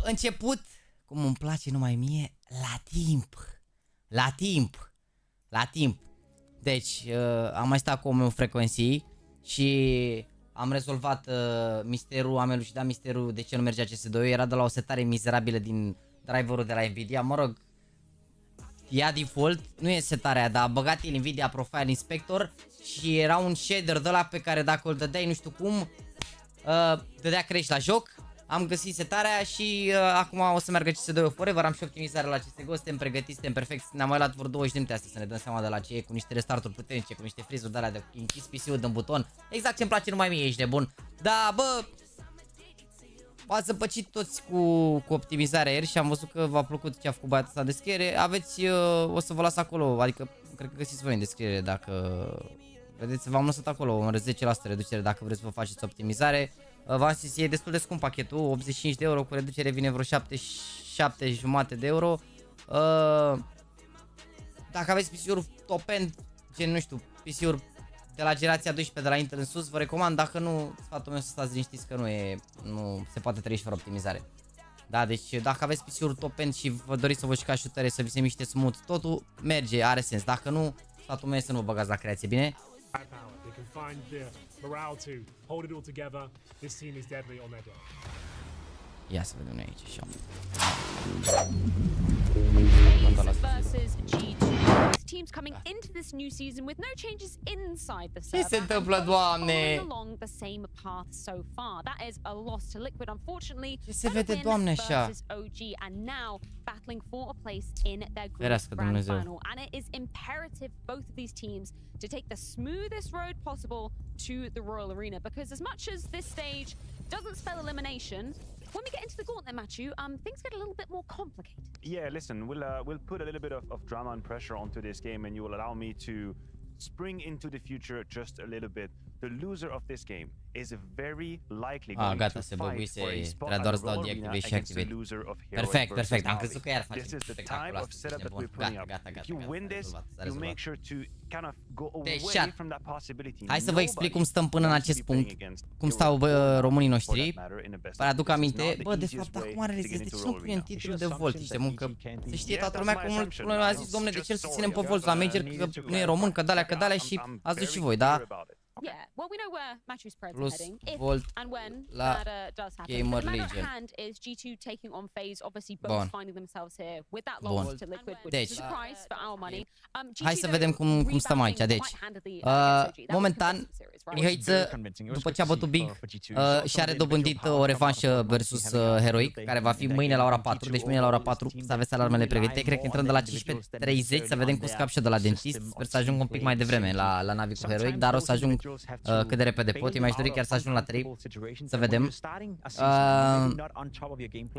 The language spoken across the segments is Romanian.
Început, cum îmi place numai mie, la timp. Deci, am mai stat cu omul frecvenții și am rezolvat misterul, am elucidat misterul de ce nu mergea CS2. Era de la o setare mizerabilă din driverul de la Nvidia, mă rog, ea default, nu e setarea, dar a băgat el Nvidia Profile Inspector și era un shader de ăla pe care dacă îl dădeai nu știu cum, dădea crash la joc. Am găsit setarea și acum o să meargă CS2 forever, am și optimizare la CSGO, suntem pregătiți, suntem perfect. Ne-am mai luat vreo 20 de minute astea să ne dăm seama de la ce e, cu niște restarturi puternice, cu niște freeze-uri de alea de închis PC-ul din buton. Exact ce-mi place numai mie, ești de bun. Da, bă, v-ați zăpăcit toți cu optimizarea ieri și am văzut că v-a plăcut ce a făcut băiatul ăsta de descriere. Aveți, o să vă las acolo, adică cred că găsiți voi în descriere dacă... Vedeți, v-am lăsat acolo un 10% reducere dacă vreți să vă faceți optimizare. V-am zis, e destul de scump pachetul, 85 de euro, cu reducere vine vreo 77 jumate de euro. Dacă aveți PC-uri top-end, gen, nu știu, PC-uri de la generația 12 de la Intel în sus, vă recomand, dacă nu, sfatul meu să stați liniștiți că nu se poate trăi și fără optimizare. Da, deci dacă aveți PC-uri top-end și vă doriți să vă jucați șutere, să vi se miște smooth, totul merge, are sens. Dacă nu, sfatul meu e să nu vă băgați la creație, bine? Find the morale to hold it all together. This team is deadly on their day. Ia să vedem noi aici așa. Versus G2. Teams coming into this new season with no changes inside the server. Ce se întâmplă, Doamne? Along the same path so far. That is a loss to Liquid, unfortunately. Ce se vede, Doamne, așa? OG and now battling for a place in their group grand final. And it is imperative both of these teams to take the smoothest road possible to the Royal Arena, because as much as this stage doesn't spell elimination, when we get into the gauntlet match, things get a little bit more complicated. Yeah, listen, we'll put a little bit of drama and pressure onto this game, and you will allow me to spring into the future just a little bit. the loser of this game is very likely Ah, going gata, to se fight băguise, for a spot trebuia at doar the să dau Royal deactivate Arena și against the activate. loser of Heroic Perfect, versus perfect, am Navi. crezut că iar face This is the type spectacol of asta, setup ești that nebun. we're putting Gata, up. gata, If gata, you gata, win s-a this, rezolvat, s-a you rezolvat. make sure to kind of go Deci, away from that possibility. hai să vă explic cum stăm până în acest punct, cum Heroic stau românii for noștri. that matter, in a best Vă aduc of. This is aminte, not the bă, de easiest fapt way acum are to get rezist, de into ce nu Royal punem Arena. titlul de Volt, știi, mă, că să știe toată lumea cum a zis, domnule, de ce să ținem pe Volt la Major, că nu e român, că de-alea și ați zis și voi, da? Yeah, well, we know where Matthew's Preds are Plus heading, if Volt and when la that does happen. Gamer But the matter Legion. at hand is G2 taking on FaZe, obviously both finding themselves here with that loss to Liquid, which Deci, is a price for our money. hai să vedem cum stăm aici. Deci, momentan, Mihaiță, după ce a bătut Big, și-a redobândit o revanșă versus Heroic, care va fi mâine la ora 4. Deci mâine la ora 4 să aveți alarmele pregătite. Cred că intrăm de la 15:30 să vedem cum scap și eu de la dentist. Sper să ajung un pic mai devreme la Navi cu Heroic, dar o să ajung cât de repede pot. Eu mi-aș dori chiar să ajung la 3, să vedem.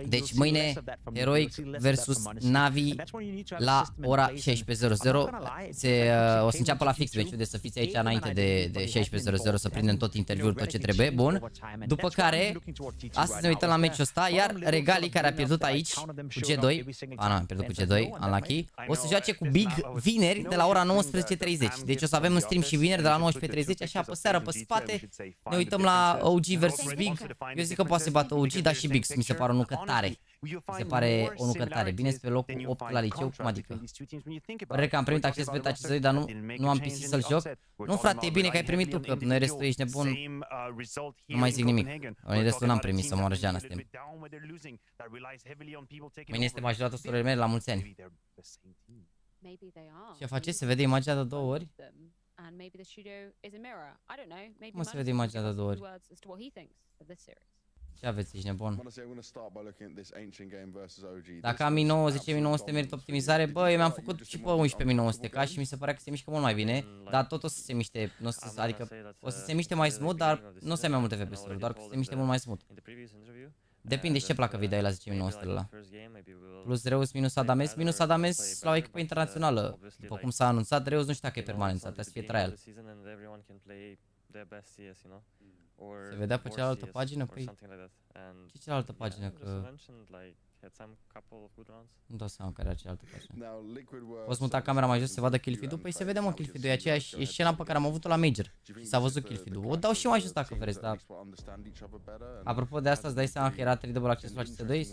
Deci mâine Heroic versus Navi la ora 16:00. O să înceapă la fix meciul, deci să fiți aici înainte de 16:00 să prindem tot interviul, tot ce trebuie. Bun. După care, astăzi ne uităm la meciul ăsta, iar Regali, care a pierdut aici cu G2, a pierdut cu G2, unlucky, o să joace cu Big vineri de la ora 19:30. Deci o să avem un stream și vineri de la 19:30, așa pe seară, pe spate. Ne uităm la OG versus Big. Eu zic că poate să bată OG, dar și Big mi se pare o nucă tare. Mi se pare o nucă tare. Bine pe locul 8 la liceu, cum adică? Părere că am primit acces beta acest 2, dar nu am PC să-l joc. Nu, frate, e bine că ai primit tu, că noi restul ești nebun. Nu mai zic nimic. Noi restul n-am primit, să moară Jeana, suntem. Mâine este majoritatea surorile mele la mulți ani. Ce face? Se vede imaginea de 2 ori? Cum se vede imaginea de 2 ori? Ce aveți, ești nebun? Dacă am 10.900 merit optimizare, bă, eu mi-am făcut și pe 11.900 ca și mi se pare că se mișcă mult mai bine, dar tot o să se miște, adică o să se miște mai smooth, dar nu o să ai mai multe FPS-uri, doar că se miște mult mai smooth. Depinde ce placă video ai la 10.900 ăla. Plus Reus minus Adames la o echipă internațională. După cum s-a anunțat, Reus nu știu dacă e permanență, trebuie să fie trial. Se vedea pe cealaltă pagină? Păi, ce cealaltă pagină? Că... nu dau seama care era cealaltă pagină. Poți muta camera mai jos să se vadă kill feed-ul? Păi se vede, mă, kill feed-ul, e aceeași, e scena pe care am avut-o la Major. Și s-a văzut kill feed-ul. O dau și mai jos dacă vreți, dar... Apropo de asta, îți dai seama că era 3 double accesul la CS2?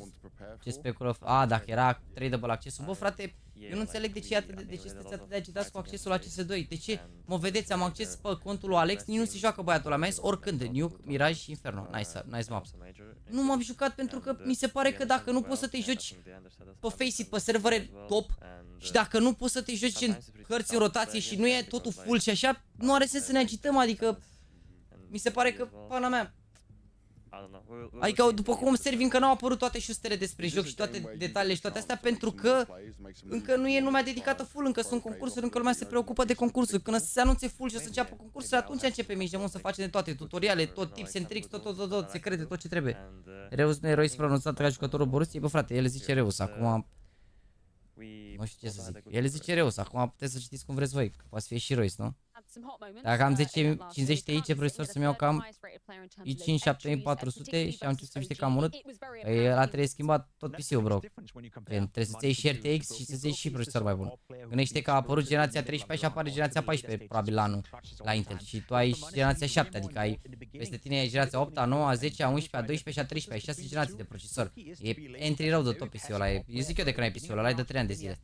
Ce speculă... dacă era 3 double accesul. Bă, frate, eu nu înțeleg de ce sunteți atât de agitați cu accesul la CS2. De ce? Mă vedeți, am acces pe contul lui Alex, nici nu se joacă băiatul la mea, oricând, Nuke, Mirage și Inferno. Nice maps. Nu m-am jucat pentru că mi se pare că dacă nu poți să te joci pe Faceit, pe servere top, și dacă nu poți să te joci în hărți în rotație și nu e totul full și așa, nu are sens să ne agităm, adică mi se pare că, pana mea, adică după cum observi, încă n-au apărut toate șustele despre joc și toate detaliile și toate astea, pentru că încă nu e lumea dedicată full, încă sunt concursuri, încă lumea se preocupă de concursuri. Când se anunțe full și o să înceapă concursul, atunci începem mici de mult să facem de toate, tutoriale, tot tips and tricks, tot, secrete, tot ce trebuie. Reus nu e Reus pronunțat ca jucătorul Borussiei, bă frate, el zice Reus, acum... nu știu ce să zic, el zice Reus, acum puteți să citiți cum vreți voi, că poate fi și Reus, nu? Dacă am 1050 Ti, ce procesor să-mi iau cam i5 7400 și am început să miște cam urât. Ăla trebuie schimbat tot PC-ul, bro. Trebuie să-ți iei și RTX și să-ți iei și procesor mai bun. Gândește că a apărut generația 13 și apare generația 14, probabil la anul, la Intel. Și tu ai și generația 7, adică ai peste tine ai generația 8, a 9, a 10, a 11, a 12 și a 13, ai 6 generații de procesor. E entry rău de tot PC-ul ăla, eu zic eu de când ai PC-ul ăla, ai de 3 ani de zile.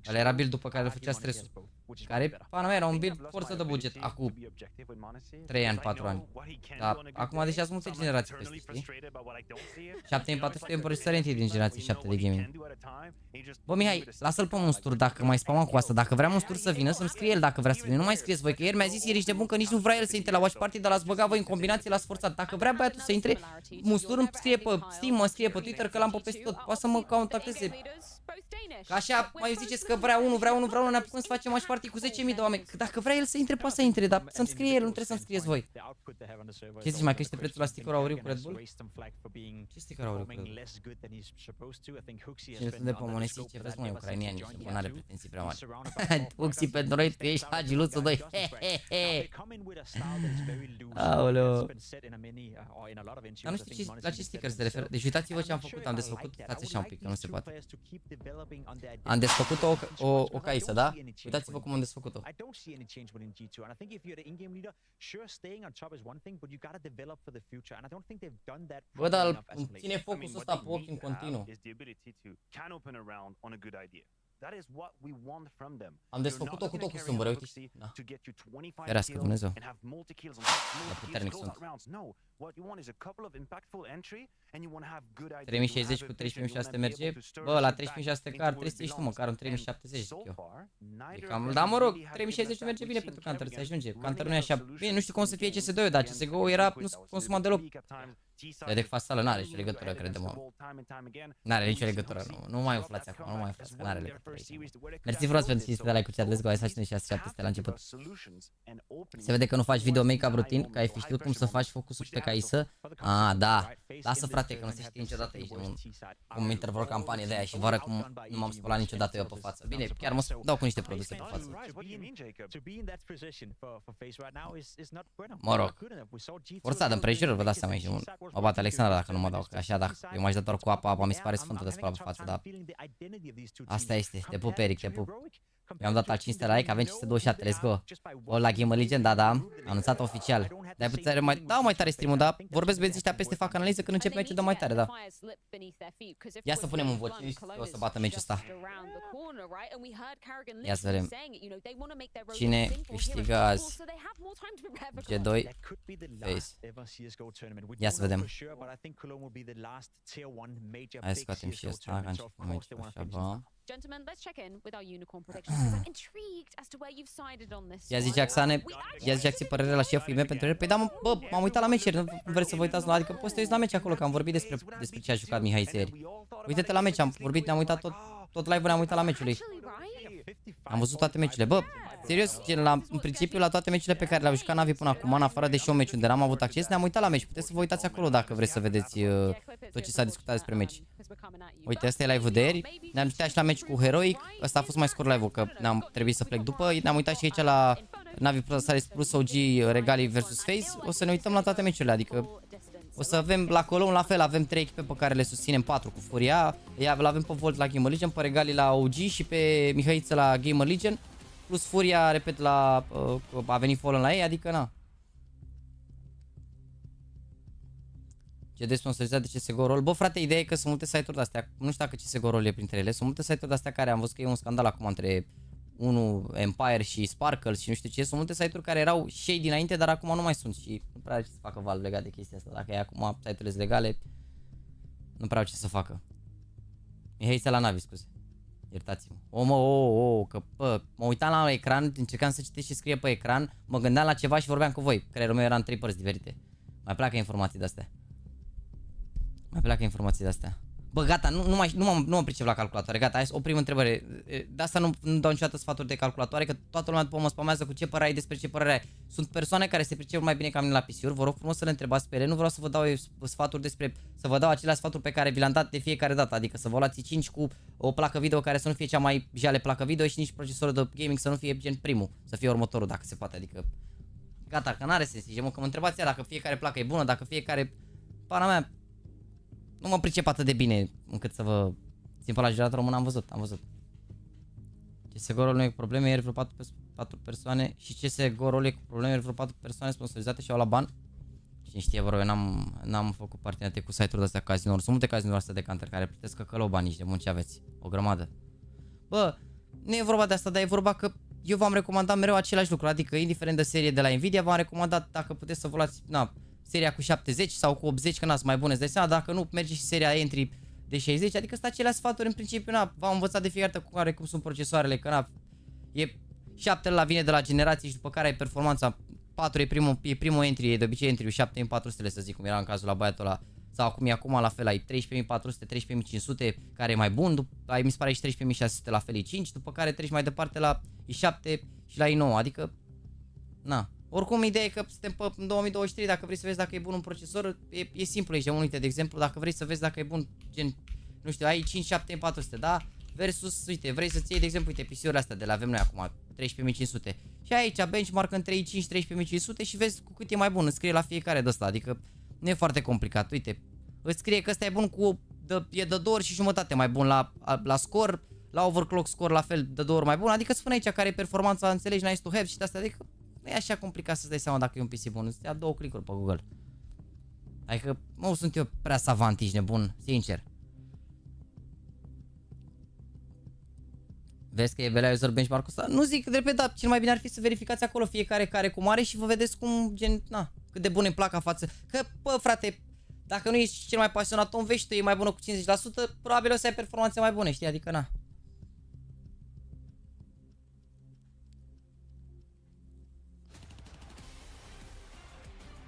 Ăla era build după care îl făcea stresul. Care, pana mea, era un build forță de buget, acum 3 ani, 4 ani. Dar acum deja sunt multe generații peste, știi? 7400 e un procesor entry din generație 7 de gaming. Bă, Mihai, lasă-l pe Monstur dacă mai spamă cu asta. Dacă vrea Monstur să vină, să-mi scrie el dacă vrea să vină. Nu mai scrieți voi, că ieri mi-a zis ieri ești nebun că nici nu vrea el să intre la watch party, dar l-ați băgat voi în combinație, l-ați forțat. Dacă vrea băiatul să intre, Monstur îmi scrie pe Steam, mă scrie pe Twitter că l-am pe peste tot. Poate să mă contacteze. Că așa mai ziceți că vrea unul, ne apucăm să facem match party cu 10.000 de oameni. Că dacă vrea el să intre, poate să intre, dar să-mi scrie el, nu trebuie să-mi scrieți voi. Ce zici, mai crește prețul la sticker auriu cu Red Bull? Ce sticker auriu cu Red Bull? Cine sunt de pomonesi, ce vreți mai ucrainieni și nu are pretenții prea mari. Uxi pentru noi, tu ești Hagiluțul 2. Aoleu. Dar nu știu la ce sticker se referă. Deci uitați-vă ce am făcut, am desfăcut, stați așa un pic, că nu se poate. Am desfăcut o caisă, da? Uitați-vă cum am desfăcut-o. Bă, dar ține focusul ăsta pe ochi în continuu. Am desfăcut-o cu tot cu sâmbure, uite. Da. Ferească Dumnezeu. La puternic sunt. 3060 cu 13600 merge? Bă, la 13600 car trebuie să ieși tu măcar un 3070 zic eu. Da, mă rog, 3060 merge bine pentru Counter, se ajunge. Counter nu e așa bine, nu știu cum să fie CS2, dar CS2 era, nu se consuma deloc. De fasală n-are nicio legătură, credem-mă. N-are nicio legătură, nu mai umflați acum, nu mai umflați, că n-are legătură. Mersi frumos pentru 500 de like cu chat, let's go, hai să facem 6-7 la început. Se vede că nu faci video make-up rutin, că ai fi știut cum să faci focusul pe caisă. Ah, da, lasă frate, că nu se știe niciodată aici cum intră vreo campanie de aia și vară cum nu m-am spălat niciodată eu pe față. Bine, chiar mă dau cu niște produse pe față. Mă rog, forțat împrejurări, vă dați seama aici. Mă bate Alexandra dacă nu mă dau, că așa dacă eu m-aș da doar cu apa mi se pare sfântă de spălat pe față, dar asta este, te pup Eric, te pup. Eu am dat al 500 la like, avem 527, let's go. O la GAMERLEGION, da, am anunțat oficial. Dar putea mai dau mai tare stream-ul, da? Vorbesc băieții ăștia peste, fac analiză, când încep meciul dă mai tare, da. Ia să punem un vot, cine o să bată meciul ăsta. Ia să vedem. Cine câștigă azi? G2 Face. Ia să vedem. Hai să scoatem și ăsta, că am început meciul așa, bă. Gentlemen, let's check in with our unicorn predictions because I'm intrigued as to where you've sided on this. Ia zi Jaxane, ia zi Jaxi părere la șeful meu pentru el. Păi da, bă, m-am uitat la meciuri, nu vreți să vă uitați la, adică poți să te uiți la meci acolo, că am vorbit despre ce a jucat Mihai ieri. Uite-te la meci, am vorbit, ne-am uitat tot live-ul, ne-am uitat la meciul. Am văzut toate meciurile. Bă, serios, în principiu la toate meciurile pe care le-au jucat Navi până acum, în afară de show meci unde n-am avut acces, ne-am uitat la meci. Puteți să vă uitați acolo dacă vreți să vedeți tot ce s-a discutat despre meci. Uite, asta e live-ul de ieri. Ne-am uitat și la meci cu Heroic. Ăsta a fost mai scurt live-ul, că ne-am trebuit să plec după. Ne-am uitat și aici la Navi Plus OG Regali vs Face. O să ne uităm la toate meciurile, adică o să avem la Colon la fel, avem 3 echipe pe care le susținem, 4 cu Furia. Îl avem pe Volt la GAMERLEGION, pe Regali la OG și pe Mihaiță la GAMERLEGION. Plus Furia, repet, a venit fallen la ei, adică na. Ce de sponsorizat de CSGO Roll. Bă, frate, ideea e că sunt multe site-uri de-astea, nu știu dacă CSGO Roll e printre ele, sunt multe site-uri de-astea care am văzut că e un scandal acum între Empire și Sparkle și nu știu ce. Sunt multe site-uri care erau shady dinainte, dar acum nu mai sunt și nu prea are ce să facă Valve legat de chestia asta. Dacă e acum site-urile legale, nu prea au ce să facă. Mihai la Navi, scuze. Iertați-mă. Că bă, mă uitam la ecran, încercam să citesc și scrie pe ecran, mă gândeam la ceva și vorbeam cu voi. Creierul meu era în 3 părți diferite. Mai pleacă informații de-astea. Bă, gata, nu mă pricep la calculatoare, gata, hai să o primă întrebare. De asta nu dau niciodată sfaturi de calculatoare, că toată lumea după mă spamează cu ce părere ai despre ce părere ai. Sunt persoane care se pricep mai bine ca mine la PC-uri, vă rog frumos să le întrebați pe ele, nu vreau să vă dau sfaturi să vă dau aceleași sfaturi pe care vi le-am dat de fiecare dată, adică să vă luați 5 cu o placă video care să nu fie cea mai jale placă video și nici procesorul de gaming să nu fie gen primul, să fie următorul dacă se poate, adică gata, că n-are sens, că mă întrebați dacă fiecare placă e bună, dacă fiecare, pana mea, nu mă pricep atât de bine încât să vă țin pe la jurat român, am văzut. CSGO Roll nu e cu probleme, ieri vreo 4 persoane și CSGO Roll e cu probleme, ieri vreo 4 persoane sponsorizate și au la ban. Cine știe, vă rog, eu n-am făcut parteneriate cu site-uri de-astea casinouri, sunt multe casinouri astea de Counter care plătesc căcălău bani nici de bun ce aveți, o grămadă. Bă, nu e vorba de asta, dar e vorba că eu v-am recomandat mereu același lucru, adică indiferent de serie de la Nvidia, v-am recomandat dacă puteți să vă luați, seria cu 70 sau cu 80, că n-ați mai bune, îți dai seama, dacă nu, merge și seria entry de 60, adică sunt acelea sfaturi în principiu, v-am învățat de fiecare dată cu care cum sunt procesoarele, că e 7 la vine de la generație și după care ai performanța, 4 e primul entry, e de obicei entry-ul 7400 să zic, cum era în cazul la băiatul ăla Sau acum e acum la fel, ai 13.400, 13.500, care e mai bun, ai mi se pare și 13.600 la fel e 5, după care treci mai departe la i7 și la i9, adică, na. Oricum, ideea e că suntem pe 2023, dacă vrei să vezi dacă e bun un procesor, e simplu aici, uite, de exemplu, dacă vrei să vezi dacă e bun, gen, nu știu, ai 5.7400, da? Versus, uite, vrei să-ți iei, de exemplu, uite, PC-urile astea de la avem noi acum, 13.500. Și aici benchmark între 3.500 13.500 și vezi cu cât e mai bun, îți scrie la fiecare de ăsta, adică nu e foarte complicat, uite. Îți scrie că ăsta e bun cu, e de 2 ori și jumătate mai bun la score, la overclock score la fel de 2 ori mai bun, adică spune aici care e performanța, înțelegi, nice to have și de astea, adică nu e așa complicat să-ți dai seama dacă e un PC bun, îți ia 2 click-uri pe Google. Adică nu sunt eu prea savant, ești nebun, sincer. Vezi că e Velea User Benchmark-ul ăsta? Nu zic drept, dar cel mai bine ar fi să verificați acolo fiecare care cum are și vă vedeți cum, gen, na, cât de bun e placa față. Că, bă, frate, dacă nu ești cel mai pasionat om, vezi tu e mai bună cu 50%, probabil o să ai performanțe mai bune, știi? Adică, na.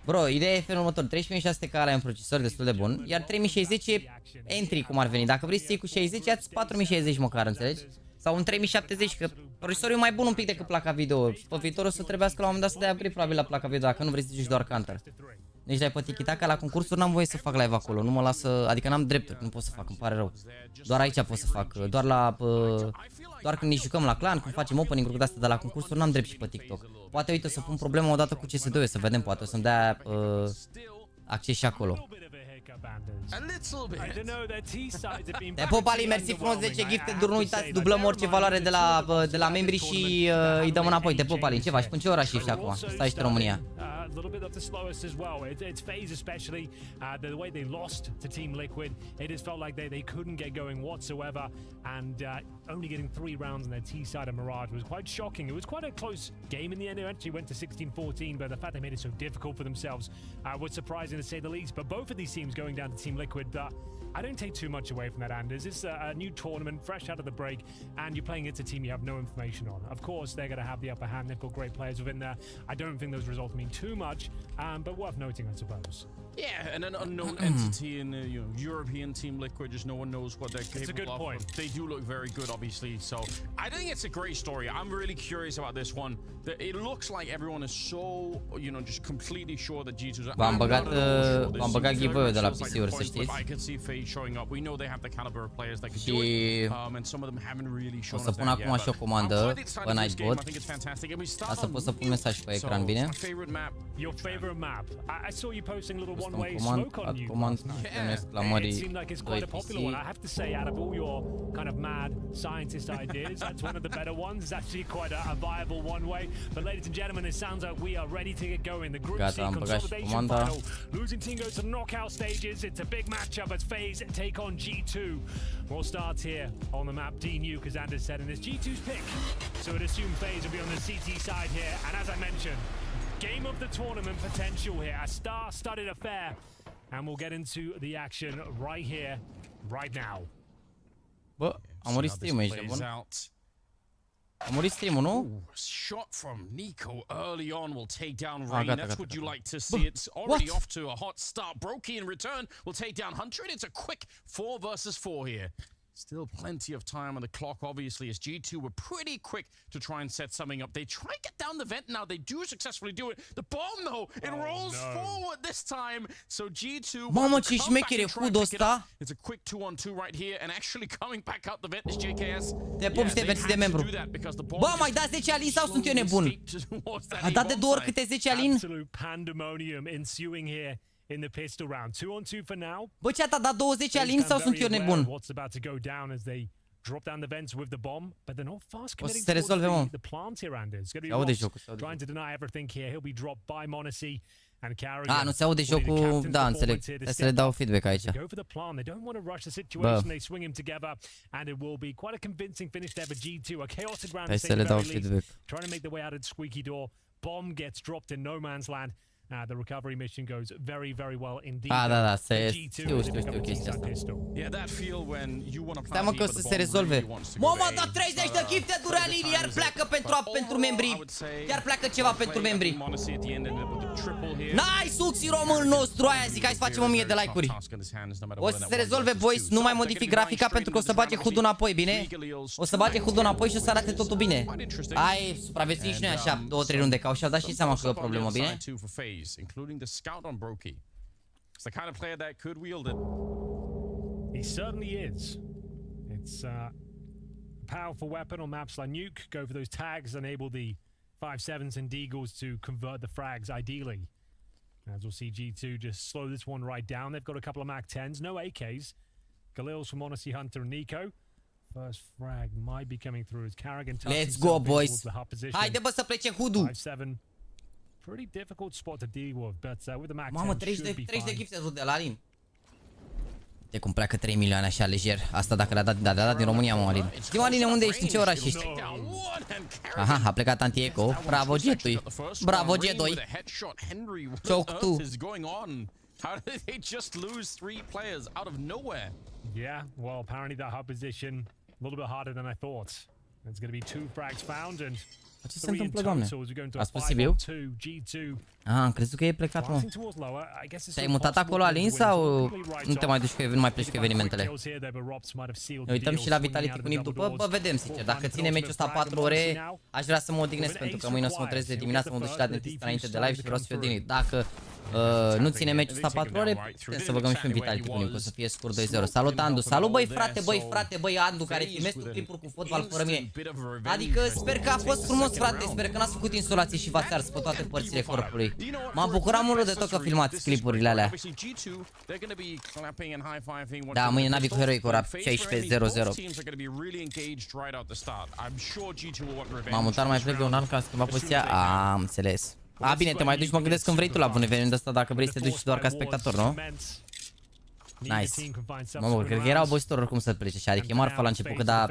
Bro, ideea e felul următor, 13.600 ca ăla e un procesor destul de bun, iar 3060 e entry cum ar veni. Dacă vrei să iei cu 60, ia-ți 4060 măcar, înțelegi? Sau un 3070, că procesorul e mai bun un pic decât placa video. Și pe viitor o să trebuiască la un moment dat să dai upgrade probabil la placa video, dacă nu vrei să joci doar counter. Deci dai pe tiki-taka la concursuri, n-am voie să fac live acolo, nu mă lasă, adică n-am drepturi, nu pot să fac, îmi pare rău. Doar aici pot să fac, doar când ne jucăm la clan, când facem opening-uri de astea de la concursuri, n-am drept și pe TikTok. Poate, uite, să pun problema odată cu CS2, să vedem, poate o să-mi dea acces și acolo. Te pup, Ali, mersi frumos, 10 gifted, nu uitați, dublăm orice valoare de la membri și îi dăm înapoi. Te pup, Ali, ce faci? Până ce ora și acum? Stai și în România. A little bit of the slowest as well. It's FaZe especially, the way they lost to Team Liquid, it just felt like they couldn't get going whatsoever, and only getting 3 rounds on their T side of Mirage was quite shocking. It was quite a close game in the end. It actually went to 16-14, but the fact they made it so difficult for themselves was surprising to say the least. But both of these teams going down to Team Liquid, I don't take too much away from that, Anders. It's a new tournament, fresh out of the break, and you're playing against a team you have no information on. Of course, they're going to have the upper hand. They've got great players within there. I don't think those results mean too much, but worth noting, I suppose. Yeah, and an unknown entity in European Team Liquid, just no one knows what they're capable of. That's a good point. They do look very good, obviously, so I think it's a great story. I'm really curious about this one. It looks like everyone is so, just completely sure that G2's v-am băgat giveaway-ul de la PC-uri, să știți. I can see FaZe showing up. We know they have the caliber of players that can do it, and some of them haven't really shown us that yet. O să pun acum și o comandă pe Nightbot. Asta pot să pun mesaj pe ecran, bine? Your favorite map? I saw you posting a little one-way command, smoke on you. It seemed like it's quite a popular one. I have to say, out of all your kind of mad scientist ideas, that's one of the better ones. It's actually quite a viable one-way. But ladies and gentlemen, it sounds like we are ready to get going. The Group C consolidation final. Losing team goes to the knockout stages. It's a big matchup as FaZe take on G2. We'll start here on the map DNU, because Anders said, and it's G2's pick. So I'd assume FaZe will be on the CT side here. And as I mentioned, game of the tournament potential here, a star-studded affair, and we'll get into the action right here, right now. Bă, am murit stream aici, bun? Am murit stream-ul, nu? Shot from Nico early on will take down Rain. That's what you like to see. It's already off to a hot start. Brokey in return will take down Hunter, and it's a quick 4 versus 4 here. Still plenty of time on the clock, obviously, as G2 were pretty quick to try and set something up. They try and get down the vent now. They do successfully do it. The bomb, though, it rolls forward this time. So G2... Mamă, ce șmechere HUD ăsta! It's a quick 2-on-2 right here, and actually coming back out the vent is JKS. Te pup și te versi de membru. Bă, mai dați 10 alin sau sunt eu nebun? A dat de 2 ori câte 10 alin? Absolute pandemonium ensuing here in the pistol round. 2-on-2 for now. Bă, ce a dat 20 alin sau sunt eu nebun? What's about to go down as they drop down the vents with the bomb, but they're not fast committing to the plant here, Anders. It's going to be trying to deny everything here. He'll be dropped by Monacy. Nu se aude jocul, da, înțeleg. Trebuie să le dau feedback aici. Hai să le dau feedback. Bomb gets dropped in no man's land. The recovery mission goes very, very well indeed. Da, știu chestia asta. Stai mă că o să se rezolve. Mama, da 30 de gifted Duralini, iar pleacă pentru membrii. Iar pleacă ceva pentru membrii. Nice, Uxi român nostru, aia zic, hai să facem 1000 de like-uri. O să se rezolve, boys, nu mai modific grafica pentru că o să bage HUD-ul înapoi, bine? O să bage HUD-ul înapoi și o să arate totul bine. Hai, supraviețuim și noi așa 2-3 runde, că au și-au dat și seama că e o problemă, bine? He certainly is. It's a powerful weapon on maps like Nuke. Go for those tags, enable the 5-7s and deagles to convert the frags ideally. As we'll see G2 just slow this one right down. They've got a couple of Mac 10s, no AKs. Galil's from Honesty Hunter and Nico. First frag might be coming through as Carrigan. Let's go, boys. Haide, bă, să plece HUD-ul. 5-7. Pretty difficult spot to deal with, but with the Mac 10 Mamă, 30 de gipse de la Alin. De cum pleacă 3 milioane așa lejer. Asta dacă le-a dat din România, mă, Alin. Știi, Aline, unde ești? În ce oraș ești? Aha, a plecat anti-eco. Bravo, Jet-ui. Bravo, Jet-ui. Choke tu. How did they just lose 3 players out of nowhere? Yeah, well, apparently that hub position a little bit harder than I thought. There's going to be 2 frags found and ce se întâmplă, doamne? A spus Sibiu? Ah, am crezut că e plecat, mă. Te-ai mutat acolo, Alin, sau nu te mai duci cu, nu mai pleci cu evenimentele? Ne uităm și la Vitality cu Nip după, bă, vedem, sincer. Dacă ține meciul ăsta 4 ore, aș vrea să mă odihnesc, pentru că mâine o să mă trezesc de dimineață, mă duc și la dentist înainte de live și vreau să fiu odihnit. Dacă nu ține meciul ăsta 4 ore, putem să băgăm și un Vitality cu Nip, o să fie scurt 2-0. Salut, Andu! Salut, băi, frate, băi, Andu, care filmezi tu clipuri cu fotbal fără mine. Adică sper că a fost frumos, frate, sper că n-ați făcut insolații și v-ați ars pe toate părțile corpului. M-am bucurat mult de tot că filmați clipurile alea. Da, mâine Navi cu Heroic ora 16:00. M-am mutat, mai plec de un an ca să schimba poziția. Am înțeles. A, bine, te mai duci, mă gândesc când vrei tu la un eveniment ăsta, dacă vrei să te duci doar ca spectator, nu? Nice. Mă, cred că era obositor oricum să pleci așa, adică e marfa la început, că da,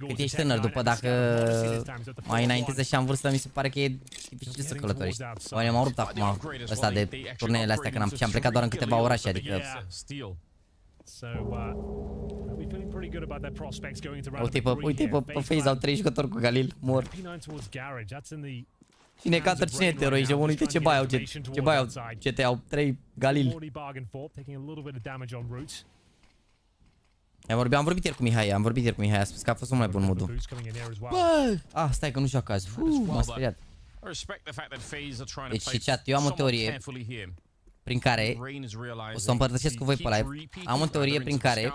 cât ești tânăr, după dacă mai înaintezi așa în vârstă, mi se pare că e dificil să călătorești. Oare m-am rupt acum ăsta de turneele astea, când am plecat doar în câteva orașe, adică... Uite-i pe FaZe, au 3 jucători cu Galil, mor. Cine counter, cine e teroi? Și uite ce bai au, ce te au 3 Galil. Am vorbit ieri cu Mihai, a spus că a fost mult mai bun modul. Bă! Stai că nu joacă azi. M-a speriat. Deci, chat, eu am o teorie prin care o să o împărtășesc cu voi pe live. Am o teorie prin care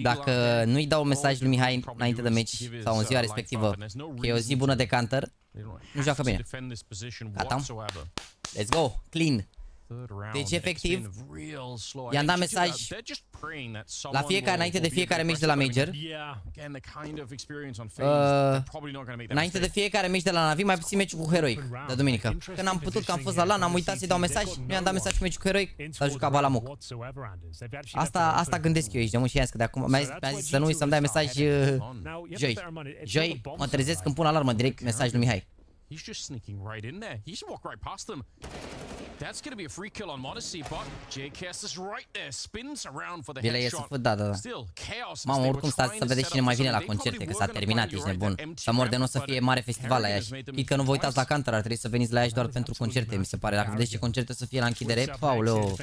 dacă nu-i dau un mesaj lui Mihai înainte de meci sau în ziua respectivă că e o zi bună de counter, nu joacă bine. Gata? Let's go! Clean! Deci, efectiv, i-am dat mesaj la fiecare, înainte de fiecare meci de la Major. Înainte de fiecare meci de la Navi, mai puțin meciul cu Heroic de duminică. Când am putut, că am fost la LAN, am uitat să-i dau mesaj, nu i-am dat mesaj cu meciul cu Heroic, s-a jucat balamuc. Asta gândesc eu aici, de mult și că de acum mi-a zis să nu să-mi dai mesaj joi. Joi mă trezesc când pun alarmă direct mesaj lui Mihai. He's just sneaking right in there. He just walked right past them. That's going to be a free kill on Modesty, but JKS is right there. Spins around for the headshot. Da. Mamă, oricum stați să vedeți cine mai vine la concerte, că s-a terminat, ești nebun. Să mor de nu o să fie mare festival la Iași. Chit că nu vă uitați la Counter, ar trebui să veniți la Iași doar pentru concerte, mi se pare. Dacă vedeți ce concerte o să fie la închidere, pauleo.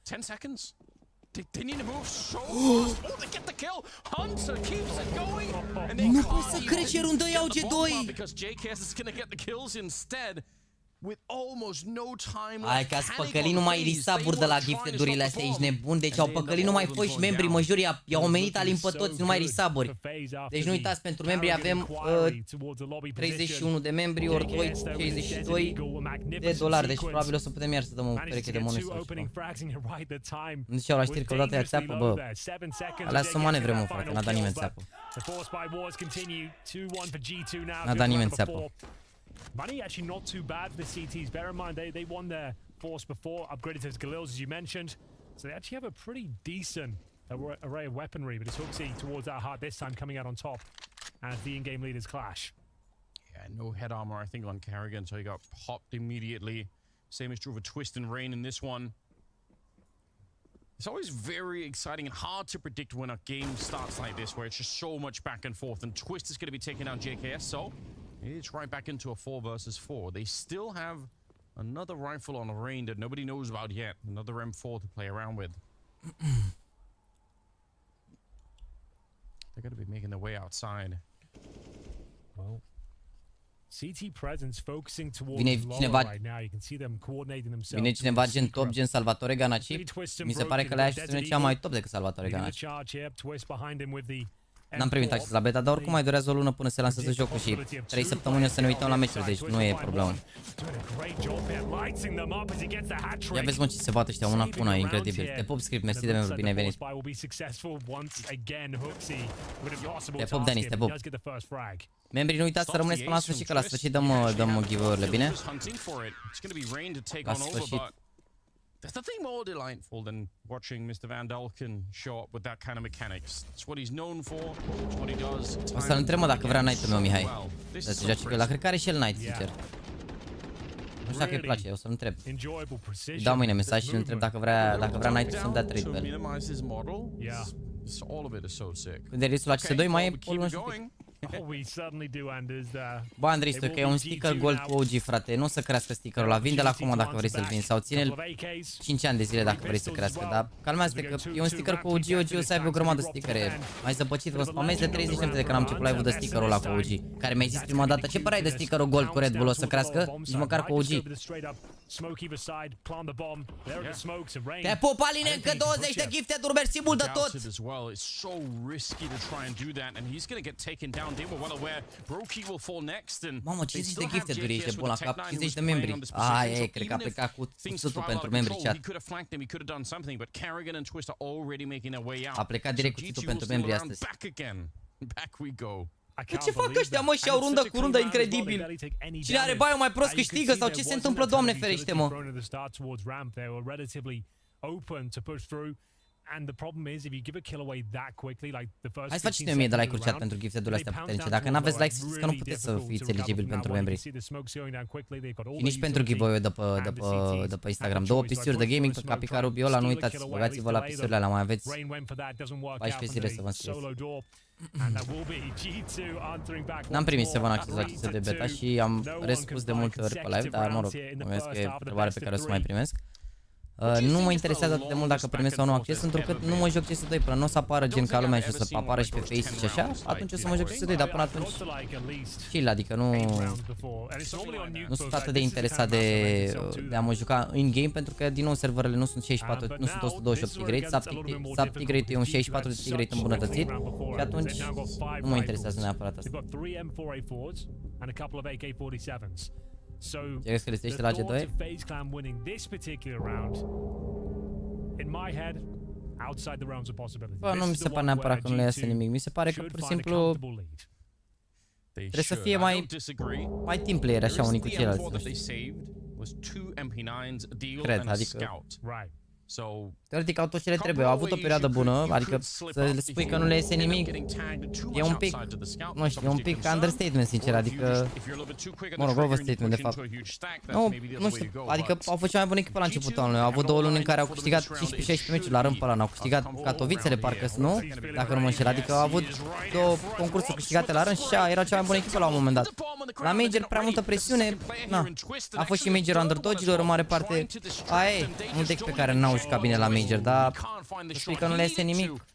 10 seconds. They need to move so fast. Oh, they get the kill. Hunter keeps it going. And they nu pot să cred ce rundă iau G2. Because JKS is going to get the kills instead. With almost no time. Hai că ați păcălit numai risaburi de la gifted-urile astea, ești nebun. Deci au păcălit numai foști membrii, mă jur, i-au omenit Alin pe toți, numai risaburi. Deci nu uitați, pentru membri avem 31 de membri, ori 2, 62 de dolari. Deci probabil o să putem iar să dăm o pereche de monede. Nu ziceau la știri că odată ia țeapă, bă. Alea să manevre, mă, frate, n-a dat nimeni țeapă. N-a dat nimeni țeapă. Money actually not too bad for the CTs. Bear in mind, they won their force before, upgraded to Galil's, as you mentioned. So they actually have a pretty decent array of weaponry, but it's Hooksy towards that heart this time coming out on top as the in-game leaders clash. Yeah, no head armor, I think, on Carrigan, so he got popped immediately. Same is true for Twist and Rain in this one. It's always very exciting and hard to predict when a game starts like this, where it's just so much back and forth, and Twist is going to be taking down JKS, so It's right back into a 4 versus 4. They still have another rifle on Rain that nobody knows about yet. Another M4 to play around with. They're going to be making their way outside. Well, CT presence focusing towards Lola right now. You can see them coordinating themselves. Vine cineva gen top, gen Salvatore Ganaci. Mi se pare că le-a și cea mai top decât Salvatore Ganaci. N-am primit acces la beta, dar oricum mai durează o lună până se lansează jocul și 3 săptămâni o să ne uităm la meciuri, deci nu e problemă. Ia vezi mă ce se bate ăștia una cu una, e incredibil. Te pup script, mersi de membru, bine ai venit. Te pup Denis, te pup. Membrii nu uitați să rămâneți până la sfârșit, că la sfârșit dăm giveaway-urile, bine? La sfârșit. There's nothing more delightful than watching Mr. Van Dalken show up with that kind of mechanics. It's what he's known for, it's what he does. O să-l întreb mă dacă vrea Knight-ul meu, Mihai. Să se joace cu el, dar cred că are și el Knight, sincer. Nu știu dacă îi place, o să-l întreb. Îi dau mâine mesaj și îl întreb dacă vrea Knight-ul să-mi dea trade pe el. Când e riscul la CS2 mai e o lună și un pic. Bă, Andrei, știu că e un sticker gold cu OG, frate. Nu o să crească stickerul ăla. Vinde-l acum dacă vrei să-l vinzi. Sau ține-l 5 ani de zile dacă vrei să crească. Dar calmează-te că e un sticker cu OG. OG o să aibă o grămadă de stickere. Mai zăpăcit, vă spamezi de 30 de minute de când am început live-ul de stickerul ăla cu OG. Care mi-ai zis prima dată, ce părere ai de stickerul gold cu Red Bull? O să crească? Nici măcar cu OG. Te pup, Aline, încă 20 de gifted-uri, mersi mult de tot! Mamă, 50 de gifted-uri, ești de bun la cap, 50 de membri. Aia, cred că a plecat cu sutul pentru membri chat. A plecat direct cu sutul pentru membri astăzi. De ce fac ăștia, mă, și au rundă cu rundă, incredibil? Cine are bani mai prost câștigă sau ce se întâmplă, Doamne ferește, mă? Hai să faci 1000 de like-uri chat pentru gifted-urile astea puternice. Dacă n-aveți like, să știți că nu puteți să fiți eligibili pentru membri. Și nici pentru giveaway-ul de pe Instagram. 2 pisiuri de gaming pe Capica Rubiola, nu uitați, băgați-vă la pisurile alea, mai aveți 14 zile să vă înscrieți. N-am primit să vă acces la CS2 beta și am răspuns de multe ori pe live, dar mă rog, că e o întrebare pe care o să mai primesc. Nu mă interesează atât de mult dacă primesc sau nu acces, pentru că nu mă joc CS2 până nu o să apară gen ca lumea și o să apară și pe Face și așa, atunci o să mă joc CS2, dar până atunci chill, adică nu sunt atât de interesat de a mă juca in-game, pentru că din nou serverele nu sunt 64, nu sunt 128 tigrate, sub tigrate e un 64 de tigrate îmbunătățit și atunci nu mă interesează neapărat asta. Ce crezi că listește la G2? Bă, nu mi se pare neapărat că nu le iasă nimic. Mi se pare că pur și simplu trebuie să fie mai team player așa unii cu ceilalți. Cred, adică teoretic au tot ce le trebuie, au avut o perioadă bună, adică să le spui că nu le iese nimic e un pic, nu știu, e un pic understatement, sincer, adică, mă rog, overstatement de fapt. Nu știu, adică au fost cea mai bună echipă la începutul anului, au avut 2 luni în care au câștigat 15-16 meciuri la rând pe ăla, au câștigat Katowițele, parcă nu, dacă nu mă înșel, adică au avut 2 concursuri câștigate la rând și era cea mai bună echipă la un moment dat. La Major prea multă presiune, na, a fost și Major underdogilor în mare parte, aia e, multe echipe care n-au jucat bine la Major, dar să spui că nu le iese nimic.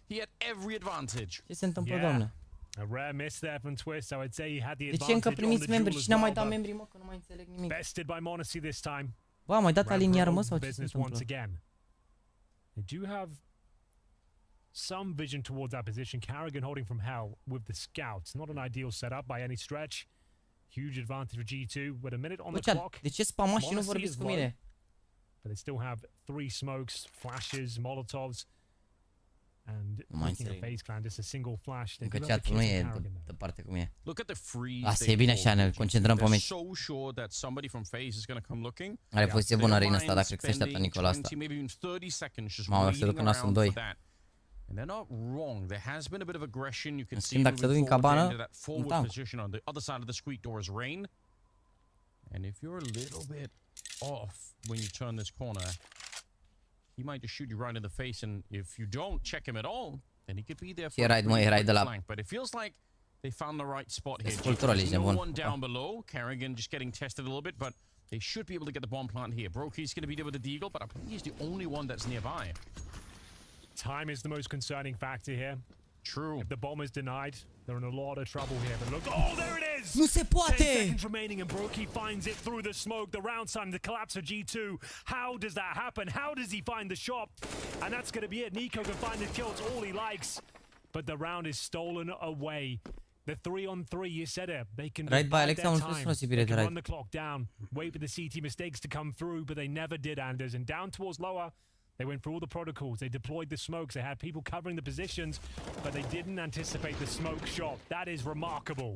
Ce se întâmplă, doamne? De ce încă primiți membri și n-am mai dat membri, mă, că nu mai înțeleg nimic. Bă, am mai dat aliniar, mă, sau ce se întâmplă? Some vision towards that position. Carrigan holding from hell with the scouts. Not an ideal setup by any stretch. Huge advantage for G2 with a minute on the clock. De ce spamați și nu vorbiți cu mine? But they still have 3 smokes, flashes, molotovs, and looking at FaZe Clan, just a single flash. Încă chatul nu e departe cum e. Asta e bine așa, ne concentrăm pe meci. Are poziție bună Reina asta, dar cred că se așteaptă Nicola asta. Mamă, se duc în sunt 2. În schimb, dacă se duc în cabană, un tank. Off when you turn this corner, he might just shoot you right in the face, and if you don't check him at all, then he could be there for a flank. But it feels like They found the right spot here. Cultura Legion, No bun. one down below. Kerrigan just getting tested a little bit, but they should be able to get the bomb plant here. Brokey's going to be there with the deagle, but I believe he's the only one that's nearby. Time is the most concerning factor here. True. If the bomb is denied, they're in a lot of trouble here. But look, oh, there it is! Nu se 10 poate! seconds remaining and Brokey finds it through the smoke. The round time, the collapse of G2. How does that happen? How does he find the shot? And that's going to be it. Nico can find the kill. It's all he likes. But the round is stolen away. The 3-on-3, you said it. They can Right by divide Alex, their am time. spus They can run the clock down, wait for the CT mistakes to come through, but they never did, Anders. And down towards lower, they went through all the protocols. They deployed the smokes. They had people covering the positions, but they didn't anticipate the smoke shot. That is remarkable.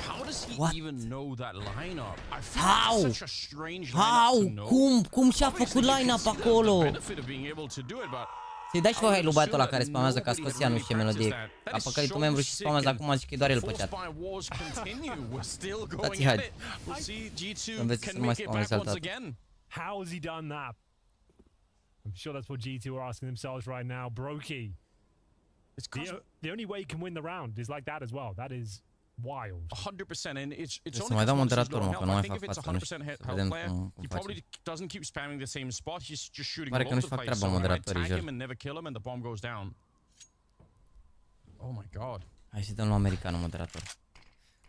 How does he What? even know that lineup? I feel How? like it's such a strange How? lineup to know. Cum și-a Obviously, făcut you can line-up see the acolo? benefit of being able to do it, but Să-i dai și voi lui băiatul ăla care that spamează ca nobody scoția, nu had știu ce really melodie. practiced that. A That is păcălit so un membru și sick, spamează and acum, zice că e doar el pe Force chat. by wars continue. We're still going Dați-i at hai. it. We'll see G2 Înveți can să nu mai make it back spamezi once altădată. again. How has he done that? I'm sure that's what G2 are asking themselves right now. Brokey. It's 'cause The only way you can win the round is like that as well. That is wild. 100%, and it's Să only mai dau because moderator, he's mă, low că health. nu I mai think fac if it's față, nu 100% știu, să health vedem player, cum he face. probably doesn't keep spamming the same spot. He's just shooting Pare all că over nu-și the fac place. treaba So I moderatorii, tag jur. him and never kill him, and the bomb goes down. Oh my god. Hai să dăm la americanul moderator.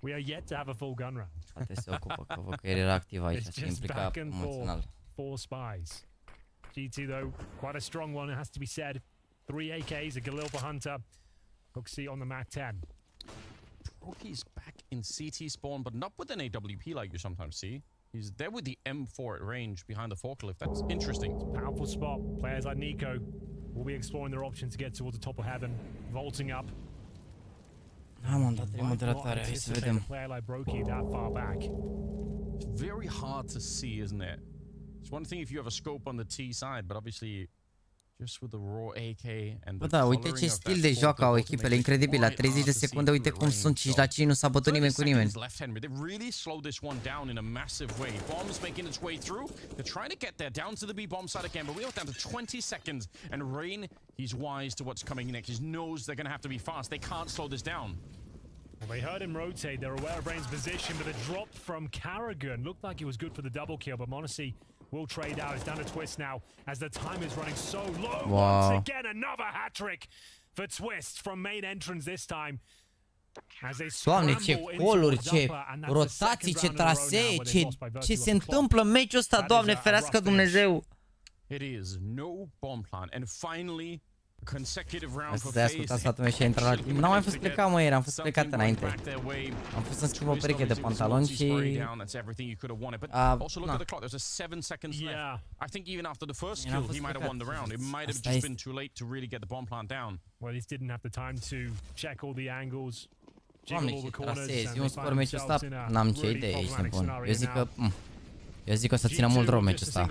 We are yet to have a full gun round. Poate se ocupă, că văd că el era activ aici, It's se just implica back and emoțional. forth. 4 spies. G2 though, quite a strong one, it has to be said. 3 AKs, a Galil for Hunter. Hooksy on the Mac 10. Brokey's back in CT spawn, but not with an AWP like you sometimes see. He's there with the M4 at range behind the forklift. That's interesting. Powerful spot. Players like Nico will be exploring their options to get towards the top of heaven, vaulting up. Am dat 3 moderatoare, hai să vedem. A player like Brokey that far back. Very hard to see, isn't it? It's one thing if you have a scope on the T side, but obviously just with the raw AK and Bă, the da, uite coloring ce of stil that de forklift joacă au also echipele, makes it incredibil, la quite 30 de hard to see secunde, uite through cum the sunt range. 5 la 5, nu s-a bătut 30 nimeni cu nimeni. seconds left, Henry. They really slowed this one down in a massive way. Bombs making its way through. They're trying to get there, down to the B bomb side again, but we are down to 20 seconds. And Rain, he's wise to what's coming next. He knows they're going to have to be fast. They can't slow this down. Well, they heard him rotate. They're aware of Rain's position, but the drop from Carrigan looked like it was good for the double kill, but Monacy will trade out. It's down to Twist now as the time is running so low. Wow. Once again, another hat trick for Twist from main entrance this time. As they Doamne, ce scramble into goluri, what's ce upper, and that's the rotații, second ce round in a row now trasee, where they've lost by ce virtue of se the clock. întâmplă în meciul ăsta, That is Doamne a ferească rough finish. Dumnezeu. It is no bomb plan. And finally, consecutive round Asta for de ascultat sfatul meu și a intrat la timp. N-am mai fost plecat, mă, ieri, am fost plecat înainte. Am fost să schimb o pereche de pantaloni și... Also look at the clock. There's a 7 seconds left. I think even after the first kill, he might have won the round. It might have just been too late to really get the bomb plant down. Well, he didn't have the time to check all the angles. Doamne, ce trasezi, eu un scor meciul ăsta, n-am nicio idee, ești nebun. Eu zic că... Eu zic că o să țină mult rău meciul ăsta.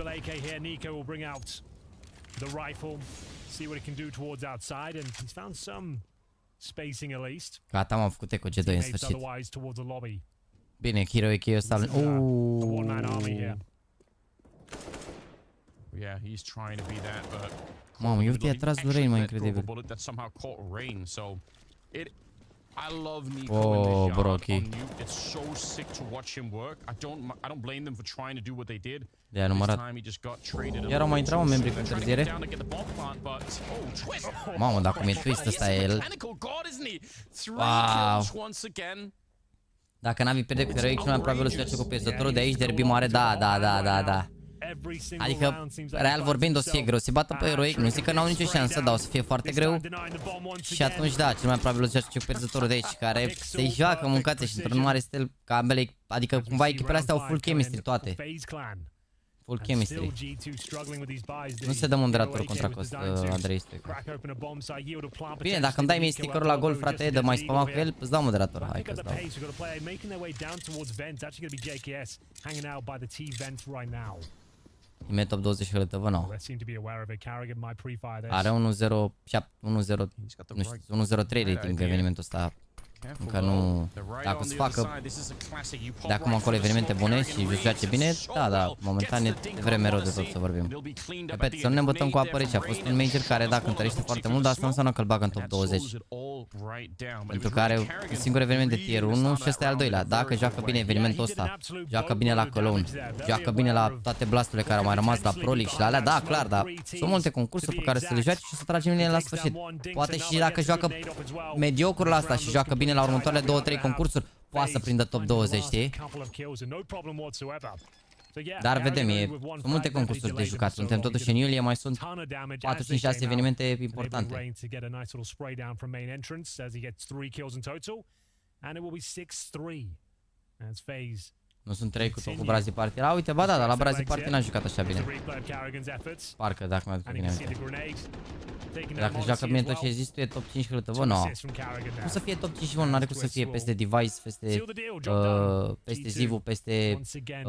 See what it can do towards outside, and he's found some spacing at least. Gata, m-am făcut eco G2 în sfârșit. Otherwise towards the lobby. Bine, hero e ăsta. One-man army here. Yeah, he's trying to be that, but Mamă, eu te-ai atras lui Rain, mai incredibil. That somehow caught Rain, so it. I love Nico Oh, in this Brokey. on mute. It's so sick to watch him work. I don't blame them for trying to do what they did. De-aia numărat. Iar au mai intrat membrii cu întârziere. Mamă, dar cum e twist ăsta el. Wow. Dacă n-avi pierde cu eroic, cel mai probabil o să joace cu pestătorul de aici, derby mare, da. Adică, real vorbind, o să fie greu. Se bată pe eroic, nu zic că n-au nicio șansă, dar o să fie foarte greu. Și atunci, da, cel mai probabil o să joace cu pestătorul de aici, care se joacă, mâncați și într-un mare stil ca ambele, adică cumva echipele astea au full chemistry toate. Full chemistry. Nu se dă moderatorul contra cost, Andrei Stoica. Bine, dacă îmi dai mie sticker-ul la gol, frate, de mai spama cu el, îți dau moderator. Hai că îți dau. E top 20 HLTV, nu. Are 1-0, nu știu, 1-0-3 rating evenimentul ăsta. Încă nu... Dacă o să facă de acum încolo evenimente bune și joace bine, da, momentan e vreme rău de tot să vorbim. Repet, să nu ne bătăm cu apă rece. A fost un major care, dacă întărește foarte mult, dar asta nu înseamnă că îl bagă în top 20. pentru că are un singur eveniment de tier 1 și ăsta e al doilea. Dacă joacă bine evenimentul ăsta, joacă bine la Cologne, joacă bine la toate blasturile care au mai rămas la Pro League și la alea, da, clar, dar sunt multe concursuri pe care să le joace și să tragem linie la sfârșit. Poate și dacă joacă mediocru la asta și joacă bine la următoarele 2-3 concursuri, poate să prindă top 20, știi? Dar vedem, sunt multe concursuri de jucat. Suntem totuși în iulie, mai sunt 4-5-6 evenimente importante. Nu sunt 3 cu tot cu Brazil Party. A, uite, ba da, dar la Brazil Party n-a jucat așa bine. Parcă, dacă mă aduc bine. Dacă joacă bine tot ce există, e top 5 hârtă. Bă, nu. Cum să fie top 5, bă, nu are cum să fie peste Device, peste Zivu, peste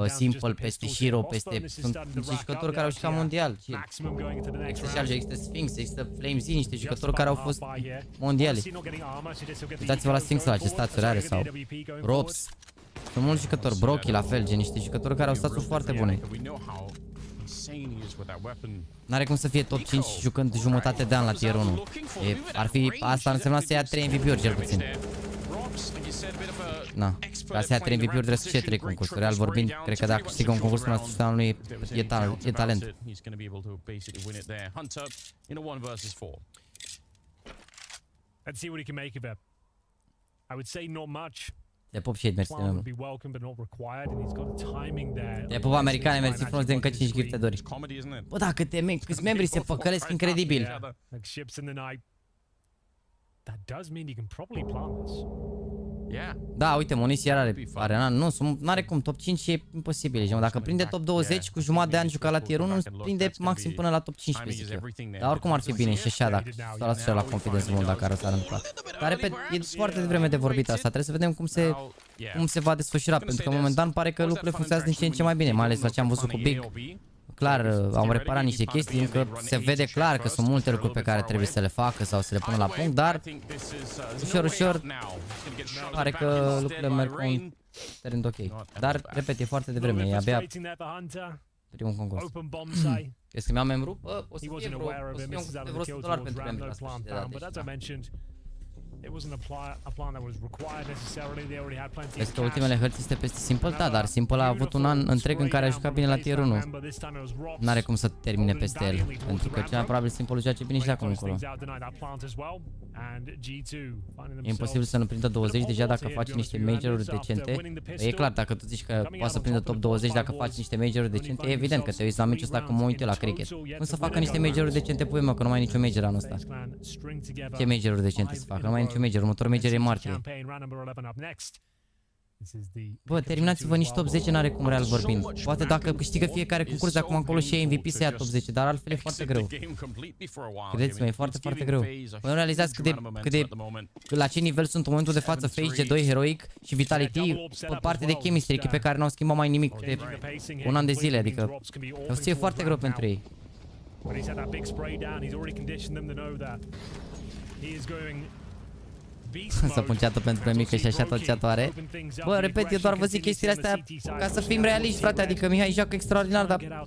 Simple, peste Shiro, peste... Sunt niște jucători care au jucat mondial. Există Charge, există Sphinx, există Flames, niște jucători care au fost mondiale. Uitați-vă la Sphinx ăla, ce stațiuri are sau Robs. Sunt mulți jucători, Brocky la fel, gen niște jucători care au stațiuri foarte bune. N-are cum să fie top 5 jucând jumătate de an la tier 1. Asta ar însemna să ia 3 MVP-uri cel puțin. Na, ca să ia 3 MVP-uri trebuie să fie 3 concursuri. Real vorbind, cred că dacă câștigă un concurs până la sfârșitul anului e talent. Let's see what he can make of it. I would say not much. Te pup și mersi. Te pup americane, mersi frumos de încă 5 gifteduri. Bă, da, câți membri se păcălesc incredibil. Da, uite, Monis iar are, n-are cum, top 5 e imposibil. Dacă prinde top 20 cu jumătate de ani jucat la tier 1, prinde maxim până la top 15, zic eu. Dar oricum ar fi bine și așa, dacă s-o la confidence mult, dacă ar s-ar întâmpla. Dar, repet, e foarte devreme de vorbit asta, trebuie să vedem cum se va desfășura, pentru că momentan pare că lucrurile funcționează din ce în ce mai bine, mai ales la ce am văzut cu Big. Clar, au reparat niște chestii, încă se vede clar că sunt multe lucruri pe care trebuie să le facă sau să le pună la punct, dar ușor, ușor pare că lucrurile merg cu un teren ok. Dar, repet, e foarte devreme, e abia primul concurs. Crezi că mi-au membru? Bă, o să fie vreo $100 pentru membru la sfârșit de dată. Vezi că ultimele hărți este peste Simple, da, dar Simple a avut un an întreg în care a jucat bine la tier 1. N-are cum să termine peste el, pentru că cel mai probabil Simple joace bine și de acum încolo. E imposibil să nu prindă 20 deja dacă face niște major-uri decente. E clar, dacă tu zici că poate să prindă top 20 dacă faci niște major-uri decente, e evident că te uiți la meciul ăsta cum mă uit eu la cricket. Cum să facă niște major-uri decente, pui mă, că nu mai ai nicio major anul ăsta. Ce major-uri decente să facă? Nu mai ai nicio major, următorul major e martie. Bă, terminați-vă niște top 10, n-are cum real vorbind. Poate dacă câștigă fiecare concurs de acum încolo și e MVP să ia top 10, dar altfel e foarte greu. Credeți-mă, e foarte, foarte greu. Păi nu realizați la ce nivel sunt în momentul de față FaZe, G2, Heroic și Vitality pe parte de chemistry, echipe care n-au schimbat mai nimic de un an de zile, adică o să fie foarte greu pentru ei. Să pun chat-ul pentru premii, că și așa tot chat-ul are. Bă, repet, eu doar vă zic chestiile astea ca să fim realiști, frate, adică Mihai joacă extraordinar, dar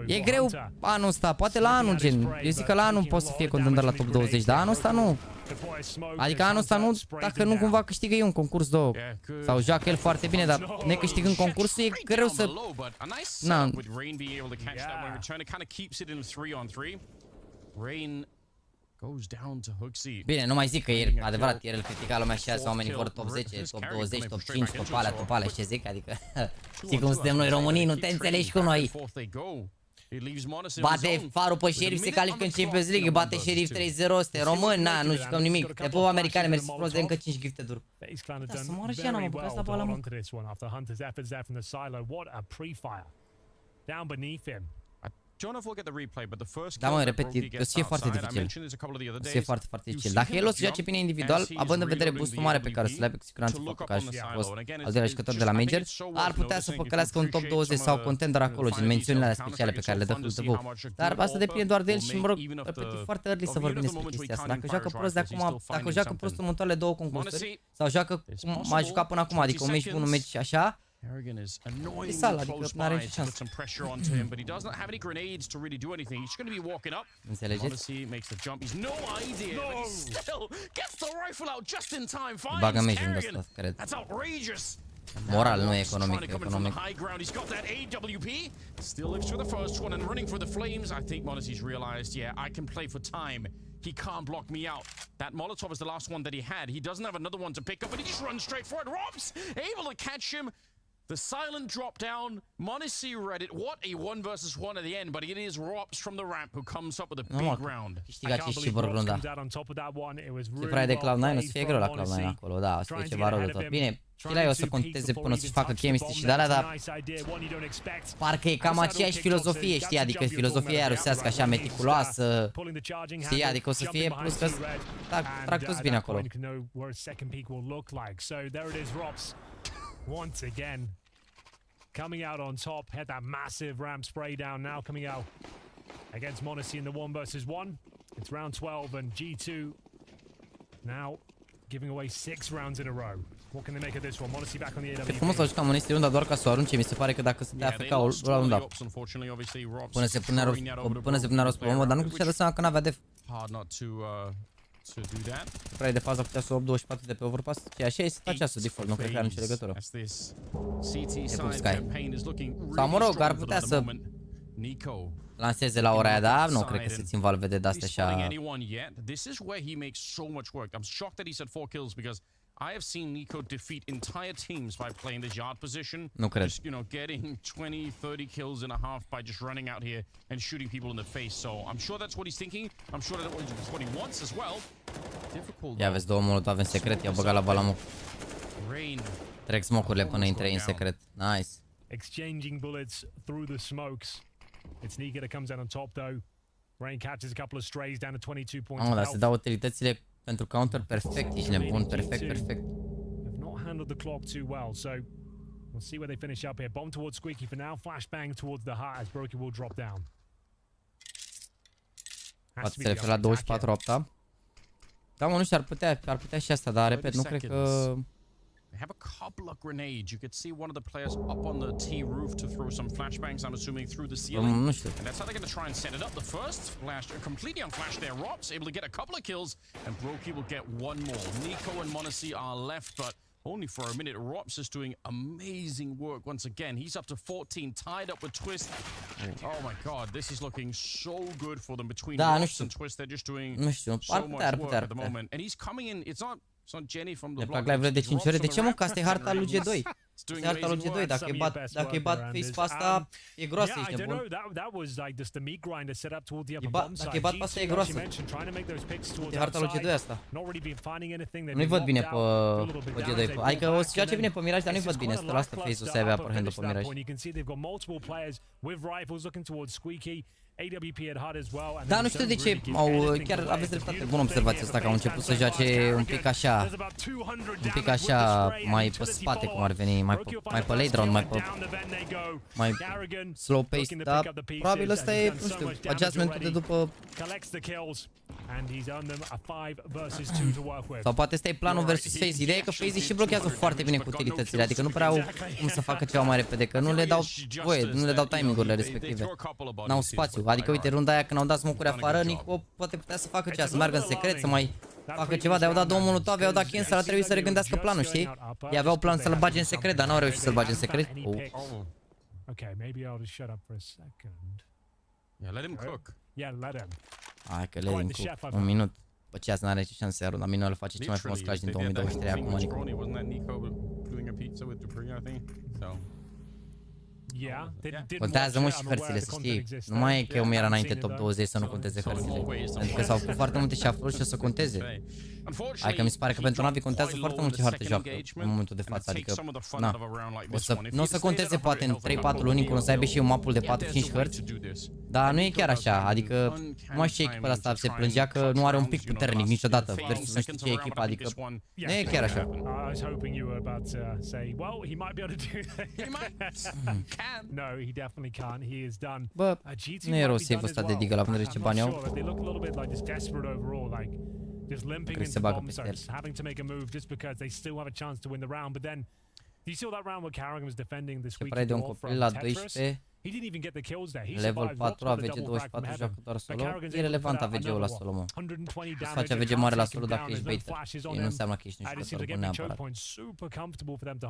e greu anul ăsta, poate la anul, gen. Eu zic că la anul poate să fie contender la top 20, dar anul ăsta nu. Adică anul ăsta nu, dacă nu cumva câștigă eu un concurs 2. Sau joacă el foarte bine, dar necâștigând concursul e greu să... Na. Bine, nu mai zic că e adevărat, ieri îl critica lumea și azi oamenii vor top 10, top 20, top 5, top alea, ce zic, adică știi cum suntem noi românii, nu te înțelegi cu noi. Bate farul pe Sheriff, se califică în Champions League, bate Sheriff 3-0, suntem români, na, nu jucăm nimic. Te pup americane, mersi frumos de încă 5 gifted-uri. Da, să moară și ea, n-am băgat asta pe ala, mă. Da, mă, repet, o să fie foarte dificil. O să fie foarte, foarte dificil. Dacă el o să joace bine individual, având în vedere boostul mare pe care o să le aibă cu siguranță faptul că a fost al doilea jucător de la Major, ar putea să păcălească un top 20 sau contender acolo, gen mențiunile alea speciale pe care le dă FUTBol. Dar asta depinde doar de el și, mă rog, repet, e foarte early să vorbim despre chestia asta. Dacă joacă prost de acum, dacă joacă prost în următoarele 2 concursuri, sau joacă cum a jucat până acum, adică un meci bun, un meci așa, Kerrigan is annoyingly close by to put some pressure onto him, but he does not have any grenades to really do anything. He's just going to be walking up. Honestly, makes the jump. He's no idea, but he still gets the rifle out just in time. Finds Kerrigan. That's outrageous. Moral, nu economic. High ground. He's got that AWP. Still lives for the first one and running for the flames. I think Monacy's realized, yeah, I can play for time. He can't block me out. That Molotov is the last one that he had. He doesn't have another one to pick up, and he just runs straight for it. Robs able to catch him. The silent drop down. Monacy read it. What a 1 versus 1 at the end, but it is Robs from the ramp who comes up with a big round. Câștigat și vor runda. Se prea de Cloud9, o să fie greu la Cloud9 acolo, da, o să fie ceva rău de tot. Bine, Chilai o să conteze până să-și facă chemistry și de-alea, dar parcă e cam aceeași filozofie, știi, adică filozofia aia rusească așa meticuloasă, știi, adică o să fie plus că trag toți bine acolo. Once again, coming out on top, had that massive ramp spray down. Now coming out against Monacy in the 1 versus 1. It's round 12 and G2 now giving away 6 rounds in a row. What can they make of this one? Monacy back on the AWP. E frumos să jucăm Monacy runda doar ca să o arunce. Mi se pare că dacă se dea FK o runda până se punea rost pe omul, dar nu cred că și-a dat seama că n-avea def. Prea de fază putea să 8-24 de pe overpass. Și așa este această default, nu cred că are nicio legătură. E cum Sky. Sau mă rog, ar putea să lanseze la ora aia, dar nu cred că se țin valve de astea așa. I have seen Nico defeat entire teams by playing the yard position. Nu cred. Just, getting 20-30 kills in a half by just running out here and shooting people in the face. So I'm sure that's what he's thinking. I'm sure that's what he wants as well. Difficult. Ia vezi, 2 molotov în secret, i-a băgat la balamuc. Trec smoke-urile până intre în secret. Nice. Exchanging bullets through the smokes. It's Nika that comes out on top though. Rain catches a couple of strays down to 22 points. Dar se dau utilitățile pentru counter perfect, ești nebun, perfect. Have not handled the clock too well, so we'll see where they finish up here. Bomb towards Squeaky for now, flashbang towards the heart as Brokey will drop down. Poate se referă la 24-8. Da, mă, nu știu, ar putea și asta, dar repet, nu cred că... They have a couple of grenades. You could see one of the players up on the T roof to throw some flashbangs, I'm assuming, through the ceiling. And that's how they're going to try and set it up. The first flash, completely unflashed there. Rob's able to get a couple of kills, and Brokey will get one more. Nico and Monacy are left, but only for a minute. Rob's is doing amazing work once again. He's up to 14, tied up with Twist. Oh my god, this is looking so good for them between Rob's and Twist. They're just doing so much work at the moment. And he's coming in, it's not Jenny from the block. Live de 5 ore. De ce, mă? Că asta e harta lui G2. Asta e harta lui G2. Dacă îi bat face pe asta, e groasă, ești nebun. Dacă îi bat pe asta, e groasă. E harta lui G2 asta. Nu-i văd bine pe G2. Adică o să joace bine pe Mirage, dar nu-i văd bine. 100% face o să aibă upper hand-ul pe Mirage. Da, nu știu de ce chiar aveți dreptate, bună observație asta, că au început să joace un pic așa, mai pe spate, cum ar veni, mai pe late round, mai slow pace, dar probabil ăsta e, nu știu, adjustmentul de după... Sau poate ăsta e planul versus FaZe. Ideea e că FaZe și blochează foarte bine cu utilitățile, adică nu prea au cum să facă ceva mai repede, că nu le dau voie, nu le dau timing-urile respective. N-au spațiu, adică uite, runda aia când au dat smoke-uri afară, Nico poate putea să facă ceva, să meargă în secret, să mai facă ceva, dar au dat 2 molotove, au dat cancel, ar trebui să regândească planul, știi? Ei aveau plan să-l bage în secret, dar n-au reușit să-l bage în secret. Hai că let him cook. Un minut. Bă, ce azi n-are nicio șansă, runda minunea îl face cel mai frumos clash din 2023 acum, Nico. Contează mult și hărțile, să știi. Nu mai e că eu era înainte top 20 să nu conteze hărțile. Pentru că s-au făcut foarte multe shuffle și o să conteze. Adică mi se pare că pentru Navi contează foarte mult ce hartă joacă în momentul de față. Adică, na, nu o să conteze poate în 3-4 luni când o să aibă și un mapul de 4-5 hărți. Dar nu e chiar așa, adică nu mai știu ce echipa asta se plângea că nu are un pic puternic niciodată versus nu știu ce echipă, adică nu e chiar așa. Bă, nu e rău save-ul ăsta de Deagle, având în vedere ce bani au. Just limping into bomb sites, having to make a move just because they still have a chance to win the round, but then You saw that round where Carrigan was defending this week Separat de un copil la 12. He didn't even get the kills there. He Level survived 4, AVG 24, joacă doar solo. E relevant AVG-ul la solo, mă. Îți face AVG mare la solo dacă ești baiter. Nu înseamnă că ești un jucător bun neapărat.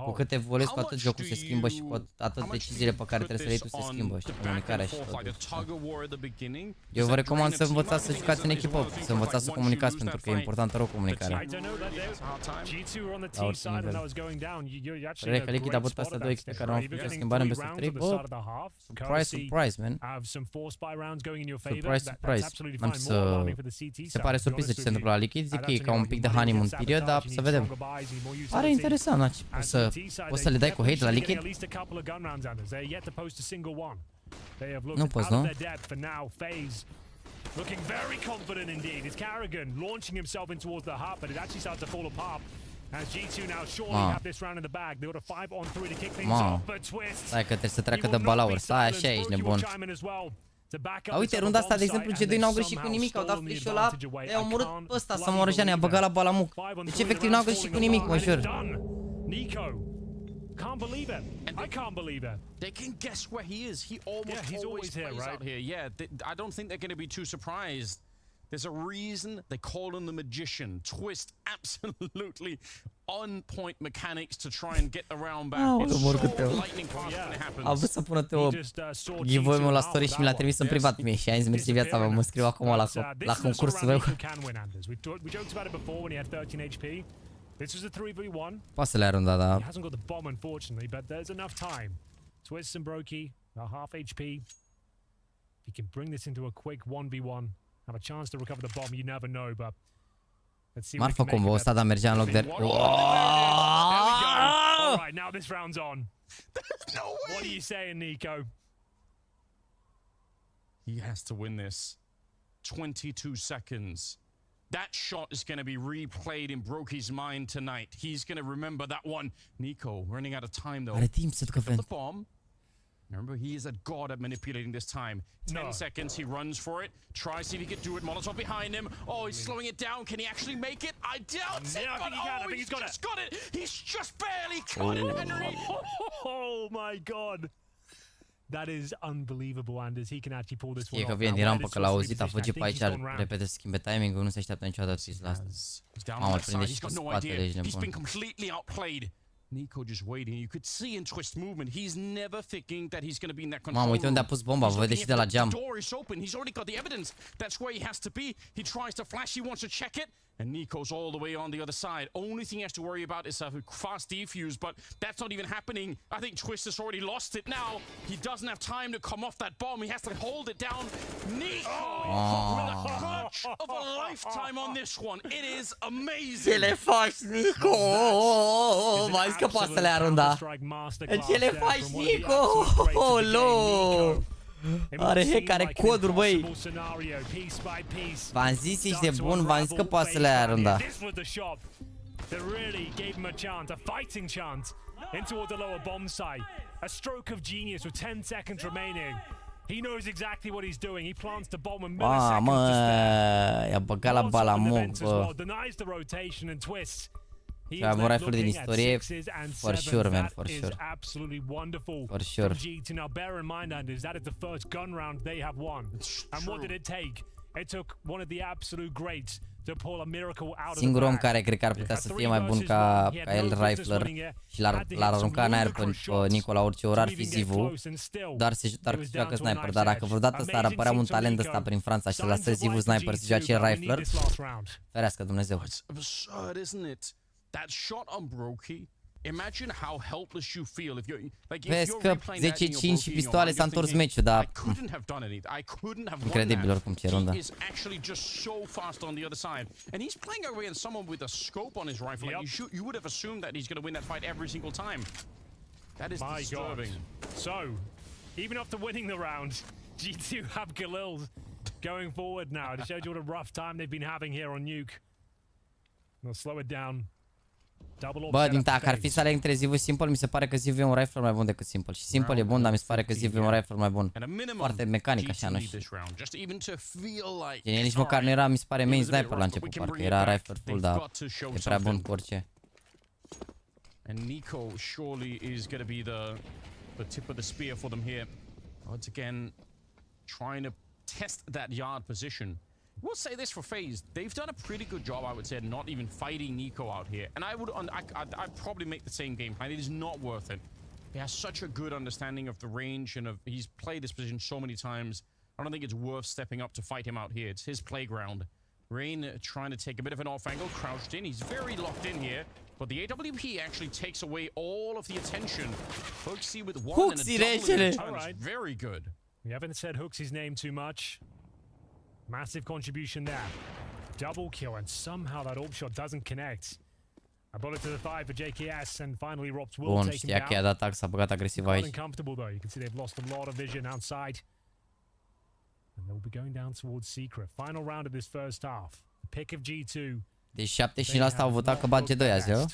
Cu cât evoluezi, cu atât jocul se schimbă și cu atât deciziile pe care trebuie să le iei tu se schimbă și comunicarea și tot. Eu vă recomand să învățați să jucați în echipă, să învățați să comunicați, pentru că e importantă rău comunicarea. La orice nivel. Părere că Liquid a bătut astea două echipe care au făcut schimbare în best of 3, bă, surprise, man. Surprise. Am să... Se pare surpriză ce se întâmplă la Liquid, zic că e ca un pic de honeymoon period, dar să vedem. Pare interesant, poți să le dai cu hate la Liquid? Nu poți, nu? Looking very confident indeed. It's Carrigan launching himself in towards the hub, but it actually starts to fall apart. As G2 now surely have this round in the bag. They got a 5-on-3 to kick things off, but Twist. Stai că trebuie să treacă de balaur. Stai așa, ești nebun. A, uite, runda asta, de exemplu, G2 n-au greșit cu nimic, au dat flash-ul ăla, i-au omorât pe ăsta, să moară Jean, i-a băgat la balamuc. Deci efectiv n-au greșit cu nimic, mă jur. Can't believe it. I can't believe it. They can guess where he is. He always plays here, right? Out here. Yeah, I don't think they're going to be too surprised. There's a reason they call him the magician. Twist absolutely on point mechanics to try and get the round back. It's so lightning fast when it happens. Am vrut să pună Teo giveaway-ul la story și mi l-a trimis în privat mie și a zis mersi viața mea, mă scriu acum la concursul meu. This was a 3v1. Poate să le arunda, da. He hasn't got the bomb, unfortunately, but there's enough time. Twist and Brokey are half HP. If he can bring this into a quick 1v1, have a chance to recover the bomb, you never know, but let's see. Marfa combo ăsta, dar mergea în loc de... Alright, now this round's on. No way. What are you saying, Nico? He has to win this. 22 seconds. That shot is going to be replayed in Brokey's mind tonight. He's going to remember that one. Nico running out of time though. Are timp să ducă the bomb. Remember, he is a god at manipulating this time. 10 seconds, he runs for it. Tries to see if he can do it. Molotov behind him. Oh, he's slowing it down. Can he actually make it? I doubt it, but I think he's got it. He's just barely got it, Henry. Oh my god. That is unbelievable, Anders. He can actually pull this one off. E că vine din rampă, că l-a auzit, a fugit pe aici, repede să schimbe timing-ul, nu se așteaptă niciodată la asta. Mamă, îl prinde și pe spatele, ești nebun. Nico just waiting. You could see in Twist movement. He's never thinking that he's going to be in that control. Mamă, uite unde a pus bomba, vă vedeți și de la geam. The door is open. He's already got the evidence. That's where he has to be. He tries to flash. He wants to check it. And Nico's all the way on the other side. Only thing he has to worry about is a fast defuse, but that's not even happening. I think Twist has already lost it now. He doesn't have time to come off that bomb. He has to hold it down. Nico with a clutch of a lifetime on this one. It is amazing. Ce le faci, Nico? M-ai zis că poate să le arunda. Ce le faci, Nico? Olo! Are hack, are coduri, băi. V-am zis, ești de bun, v-am zis că poate să le arunda. Mamă, i-a băgat la balamuc, bă. Și a avut rifle din istorie, for sure, man, for sure. For sure. Singurul om care cred că ar putea să fie mai bun ca el rifler și l-ar arunca în aer pe Nico la orice oră ar fi Zivu, doar să joacă sniper, dar dacă vreodată s-ar apărea un talent ăsta prin Franța și să lasă Zivu sniper să joace rifler, ferească Dumnezeu. That shot on Brokey. Imagine how helpless you feel if you're like. Vezi că 10-5 și pistoale s-a întors meciul, dar incredibil oricum ce rundă. Is actually just so fast on the other side, and he's playing away on someone with a scope on his rifle. Like you would have assumed that he's going to win that fight every single time. That is disturbing. So, even after winning the round, G2 have Galil going forward now. To show you what a rough time they've been having here on Nuke. They'll slow it down. Bă, din dacă ar fi să aleg între Zivu și Simple, mi se pare că Zivu e un rifler mai bun decât Simple. Și Simple e bun, dar mi se pare că Zivu e un rifler mai bun. Foarte mecanic așa, nu știu. Gen, nici măcar nu era, mi se pare, main sniper la început, parcă era rifler full, dar e prea bun cu orice. And Nico surely is going to be the tip of the spear for them here. Once again, trying to test that yard position. We'll say this for FaZe. They've done a pretty good job, I would say, not even fighting Nico out here. And I'd probably make the same game plan. It is not worth it. He has such a good understanding of the range and he's played this position so many times. I don't think it's worth stepping up to fight him out here. It's his playground. Rain trying to take a bit of an off angle, crouched in. He's very locked in here. But the AWP actually takes away all of the attention. Hooksy with one and a double in return. Right. Very good. We haven't said Hooksy's name too much. Massive contribution there. Double kill, and somehow that AWP shot doesn't connect. A bullet to the thigh for JKS, and finally Rops will take him down. Că i-a dat atac, s-a băgat agresiv aici. Uncomfortable though. You can see they've lost a lot of vision outside. And they'll be going down towards Secret. Final round of this first half. The pick of G2. Deci 75% au votat că bat G2 azi, eu?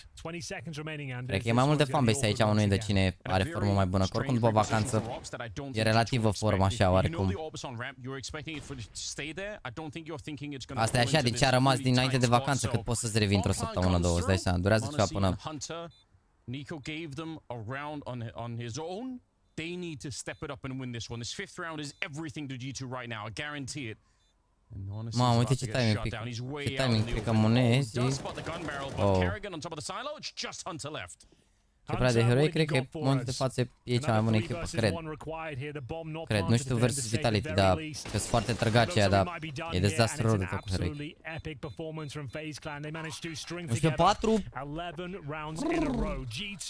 Cred că e mai mult de fanbase aici a unui de cine are formă mai bună. Că oricum după vacanță e relativă formă așa, oarecum. Asta e așa, de ce a rămas dinainte de vacanță, că poți să-ți revii într-o săptămână, două, îți dai seama. Durează ceva până... Nico gave them a round on his own. They need to step it up and win this one. This fifth round is everything to G2 right now. I guarantee it. Mamă, uite ce timing pică. Ce timing pică monezi. Oh. Ce prea de heroi, cred că în momentul de față e cea mai bună echipă, cred. Cred, nu știu versus Vitality, dar că sunt foarte trăgaci aia, dar e dezastru rău de tot cu heroi. 11-4.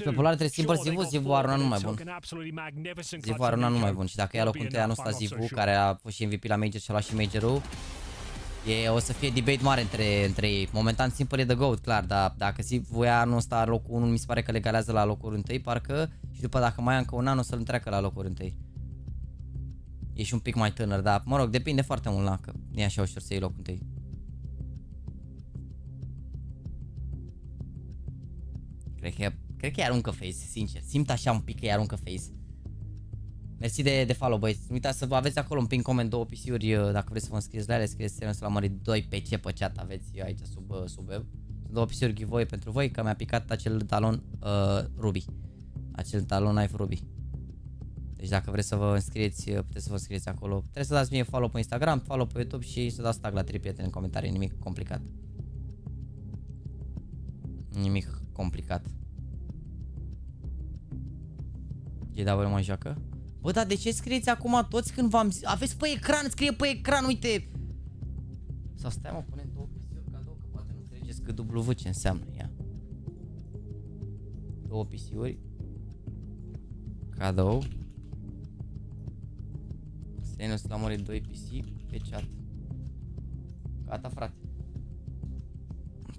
Pe polar trebuie Simple Zivu, Zivu are un an numai bun. Zivu are un an numai bun și dacă ia locul întâi anul ăsta Zivu, care a fost și MVP la Major și a luat și Major-ul, o să fie debate mare între ei. Momentan Simple e the GOAT, clar, dar dacă Zivu ia anul ăsta locul 1, mi se pare că le galează la locul întâi, parcă, și după dacă mai ia încă un an o să-l întreacă la locul întâi. E și un pic mai tânăr, dar mă rog, depinde foarte mult la că nu e așa ușor să iei locul întâi. Cred că îi aruncă FaZe, sincer. Simt așa un pic că îi aruncă FaZe. Mersi de follow, băieți. Nu uitați să vă aveți acolo în pin comment 2 PC-uri, dacă vreți să vă înscrieți la ele, scrieți să la mărit 2 PC pe chat, aveți aici sub web. Sunt 2 PC-uri giveaway pentru voi, că mi-a picat acel talon Ruby. Acel talon knife Ruby. Deci dacă vreți să vă înscrieți, puteți să vă înscrieți acolo. Trebuie să dați mie follow pe Instagram, follow pe YouTube și să dați tag la 3 prieteni în comentarii, nimic complicat. Nimic complicat. GW mai joacă? Bă, dar de ce scrieți acum toți când v-am zis? Aveți pe ecran, scrie pe ecran, uite! Sau stai mă, punem 2 PC-uri cadou, că poate nu înțelegeți că W ce înseamnă, ia. 2 PC-uri cadou. Senus l-a murit 2 PC pe chat. Gata, frate.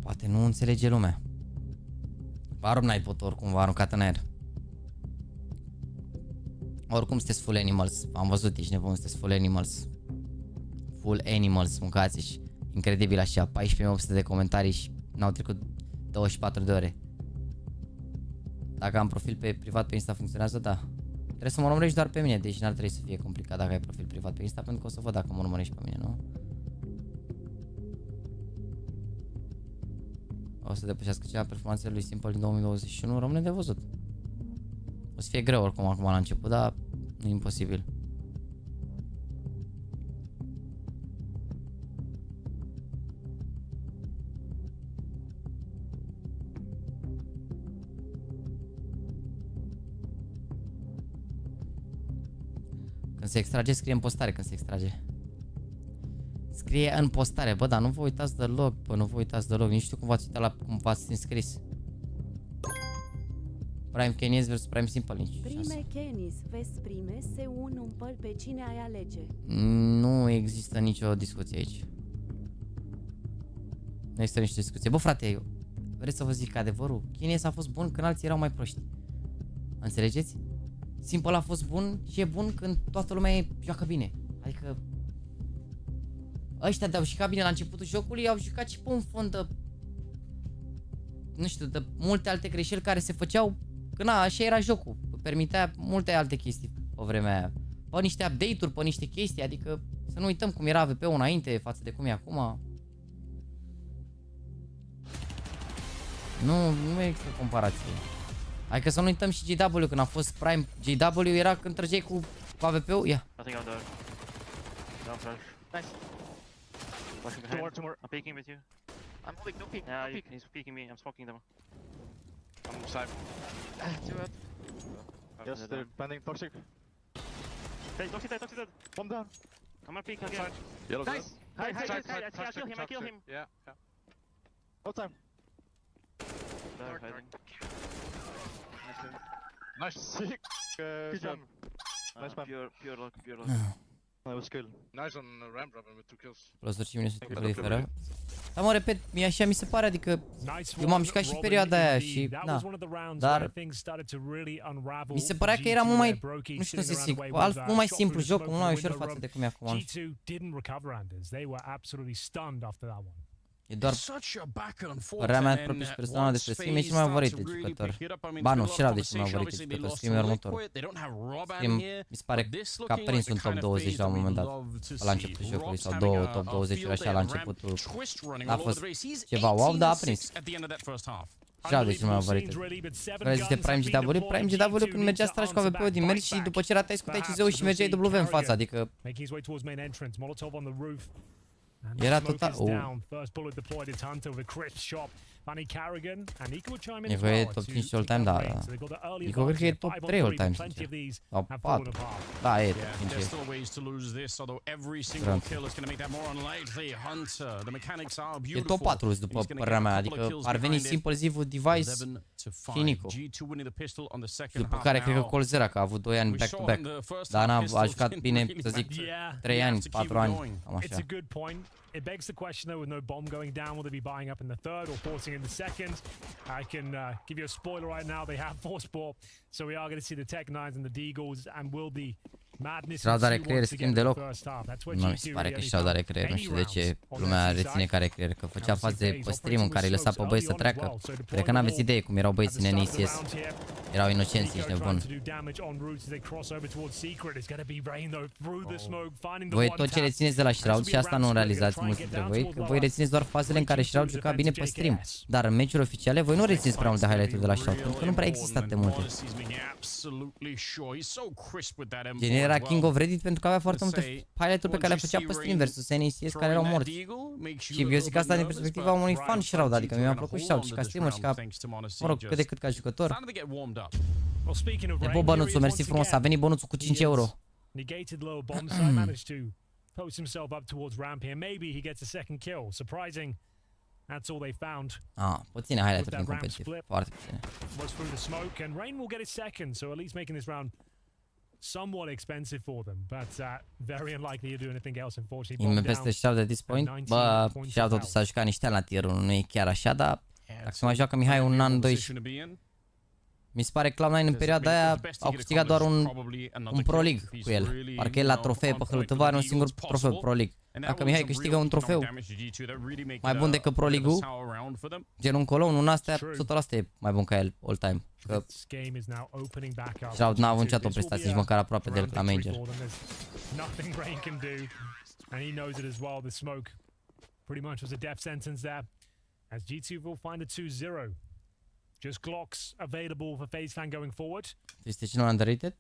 Poate nu înțelege lumea. Varum n-ai pot oricum, v-a aruncat în aer. Oricum sunteți full animals. Am văzut, ești nebun, sunteți full animals. Full animals, mâncați și incredibil așa, 14.800 de comentarii și n-au trecut 24 de ore. Dacă am profil pe privat pe Insta funcționează, da. Trebuie să mă urmărești doar pe mine, deci n-ar trebui să fie complicat dacă ai profil privat pe Insta, pentru că o să văd dacă mă urmărești pe mine, nu? O să depășească ceva performanțele lui Simple din 2021, rămâne de văzut. O să fie greu oricum acum la început, dar nu e imposibil. Când se extrage, scrie în postare când se extrage. Scrie în postare, bă, dar nu vă uitați deloc, bă, nu vă uitați deloc, nici știu cum v-ați uitat la cum v-ați înscris. Prime Kenis vs Prime Simple, nici. Prime Kenis vs Prime se un împăl pe cine ai alege. Nu există nicio discuție aici. Nu există nicio discuție. Bă, frate, vreți să vă zic adevărul? Kenis a fost bun când alții erau mai proști. Înțelegeți? Simple a fost bun și e bun când toată lumea joacă bine. Adică ăștia de-au jucat bine la începutul jocului, au jucat și pe un fond de, nu știu, de multe alte greșeli care se făceau, că na, așa era jocul, permitea multe alte chestii pe vremea aia. Pe niște update-uri, pe niște chestii, adică să nu uităm cum era AVP-ul înainte față de cum e acum. Nu există comparație. Hai că să nu uităm și JW, când a fost Prime, JW era când trăgeai cu AWP-ul, ia. I think I'm there. Down flash. Nice. Flashing behind. Two more. I'm peeking with you. I'm holding, no peek. Yeah, he's peeking me. I'm smoking them. I'm side. Two out. Yes, they're planning toxic. Hey, toxic dead, toxic dead. One down. I'm gonna peek again. Yellow nice. Hi, I kill him. Yeah. No time. Nice. Sick. Good job. Nice man. Pure luck. That was good. Nice on ramp dropping with 2 kills. Plus și mine să diferă. Dar mă repet, mie așa mi se pare, adică eu m-am jucat și perioada aia și da. Dar mi se părea că era mult mai, nu știu să zic, mult mai simplu jocul, mult mai ușor față de cum e acum. E doar părerea mea proprie și personală despre Scream, e cel mai favorit de jucător. Ba nu, și Rav de cel mai favorit de jucător, Scream e următorul. Scream mi se pare că a prins un top 20 la un moment dat, la începutul jocului, sau 2 top 20 așa la începutul. N-a fost ceva wow, dar a prins. Și Rav de cel mai favorit. Vreau de Prime GW? Prime GW când mergea să tragi cu AWP-ul din mers și după ce ratai scuteai CZ-ul și mergeai W în fața, adică... Era total... Nico e top 5 all time, da. Nico cred că e top 3 all time, sincer. Sau 4. Da, e top 5. E top 4 după părerea mea, adică ar veni Simple Zivu, Device și Nico. După care cred că Colzera, că a avut 2 ani back-to-back. Dar a jucat bine, să zic, 3 ani, 4 ani, cam așa. It begs the question though, with no bomb going down, will they be buying up in the third or forcing in the second? I can give you a spoiler right now, they have forced ball, so we are going to see the Tech Nines and the Deagles, and will the madness Shroud are creier schimb deloc. Nu mi se pare că Shroud are creier, nu știu de ce lumea reține că are creier, că făcea faze pe stream în care îi lăsa pe băieți să treacă. Cred că n-aveți idee cum erau băieții în NACS. Erau inocenți, ești nebun. Voi tot ce rețineți de la Shroud, și asta nu realizați mulți dintre voi, că voi rețineți doar fazele în care Shroud juca bine pe stream. Dar în meciuri oficiale voi nu rețineți prea multe highlight-uri de la Shroud, pentru că nu prea există atât de multe. Gen era King of Reddit pentru că avea foarte multe highlight-uri pe care le făcea pe stream versus NACS care erau morți. Și eu zic asta din perspectiva unui fan Shroud, adică mi-a plăcut Shroud și ca streamer și ca, mă rog, cât de cât ca jucător. Debo bănuțul, mersi frumos, a venit bănuțul cu 5 euro. Puține highlight-uri din competitiv, foarte puține. Somewhat expensive for them, but very unlikely to do anything else, unfortunately. Ime peste Shroud at this point, bă, Shroud totuși s-a jucat niște ani la tier 1, nu e chiar așa, dar dacă se mai joacă Mihai un an, 2 și... Mi se pare că Cloud9 în perioada aia au câștigat doar un Pro League cu el. Parcă el la trofee pe hălătăvă are un singur trofeu Pro League. Dacă Mihai câștigă un trofeu mai bun decât Pro League-ul, genul încolo, unul în astea, 100% e mai bun ca el all time. Că Shroud n-a avut niciodată o prestație nici măcar aproape de el la Major. Just Glocks available for FaZe Fan going forward. Este cineva underrated?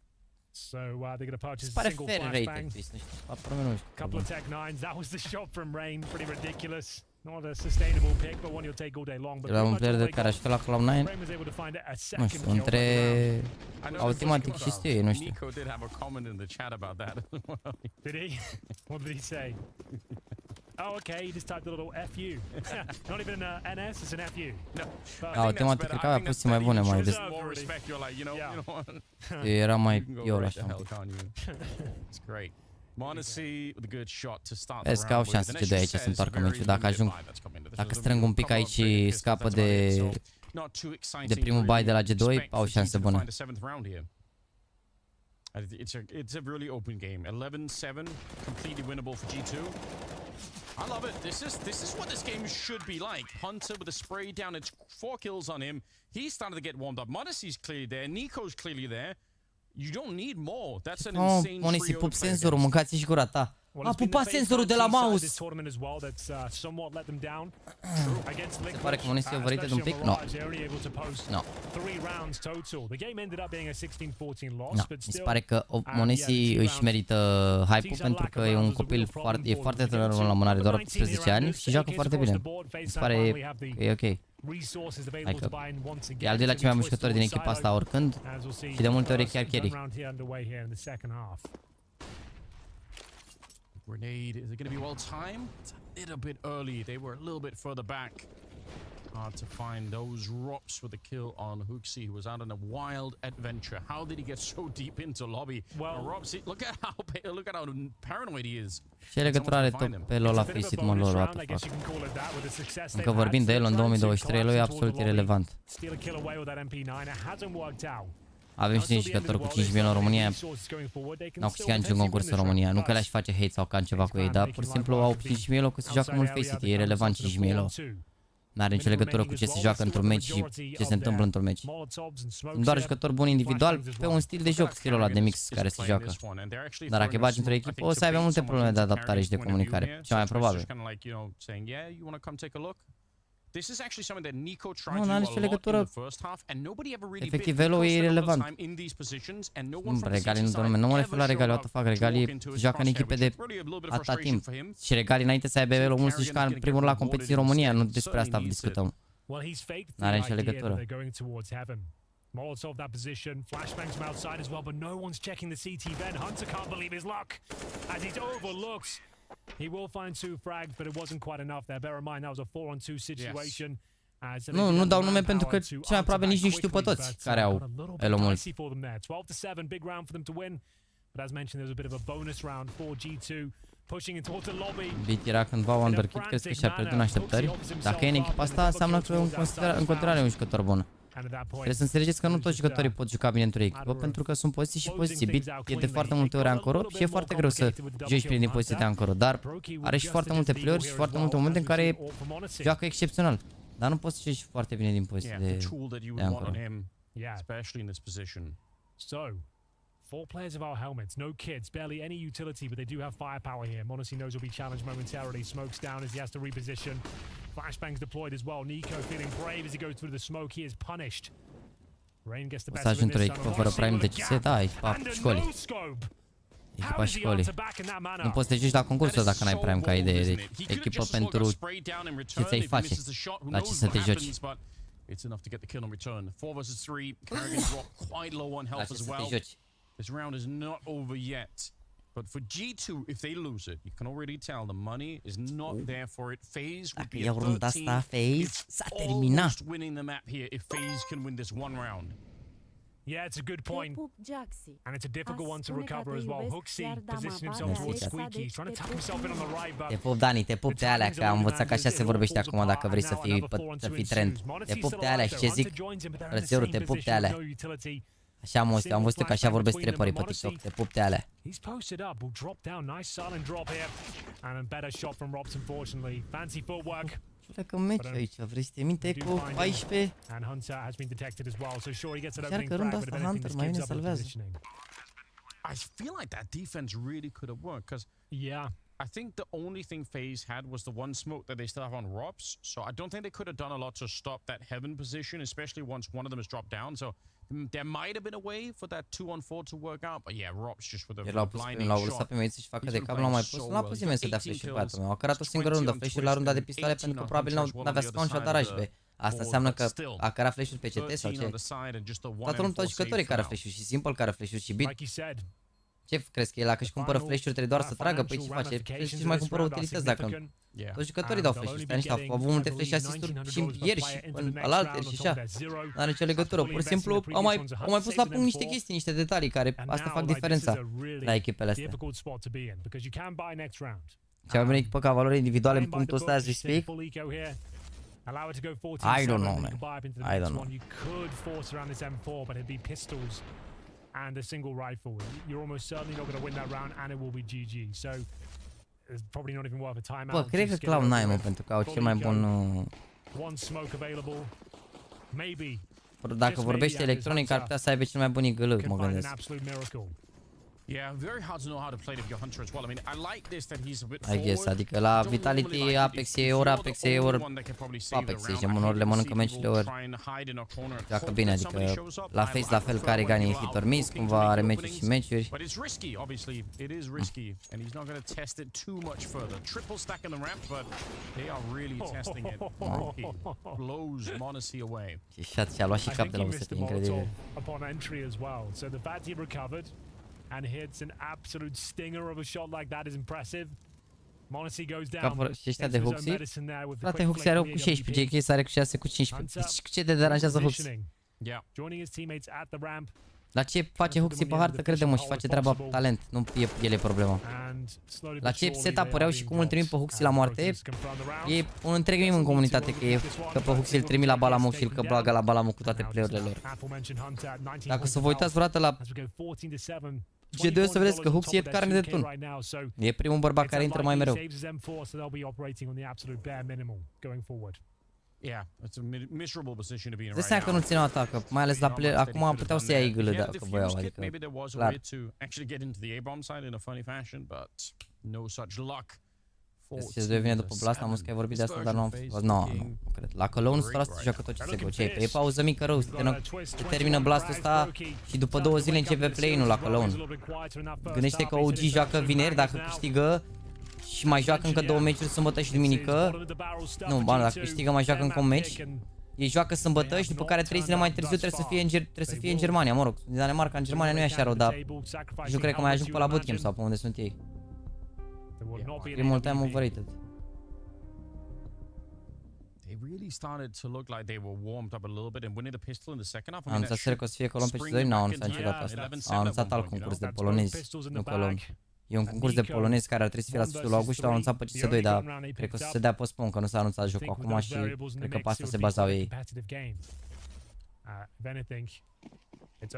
So they're going to purchase a single flashbang. Couple of Tech Nines. That was the shot from Rain. Pretty ridiculous. Not a sustainable pick, but one you'll take all day long. But un player de care a jucat la Cloud9. Nu știu, între Automatic și Steve, nu știu. Nico did have a comment in the chat about that. Did he? What did he say? Oh, okay, he just typed a little FU. Not even an NS, it's an FU. No. Automatic cred că avea puțin mai bune mai des. Era mai iol așa. It's great. Vezi că au șanse ce de aici să întoarcă meciul. Dacă strâng un pic aici și scapă de primul buy de la G2, au șanse bune. It's a really open game. 11-7, completely winnable for G2. I love it. This is what this game should be like. Hunter with a spray down. It's 4 kills on him. He's starting to get warmed up. Modesty's clearly there. Nico's clearly there. You don't need more. That's an insane Monisi, pup senzorul, mâncați și gura ta. A pupat sensorul de la mouse. Se pare că muniții au vărite de un pic? No. No. No. Mi se pare că muniții își merită hype-ul pentru că e un copil foarte tânăr la mânare, doar 18 ani și joacă foarte bine. Mi se pare că e ok. Adică e al doilea cel mai bun jucător din echipa asta oricând și de multe ori e chiar carry. Grenade, is it going to be well timed? It's a little bit early. They were a little bit further back. Hard to find those ROPs with the kill on Hooksy, who was out on a wild adventure. How did he get so deep into lobby? Well, ROPsy, look at how paranoid he is. Ce legătură are tot pe ăla Faceit, mă, lor, what the fuck? Încă vorbim de el în 2023, el e absolut irelevant. Avem și niște jucători cu 5 milioane în România. N-au câștigat niciun concurs în România. Nu că le-aș face hate sau ca ceva cu ei, dar pur și simplu au 5 milioane că se joacă mult Faceit. E irelevant 5 milioane. N-are nicio legătură cu ce se joacă într-un meci și ce se întâmplă într-un meci. Sunt doar jucători buni individual pe un stil de joc, stilul ăla de mix care se joacă. Dar dacă bagi într-o echipă, o să aibă multe probleme de adaptare și de comunicare. Cel mai probabil. Nu, n-are nicio legătură. Efectiv, elo e irelevant. Regalii nu mă refer la regalii, what the fuck, regalii joacă în echipe de atâta timp. Și regalii înainte să aibă elo mult să juca în primul la competiții în România, nu despre asta discutăm. N-are nicio legătură. Molotov that position, flashbangs from outside as well, but no one's checking the CT then. Hunter can't believe his luck as he's overlooked. He will find 2 frags, but it wasn't quite enough there. Bear in mind that was a 4-on-2 situation. Nu dau nume pentru că cel mai probabil nici nu știu pe toți care au elo mulți. 12-7, big round for them to win. But as mentioned, there was a bit of a bonus round for G2 pushing in towards the lobby. Beat era cândva Wonderkid, crezi că și-a pierdut în așteptări? Dacă e în echipa asta, înseamnă că în continuare e un jucător bun. Trebuie să înțelegeți că nu toți jucătorii pot juca bine într-o echipă, pentru că sunt poziții și poziții. Beat e de foarte multe ori ancoră și e foarte greu să joci prin din poziții de ancoră, dar are și foarte multe play-uri și foarte multe momente în care joacă excepțional. Dar nu poți să joci foarte bine din poziții de ancoră. Four players of our helmets, no kids, barely any utility, but they do have firepower here. Monacy knows he'll be challenged momentarily. Smokes down as he has to reposition. Flashbangs deployed as well. Nico feeling brave as he goes through the smoke. He is punished. Rain gets the best of him this time. Fără prime de ce se da, echipa școlii. Echipa școlii. Nu poți să te joci la concursuri dacă n-ai prime ca idee. Deci, echipă pentru ce ți-ai face, la ce să te joci. It's enough to get the kill in return. 4 versus 3. Carrigan dropped quite low on health as well. This round is not over yet. But for G2, if they lose it, you can already tell the money is not there for it. FaZe would be a 13. It's almost winning the map here if FaZe can win this one round. Yeah, it's a good point. And it's a difficult one to recover as well. Hooksy positioning himself towards Squeaky. He's trying to tap himself in on the right, but... Te pup, Dani, te pup de alea, că am învățat că așa se vorbește acum dacă vrei să fii trend. Te pup de alea și ce zic? Frățiorul, te pup de alea. Așa am văzut că așa vorbesc trepării pe TikTok, te pup de alea. He's posted up, will drop down, nice silent drop here. And a better shot from Robs, unfortunately. Fancy footwork. Că meci aici, vrei să te minte cu 14? Încearcă runda asta Hunter, mai bine salvează. I feel like that defense really could have worked, because I think the only thing FaZe had was the one smoke that they still have on ROPS, so I don't think they could have done a lot to stop that heaven position, especially once one of them is dropped down, so there might have been a way for that 2-on-4 to work out, but yeah, ROPS just with a blinding shot. L-au lăsat pe mei să-și facă de cap, l-au mai pus, n-a pus nimeni să dea flash-uri pe atul meu. A cărat o singură rundă, flash-uri la runda de pistoale pentru că probabil n-avea spawn și ataraj pe. Asta înseamnă că a cărat flash-uri pe CT sau ce? Toată lumea, toți jucătorii care flash-uri și Simple care flash-uri și Beat. Ce crezi că el dacă își cumpără flash-uri trebuie doar să tragă? Păi ce face? Și mai cumpără utilități dacă... Toți jucătorii dau flash-uri, ăștia au avut multe flash assist-uri și ieri și alaltăieri și așa. N-are nicio legătură, pur și simplu au mai pus la punct niște chestii, niște detalii care asta fac diferența la echipele astea. Cea mai bună echipă ca valori individuale în punctul ăsta, as we speak? I don't know, man. I don't know. And a single rifle. You're almost certainly not going to win that round, and it will be GG. So it's probably not even worth a timeout. Bă, cred că Cloud9, mă, pentru că au cel mai bun... One smoke available. Maybe. Dacă vorbește electronic, ar putea să aibă cel mai bun IGL, mă gândesc. Yeah, very hard to know how to play with your hunter as well. I mean, I like this that he's a bit I guess, adică la Vitality Apex e ori Apex e ori Apex, zicem, uneori le mănâncă meciile ori joacă bine, adică la Face la fel care gani hit or miss, cumva are meciuri și meciuri. But it's risky, obviously. It is risky, and he's not going to test it too much further. Triple stack in the ramp, but they are really testing it. He blows Monacy away. Și a luat și cap de la USP, incredibil. Upon entry as well. So the fact he recovered and hits an absolute stinger of a shot like that is impressive. Monacy goes down. Și ăștia de Huxi? Frate, Huxi are 8 cu 16, JKS are cu 6 cu 15. Deci ce te deranjează Huxi? La ce face Huxi pe hartă, crede-mă, și face treaba talent. Nu e el e problema. La ce setup-uri au și cum îl trimit pe Huxi la moarte, e un întreg mim în comunitate că pe Huxi îl trimit la Balamuc și îl căblagă la Balamuc cu toate play-urile lor. Dacă să vă uitați vreodată la G2 o să vedeți că Huxi e carne de tun. E primul bărbat care intră mai mereu. Yeah, it's a miserable position to be in Deci right că nu țineau atacă, mai ales la play. Acum puteau să ia eagle dacă voiau, adică. Maybe there was a way to actually get into the A-bomb side in a funny fashion, but no such luck. Ce devine după blast, am văzut că ai vorbit de asta, dar nu cred. La Cologne 100% se joacă tot CSGO. Ce e pauză mică rău, se termină blastul ăsta și după 2 zile începe play-in-ul la Cologne. Gândește că OG joacă vineri, dacă câștigă și mai joacă încă 2 meciuri sâmbătă și duminică. Nu, bă, dacă câștigă mai joacă încă un meci. Ei joacă sâmbătă și după care 3 zile mai târziu trebuie să fie în Germania, mă rog. Din Danemarca în Germania nu e așa rău, dar și eu cred că mai ajung pe la bootcamp sau pe unde sunt ei. Primul time overrated. They really started to look like they were warmed up a little bit and winning the pistol in the second half. Am anunțat că o să fie Cologne pe C2, n-au anunțat niciodată asta. Au anunțat alt concurs de polonezi, nu Cologne. E un concurs de polonezi care ar trebui să fie la sfârșitul august și l-au anunțat pe CS2, dar cred că o să se dea postpone, că nu s-a anunțat jocul acum și cred că pe asta se bazau ei.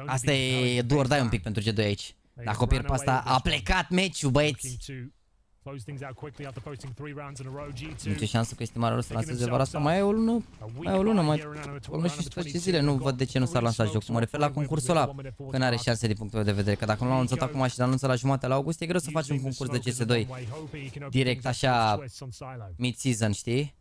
Asta e do or die un pic pentru G2 aici. Dacă o pierd pe asta, a plecat meciul, băieți! Nici șansă că estimarea lor să lanseze vara asta. Mai e o lună, mai și 10 zile. Nu văd de ce nu s-a lansat jocul. Mă refer la concursul ăla, că n-are șanse din punctul meu de vedere. Că dacă nu l-au anunțat acum și l-anunță la jumătatea la august, e greu să faci un concurs de CS2 direct așa mid-season, știi?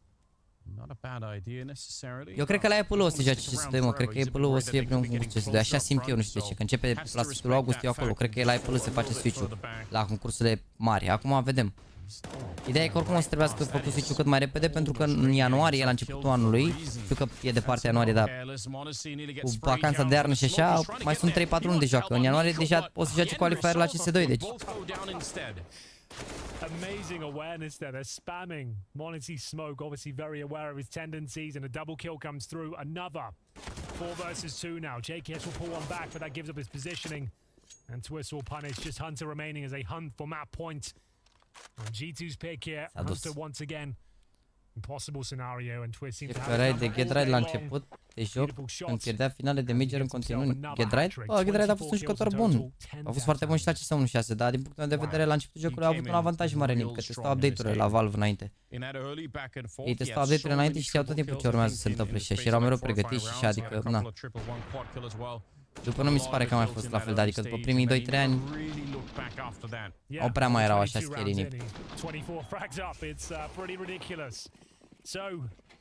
Eu cred că la Apple o să joace CS2, mă. Cred că Apple o să fie primul concurs CS2. Așa simt eu, nu știu de ce. Că începe la sfârșitul august, eu acolo. Cred că la Apple se face switch-ul la concursurile mari. Acum vedem. Ideea e că oricum o să trebuiască făcut switch-ul cât mai repede, pentru că în ianuarie, la începutul anului, știu că e departe ianuarie, dar cu vacanța de iarnă și așa, mai sunt 3-4 luni de joacă. În ianuarie deja o să joace qualifier la CS2, deci. Amazing awareness there. They're spamming Monacy Smoke, obviously very aware of his tendencies, and a double kill comes through. Another 4 versus 2 now. JKS will pull one back, but that gives up his positioning. And Twist will punish. Just Hunter remaining as they hunt for map point. And G2's pick here. Hunter once again. Impossible scenario, and Twist seems to have de Get Right la început de joc, când pierdea finale de major în continuu. Get Right? Get Right a fost un jucător bun. A fost foarte bun și la CS1-6, dar din punctul meu de vedere la începutul jocului a avut un avantaj mare în el, că testau update-urile la Valve înainte. Ei testau update-urile înainte și știau tot timpul ce urmează să se întâmple și erau mereu pregătiți și adică, na. După nu mi se pare că a mai fost la fel, dar adică după primii 2-3 ani au prea mai erau așa scary nip. So,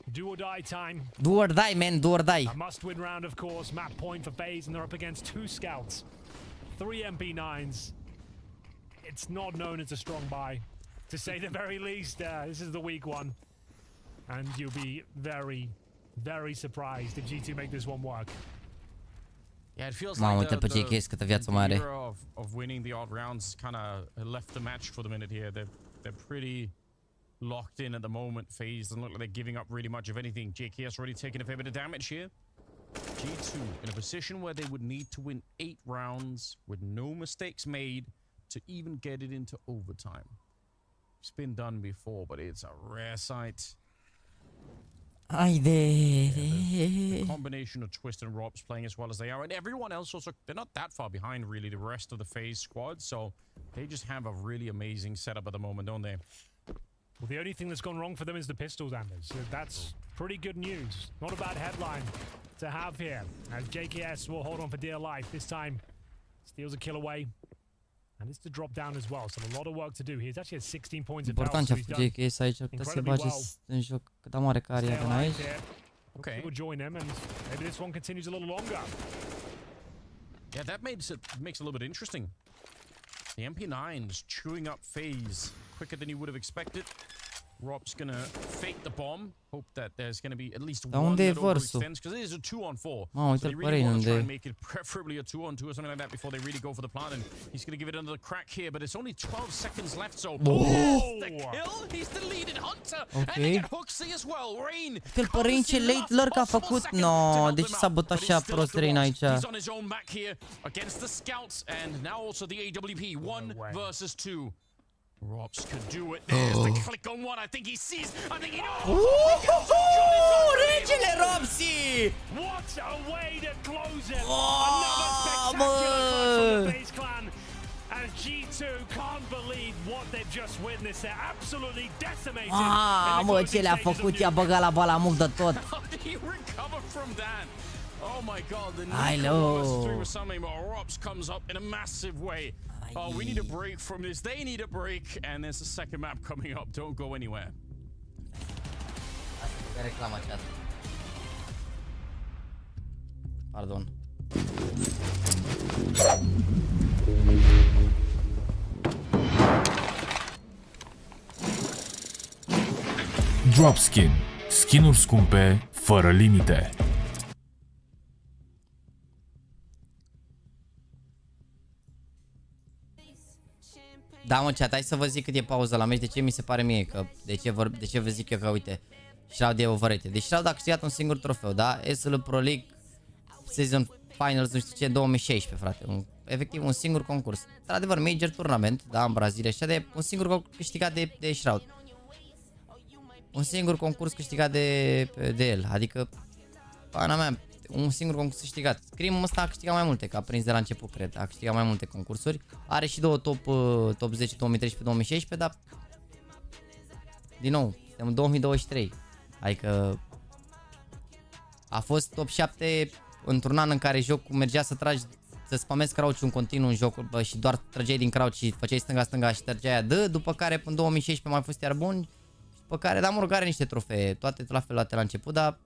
do or die time. Do or die, man, do or die. A must-win round, of course. Map point for FaZe, and they're up against 2 scouts, 3 MP9s. It's not known as a strong buy, to say the very least. This is the weak one, and you'll be very, very surprised if G2 make this one work. Yeah, it feels like the era of winning the odd rounds kind of left the match for the minute here. They're pretty locked in at the moment. FaZe doesn't look like they're giving up really much of anything. JKS already taking a fair bit of damage here. G2 in a position where they would need to win 8 rounds with no mistakes made to even get it into overtime. It's been done before, but it's a rare sight. The combination of Twist and Robs playing as well as they are, and everyone else also, they're not that far behind really the rest of the FaZe squad, so they just have a really amazing setup at the moment, don't they? Well, the only thing that's gone wrong for them is the pistols, Anders. That's pretty good news. Not a bad headline to have here, as JKS will hold on for dear life. This time, steals a kill away. And it's to drop down as well, so a lot of work to do. He's actually at 16 points of Important ce a power, so făcut JKS aici, putea să se bage în joc cât mare care e până aici. Okay. We'll join them, and maybe this one continues a little longer. Yeah, that makes it a little bit interesting. The MP9's chewing up phase quicker than you would have expected. Rob's gonna fake the bomb, hope that there's gonna be at least one that overextends, because it is a 2-on-4. So they really want to try and make it preferably a 2-on-2 or something like that before they really go for the plan. And he's gonna give it another crack here, but it's only 12 seconds left. So the kill, he's deleted Hunter, and they get HOTSTEPPER as well. Rain. Fel ce late lurk a făcut. No, deci s-a bătut așa prost Rain aici. He's on his own back here against the scouts, and now also the AWP 1 versus 2. Robs could do it. There's the click on one. I think he sees. I think he knows. Regele Robsi! What a way to close it! Another spectacular clash from the base clan. And G2 can't believe what they've just witnessed. They're absolutely decimated. Mă, ce le-a făcut? I-a băgat la balamuc de tot. How did he recover from that? Oh my god, the know. Robs comes up in a massive way. Oh, we need a break from this. They need a break, and there's a second map coming up. Don't go anywhere. Reclama aceasta. Pardon. Dropskin. Skin-uri scumpe, fără limite. Da, mă, chat, hai să vă zic cât e pauză la meci, de ce mi se pare mie că, de ce vă zic eu că, uite, Shroud e overrated. Deci Shroud a câștigat un singur trofeu, da? SL Pro League Season Finals, nu știu ce, 2016, frate. Efectiv, un singur concurs. Într-adevăr, Major Tournament, da, în Brazilia, așa de un singur concurs câștigat de Shroud. Un singur concurs câștigat de el, adică, pana mea, un singur concurs câștigat. Scream ăsta a câștigat mai multe, că a prins de la început, cred. A câștigat mai multe concursuri. Are și două top 10 2013-2016, dar din nou, suntem în 2023. Adică a fost top 7 într-un an în care jocul mergea să tragi, să spamezi crouch un continuu în joc și doar trăgeai din crouch și făceai stânga-stânga și trăgeai aia după care până 2016 mai fost iar bun. După care, da, mă rog, are niște trofee, toate la fel luate la început, dar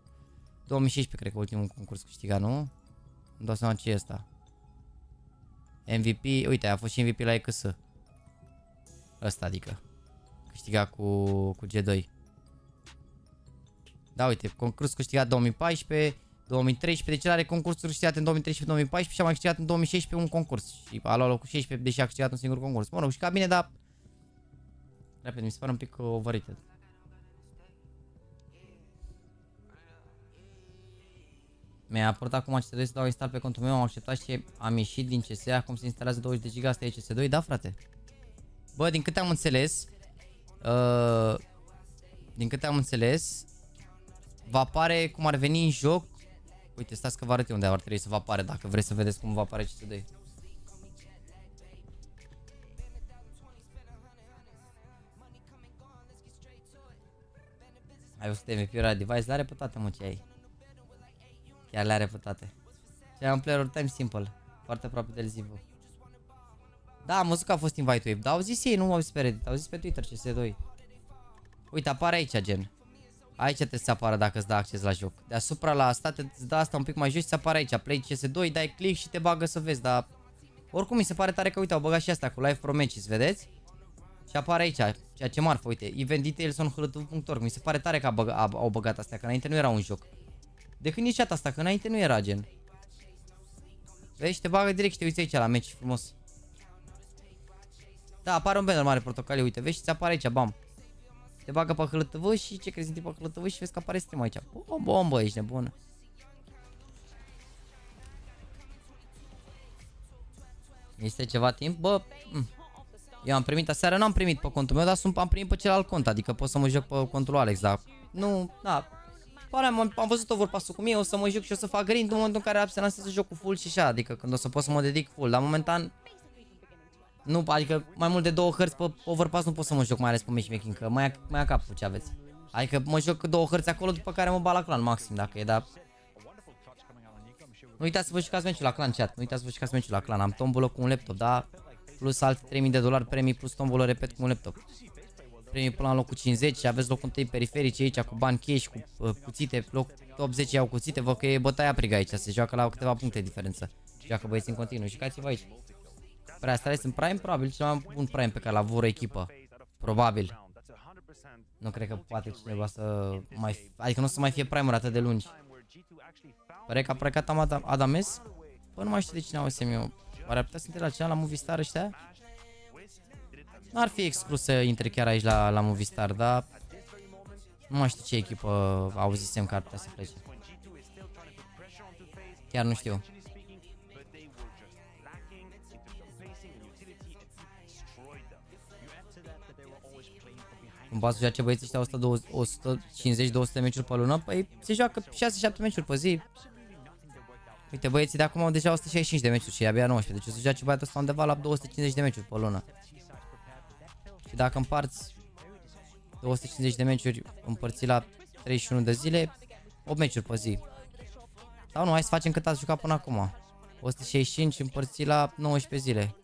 2016 cred că ultimul concurs câștigat, nu? Îmi dau seama ce e ăsta. MVP, uite, a fost și MVP la EKS. Ăsta, adică. Câștigat cu G2. Da, uite, concurs câștigat 2014, 2013, deci el are concursuri câștigate în 2013-2014 și a mai câștigat în 2016 un concurs. Și a luat locul 16, deși a câștigat un singur concurs. Mă rog, și ca bine, dar... Repede, mi se pare un pic overrated. Mi-a apărut acum CS2 să dau install pe contul meu, am acceptat și am ieșit din CS, acum se instalează 20 de GB, asta e CS2, da, frate? Bă, din câte am înțeles, va apare cum ar veni în joc. Uite, stați că vă arăt unde ar trebui să vă apare, dacă vreți să vedeți cum va apare CS2. Ai văzut MVP-uri la device, le-are pe toate, mă, ce ai. Chiar le-are pe toate. Și am player time simple. Foarte aproape de Zivu. Da, am văzut că a fost invite wave, dar au zis ei, nu m-au zis pe Reddit, au zis pe Twitter CS2. Uite, apare aici, gen. Aici trebuie să apară dacă îți dă acces la joc. Deasupra la asta, îți dă asta un pic mai jos și ți apare aici. Play CS2, dai click și te bagă să vezi, dar... Oricum mi se pare tare că, uite, au băgat și asta cu live pro matches, vedeți? Și apare aici, ceea ce marfă, uite, event details on hltv.org. Mi se pare tare că au băgat astea, că înainte nu era un joc. De când e chat asta, că înainte nu era, gen. Vezi, te bagă direct și te uiți aici la meci, frumos. Da, apare un banner mare portocalie, uite, vezi și ți apare aici, bam. Te bagă pe HLTV și ce crezi în tipul HLTV și vezi că apare stream aici. O bombă, ești nebun. Este ceva timp? Bă, eu am primit aseară, n-am primit pe contul meu, dar am primit pe celălalt cont, adică pot să mă joc pe contul Alex, dar nu, da. Am văzut overpass-ul cu mine, o să mă joc și o să fac grind în momentul în care se lansează jocul full și așa, adică când o să pot să mă dedic full, dar momentan nu, adică mai mult de 2 hărți pe overpass nu pot să mă joc, mai ales pe matchmaking, că mai ia capul ce aveți. Adică mă joc 2 hărți acolo, după care mă bat la clan maxim dacă e, dar... Nu uitați să vă jucați meciul la clan, chat, nu uitați să vă jucați meciul la clan, am tombolă cu un laptop, dar... plus alte 3000 de dolari premii plus tombolă, repet, cu un laptop. Premii până la locul 50, aveți locul 1 periferice aici cu bani cash, cu cuțite, loc top 10 iau cuțite, văd că e bătaia aprigă aici, se joacă la câteva puncte diferență. Joacă băieți în continuu, jucați-vă aici. Prea asta este în prime, probabil cel mai bun prime pe care l-a avut o echipă. Probabil. Nu cred că poate cineva să mai... Adică nu să mai fie prime-uri atât de lungi. Pare că a plecat Adames? Bă, nu mai știu de cine auzisem eu. Oare ar putea să intre la cineva la Movistar ăștia? N-ar fi exclus să intre chiar aici la Movistar, dar... Nu mai știu ce echipă auzisem că ar putea să plece. Chiar nu știu. Cum poate să joace băieții ăștia 150-200 meciuri pe lună? Păi se joacă 6-7 meciuri pe zi. Uite, băieții de acum au deja 165 de meciuri și abia 19. Deci o să joace băiatul ăsta undeva la 250 de meciuri pe lună. Și dacă împarți 250 de meciuri împărțit la 31 de zile, 8 meciuri pe zi. Sau nu, hai să facem cât ați jucat până acum. 165 împărțit la 19 zile.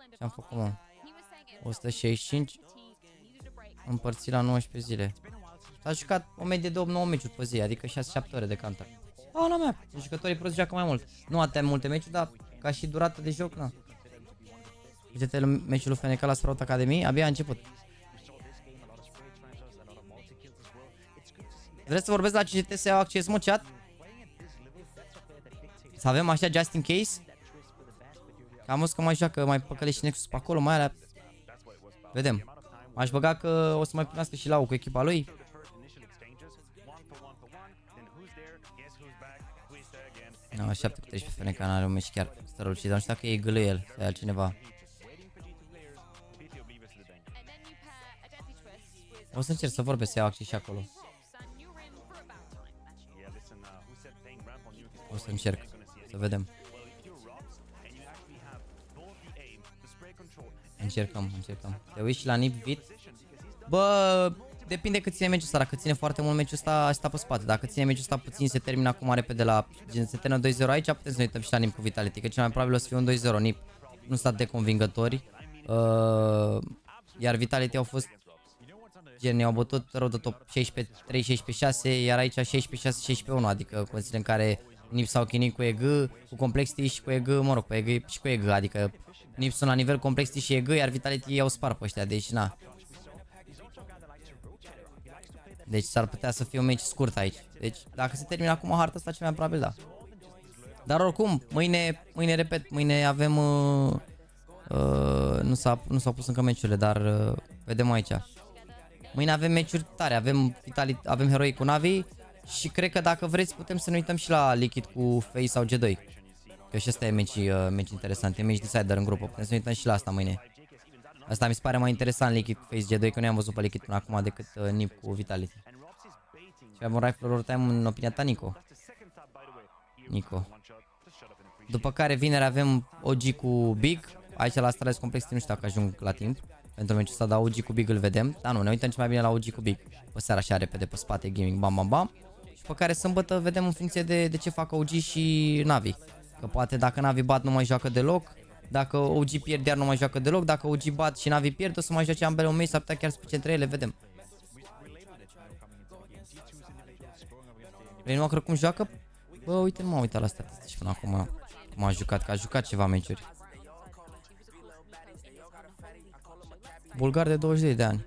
Ce am făcut, mă? 165 împărțit la 19 zile. S-a jucat o medie de 8-9 meciuri pe zi, adică 6-7 ore de counter. A, la mea, jucătorii prost joacă mai mult. Nu atâtea multe meciuri, dar ca și durată de joc, na. Uite-te meciul lui FNK la Sprout Academy, abia a început. Vreți să vorbesc la CGT să iau acces, mă, chat? Să avem așa just in case? Că am văzut că mai joacă, mai păcălește și Nexus pe acolo, mai alea. Vedem. M-aș băga că o să mai primească și Lau cu echipa lui. No, 7 cu 13 FNK n-are un meci chiar strălucit, dar nu știu dacă e gâlă el sau e altcineva. O să încerc să vorbesc să iau acces și acolo. O să încerc, să vedem. Încercăm. Te uiți și la Nip Vit? Bă, depinde cât ține meciul ăsta. Dacă ține foarte mult meciul ăsta, stă pe spate. Dacă ține meciul ăsta puțin, se termină acum repede la... Gen, se termină 2-0 aici, putem să ne uităm și la Nip cu Vitality. Că cel mai probabil o să fie un 2-0. Nip nu stă de convingători. Iar Vitality au fost... Gen, ne-au bătut rău de top 16-3, 16-6, iar aici 16-6, 16-1. Adică condițiile în care Nip s-au chinuit cu EG, cu Complexity și cu EG, mă rog, cu EG și cu EG. Adică Nip sunt la nivel Complexity și EG, iar Vitality i-au spart pe ăștia, deci na. Deci s-ar putea să fie un meci scurt aici. Deci dacă se termină acum harta asta, cel mai probabil da. Dar oricum, mâine repet, mâine avem... nu s-au pus încă meciurile, dar vedem aici. Mâine avem meciuri tare, avem heroi cu Navi. Și cred că dacă vreți putem să ne uităm și la Liquid cu FaZe sau G2. Că și ăsta e meci interesant, e meci decider în grupă, putem să ne uităm și la asta mâine. Asta mi se pare mai interesant Liquid cu FaZe G2, că nu am văzut pe Liquid până acum decât Nip cu Vitality. Și avem un rifle lor time în opinia ta, Nico. După care vineri avem OG cu Big. Aici la Astralis Complexity nu știu dacă ajung la timp pentru meciul ăsta, dar OG cu Big îl vedem. Dar nu, ne uităm ce mai bine la OG cu Big. Pe seara așa repede pe spate, gaming, bam bam bam. Și pe care sâmbătă vedem în funcție de ce fac OG și Navi. Că poate dacă Navi bat nu mai joacă deloc. Dacă OG pierde iar nu mai joacă deloc. Dacă OG bat și Navi pierde o să mai joace ambele un meci, s-ar putea chiar să pice între ele, vedem. Reinu cred cum joacă? Bă, uite, nu m-am uitat la statistici până acum cum a jucat, că a jucat ceva meciuri. Bulgar de 22 de ani.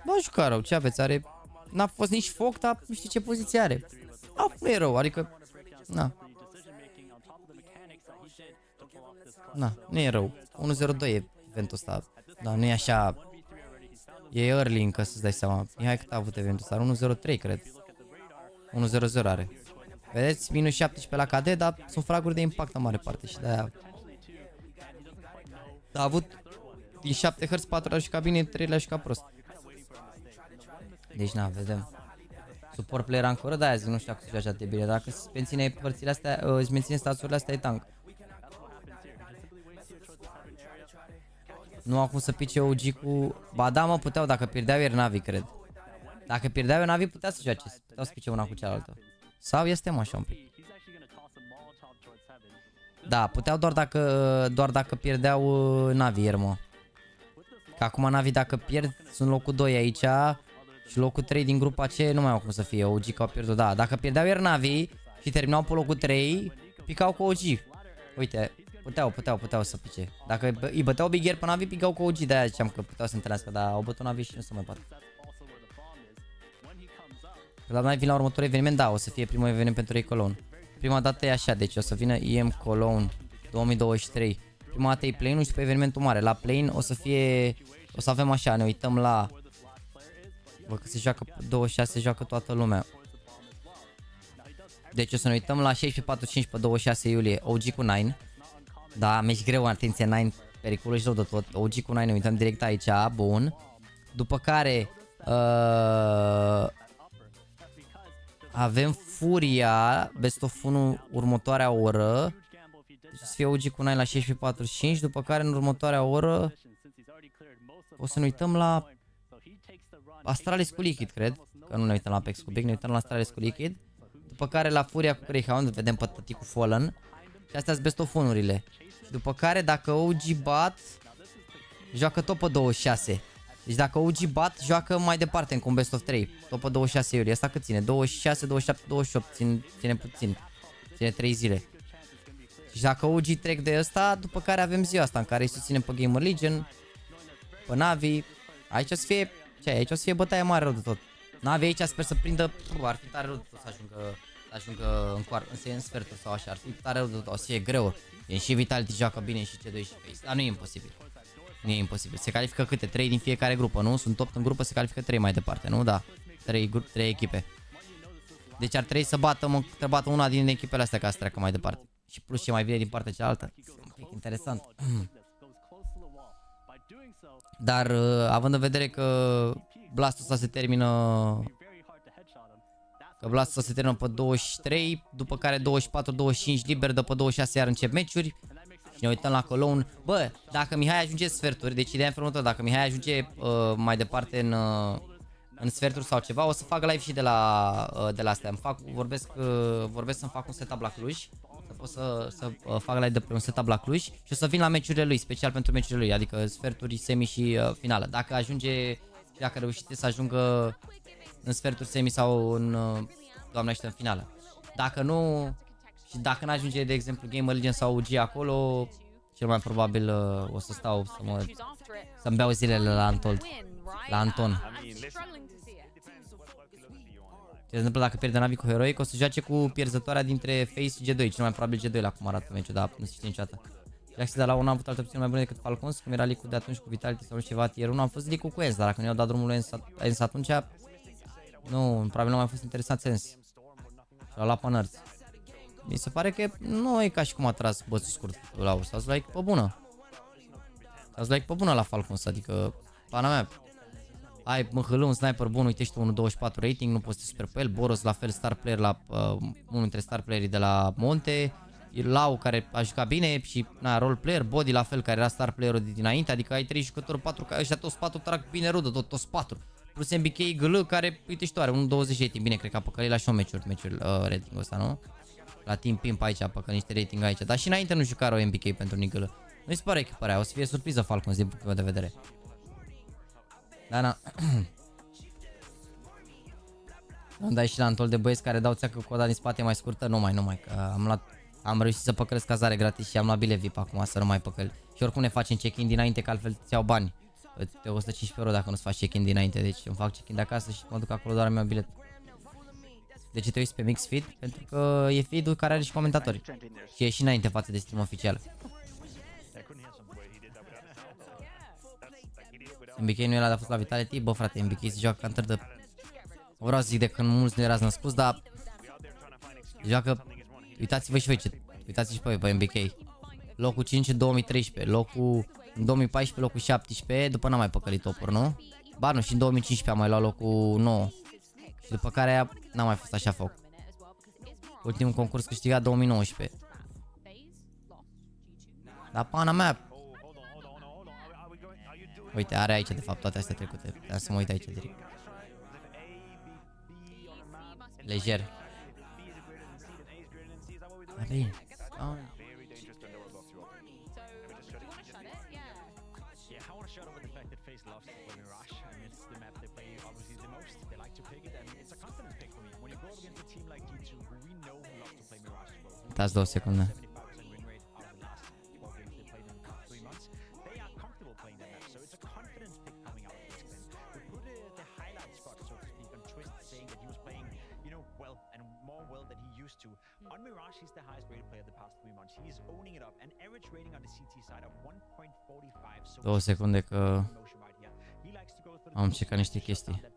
Nu a jucat rău, ce aveți? Are... N-a fost nici foc, dar nu știu ce poziție are. Nu e rău, adică... Nu e rău. 1-0-2 e eventul ăsta. Da, nu e așa... E early încă, să-ți dai seama. Hai cât a avut eventul ăsta, 1-0-3 cred. 1-0-0 are. Vedeți? Minus 17 la KD, dar sunt fraguri de impact în mare parte și de-aia... A avut din 7 hărți, 4 le-a jucat bine, 3 le-a jucat prost. Deci na, vedem. Support player ancoră, de-aia zic, nu știu dacă se joace atât de bine. Dacă îți menține părțile astea, îți menține staturile astea, e tank. Nu acum să pice OG cu... Ba da, mă, puteau, dacă pierdeau ieri Navi, cred. Dacă pierdeau Navi, putea să joace. Puteau să pice una cu cealaltă. Sau este așa un pic. Da, puteau doar dacă pierdeau Navi, mă. Că acum Navi dacă pierd sunt locul 2 aici și locul 3 din grupa C nu mai au cum să fie. OG că au pierdut, da. Dacă pierdeau ieri Navi și terminau pe locul 3, picau cu OG. Uite, puteau să pice. Dacă îi băteau Big Air pe Navi, picau cu OG, de-aia ziceam că puteau să întâlnească, dar au bătut Navi și nu se mai poate. La Navi la următorul eveniment, da, o să fie primul eveniment pentru ei Cologne. Prima dată e așa, deci o să vină IM Cologne 2023. Prima dată e play-in și pe evenimentul mare. La play-in o să avem așa, ne uităm la... Văd că se joacă 26, se joacă toată lumea. Deci o să ne uităm la 16-4-5 pe 26 iulie, OG cu 9. Da, meci greu, atenție, 9 periculos rău de tot. OG cu 9, ne uităm direct aici, bun. După care avem Furia, Best of 1 următoarea oră. Deci o să fie OG cu 9 la 16:45, după care în următoarea oră o să ne uităm la Astralis cu Liquid, cred. Că nu ne uităm la Apex cu Big, ne uităm la Astralis cu Liquid. După care la Furia cu Greyhound, vedem pe tătii cu Fallen. Și astea sunt Best of 1-urile. Și după care dacă OG bat, joacă tot pe 26. Deci dacă OG bat, joacă mai departe încă un Best of 3. Tot pe 26 iulie. Asta cât ține? 26, 27, 28. Ține puțin. Ține 3 zile. Și dacă OG trec de ăsta, după care avem ziua asta în care îi susținem pe GAMERLEGION, pe Navi. Aici o să fie, aici o să fie bătaie mare rău de tot. Navi aici sper să prindă, ar fi tare rău de tot să ajungă în sferturi sau așa, ar fi tare rău de tot, o să fie greu. E și Vitality joacă bine și C2 și Face, dar nu e imposibil. Nu e imposibil. Se califică câte? 3 din fiecare grupă, nu? Sunt top în grupă, se califică 3 mai departe, nu? Da. 3 echipe. Deci ar trebui să bată una din echipele astea ca să treacă mai departe. Și plus ce mai bine din partea cealaltă. Un pic interesant. Dar având în vedere că blastul ăsta se termină pe 23, după care 24-25 liber, după 26 iar încep meciuri. Și ne uităm la Cologne. Bă, dacă Mihai ajunge sferturi, deci ideea în dacă Mihai ajunge mai departe în sferturi sau ceva, o să fac live și de la astea. Vorbesc să-mi fac un setup la Cluj. Să pot să fac live de pe un setup la Cluj și o să vin la meciurile lui, special pentru meciurile lui, adică sferturi, semi și finală. Dacă reușite să ajungă în sferturi, semi sau în Doamne ajută, în finală. Dacă nu, și dacă n-ajunge de exemplu GAMERLEGION sau UG acolo, cel mai probabil o să stau să-mi beau zilele la Anton. Ce se întâmplă dacă pierde Navi cu Heroic? O să joace cu pierzătoarea dintre Face și G2. Cel mai probabil G2 la cum arată meciul, dar nu se știe niciodată. Jaxy de la 1 a avut alte opțiuni mai bune decât Falcons, cum era Linkuri de atunci cu Vitality sau ceva tier 1. Am fost Linkuri cu Ens, dar dacă nu i-au dat drumul lui Ens atunci, nu, probabil nu a mai fost interesant Ens. Și l-a luat pe nărți. Mi se pare că nu e ca și cum a tras bățul scurt la urs. Ați like pe bună. Ați like pe bună la Falcons, adică pana mea. Ai măhălă un sniper bun, uite, ești 1.24 rating, nu poți să super pe el. Boros la fel, star player la unul dintre star playerii de la Monte. Lau care a jucat bine și role player, Body la fel care era star playerul de dinainte, adică ai 3 jucători, 4, ăștia toți 4 trag bine rudă, toți 4. Plus MBK GL care, uite și tu, are 1.20 rating, bine, cred că a păcălit la și meciuri ratingul ăsta, nu? La Team Pimp aici a păcălit niște rating aici, dar și înainte nu jucară o MBK pentru Nigl. Nu-i se pare echiparea, o să fie surpriză Falcons din punctul meu de vedere. Da. Îmi dai și la antol de băieți care dau țeacă cu coda din spate mai scurtă, nu mai, că am reușit să păcălesc cazare gratis și am luat bile VIP acum să nu mai păcăl. Și oricum ne facem check-in dinainte, că altfel îți iau bani. Te 115 euro dacă nu-ți faci check-in dinainte, deci îmi fac check-in de acasă și mă duc acolo doar mi-au bilet. De ce te uiți pe mix feed? Pentru că e feed-ul care are și comentatori. Și e și înainte față de stream oficial. MBK nu era, a fost la Vitality? Bă frate, MBK se joacă counter de... Vreau să zic de când mulți nu erați născuți, dar... Joacă... Uitați-vă și voi ce... Uitați-și pe MBK. Locul 5 în 2013, locul... În 2014 locul 17, după n-a mai păcălit topuri, nu? Ba nu, și în 2015 a mai luat locul 9. Și după care n-a mai fost așa foc. Ultimul concurs câștigat 2019. Dar pana mea... Uite, are aici de fapt toate astea trecute. Vreau să mă uit aici direct. Leger. loves to play Mirage. I mean, it's the map they play obviously the most. They like to pick it, and it's a confidence pick for me. When you go up against a team like G2, who we know loves to play Mirage as well. Dați 2 secunde. 75% win rate out of the last 4 games they played in 3 months. They are comfortable playing that map, so it's a confidence pick coming out of this game. We put the highlight spot, so to speak, on Twist, saying that he was playing, you know, well and more well than he used to. On Mirage, he's the highest rated player the past 3 months. He's owning it up. An average rating on the CT side of 1.45. So 2 secunde că am checat niște chestii.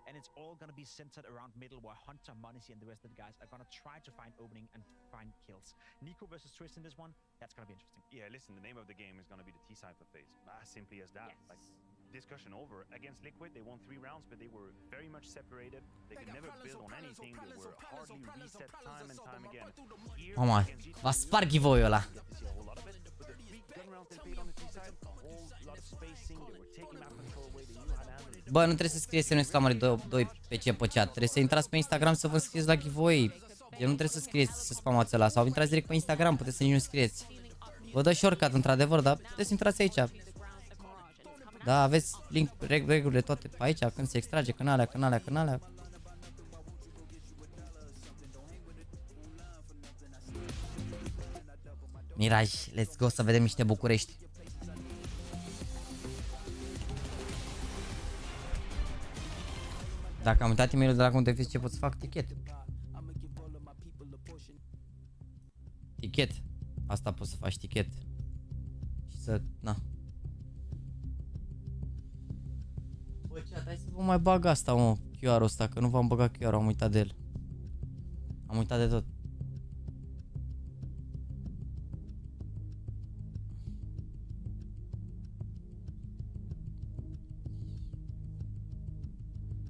And it's all going to be centered around middle, where Hunter, Monacy, and the rest of the guys are going to try to find opening and find kills. Nico versus Twist in this one, that's going to be interesting. Yeah, listen, the name of the game is going to be the T-Cypher phase. As simply as that. Like, discussion over. Against Liquid, they won 3 rounds, but they were very much separated. They could never build on anything. They were hardly reset time and time again. Mama, va sparg giveaway-ul ăla. Bă, nu trebuie să scrieți în exclamare 2 pe ce pe chat. Trebuie să intrați pe Instagram să vă scrieți la giveaway. Eu nu trebuie să scrieți, să spamați ăla. Sau intrați direct pe Instagram, puteți să nici nu scrieți. Vă dă shortcut, într-adevăr, dar puteți să intrați aici. Da, aveți link, regulile toate pe aici, când se extrage, canalea. Miraj, let's go să vedem niște București. Dacă am uitat e-mailul de la Context, ce pot să fac? Tichet. Asta poți să faci, tichet. Și să, na. Bă, ce, hai să vă mai bag asta, mă, QR-ul ăsta, că nu v-am băgat QR-ul, am uitat de el. Am uitat de tot.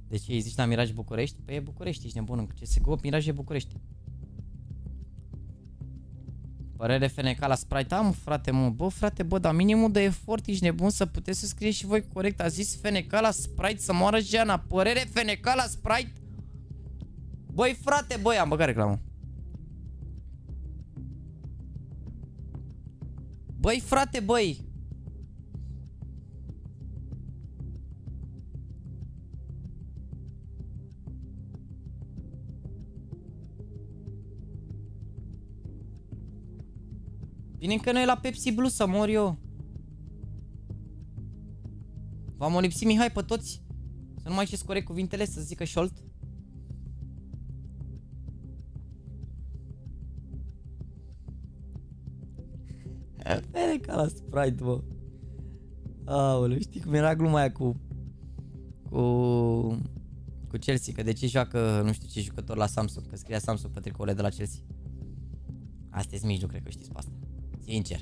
De ce îi zici la Miraj București? Păi e București, ești nebun, în CSGO Miraj e București. Părere FNK la Sprite, am frate, mă, bă frate, bă, dar minimul de efort, ești nebun să puteți să scrieți și voi corect. A zis FNK la Sprite să moară Jana, părere FNK la Sprite? Băi frate, băi, am băgat reclamă. Băi frate, băi. Bine că nu e la Pepsi Blue să mor eu. V-am olipsit Mihai pe toți. Să nu mai știți corect cuvintele, să zică șolt. Fere ca la Sprite, bă. Aoleu, știi cum era gluma aia cu Chelsea, că de ce joacă nu știu ce jucător la Samsung, că scria Samsung pe tricourile de la Chelsea. Asta e mici, nu cred că știți pe asta. Sincer,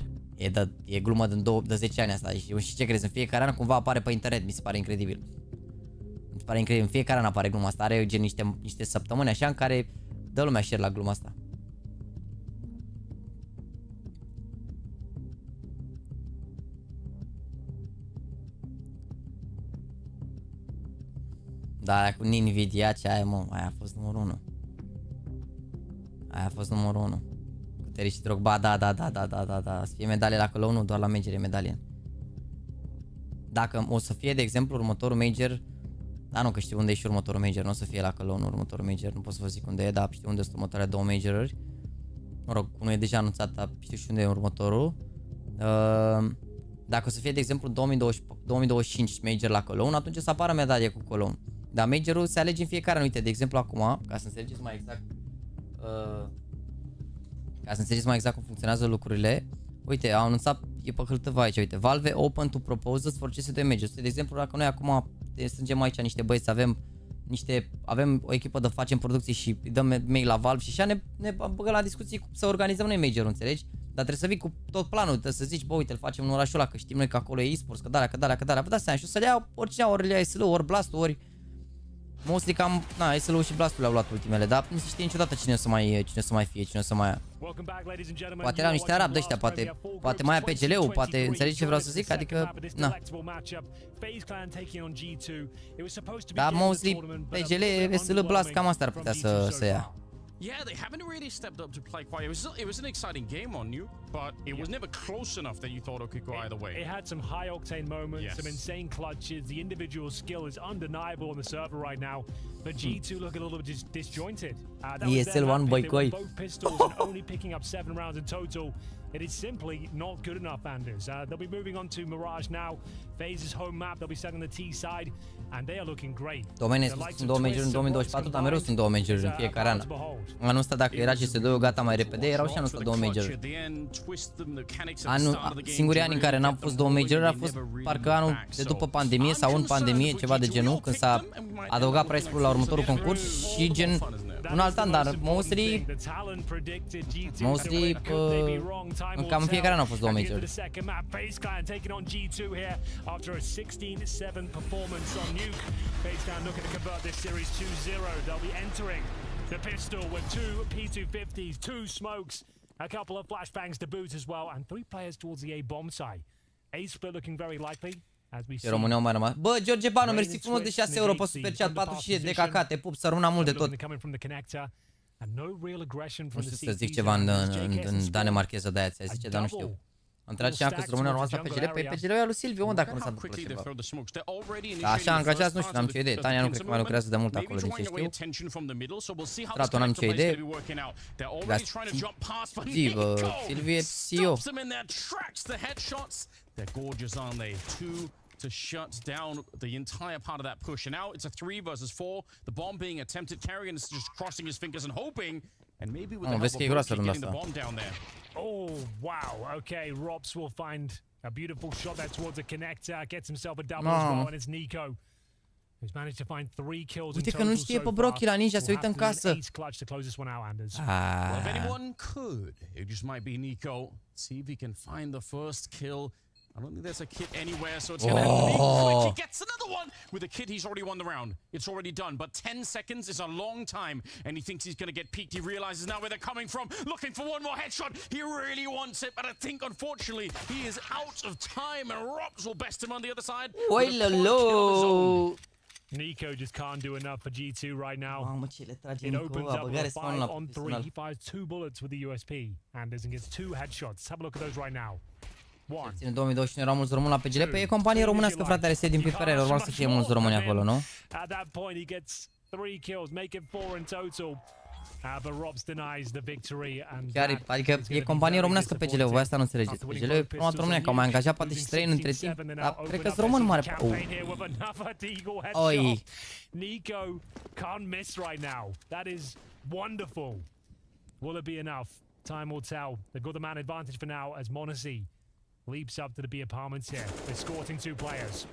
e glumă de 10 ani asta și ce crezi, în fiecare an cumva apare pe internet, mi se pare incredibil. Mi se pare incredibil, în fiecare an apare gluma asta, are gen niște săptămâni așa în care dă lumea share la gluma asta. Da, aia cu Nvidia, ce aia, mă, aia a fost numărul 1. Aia a fost numărul 1. Cu Terry și Drogba, da. Să fie medalie la Cologne, nu doar la Major e medalie. Dacă o să fie, de exemplu, următorul Major, da, nu, că știu unde e și următorul Major, nu o să fie la Cologne următorul Major, nu pot să vă zic unde e, dar știu unde sunt următoarele 2 Major-uri. Mă rog, unul e deja anunțat, dar știu și unde e următorul. Dacă o să fie, de exemplu, 2025 Major la Cologne, atunci o să apară medalie cu Cologne. Dar Major-ul se alege în fiecare an. Uite, de exemplu, acum, ca să înțelegeți mai exact, cum funcționează lucrurile. Uite, au anunțat, e pe hârtăva aici, uite, Valve open to proposals for CS2 Majors. De exemplu, dacă noi acum strângem aici niște băieți, avem o echipă de facem producții și îi dăm mail la Valve și așa ne băgăm la discuții să organizăm noi Major-ul, înțelegi? Dar trebuie să vii cu tot planul, trebuie să zici, bă, uite, îl facem în orașul ăla, că știm noi că acolo e e-sports, că dalea, vă dați seama, și o să le iau oricine, ori le ia SLU, ori Blast, ori mostly cam, na, SLU și Blast-ul le-au luat ultimele, dar nu se știe niciodată cine o să mai fie, cine o să mai ia. Poate erau niște arabi de ăștia, poate mai ia PGL-ul, poate înțelegi ce vreau să zic, adică, na. Dar mostly PGL, SL, Blast, cam asta ar putea să ia. Yeah, they haven't really stepped up to play quite. It was an exciting game on you, but it was never close enough that you thought it could go either way. It had some high octane moments, some insane clutches. The individual skill is undeniable on the server right now, but G2 look a little bit disjointed. ESL1 boy. Both pistols and only picking up 7 rounds in total. It is simply not good enough, Anders. They'll be moving on to Mirage now. FaZe's home map, they'll be setting the T side, and they are looking great. Domeniul sunt 2 meciuri în 2024, dar mereu sunt 2 meciuri în fiecare an. Anul ăsta, dacă era CS2 gata mai repede, erau și anul ăsta 2 meciuri. Singurii ani în care n-am fost 2 meciuri a fost parcă anul de după pandemie sau în pandemie, ceva de genul, când s-a adăugat price-ul la următorul concurs și gen un alt an, dar mostly cam în fiecare an au fost 2 meciuri. After a 16-7 performance on Nuke, FaZe looking to convert this series 2-0. They'll be entering the pistol with 2 P250s, 2 smokes, a couple of flashbangs to boot as well, and 3 players towards the A bomb site. A split looking very likely. România au mai rămas. Bă, George Banu, mersi frumos de 6 euro pe super chat, 40 de caca, te pup, să rămână mult de tot. Nu știu să zic ceva în danemarcheză de aia, ți-ai zice, dar nu știu. Am întrebat cineva că România a rămas la PGL, păi PGL-ul e lui Silviu, mă, dacă nu s-a întâmplat ceva. Dar așa angajați, nu știu, n-am nicio idee. Tania nu cred că mai lucrează de mult acolo, din ce știu. Stratul n-am nicio idee. Gativă, Silviu e CEO. To shut down the entire part of that push. And now it's a 3 versus 4. The bomb being attempted. Carrigan is just crossing his fingers and hoping. And maybe with the help of Rocky getting the bomb down there. Oh, wow. Okay, Rops will find a beautiful shot there towards the connector. Gets himself a double as well, and it's Nico, who's managed to find 3 kills in total. Uite că nu știe pe Brocky la Ninja, se uită în casă. Well, if anyone could, it just might be Nico. See if he can find the first kill. I don't think there's a kit anywhere, so it's going to have to be quick. He gets another one! With a kit, he's already won the round. It's already done, but 10 seconds is a long time, and he thinks he's going to get peeked. He realizes now where they're coming from, looking for one more headshot. He really wants it, but I think, unfortunately, he is out of time, and Rops will best him on the other side. Nico just can't do enough for G2 right now. It opens up with a 5-on-3. He fires 2 bullets with the USP, Anders, and gets 2 headshots. Have a look at those right now. În 2021 erau mulți români la PGL, pe e companie românească, frate, are din Piperere, normal să fie mulți români acolo, nu? At that point he gets 3 kills, make it 4 in total. But Robs denies the victory and chiar, adică e companie românească PGL-ul, voi asta nu înțelegeți. PGL-ul e prima dată România, că au mai angajat poate și străini între timp, dar cred că-s român mare. Oi. Nico can't miss right now. That is wonderful. Will it be enough? Time will tell. They've got the man advantage for now as Monacy leaps up to the B apartments here, escorting 2 players.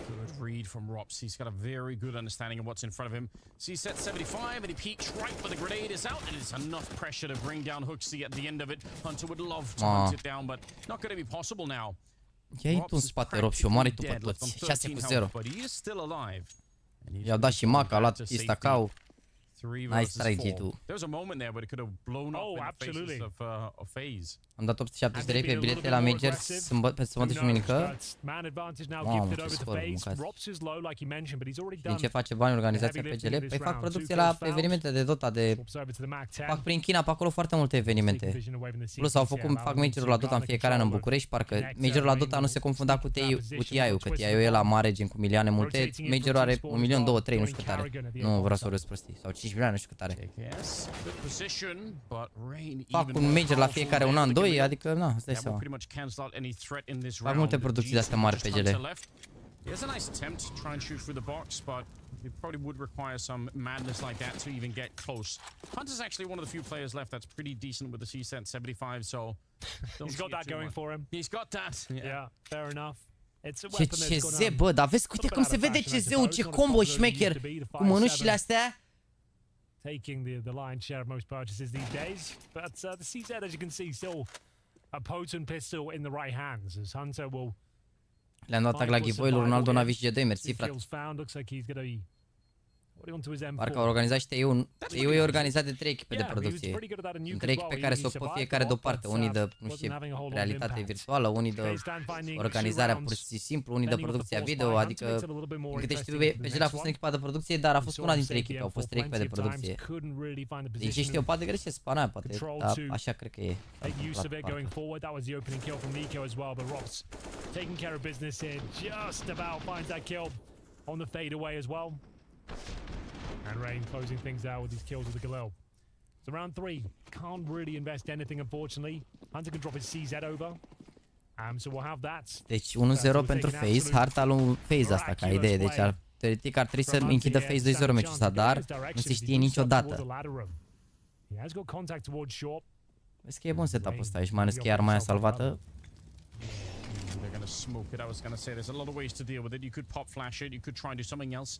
Good read from Rops. He's got a very good understanding of what's in front of him. So he set 75 and he peeks right where the grenade is out, and it's enough pressure to bring down HOTSTEPPER at the end of it. Hunter would love to hunt it down, but not going to be possible now. Ia-i tu în spate, Rob, și omoare tu pe toți. 6-0. I-au dat și Mac, a luat Istacau. Nice try, G2. There was a moment there where it could have blown up in the faces of FaZe. Am dat 870 de lei pe bilete la Majors pe sâmbătă și duminică. Mamă, ce scor, mâncați. Din ce face bani organizația PGL? Păi fac producție la evenimente de Dota, fac prin China, pe acolo foarte multe evenimente. Plus fac majorul la Dota în fiecare an în București, parcă majorul la Dota nu se confunda cu TI-ul, că TI-ul e la mare, gen cu milioane multe, majorul are 1.000.000, 2, 3, nu știu cât are. Nu vreau să o prostii, sau 5 milioane, nu știu cât are. Fac un major la fiecare un an, 2, adică, na, îți dai seama. Fac multe producții de astea mari pe PGL. Here's a nice attempt to try and shoot through the box, but it probably would require some madness like that to even get close. Hunter's actually one of the few players left that's pretty decent with the C-set 75, so... He's got that going for him. He's got that. Yeah, fair enough. Ce CZ, bă, dar vezi, uite cum se vede CZ-ul, ce combo șmecher cu mânușile astea. Taking the lion's share of most purchases these days, but the CZ, as you can see, still a potent pistol in the right hands, as Hunter will... Le-am dat tag la giveaway lui Ronaldo Navici GD, mersi, frate. Parcă au organizat și TU e organizat de 3 echipe de producție. Sunt 3 echipe care se ocupă fiecare de o parte. Unii de, nu știu, realitate virtuală, unii de organizarea pur și simplu, unii de producția video, adică câte știu, PGL a fost în echipa de producție, dar a fost una dintre echipe, au fost 3 echipe de producție. Din ce știu, poate greșesc, pana poate, dar așa cred că e. And Rain closing things out with his kills with the Galil. So round 3, can't really invest anything, unfortunately. Hunter can drop his CZ over. So we'll have that. Deci 1-0 pentru FaZe, harta lui FaZe asta ca idee. Deci teoretic ar trebui să închidă FaZe 2-0 meciul ăsta, dar nu se știe niciodată. Vezi că e bun setup-ul ăsta aici, mai ales că e arma aia salvată. They're gonna smoke it. I was gonna say there's a lot of ways to deal with it. You could pop flash it, you could try and do something else.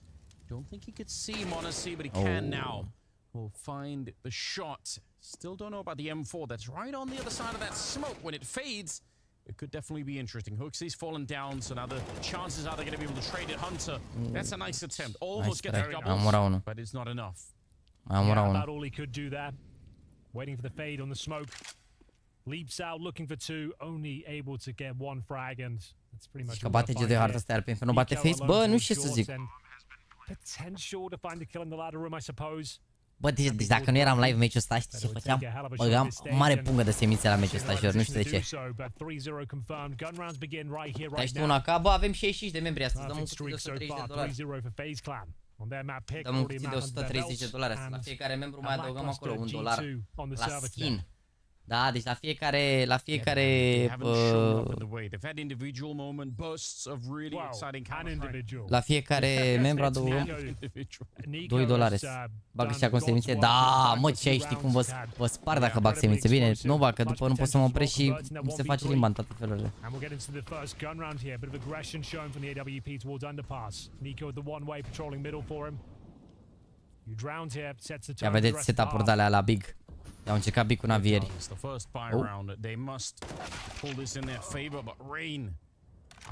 Don't think he could see Monacy, but he can now. We'll find the shot. Still don't know about the M4. That's right on the other side of that smoke. When it fades, it could definitely be interesting. Hooksy's fallen down, so now the chances are they're going to be able to trade it. Hunter, that's a nice attempt. Almost get the doubles, but it's not enough. About all he could do there. Waiting for the fade on the smoke. Leaps out, looking for 2, only able to get 1 frag, and that's pretty much. Că bate de harta asta, pentru nu bate FaZe, bă, nu știu ce să zic. Potential to find the kill in the ladder room, I suppose. Bă, deci dacă nu eram live meciul ăsta, știi ce făceam? Băgam mare pungă de semințe la meciul ăsta, jur, nu știu de ce. Dar știu una ca, bă, avem 65 de membri astăzi, dăm un cutit de $130. Dăm un cutit de $130 astăzi, la fiecare membru mai adăugăm acolo $1 la skin. Da, deci la fiecare membru adăugăm $2. Bagă și acum semințe. Da, mă, ce ai, știi cum vă spar dacă bag semințe. Bine, nu bag, că după nu pot să mă opresc și mi se face limba în toate felurile. Ia vedeți setup-uri de alea la Big. I-au încercat Big cu navieri. They must pull this in their favor, but Rain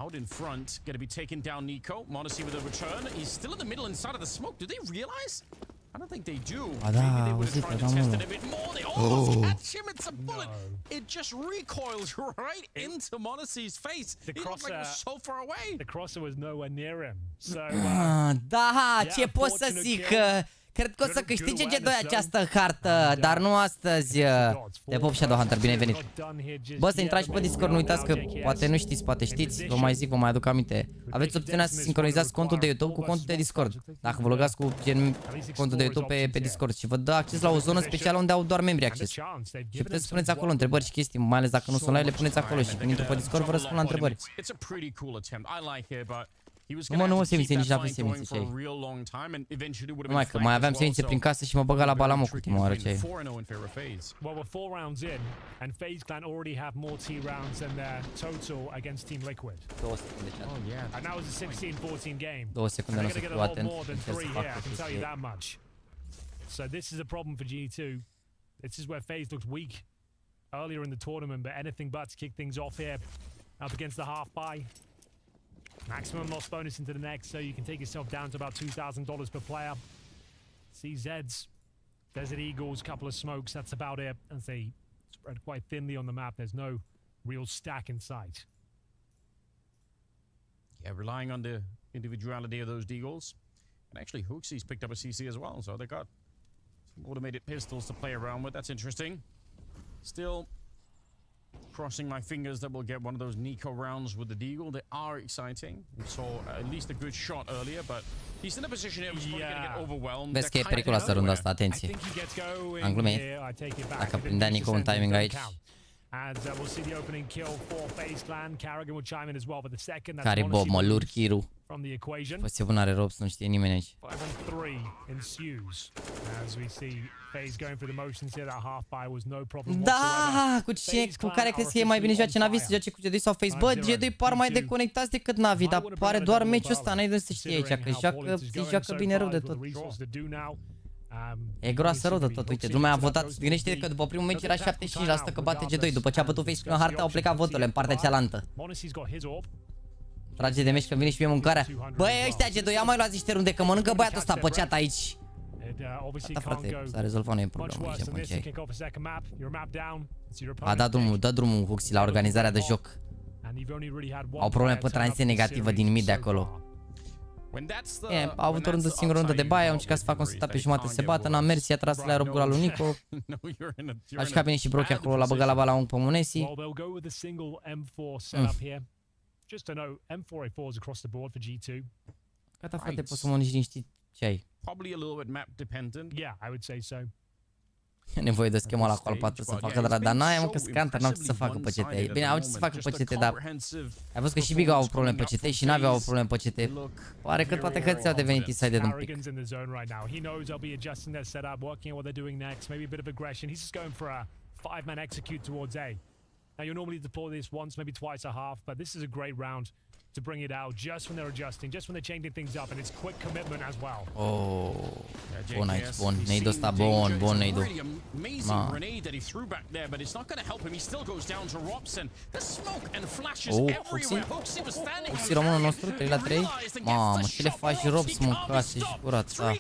out in front, going to be taking down Nico. Monacy with a return. He's still in the middle inside of the smoke. Do they realize? I don't think they do. Maybe they would have tried to test it a bit more. They almost catch him. It's a bullet. It just recoils right into Monacy's face. He looked like he was so far away. The crosser was nowhere near him. So, da, ce pot să zic? Cred că o să câștige G2 această hartă, dar nu astăzi. Te pup, Shadow Hunter, bine ai venit. Bă, să intrați și pe Discord, nu uitați că poate nu știți, poate știți. Vă mai zic, vă mai aduc aminte. Aveți opțiunea să sincronizați contul de YouTube cu contul de Discord. Dacă vă logați cu contul de YouTube pe Discord și vă dă acces la o zonă specială unde au doar membri acces. Și puteți să puneți acolo întrebări și chestii, mai ales dacă nu sunt live, le puneți acolo și când intru pe Discord vă răspund la întrebări. Nu semințe, nici n-avem semințe ce ai. Numai că mai aveam semințe prin casă și mă băga la balamoc ultima oară ce ai. Well, we're 4 rounds in, and FaZe Clan already have more T rounds than their total against Team Liquid. 2 secunde, chat. And that was a 16-14 game. 2 secunde, nu o să fiu atent. So this is a problem for G2. This is where FaZe looked weak earlier in the tournament, but anything but to kick things off here up against the half buy. Maximum loss bonus into the next, so you can take yourself down to about $2,000 per player. CZs, Desert Eagles, couple of smokes, that's about it. As they spread quite thinly on the map, there's no real stack in sight. Yeah, relying on the individuality of those Deagles. And actually, Hooksy's picked up a CC as well, so they got some automated pistols to play around with. That's interesting. Still, crossing my fingers that we'll get one of those Nico rounds with the Deagle. They are exciting. We saw at least a good shot earlier, but he's in a position here where he's probably going to get overwhelmed. Vezi că e periculoasă runda asta, atenție. Am glumit. Dacă prindea Nico un timing aici. Care Bob, mă lur Kiru. Poți să are robs, nu știe nimeni aici. Da, cu care crezi că e mai bine joace Navi, să joace cu G2 sau FaZe? Bă, G2 par mai deconectați decât Navi, dar pare doar meciul ăsta, n-ai de să știi aici, că joacă bine rău de tot. E groasă rău de tot, uite, lumea a votat, gândește că după primul meci era 75% că bate G2, după ce a bătut FaZe prima hartă au plecat voturile în partea cealaltă. Trage de meci că vine și mie mâncarea. Băi, ăștia G2, ia mai luați niște runde, că mănâncă băiatul ăsta pe chat aici. Gata, frate, s-a rezolvat, nu e problemă aici, mă, ce ai. A dat drumul Huxi la organizarea de joc. Au probleme pe tranziție negativă din mid de acolo. Au avut o rundă, singură rundă de baie, au încercat să facă un setup pe jumate să se bată, n-a mers, i-a tras la aerogura lui Nico. A jucat bine și Brochi acolo, l-a băgat la bala un pe Munesi. Just to note, M4A4s across the board for G2. Gata, frate, poți să mă liniști ce ai. Probably a little bit map dependent. Yeah, I would say so. E nevoie de schema la acolo 4 să facă de la Danaia, mă, că Scanter n-au ce să facă pe CT. Bine, au ce să facă pe CT, dar ai văzut că și Big au probleme pe CT și Navi au probleme pe CT. Pare că toate hărțile au devenit decided un pic. Now, you normally deploy this once, maybe twice a half, but this is a great round to bring it out just when they're adjusting, just when they're changing things up, and it's quick commitment as well. Oh, bun aici, bun. Neidu ăsta, bun Neidu. Amazing grenade that he threw back there, but it's not going to help him. He still goes down to Robson. The smoke and flashes everywhere. Huxi was standing. Huxi românul nostru, 3 la 3. Mamă, ce le faci, Robs, mâncați și curata.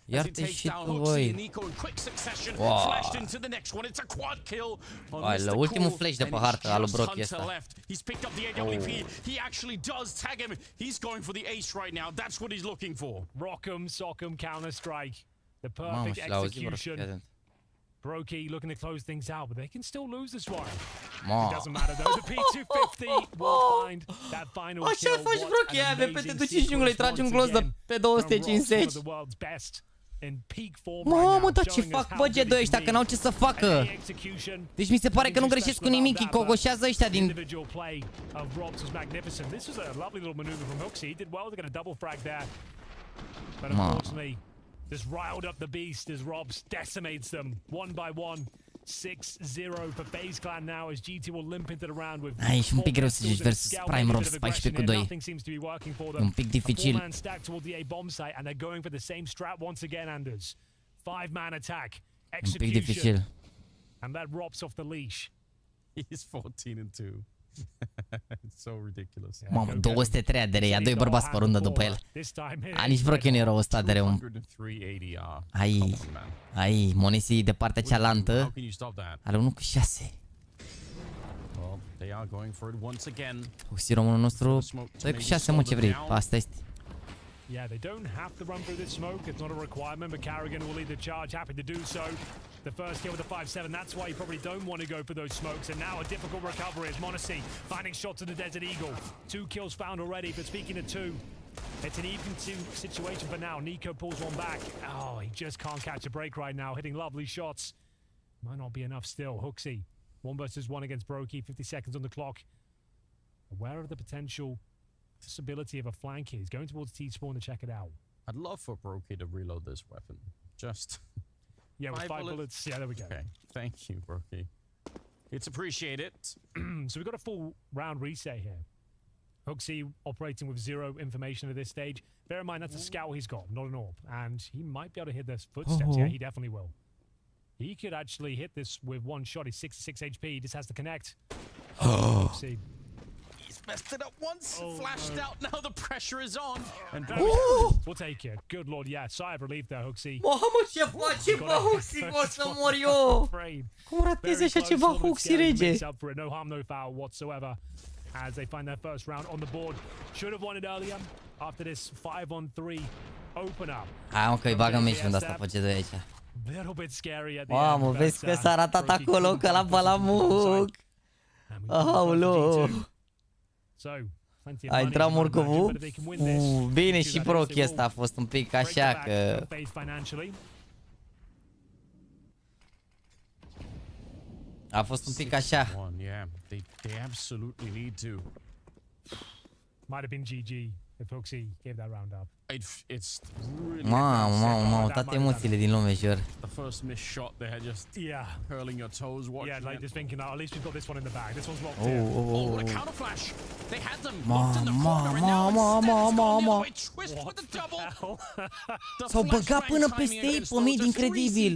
Iar-te și tu, băi. Wow. Aoleu, ultimul flash de pe hartă al lui Brochi ăsta. He actually does tag him. He's going for the ace right now. That's what he's looking for. Rock'em, sock'em, counter-strike. The perfect execution. Brochi looking to close things out, but they can still lose this one. It doesn't matter though. The P250 will find that final kill. Așa faci Brochi, aia pe tu 5 jungului, tragi un close de pe 250. Mamă, dar ce fac bă G2 ăștia, că n-au ce să facă. Deci mi se pare că nu greșesc cu nimic, îi cogoșează ăștia din... Just riled up the beast as Robs decimates them one by one. 6-0 for FaZe Clan now as GT will limp into the round with. Ai, și un pic greu să joci versus Prime Robs 14 cu 2. E un pic dificil. And they're going for the same strat once again, Anders. 5-man attack. Un pic dificil. And that Robs off the leash. He's 14-2. It's so ridiculous. Mamă, 203 ADR, ia 2 bărbați pe rundă după el. A, nici Brochi nu era 100 ADR. Ai, Monesi de partea cealaltă. Are 1 cu 6. Huxi românul nostru, 2 cu 6, mă, ce vrei, asta este. Yeah, they don't have to run through this smoke. It's not a requirement, but Carrigan will lead the charge. Happy to do so. The first kill with the 5-7. That's why you probably don't want to go for those smokes. And now a difficult recovery as Monesi finding shots of the Desert Eagle. 2 kills found already, but speaking of 2, it's an even situation for now. Nico pulls one back. Oh, he just can't catch a break right now. Hitting lovely shots. Might not be enough still. Huxi, 1 versus 1 against Brochi. 50 seconds on the clock. Aware of the potential possibility of a flank here. He's going towards T-spawn to check it out. I'd love for Brochi to reload this weapon. Just... Yeah, with 5 bullets. Yeah, there we go. Okay, thank you, Brochi. It's appreciated. So we've got a full round reset here. Huxi operating with 0 information at this stage. Bear in mind, that's a scout he's got, not an AWP. And he might be able to hit the footsteps. Yeah, he definitely will. He could actually hit this with 1 shot. He's 66 HP. He just has to connect. Huxi. Messed it up once, flashed out, now the pressure is on. And we'll take it. Good lord, yeah, sigh of relief there, Huxi. Mamă, ce face, bă, Huxi, o să mor eu. Cum ratezi așa ceva, Huxi, rege? No harm, no foul whatsoever as they find their first round on the board. Should have won it earlier after this 5-on-3 opener. Hai, mă, că-i bagă meciul de asta pe G2 aici. Little bit scary at the Mamă, vezi că s-a ratat acolo, că la balamuc. Aoleu. A intrat morcovul? Bine, și Brochi ăsta a fost un pic așa că... A fost un pic așa. Might have been GG if Huxi gave that round up. Mamă, toate emoțiile din lume, jur. The first missed shot they had just curling your toes watching. Yeah, like just thinking, at least we've got this one in the bag. This one's locked in. Oh, the counter flash. They had them locked in the corner and now instead it's gone the other way. Twist with the double. S-au băgat până peste ei, pe mid, incredibil.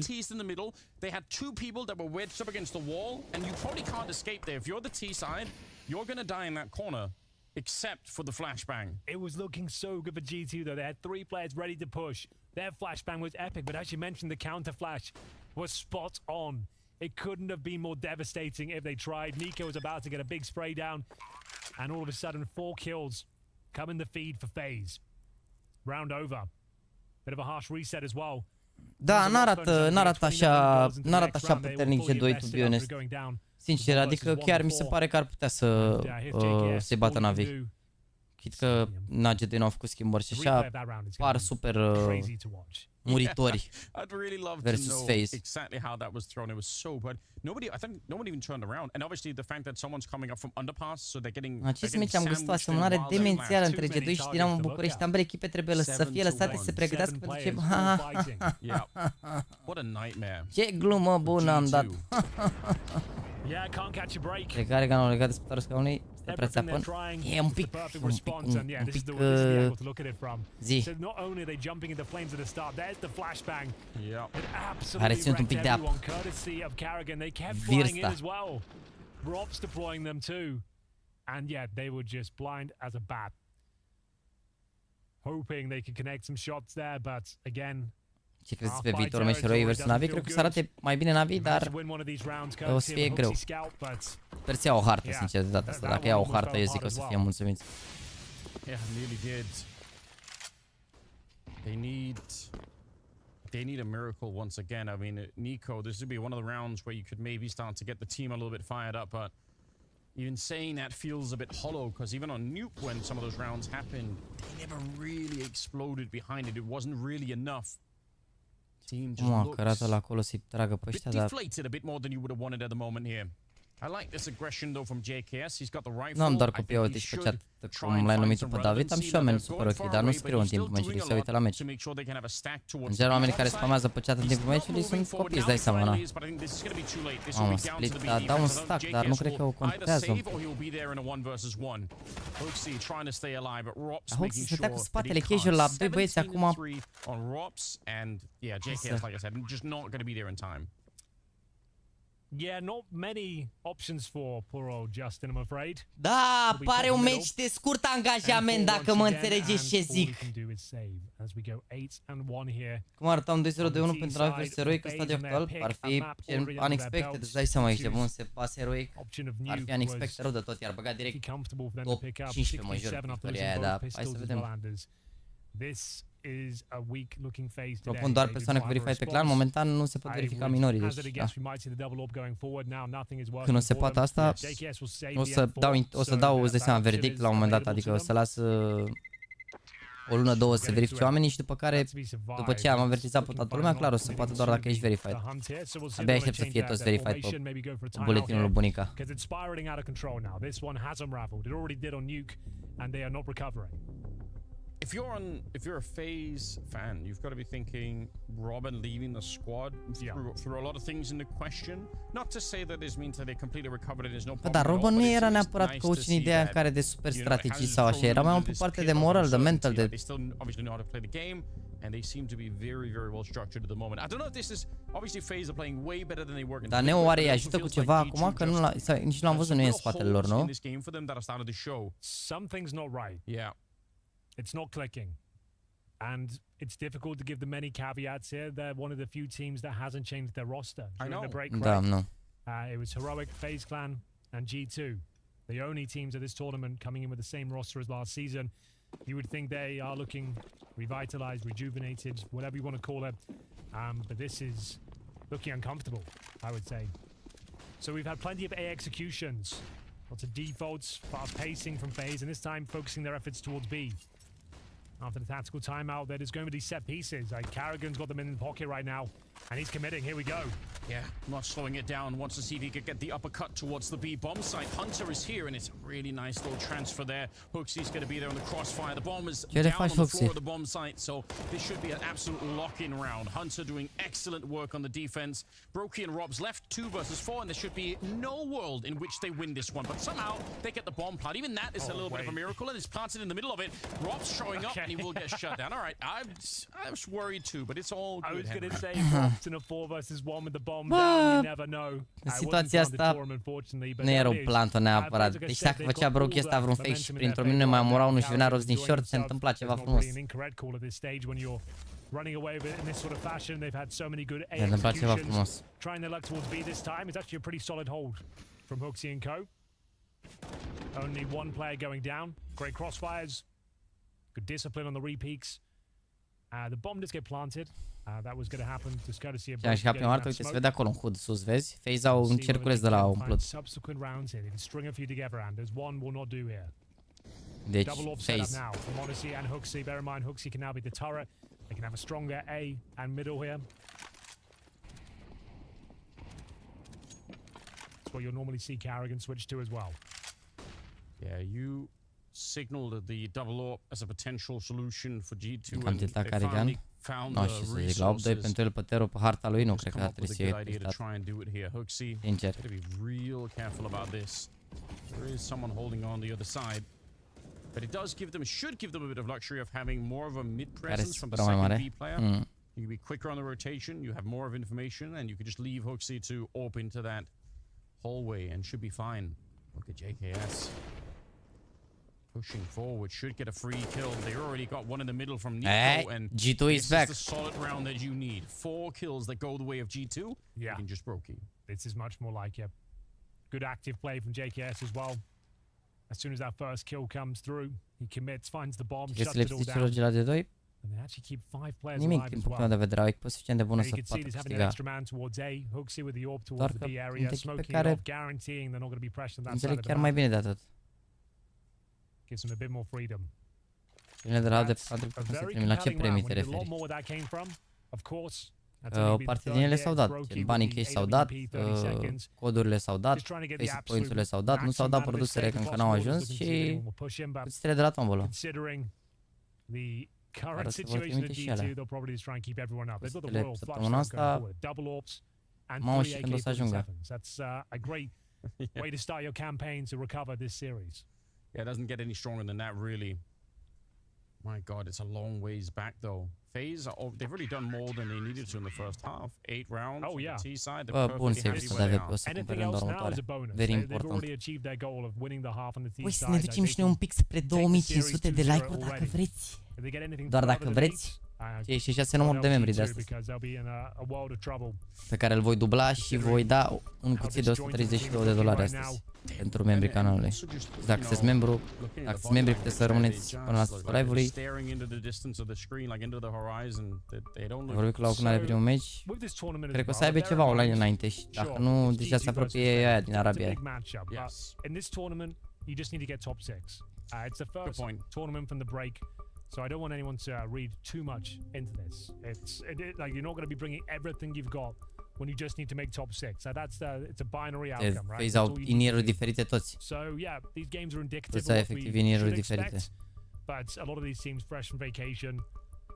They had 2 people that were wedged up against the wall and you probably can't escape there. If you're the T side, you're gonna die in that corner. except for the flashbang. It was looking so good for G2 though. They had 3 players ready to push. Their flashbang was epic, but as you mentioned, the counter flash was spot on. It couldn't have been more devastating if they tried. Nico was about to get a big spray down, and all of a sudden 4 kills come in the feed for FaZe. Round over. Bit of a harsh reset as well. Da, n-arată așa puternic G2, to be honest. Sincer, adică chiar mi se pare că ar putea să-i bată Navi. Chit că G2 n-au făcut schimbări și așa par super muritori versus FaZe. Exactly how that was thrown. It was so bad. Nobody even turned around. And obviously the fact that someone's coming up from underpass, so they're getting. Acest meci am găsit o asemănare demențială între G2 și Dinamo București. Ambele echipe trebuie să fie lăsate să se pregătească pentru ce. What a nightmare. Ce glumă bună am dat. Legare ganul legat de spătarul scaunului. Stă prea țeapăn. E un pic zi. A reținut un pic de apă. Virsta. Rob's deploying them too. And yet they were just blind as a bat. Hoping they could connect some shots there, but again, ce credeți pe viitor meci eroi versus Navi? Cred că o să arate mai bine Navi, dar o să fie greu. Sper să iau o hartă, sincer, de data asta. Dacă iau o hartă, eu zic că o să fie mulțumiți. Yeah, nearly did. They need a miracle once again. I mean, Nico, this would be one of the rounds where you could maybe start to get the team a little bit fired up, but even saying that feels a bit hollow, because even on Nuke, when some of those rounds happened, they never really exploded behind it. It wasn't really enough. Team just looks deflated a bit more than you would have wanted at the moment here. I like this aggression though from JKS. He's got the rifle. Nu am doar copii, uite și pe chat cum l-ai numit pe David, am și oameni super ok, dar nu scriu în timpul meciului, se uită la meci. În general, oamenii care spamează pe chat în timpul meciului sunt copii, îți dai seama, na. Mamă, split, dau un stack, dar nu cred că o contează. Hoax stătea cu spatele casual la 2 băieți acum. Yeah, not many options for poor old Justin, I'm afraid. Da, pare un meci de scurt angajament, dacă mă înțelegeți ce zic. Cum arătam 2-0-2-1 pentru Navi vs Heroic în stadiul actual? Ar fi unexpected, îți dai seama, ești bun, se pasă Heroic. Ar fi unexpected rău de tot, iar băga direct top 15 major victoria aia, dar hai să vedem. Propun doar persoane cu verified pe clan, momentan nu se pot verifica minorii, deci da. Când o se poate asta, o să dau, îți dai seama, verdict la un moment dat, adică o să las o lună, 2 să se verifice oamenii și după care, după ce am avertizat pe toată lumea, clar o să se poate doar dacă ești verified. Abia aștept să fie toți verified pe buletinul lui bunica. If you're a FaZe fan, you've got to be thinking Robin leaving the squad through a lot of things in the question. Not to say that this means that they completely recovered it. There's no problem. Dar Robin nu era neapărat coach în ideea în care de super strategii sau așa, era mai mult pe parte de moral, de mental, de. They still obviously know how to play the game, and they seem to be very, very well structured at the moment. I don't know if this is obviously FaZe are playing way better than they were. Dar Neo oare îi ajută cu ceva acum, că nu nici nu am văzut, nu e în spatele lor, nu? Something's not right. Yeah. It's not clicking. And it's difficult to give them many caveats here. They're one of the few teams that hasn't changed their roster during the break. Da, no. It was Heroic, FaZe Clan, and G2. The only teams at this tournament coming in with the same roster as last season. You would think they are looking revitalized, rejuvenated, whatever you want to call it. But this is looking uncomfortable, I would say. So we've had plenty of A executions. Lots of defaults, fast pacing from FaZe, and this time focusing their efforts towards B. After the tactical timeout, there is going to be set pieces. Like Carrigan's got them in the pocket right now, and he's committing. Here we go. Yeah, not slowing it down. Wants to see if he could get the uppercut towards the B bomb site. Hunter is here, and it's a really nice little transfer there. Hooksy's going to be there on the crossfire. The bomb is down on the floor of the bomb site, so this should be an absolute lock-in round. Hunter doing excellent work on the defense. Brokey and Rob's left 2 versus 4, and there should be no world in which they win this one. But somehow they get the bomb plant. Even that is a little bit of a miracle, and it's planted in the middle of it. Rob's showing up, and he will get shut down. All right, I was worried too, but it's all good. I was going to say, Rob in a 4 versus 1 with the bomb down, you never know. Situația asta nu era un planto neapărat. Deci dacă făcea broke ăsta vreun fake și printr-o minune mai omora unul și venea roz din short, se întâmpla ceva frumos. Running away with it in this sort of fashion, they've had so many good A executions. Trying their luck towards B this time. It's actually a pretty solid hold from HOTSTEPPER and co. Only one player going down. Great crossfires. Good discipline on the repeaks. The bomb does get planted. That was going to happen just courtesy of și captain Marta, uite, se vede acolo în HUD sus, vezi? FaZe au un cerculeț de la umplut. Subsequent rounds here. They can string a few together, and there's one will not do here. Deci, FaZe. Now from Odyssey and HOTSTEPPER. Bear in mind, HOTSTEPPER can now be the turret. They can have a stronger A and middle here. That's what you'll normally see Carrigan switch to as well. Yeah, you signaled the double AWP as a potential solution for G2. Am tiltat Carrigan. Nu știu să zic, la 8-2 pentru el pe Tero, pe harta lui, nu cred că ar trebui să fie testat. Sincer. To be real careful about this. There is someone holding on the other side. But it does give them, should give them a bit of luxury of having more of a mid presence from the second B player. You can be quicker on the rotation, you have more of information, and you can just leave HOTSTEPPER to AWP into that hallway and should be fine. Look at JKS. Pushing forward, should get a free kill. They already got one in the middle from Nico, and G2 is back. This is the solid round that you need. 4 kills that go the way of G2. Yeah. You can just broke you. This is much more like a good active play from JKS as well. As soon as that first kill comes through, he commits, finds the bomb, shuts it all down. De 2? And they actually keep 5 players Nimic alive din as punctul well. meu de vedere, au echipă suficient de bună să poată câștiga. Extra man towards A, HOTSTEPPER with the AWP towards the B area, smoking it off, guaranteeing they're not going to be pressured on that side of the chiar mai map. bine de atât. Gives them a bit more freedom. Bine de la de la ce premii te referi? Partidinele s-au dat, banii cash s-au dat, codurile s-au dat, basic points-urile s-au dat, nu s-au dat produsele că încă n-au ajuns și cutitele de la tombola. Dar să vă trimite și ele. Cutitele săptămâna asta, mamă și când o să ajungă. Way to start your campaign to recover this series. Yeah, it doesn't get any stronger than that, really. My God, it's a long ways back, though. FaZe, they've already done more than they needed to in the first half. 8 rounds on the T side. Bun, serviciul de AVP, o să cumpere în următoare. Very important. Păi să ne ducem și noi un pic spre 2500 de like-uri dacă vreți. Doar dacă vreți. Cei și 6 numări de membri de astăzi. Pe care îl voi dubla și voi da un cuțit de $132 astăzi. Pentru membrii canalului. Dacă sunteți membru, dacă sunteți membri, puteți să rămâneți până la sfârșitul live-ului. Am vorbit cu Locurile primul meci. Cred că o să aibă ceva online înainte și dacă nu, deja se apropie aia din Arabia. So I don't want anyone to read too much into this. Like you're not going to be bringing everything you've got when you just need to make top 6. So it's a binary outcome, right? FaZe au inieruri diferite toți. So yeah, these games are indicative of what we should expect. But a lot of these teams fresh from vacation,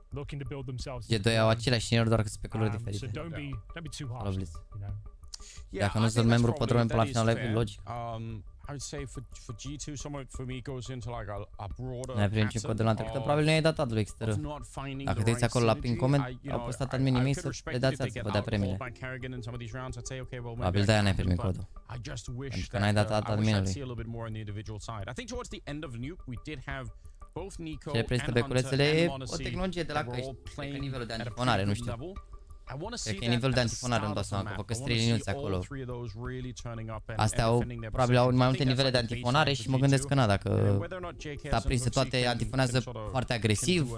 looking to build themselves. G2 au aceleași inieruri, doar că sunt pe culori diferite. So don't be too harsh, you know. Dacă nu sunt membru, pot rămâne până la final live-ul, logic. I would say for G2, some of it for me goes into like a broader ne primim cod de la trecută, probabil nu i-ai dat adului exterior. Dacă te uiți acolo la pin comment, au postat adminii mei să le dați ați să vă dea premiile. Probabil de-aia n-ai primit codul. Pentru că n-ai dat adminului. Ce prezintă beculețele e o tehnologie de la Quest, pe nivelul de antifonare, nu știu. Cred că e nivelul de antifonare, îmi dau seama, că facă 3 liniuți acolo. Astea probabil au mai multe nivele de antifonare și mă gândesc că na, dacă s-a prins toate antifonează foarte agresiv,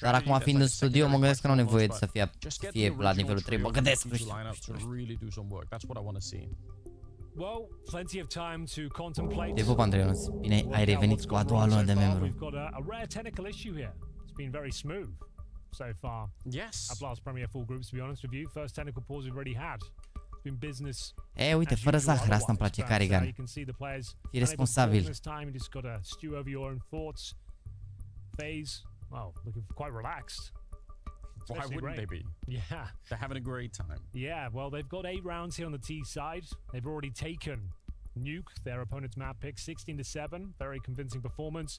dar acum fiind în studio mă gândesc că nu au nevoie să fie la nivelul 3, mă gândesc, nu știu. Te pup, Andrei, bine, ai revenit cu a doua lună de membru. So far, yes. At last Premier full groups, to be honest with you, first technical pause we've already had. It's been business. Uite, fără zahăr, asta îmi place, Carrigan. Fii responsabil. This time you just got to stew over your own thoughts. FaZe, well, looking quite relaxed. Why wouldn't they be? Yeah, they're having a great time. Yeah, well, they've got 8 rounds here on the T side. They've already taken Nuke, their opponent's map pick, 16-7. Very convincing performance.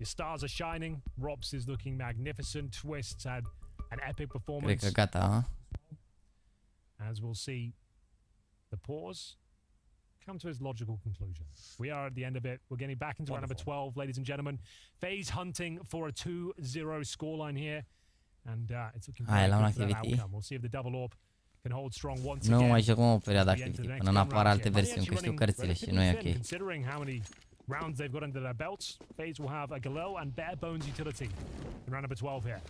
Your stars are shining. Robs is looking magnificent. Twists had an epic performance. Cred că gata, as we'll see the pause come to its logical conclusion. We are at the end of it. We're getting back into round number 12, ladies and gentlemen. FaZe hunting for a 2-0 scoreline here, and it's looking very good for that outcome. We'll see if the double orb can hold strong once again. Nu mai jucăm o perioadă activită până n-apar alte versiuni, că știu cărțile și nu e ok. Considering how many rounds they've got under their belts, FaZe will have a Galil and bare bones utility in round number 12 here.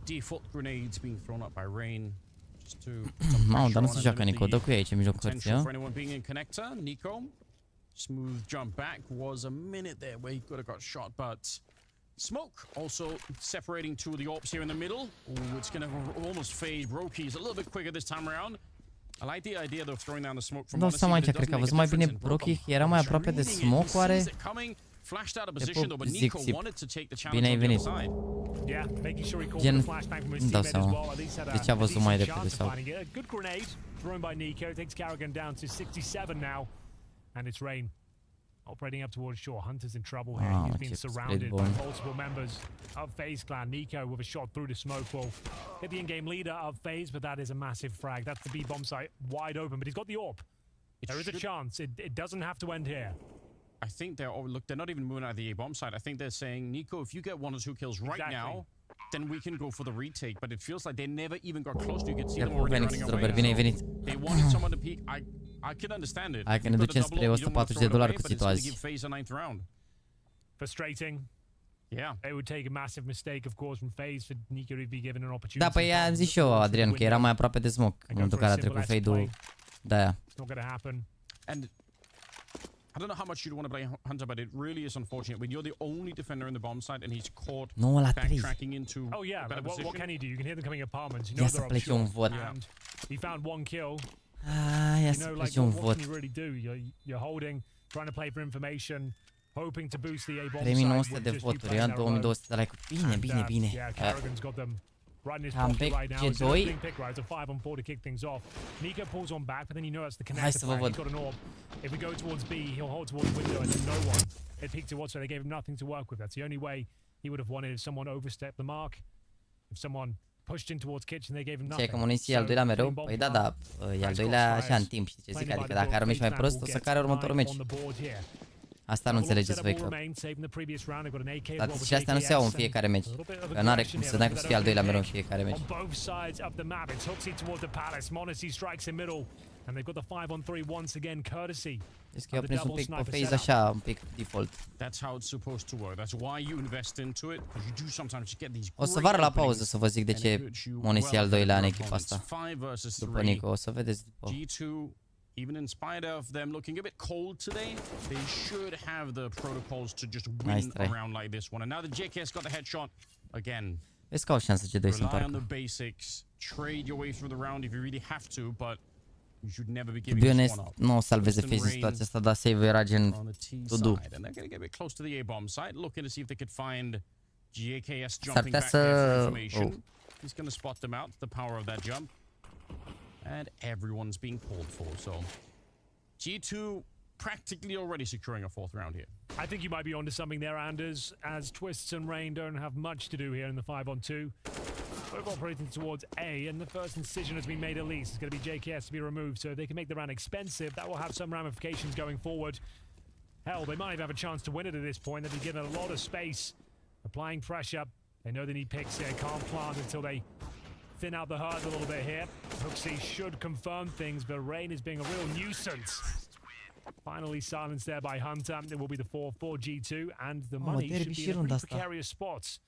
Default grenades being thrown up by Rain. Mamă, dar nu se joacă Nico, dă cu ei aici în mijlocul hărții, for anyone being in connector. Nico, smooth jump back. Was a minute there where he could have got shot, but smoke also separating two of the orbs here in the middle. Ooh, it's gonna almost fade. Brokey's a little bit quicker this time around. I like the idea though of throwing down the smoke from Dau seama aici, cred că a văzut mai bine Brokey, era mai aproape de smoke, oare? Flashed out of position though, but Nico wanted to take the Bine ai venit. Gen, nu dau seama de ce a văzut mai repede sau... Good grenade thrown by Nico, takes Karrigan down to 67 now, and it's Rain operating up towards shore. Hunter's in trouble here. He's been surrounded by multiple members of FaZe clan. Nico with a shot through the smoke will hit the in-game leader of FaZe, but that is a massive frag. That's the B-bomb site wide open, but he's got the orb. There is a chance. It doesn't have to end here. I think they're not even moving out of the A-bomb side. I think they're saying, Nico, if you get 1 or 2 kills right now, then we can go for the retake. But it feels like they never even got close to you. Could see them already running away. So they wanted someone to peek. I can understand it. Hai că ne ducem spre $140 cuțitul azi. Frustrating. Yeah. It would take a massive mistake, of course, from FaZe for Nico to be given an opportunity. Da, păi am zis și eu, Adrian, că era mai aproape de smoke în momentul în care a trecut fade-ul de aia. It's not gonna happen. And I don't know how much you'd want to play Hunter, but it really is unfortunate when you're the only defender in the bomb site and he's caught backtracking into a better position. What can he do? You can hear them coming apartments. You know they're up short. And he found 1 kill. Ia să plece un vot. What can you really do? You're holding, trying to play for information, hoping to boost the A-bomb site. 3900 de voturi, eu am 2200 de like-uri. Bine, bine. Yeah, Karrigan's got them right in his Am pocket right now. It's a G2. big pick, right? It's a 5-on-4 to kick things off. Nico pulls on back, but then you know that's the connector flag. He's got an orb. If we go towards B, he'll hold towards window, and then no one. It peeked towards, so they gave him nothing to work with. That's the only way he would have won it if someone overstepped the mark. If someone pushed in towards kitchen, they gave him nothing. Ce că muniții al doilea mereu? Păi da, e al doilea așa în timp, știi ce zic? Adică dacă are un meci mai prost, o să care următorul meci. Asta nu înțelegeți voi, că și astea nu se iau în fiecare meci. Că n-are cum să dai cum să fie al doilea mereu în fiecare meci. Deci că eu prins un pic pe FaZe așa, un pic default. O să vară la pauză să vă zic de ce Monesi e al doilea în echipa asta. După Nico, o să vedeți după. Even in spite of them looking a bit cold today, they should have the protocols to just win a round like this one. And now the JKS got the headshot again. Vezi că au șansă G2 să întoarcă. Rely on the basics, trade your way through the round if you really have to, but you should never be giving this one up. Nu o salveze FaZe în situația asta, dar save era gen to do. And they're going to get a bit close to the A-bomb site, looking to see if they could find JKS jumping back there for information. He's going to spot them out, the power of that jump. And everyone's being pulled for, so G2 practically already securing a 4th round here. I think you might be onto something there, Anders, as Twists and Rain don't have much to do here in the 5-on-2. Both operating towards A, and the first incision has been made at least. It's going to be JKS to be removed, so if they can make the round expensive, that will have some ramifications going forward. Hell, they might even have a chance to win it at this point. They'll be given a lot of space, applying pressure. They know they need picks here, can't plant until they thin out the herd a little bit here. HOTSTEPPER should confirm things, but Rain is being a real nuisance. Finally silenced there by Hunter. It will be the 4 for G2, and the money should be in pretty precarious spots.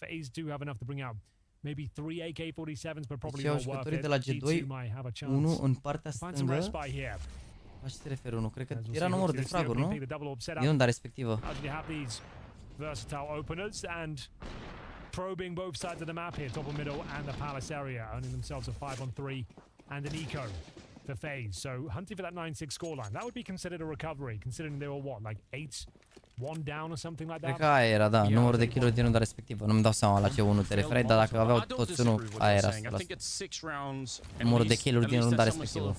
FaZe do have enough to bring out maybe 3 AK-47s, but probably not worth it. G2 might have a chance. Unul în partea Find some stângă. respite here. La ce te referi unul? Cred că era numărul de fraguri, nu? E unda respectivă. You have these versatile openers and probing both sides of the map here, top and middle and the palace area, owning themselves a 5-on-3 and an eco for FaZe. So hunting for that 9-6 scoreline, that would be considered a recovery, considering they were what, like 8-1 down or something like that? Cred că aia era, da, numărul de kill-uri din runda respectivă. Nu-mi dau seama la ce unul te referai, dar dacă aveau toți unul, aia era 100%. Numărul de kill-uri din runda respectivă.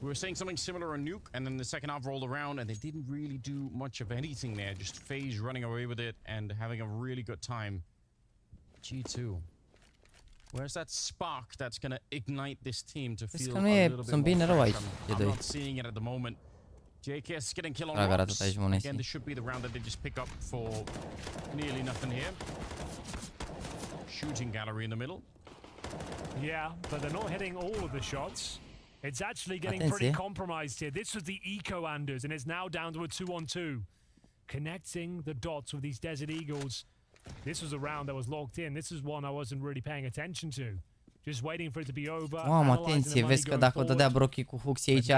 We were saying something similar on Nuke, and then the second half rolled around, and they didn't really do much of anything there. Just FaZe running away with it and having a really good time. G2. Where's that spark that's going to ignite this team to feel a nu e, little sunt bit bine more rău aici, fresh? I'm not seeing it at the moment. JKS getting kill on rocks. Again, this should be the round that they just pick up for nearly nothing here. Shooting gallery in the middle. Yeah, but they're not hitting all of the shots. It's actually getting pretty compromised here. This was the Eco-Anders, and it's now down to a 2-on-2. Connecting the dots with these Desert Eagles. This was a round that was locked in. This is one I wasn't really paying attention to. Just waiting for it to be over. Mamă, atenție, vezi că dacă o dădea Brocky cu Huxi aici...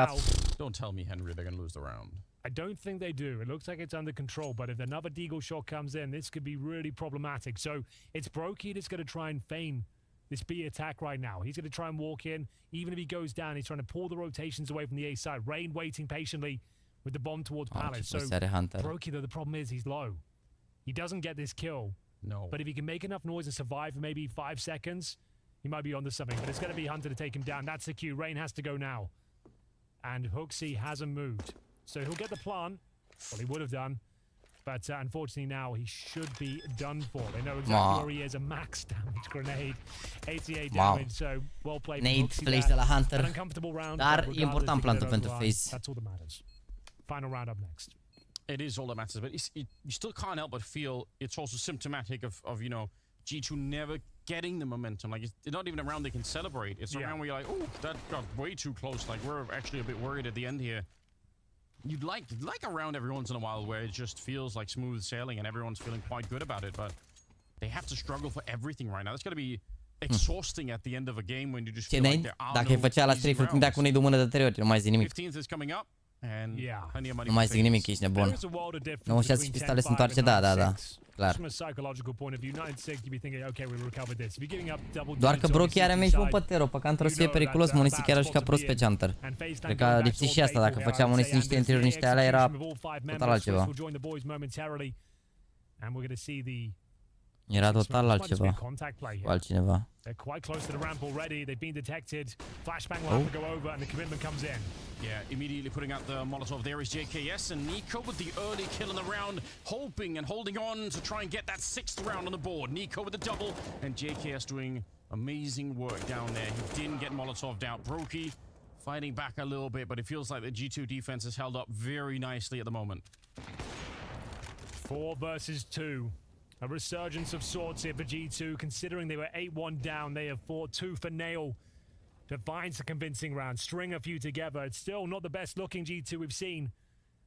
Don't tell me, Henry, they're going to lose the round. I don't think they do. It looks like it's under control, but if another Deagle shot comes in, this could be really problematic. So it's Brokey that's going to try and feign this B attack right now. He's going to try and walk in. Even if he goes down, he's trying to pull the rotations away from the A side. Rain waiting patiently with the bomb towards Palace. So Brokey, though, the problem is he's low. He doesn't get this kill. No. But if he can make enough noise and survive for maybe 5 seconds, he might be onto something. But it's going to be Hunter to take him down. That's the cue. Rain has to go now. And Huxi hasn't moved. So he'll get the plant. Well, he would have done. But unfortunately now he should be done for. They know exactly where he is. A max damage grenade. 88 damage. So well played. Nade place de la Hunter. An uncomfortable round. Dar e important plantul pentru FaZe. That's all that matters. Final round up next. It is all that matters, but you still can't help but feel it's also symptomatic of you know, G2 never getting the momentum. Like, it's not even a round they can celebrate. It's a round where you're like, oh, that got way too close. Like, we're actually a bit worried at the end here. You'd like a round every once in a while where it just feels like smooth sailing and everyone's feeling quite good about it, but they have to struggle for everything right now. It's going to be exhausting at the end of a game when you just feel like there are dacă îi făcea la strafe, îl prindea cu nade mână de 3 ori, nu mai zic nimic. 15th is coming up. And nu mai zic nimic, ești nebun. 96 și pistole se întoarce, da, clar. Doar că Brocky are meci bun pe Tero, pe Counter să fie periculos, Muniții chiar a jucat prost pe Counter. Cred că a lipsit și asta, dacă făcea Muniții niște interiori, niște alea, era total altceva. Era total altceva, cu altcineva. They're quite close to the ramp already. They've been detected. Flashbang will have to go over, and the commitment comes in. Yeah, immediately putting out the Molotov. There is JKS and Nico with the early kill in the round, hoping and holding on to try and get that 6th round on the board. Nico with the double, and JKS doing amazing work down there. He didn't get Molotov'd out. Brokey fighting back a little bit, but it feels like the G2 defense is held up very nicely at the moment. 4 versus 2. A resurgence of sorts here for G2, considering they were 8-1 down. They have fought tooth and nail to find some convincing rounds, string a few together. It's still not the best looking G2 we've seen,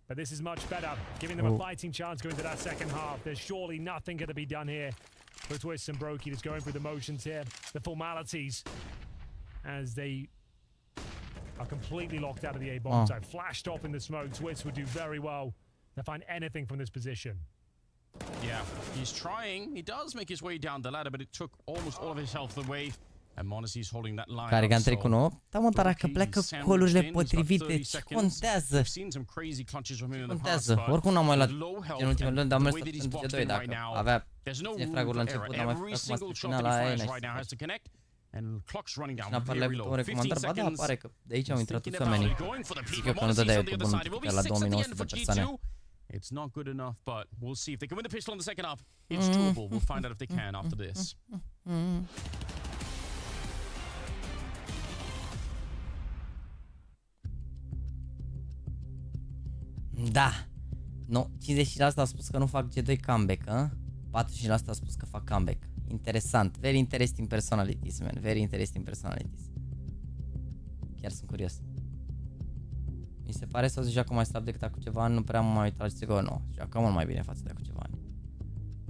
but this is much better, giving them a fighting chance going into that second half. There's surely nothing going to be done here for Twist and Brokey, just going through the motions here, the formalities, as they are completely locked out of the A-bomb side. Flashed off in the smoke. Twist would do very well to find anything from this position. Yeah, he's trying. He does make his way down the ladder, but it took almost all of his health away. And Monesi's holding that line. Care Gun 3 cu 9. Da, mă, dar dacă pleacă colurile potrivite, ce contează? Contează. Oricum n-am mai luat în ultimele luni, dar am mers pentru C2 dacă avea ține fraguri la început, n-am mai făcut acum asta final la aia și n-apare la recomandări, ba da, apare că de aici au intrat toți oamenii. Zic eu că nu dădea YouTube în la 2900 de persoane. It's not good enough, but we'll see if they can win the pistol in the second half. It's doable. We'll find out if they can after this. Da. Nu, 50% a spus că nu fac G2 comeback, 40% a spus că fac comeback. Interesant. Very interesting personalities, man. Very interesting personalities. Chiar sunt curios. Mi se pare să se joacă mai slab decât acum ceva ani, nu prea m-am uitat la CSGO, nu. Se joacă mult mai bine față de acum ceva ani.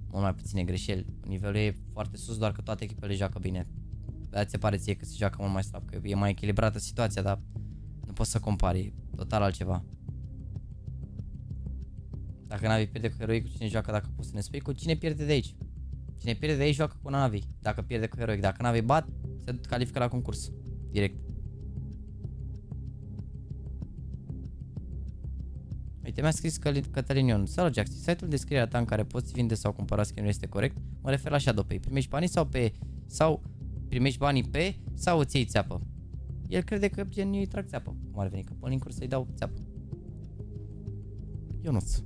Mult mai puține greșeli. Nivelul e foarte sus, doar că toate echipele joacă bine. Dar ți se pare ție că se joacă mult mai slab, că e mai echilibrată situația, dar nu poți să compari. Total altceva. Dacă Navi pierde cu Heroic, cu cine joacă? Dacă poți să ne spui, cu cine pierde de aici? Cine pierde de aici joacă cu Navi. Dacă pierde cu Heroic, dacă Navi bat, se califică la concurs. Direct. Uite, mi-a scris Cătălin Ion. Salut, Jaxy. Site-ul de scrierea ta în care poți vinde sau cumpăra skin-uri este corect? Mă refer la ShadowPay. Primești banii sau primești banii pe sau îți iei țeapă? El crede că gen eu îi trag țeapă. Cum ar veni? Că pe Linkuri să-i dau țeapă. Ionuț.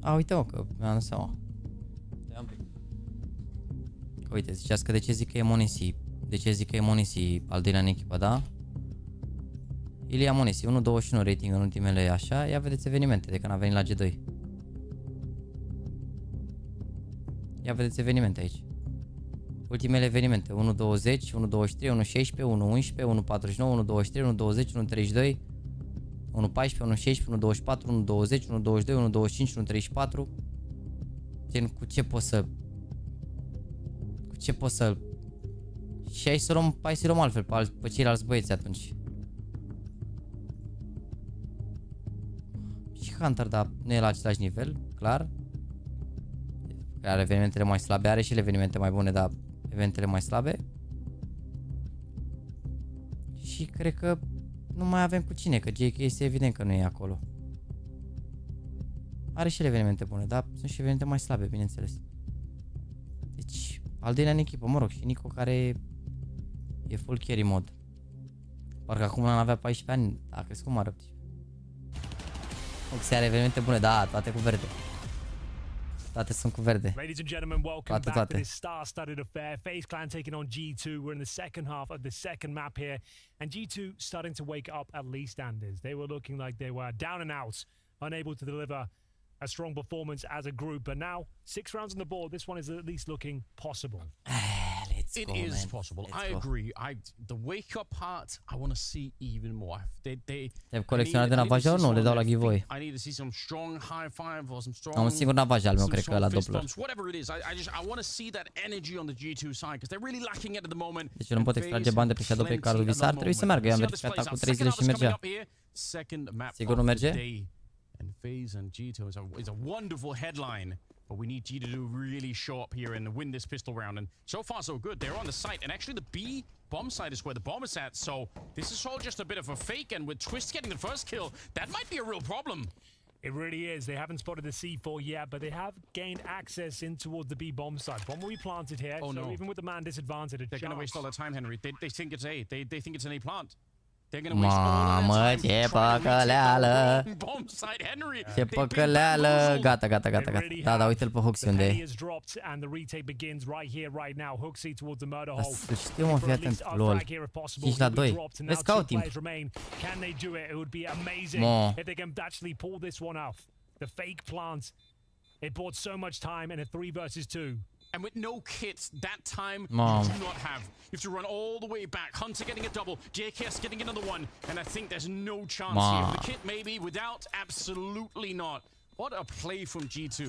A, uite-mă că mi-am dat seama. Uite, ziceați că de ce zic că e Monesi? De ce zic că e Monesi al doilea în echipă, da? Ilia Monesi, 1.21 rating în ultimele așa. Ia vedeți evenimente de când a venit la G2. Ia vedeți evenimente aici. Ultimele evenimente, 1.20, 1.23, 1.16, 1.11, 1.49, 1.23, 1.20, 1.32, 1.14, 1.16, 1.24, 1.20, 1.22, 1.25, 1.34. Gen, cu ce pot să... Cu ce pot să... Și hai să luăm altfel pe ceilalți băieți atunci. Și Hunter, dar nu e la același nivel, clar. Are evenimentele mai slabe, are și ele evenimente mai bune, dar eventele mai slabe. Și cred că nu mai avem cu cine, că JK este evident că nu e acolo. Are și ele evenimente bune, dar sunt și evenimente mai slabe, bineînțeles. Deci, al doilea în echipă, mă rog, și Nico care e full carry mod. Parcă acum n avea 14 ani, a crescut mă răbdi. Oxy are evenimente bune, da, toate cu verde. Toate sunt cu verde. Ladies and gentlemen, welcome back to this star-studded affair. FaZe Clan taking on G2. We're in the second half of the second map here, and G2 starting to wake up at least standards. They were looking like they were down and out, unable to deliver a strong performance as a group, but now 6 rounds on the board. This one is at least looking possible. It is possible. I agree. The wake up part, I want to see even more. Te-ai colecționat de navaj ori nu? Le dau la giveaway. I need to see some strong high five or some strong. Am un singur navaj al meu, cred că la Doppler. Whatever it is, I want to see that energy on the G2 side because they're really lacking it at the moment. Deci nu pot extrage bani de pe Shadow pe cardul visar, trebuie să meargă. Eu am verificat acum 3 zile și mergea. Sigur nu merge? And FaZe and G2 is a wonderful headline. But we need G to do really show up here and win this pistol round. And so far, so good. They're on the site. And actually, the B bomb site is where the bomb is at. So this is all just a bit of a fake. And with Twist getting the first kill, that might be a real problem. It really is. They haven't spotted the C4 yet, but they have gained access in towards the B bomb site. Bomb will be planted here. Oh, so no. even with the man disadvantage, they're going to waste all their time, Henry. They think it's A. They think it's an A plant. They're gonna waste all Mamă, of their ce time trying to păcăleală! retake the bomb site, Henry. Ce păcăleală! Gata, gata, gata, gata. Da, da, uite-l pe Huxi unde e. Da, știu mă, fii atent, lol. 5 la 2. Vezi că au timp. Mo. The fake plant. It bought so much time in a 3 versus 2. And with no kits, that time you do not have. You have to run all the way back. Hunter getting a double, JKS getting another one, and I think there's no chance here. The kit maybe, without, absolutely not. What a play from G2.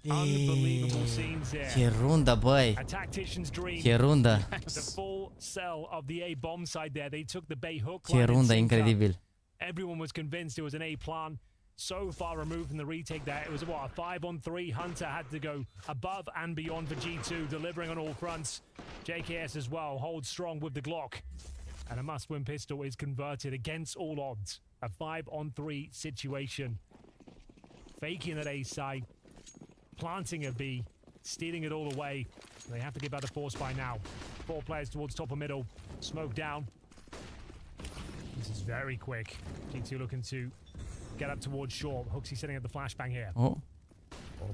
Unbelievable scenes there. Ce rundă, băi. A tactician's dream. Ce rundă. The full cell of the A bomb side there. They took the Bay hook. Ce rundă, incredibil. Everyone was convinced it was an A plan. So far removed from the retake there. It was what, a 5-on-3. Hunter had to go above and beyond for G2, delivering on all fronts. JKS as well holds strong with the Glock. And a must-win pistol is converted against all odds. A 5-on-3 situation. Faking that A side, planting a B, stealing it all away. They have to get by the force by now. 4 players towards top of middle. Smoke down. This is very quick. G2 looking to get up towards short. Hooksy setting up the flashbang here. Oh.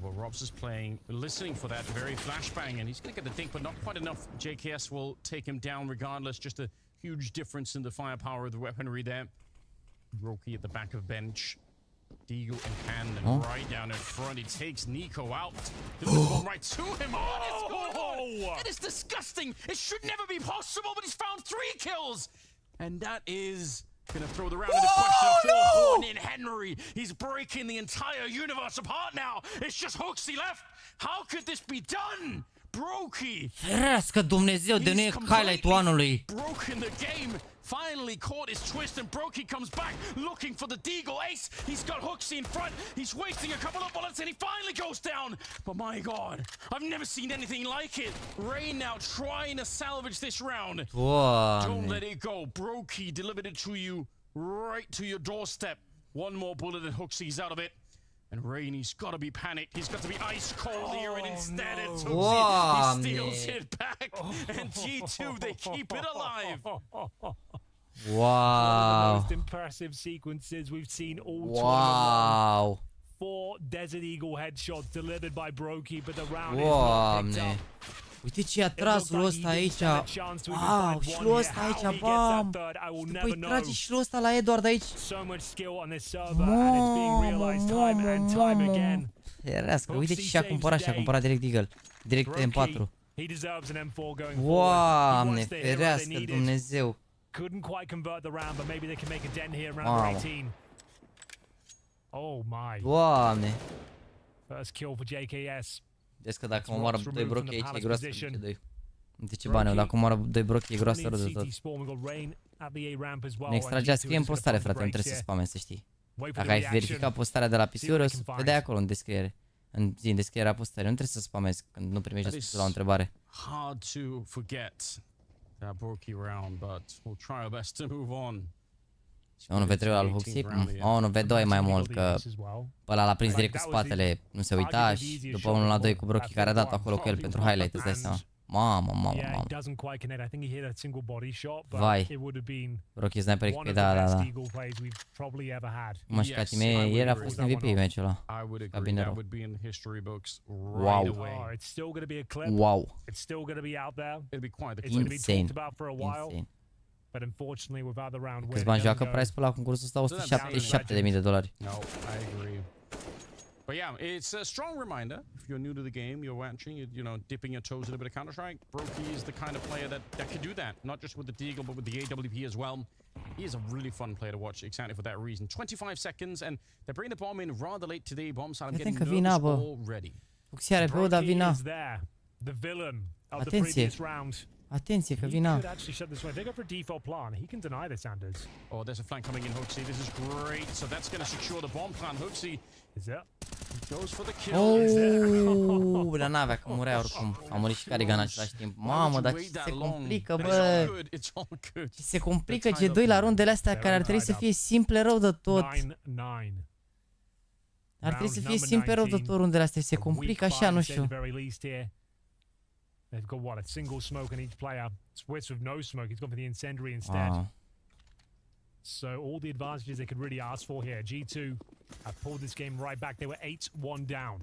But Robs is playing, listening for that very flashbang, and he's going to get the dink, but not quite enough. JKS will take him down regardless. Just a huge difference in the firepower of the weaponry there. Roki at the back of bench. Deagle in hand and right down in front. He takes Nico out. Going right to him. What is going on? That is disgusting. It should never be possible, but he's found 3 kills. And that is gonna throw the round into question of 4 in Henry. He's breaking the entire universe apart now. It's just Hooksy left. How could this be done? Brokey. Ferească Dumnezeu, de nu e highlight-ul anului. Broken the game. Finally caught his twist and Brokey comes back looking for the Deagle ace. He's got Hooksy in front. He's wasting a couple of bullets and he finally goes down. But my God, I've never seen anything like it. Rain now trying to salvage this round. Don't let it go. Brokey delivered it to you right to your doorstep. One more bullet and Hooksy's out of it. And Rainey's got to be panicked. He's got to be ice cold here, and instead it's Hooksy. He steals it back. And G2, they keep it alive. Wow. One of the most impressive sequences we've seen all tournament. 4 Desert Eagle headshots delivered by Brokey, but the round is not picked Doamne. up. Uite ce a tras lui ăsta aici. Wow, și lui ăsta aici, bam. Și după îi trage și lui ăsta la Edward aici. Mamă. Ferească, uite ce și-a cumpărat direct Eagle. Direct M4. Doamne, ferească Dumnezeu. Mamă. Doamne. First kill for JKS. Vezi că dacă mă omoară 2 brochi aici e groasă de 2. Uite ce bani, dacă omoară 2 brochi e groasă rău de tot. Ne extragea, scrie în postare, frate, nu trebuie să spamezi, să știi. Dacă ai verificat postarea de la PC-uri, o să vedeai acolo în descriere. În descrierea postării, nu trebuie să spamezi când nu primești răspunsul la o întrebare. Hard to forget that Brokey round, but we'll try our best to move on. Nu V3 al Huxi? Nu V2 e mai mult, că pe ăla l-a prins direct cu spatele, nu se uita și după 1 la 2 cu Brokey care a dat acolo cu el pentru highlight, îți dai seama. Mamă. Vai. Brokey sniper XP, da. Mă, și ca time, el a fost MVP meciul ăla. Ca bine rău. Wow. Insane. Câți bani joacă price pe la concursul ăsta? $177.000. But yeah, it's a strong reminder. If you're new to the game, you're watching, you know, dipping your toes in a bit of Counter-Strike. Brokey is the kind of player that can do that. Not just with the Deagle, but with the AWP as well. He is a really fun player to watch, exactly for that reason. 25 seconds, and they're bringing the bomb in rather late today. Bomb side, I'm getting nervous already. Uxiare pe Oda vina. Atenție. Atenție că vina. Oh, there's a flank coming in, Hoxie. This is great. So that's going to secure the bomb plan. Hoxie goes for the kill. Oh, dar n-avea că murea oricum. A murit și Carrigan în același timp. Mamă, dar ce se complică, bă. Ce se complică G2 la rundele astea care ar trebui să fie simple rău de tot. Ar trebui să fie simple rău de tot rundele astea. Se complică așa, nu știu. They've got what, a single smoke on each player. Switch with no smoke. He's gone for the incendiary instead. So all the advantages they could really ask for here. G2 have pulled this game right back. They were 8-1 down.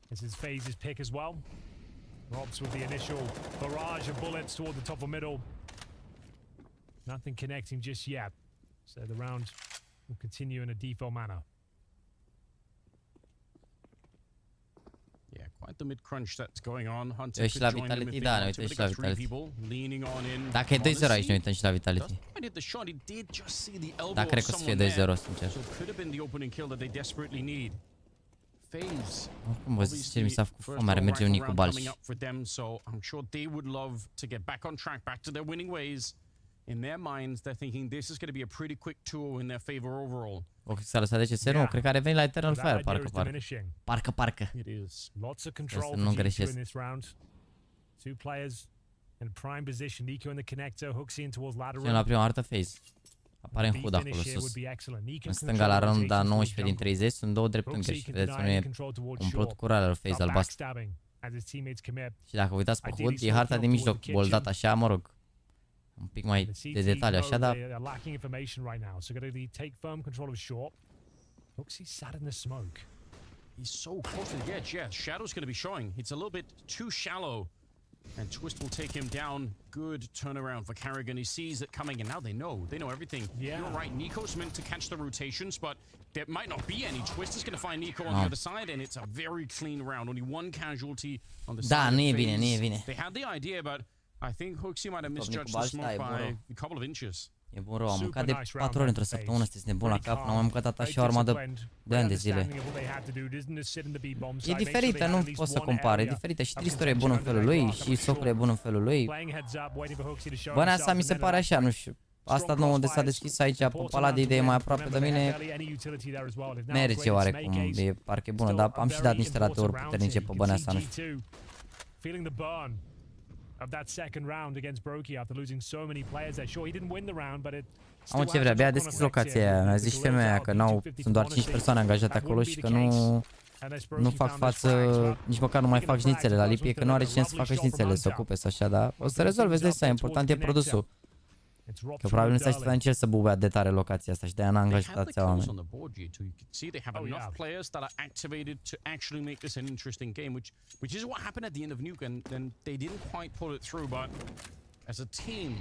This is FaZe's pick as well. Robs with the initial barrage of bullets toward the top of middle. Nothing connecting just yet. So the round will continue in a default manner. Yeah, quite the mid-crunch that's going on. Hunter could join them if they want to, but they got 3 people leaning on in. Dacă e 2-0 aici, ne uităm și la Vitality. Da, cred că o să fie 2-0, sincer. Oricum, vă zic ce mi s-a făcut foame, are merge unii cu balci. In their minds, they're thinking this is going to be a pretty quick tour in their favor overall. Ok, s-a lăsat de ce? Nu, cred că are venit la Eternal Fire, parcă. Lots of control nu greșesc. in this round. Two players in prime position. Nico in the connector, Huxi in towards lateral. Și la prima hartă FaZe. Apare în HUD acolo sus. În stânga la runda 19 din 30 sunt 2 dreptungeri și vedeți unul e umplut cu rarele FaZe albastru. Și dacă uitați pe HUD, e harta din mijloc boldat așa, mă rog. Un pic mai de detaliu așa, dar he's so close to the edge. Yeah, Shadow's going to be showing. It's a little bit too shallow. And Twist will take him down. Good turnaround for Carrigan. He sees it coming, and now they know. They know everything. Yeah. You're right. Nico's meant to catch the rotations, but there might not be any. Twist is going to find Nico on the other side, and it's a very clean round. Only one casualty on the side. Da, nu e bine. They had the idea, but I think Huxi might have misjudged the smoke by a couple of inches. E bun rău, am mâncat de 4 ori într-o săptămână, sunteți nebun la cap, n-am mai mâncat atâta și armadă de ani de zile. E diferită, nu poți să compare, e diferită și Tristor e bun în felul lui și Socul e bun în felul lui. Bănea asta mi se pare așa, nu știu. Asta nouă de s-a deschis aici, pe Paladii de mai aproape de mine, merge oarecum, e parcă e bună, dar am și dat niște rateuri puternice pe bănea asta, nu știu. Of that second round against Brokey after losing so many players there. Sure, he didn't win the round, but it Am ce vrea, abia a deschis locația aia. Mi-a zis și femeia că sunt doar 5 persoane angajate acolo și că nu fac față, nici măcar nu mai fac șnițele la lipie, că nu are cine să facă șnițele, să ocupe să așa, dar o să rezolvezi de asta, important e produsul. Că probabil nu s-a știut nici el să bubea de tare locația asta și de-aia n-a angajat atâția oameni. They have enough players that are activated to actually make this an interesting game, which is what happened at the end of Nuke, and they didn't quite pull it through, but as a team,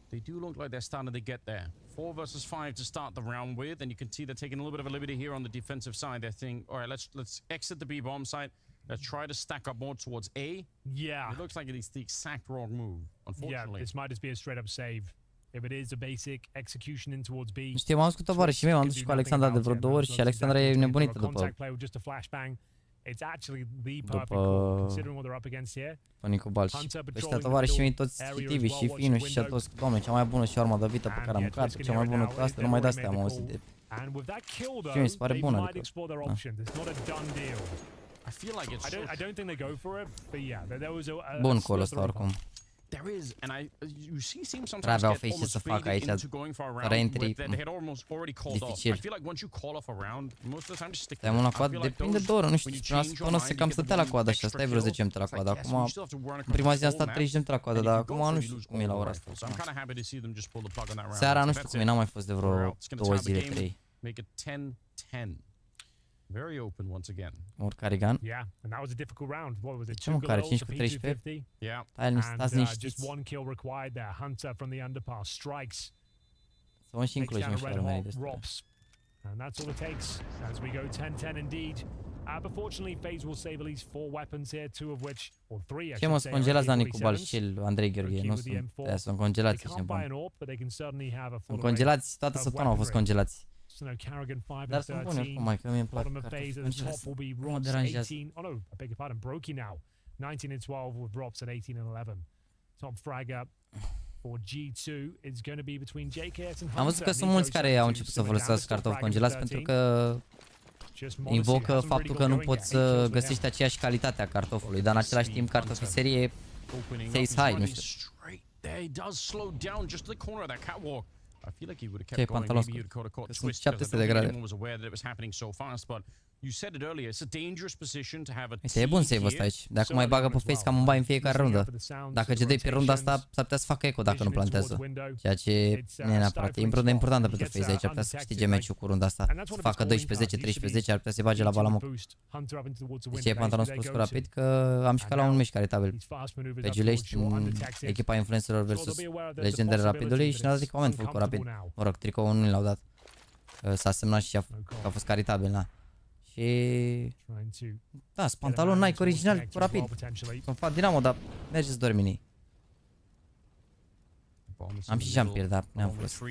they do look like they're starting to get there. 4 versus 5 to start the round with, and you can see they're taking a little bit of a liberty here on the defensive side. They're thinking, all right, let's exit the B bomb site. Let's try to stack up more towards A. Yeah. It looks like it's the exact wrong move, unfortunately. Yeah, this might just be a straight up save. If it is a basic execution in towards B. Nu știu, m-am ascultat tovarășii mei, m-am dus și cu Alexandra de vreo 2 ori și Alexandra e nebunită după Nicu Bal și ăștia tovarășii mei toți chitivi și Finu și toți, doamne, cea mai bună și arma de vită pe care am mâncat, cea mai bună cu asta, numai de astea am auzit de... Și mi se pare bună, adică... Bun call ăsta oricum. Prea aveau face să facă aici, fără entry, dificil. Stai mult la coadă, depinde de oră, nu știu, până se cam stătea la coadă așa, stai vreo 10 minute la coadă, acum, în prima zi am stat 30 minute la coadă, dar acum nu știu cum e la ora asta. Seara nu știu cum e, n-am mai fost de vreo 2 zile, 3. Very open once again. More Carrigan. Yeah, and that was a difficult round. What was it? Ce mă care 5 cu 13? Yeah. Just one kill required there. Hunter from the underpass strikes. Să și incluzi mă mai destul. And that's all it takes as we go 10-10 indeed. But fortunately, FaZe will save at least 4 weapons here, 2 of which, or 3 Ce mă congelați la Nicu Bal și el, Andrei Gheorghe, nu sunt congelați și nebun. Sunt congelați, toată săptămâna au fost congelați. Dar sunt bune oricum, mai că mie îmi plac cartofi, nu mă deranjează. Oh no, I beg your pardon, Brokey now. 19-12 with drops at 18-11. Top fragger for G2 is going to be between JKS and Hunter. Am văzut că sunt mulți care au început să folosească cartofi congelați pentru că invocă faptul că nu poți să găsești aceeași calitate a cartofului, dar în același timp cartofii serie face high, nu știu. I feel like he would have kept going. Maybe he would have caught a twist because I don't think anyone was aware that it was happening so fast. But you said it earlier, it's a dangerous position to have a team. E bun save ăsta aici. Dacă mai bagă pe face cam un bai în fiecare rundă. Dacă GD pe runda asta, s-ar putea să facă eco dacă nu plantează. Ceea ce nu e neapărat. E importantă pentru face aici. Ar putea să câștige meciul cu runda asta. Să facă 12-10, 13-10, ar putea să-i bage la balamă. De ce e pantalon spus cu rapid? Că am și ca la un meci caritabil. Pe Giulești, în echipa influencerilor versus legendele rapidului și n-a dat echipament full cu rapid. Mă rog, tricoul nu l-au dat. S-a semnat și a fost caritabil, na. Și... Da, pantalon Nike original cu rapid. Sunt fan Dinamo, dar merge să dormi în ei. Am și jumper, dar ne-am folosit.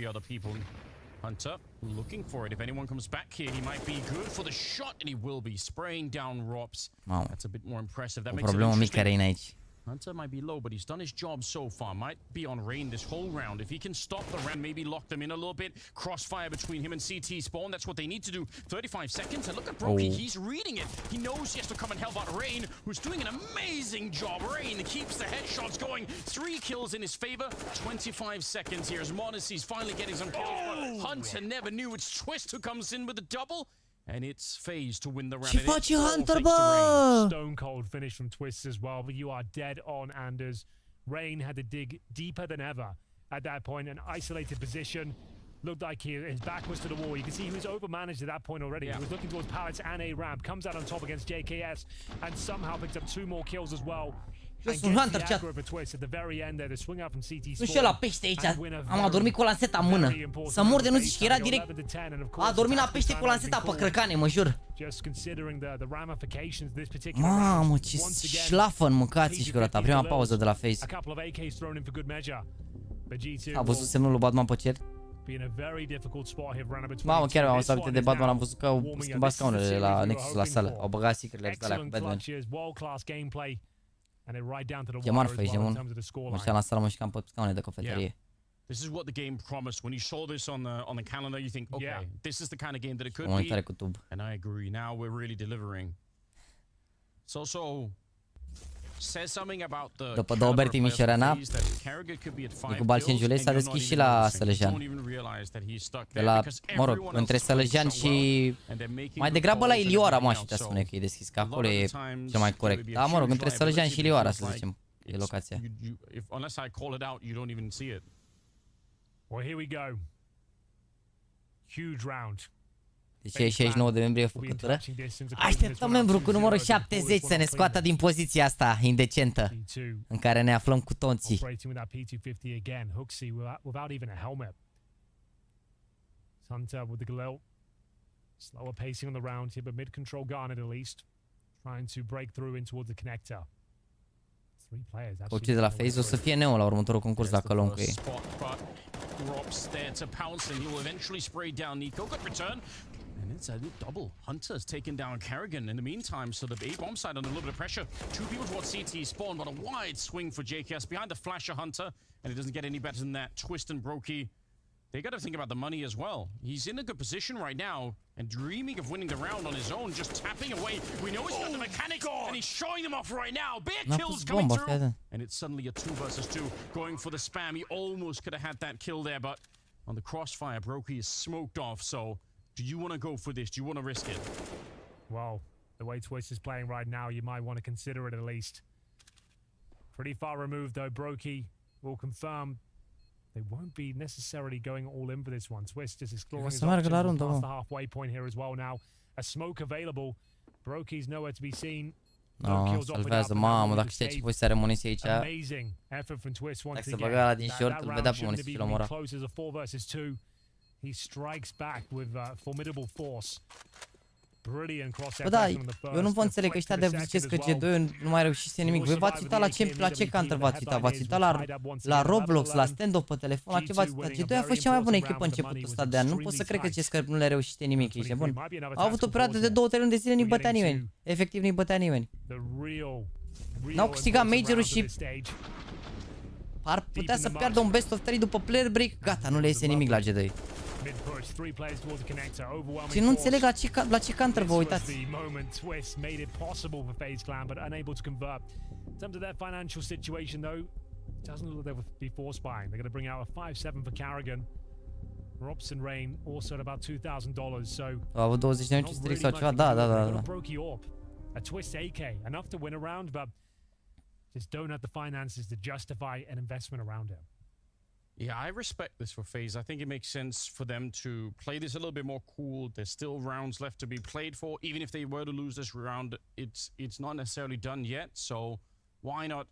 Hunter looking for it. If anyone comes back here, he might be good for the shot, and he will be spraying down Rops. That's a bit more impressive. That makes it problemă mică Rein aici. Hunter might be low, but he's done his job so far. Might be on Rain this whole round. If he can stop the round, maybe lock them in a little bit. Crossfire between him and CT spawn. That's what they need to do. 35 seconds. And look at Brokey. He's reading it. He knows he has to come and help out Rain, who's doing an amazing job. Rain keeps the headshots going. 3 kills in his favor. 25 seconds here as Monacy's finally getting some kills. But Hunter never knew it's Twist who comes in with a double. And it's FaZe to win the round. Ce face Hunter, bă? Stone cold finish from Twist as well, but you are dead on, Anders. Rain had to dig deeper than ever at that point. An isolated position. Looked like his back was to the wall. You can see he was overmanaged at that point already. He was looking towards pallets and a ramp. Comes out on top against JKS and somehow picks up 2 more kills as well. Un Hunter chat. Nu știu la pește aici. Am adormit cu lanseta în mână. Să mor de nu zici că era direct. A dormit la pește cu lanseta pe crăcane, mă jur. Mamă, ce șlafă în mâncați și gurata. Prima pauză de la FaZe. A văzut semnul lui Batman pe cer? Mamă, chiar am văzut de Batman, am văzut că au schimbat scaunele la Nexus la sală. Au băgat secret-le alea cu Batman. Ce marfă ești, mă. Mă știam la sală, mă știam pe scaune de cafeterie. This is what the game promised. When you saw this on the calendar, you think, okay, this is the kind of game that it could be. And I agree. Now we're really delivering. It's also says something about the după două Berti Mișorana, Nicu Bal și Giulești s-a deschis și la Sălăjean. De la, mă rog, între Sălăjean și mai degrabă la Ilioara, m-aș putea spune că e deschis, că acolo e cel mai corect. Da, mă rog, între Sălăjean și Ilioara, să zicem, e locația. Well, here we go. Huge round. Deci 69 de membri e făcătură. Așteptăm membru cu numărul 70 să ne scoată din poziția asta indecentă în care ne aflăm cu toții. Hunter with the Galil. Slower pacing on the round here, but mid-control garnet at least. Trying to break through in towards the connector. Three players. Cei de la FaZe o să fie neo la următorul concurs dacă luăm cu ei. Drops there to pounce and he'll eventually spray down Nico. Good return. And it's a double. Hunter's taken down Carrigan in the meantime, so the A bomb side under a little bit of pressure. Two people towards CT spawn, but a wide swing for JKS behind the flasher Hunter, and it doesn't get any better than that. Twist and Brokey, they got to think about the money as well. He's in a good position right now and dreaming of winning the round on his own, just tapping away. We know he's got the mechanics, and he's showing them off right now. Bare kills coming through, and it's suddenly a 2 versus 2 going for the spam. He almost could have had that kill there, but on the crossfire, Brokey is smoked off, so do you want to go for this? Do you want to risk it? Well, the way Twist is playing right now, you might want to consider it at least. Pretty far removed, though. Brokey will confirm they won't be necessarily going all in for this one. Twist is exploring his options past the halfway point here as well now. A smoke available. Brokey's nowhere to be seen. No, salvează, mamă, dacă știa ce voi să are muniție aici. Dacă se băga ăla din short, îl vedea pe muniție și l-omora. He strikes back with formidable force. Bă, da, eu nu vă înțeleg că ăștia de zicesc că G2 nu mai reușise nimic. Voi v-ați uitat la ce counter v-ați uitat? V-ați uitat la Roblox, la stand-up pe telefon, la ce v-ați uitat? G2 a fost cea mai bună echipă începutul ăsta de an. Nu pot să cred că zicesc că nu le reușise nimic. Ești bun. Au avut o perioadă de 2-3 luni de zile, nu-i bătea nimeni. Efectiv, nu-i bătea nimeni. N-au câștigat majorul și ar putea să piardă un best of 3 după player break. Gata, nu le iese nimic la G2. Și nu înțeleg la ce counter vă uitați. Au avut 20 de minute strict sau ceva? Da. A Twist AK, enough to win a round, but just don't have the finances to justify an investment around him. Yeah, I respect this for FaZe. I think it makes sense for them to play this a little bit more cool. There's still rounds left to be played for. Even if they were to lose this round, it's not necessarily done yet. So why not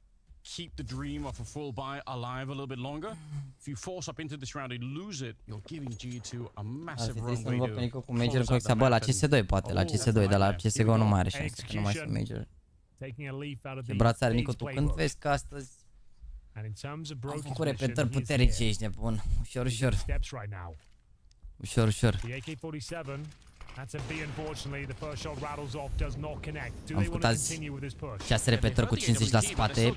keep the dream of a full buy alive a little bit longer? If you force up into this round and lose it, you're giving G2 a massive runway to close out bă, la CS2 poate, la CS2, dar la CSGO nu mai are șanse, că nu mai sunt major. Ce brațare, Nico, tu când vezi că astăzi am făcut repetări puternice, ești nebun. Ușor. Am făcut azi 6 repetări cu 50 la spate.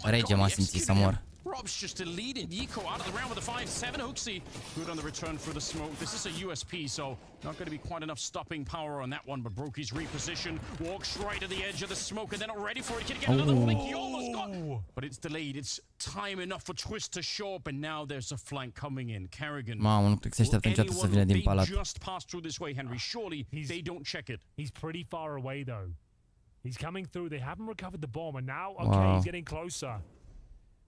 Rege m-a simțit să mor. Rob's just a lead in Nico out of the round with a 5-7. HOTSTEPPER good on the return for the smoke. This is a USP, so not going to be quite enough stopping power on that one. But Brokey's reposition, walks right at the edge of the smoke, and they're not ready for it. Can he get another flank? He almost got, but it's delayed. It's time enough for Twist to show up, and now there's a flank coming in. Carrigan. Mamă, nu cred că se așteaptă niciodată să vină din palat. Just pass through this way, Henry. Surely they don't check it. He's pretty far away though. He's coming through. They haven't recovered the bomb, and now he's getting closer.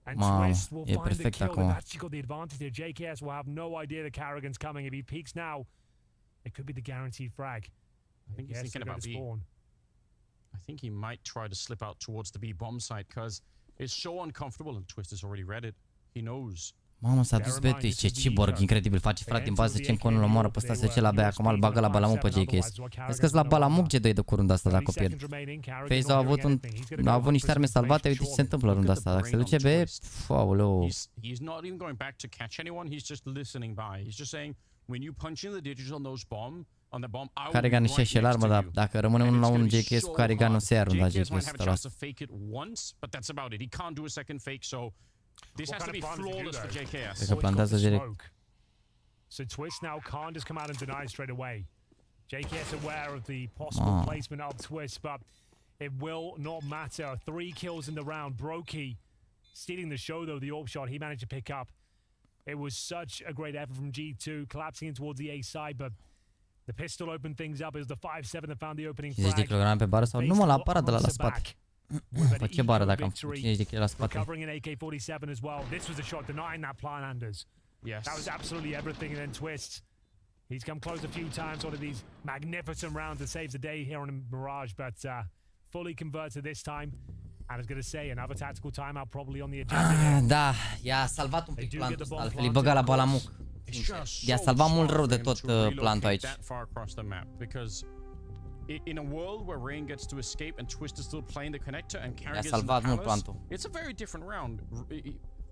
And Twist will find the kill. They've actually got the advantage here. JKS will have no idea that Carrigan's coming. If he peeks now, it could be the guaranteed frag. I think he's thinking about B. I think he might try to slip out towards the B bomb site because it's so uncomfortable and Twist has already read it. He knows. Mamă, s-a dus Betu, ce cyborg incredibil, face frate în bază, ce încă nu-l omoară pe ăsta, se ce la B, acum îl bagă la Balamuk pe JKS. Vezi că-s la Balamuk G2 de cu runda asta dacă o pierd. FaZe a avut niște arme salvate, uite ce se întâmplă runda asta, dacă se duce B, aoleu. He's not even going back to catch anyone, he's just listening by. He's just saying, when you punch in the digits on those bomb, on the bomb, I will Carrigan și și alarmă, dar dacă rămâne 1 la 1 JKS cu Carrigan, nu se ia runda JKS 100%. This has to be flawless for JKS. Cred că plantează direct. So Twist now can't just come out and deny straight away. JKS aware of the possible placement of Twist, but it will not matter. 3 kills in the round. Brokey stealing the show though, the AWP shot he managed to pick up. It was such a great effort from G2, collapsing in towards the A side, but the pistol opened things up. It was the 5-7 that found the opening flag. 50 kg pe bară sau numai la aparat de la spate. Pe ce bară dacă am făcut 50 de kg la spate? Recovering an AK-47 as well. This was a shot denying that plan, Anders. That was absolutely everything, and then Twist. He's come close a few times, one of these magnificent rounds that saves the day here on Mirage, but fully converted this time. And I was going to say, another tactical timeout probably on the agenda. Da, i-a salvat un pic plantul ăsta, altfel îi băga la balamuc. I-a salvat mult rău de tot plantul aici. In a world where Rain gets to escape and Twist is still playing the connector and Carry gets salvat mult plantul. It's a very different round.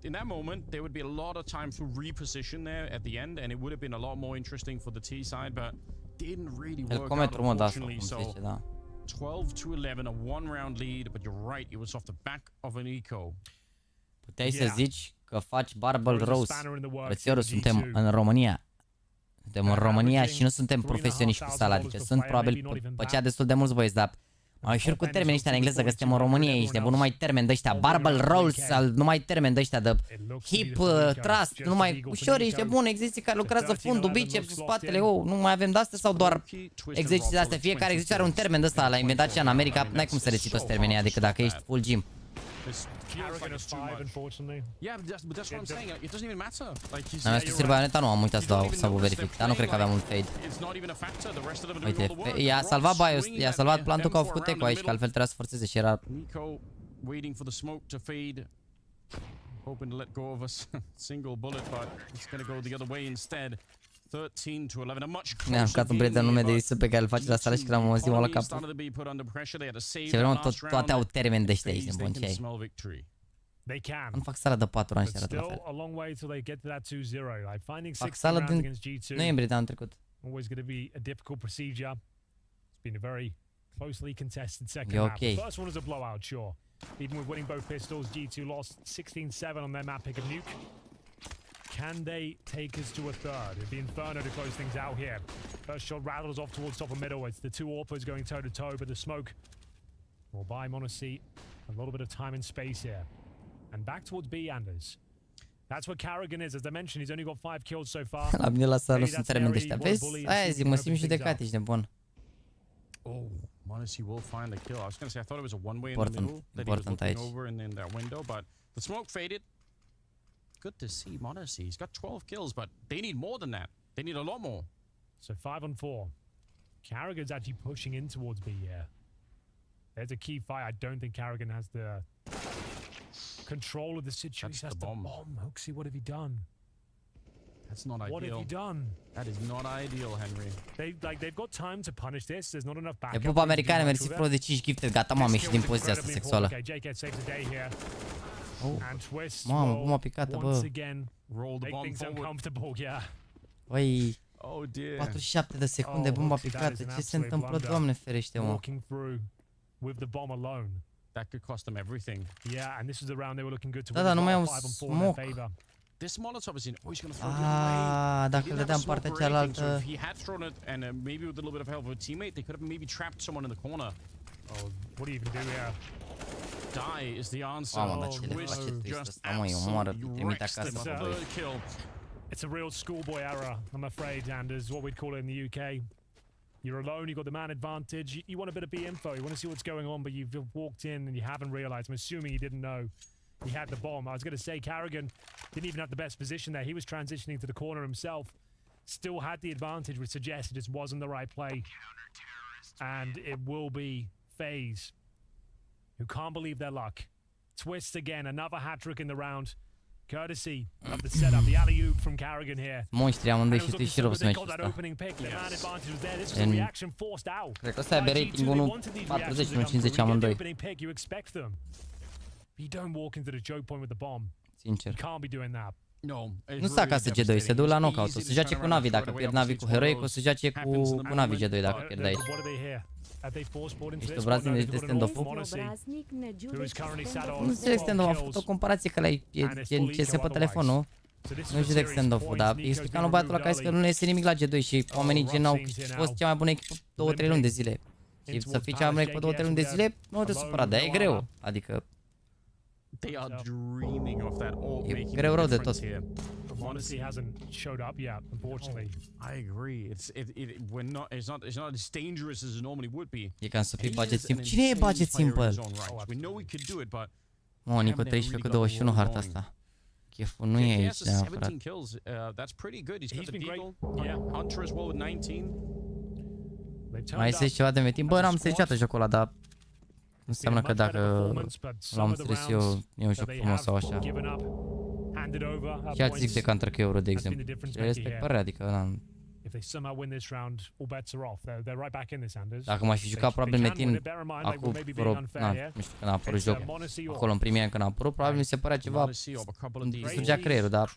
In that moment, there would be a lot of time to reposition there at the end, and it would have been a lot more interesting for the T side, but didn't really work out, unfortunately. So 12-11, a one-round lead, but you're right, it was off the back of an eco. Puteai să zici că faci Barbell Rose. Frățiorul, suntem în România. Suntem în România și nu suntem profesioniști cu sala, adică sunt probabil păcea destul de mulți băieți, dar mai ușor cu termenii ăștia în engleză, că suntem în România, ești nebun, numai termeni de ăștia, barbell rolls, numai termeni de ăștia de hip thrust, numai ușor, ești nebun, exerciții care lucrează fundul, biceps, spatele, nu mai avem de-astea sau doar exerciții de-astea, fiecare exercițiu are un termen de ăsta, l-a inventat cea în America, n-ai cum să reții toți termenii, adică dacă ești full gym. Am mai scris baioneta, nu am uitat să vă verific, dar nu cred că aveam un fade. Uite, i-a salvat Bios, i-a salvat plantul că au făcut eco aici, că altfel trebuia să forțeze și era... Hoping to let go of a single bullet, but it's going to go the other way instead. 13-11, a much closer. Mi-am jucat un prieten nume de Isu pe care îl face la sală și când am auzit la capul. Și vreau toate au termeni de ăștia aici, nebun, ce ai? Nu fac sală de 4 ani și arată la fel. Fac sală din noiembrie de anul trecut. E ok. Even with winning both pistols, G2 lost 16-7 on their map pick of Nuke. Can they take us to a third? It'd be Inferno to close things out here. First shot rattles off towards top of middle. It's the two Orpers going toe-to-toe, but the smoke will buy monocy a little bit of time and space here. And back towards B, Anders. That's what Carrigan is. As I mentioned, he's only got 5 kills so far. La mine la sală nu sunt termeni de ăștia. Vezi? Aia zic, mă simt judecat, ești nebun. Oh, Monacy will find the kill. I was going to say, I thought it was a one-way in the middle that he was looking over and in that window, but the smoke faded. Good to see Monacy. He's got 12 kills, but they need more than that. They need a lot more. So 5 on 4. Carrigan's actually pushing in towards B here. There's a key fight. I don't think Carrigan has the control of the situation. That's the bomb. Hoaxy, what have you done? That's not ideal. What have you done? That is not ideal, Henry. They've got time to punish this. There's not enough backup. E pupa americane, mersi pro de 5 gifted. Gata, m-am ieșit din poziția asta sexuală. Mamă, cum m-a picat, bă. Băi, 47 de secunde, bomba picată. Ce se întâmplă, Doamne ferește, mă? That could cost them everything. Yeah, and this was the round they were looking good to win. Da, nu mai au smoke. This Molotov is in. Oh, he's going to throw it away. Dacă le dădeam partea cealaltă. If he had thrown it and maybe with a little bit of help of a teammate, they could have maybe trapped someone in the corner. Oh, what do you even do here? Die is the answer. Mamă, dar ce le face twist ăsta, mă, îi omoară, îi trimite acasă, bă. It's a real schoolboy error, I'm afraid, Anders, what we'd call it in the UK. You're alone, you've got the man advantage, you want a bit of B info, you want to see what's going on, but you've walked in and you haven't realized. I'm assuming you didn't know he had the bomb. I was going to say Carrigan didn't even have the best position there. He was transitioning to the corner himself. Still had the advantage, which suggests it just wasn't the right play. And it will be FaZe, who can't believe their luck. Twist again, another hat-trick in the round. Courtesy of the setup, the alley-oop from Carrigan here. Monștri amândoi și tu și rău să meciul ăsta. Cred că ăsta e rating-ul 1.40, 1.50 amândoi. Sincer. Nu sta acasă G2, se duc la knockout. O să joace cu Navi dacă pierd Navi cu Heroic, o să joace cu Navi G2 dacă pierd aici. Ești obraznic de stand-off-ul? Nu judec stand-off, am făcut o comparație că e CS pe telefon, nu? Nu judec stand-off-ul, dar explicam lui băiatul ăla care că nu ne iese nimic la G2 și oamenii gen au fost cea mai bună echipă 2-3 luni de zile. Și să fii cea mai bună echipă 2-3 luni de zile, nu te supăra, dar e greu. Adică... They are dreaming of that all making greu rău de tot. Monacy hasn't showed up yet, unfortunately. I agree. It's not as dangerous as it normally would be. E cam să fii budget simple. Cine e budget simple? We know we could do it, but Nico 13 cu 21 harta asta. cheful nu e aici JKS has neapărat. 17 kills. That's pretty good. He's got the been great. deagle. Yeah. Hunter as well with 19. Mai este ceva de metin? Bă, n-am striciat jocul ăla, dar înseamnă că dacă l-am stris eu, e un joc frumos sau așa. Chiar zic de Counter-Euro, de exemplu. Respect părerea, adică If they somehow win this round, all bets are off. They're right back in this, Anders. dacă m-aș fi jucat probabil metin acum, vreo, nu știu când a apărut jocul, acolo în primii ani când a apărut, probabil mi se părea ceva, îmi distrugea creierul, dar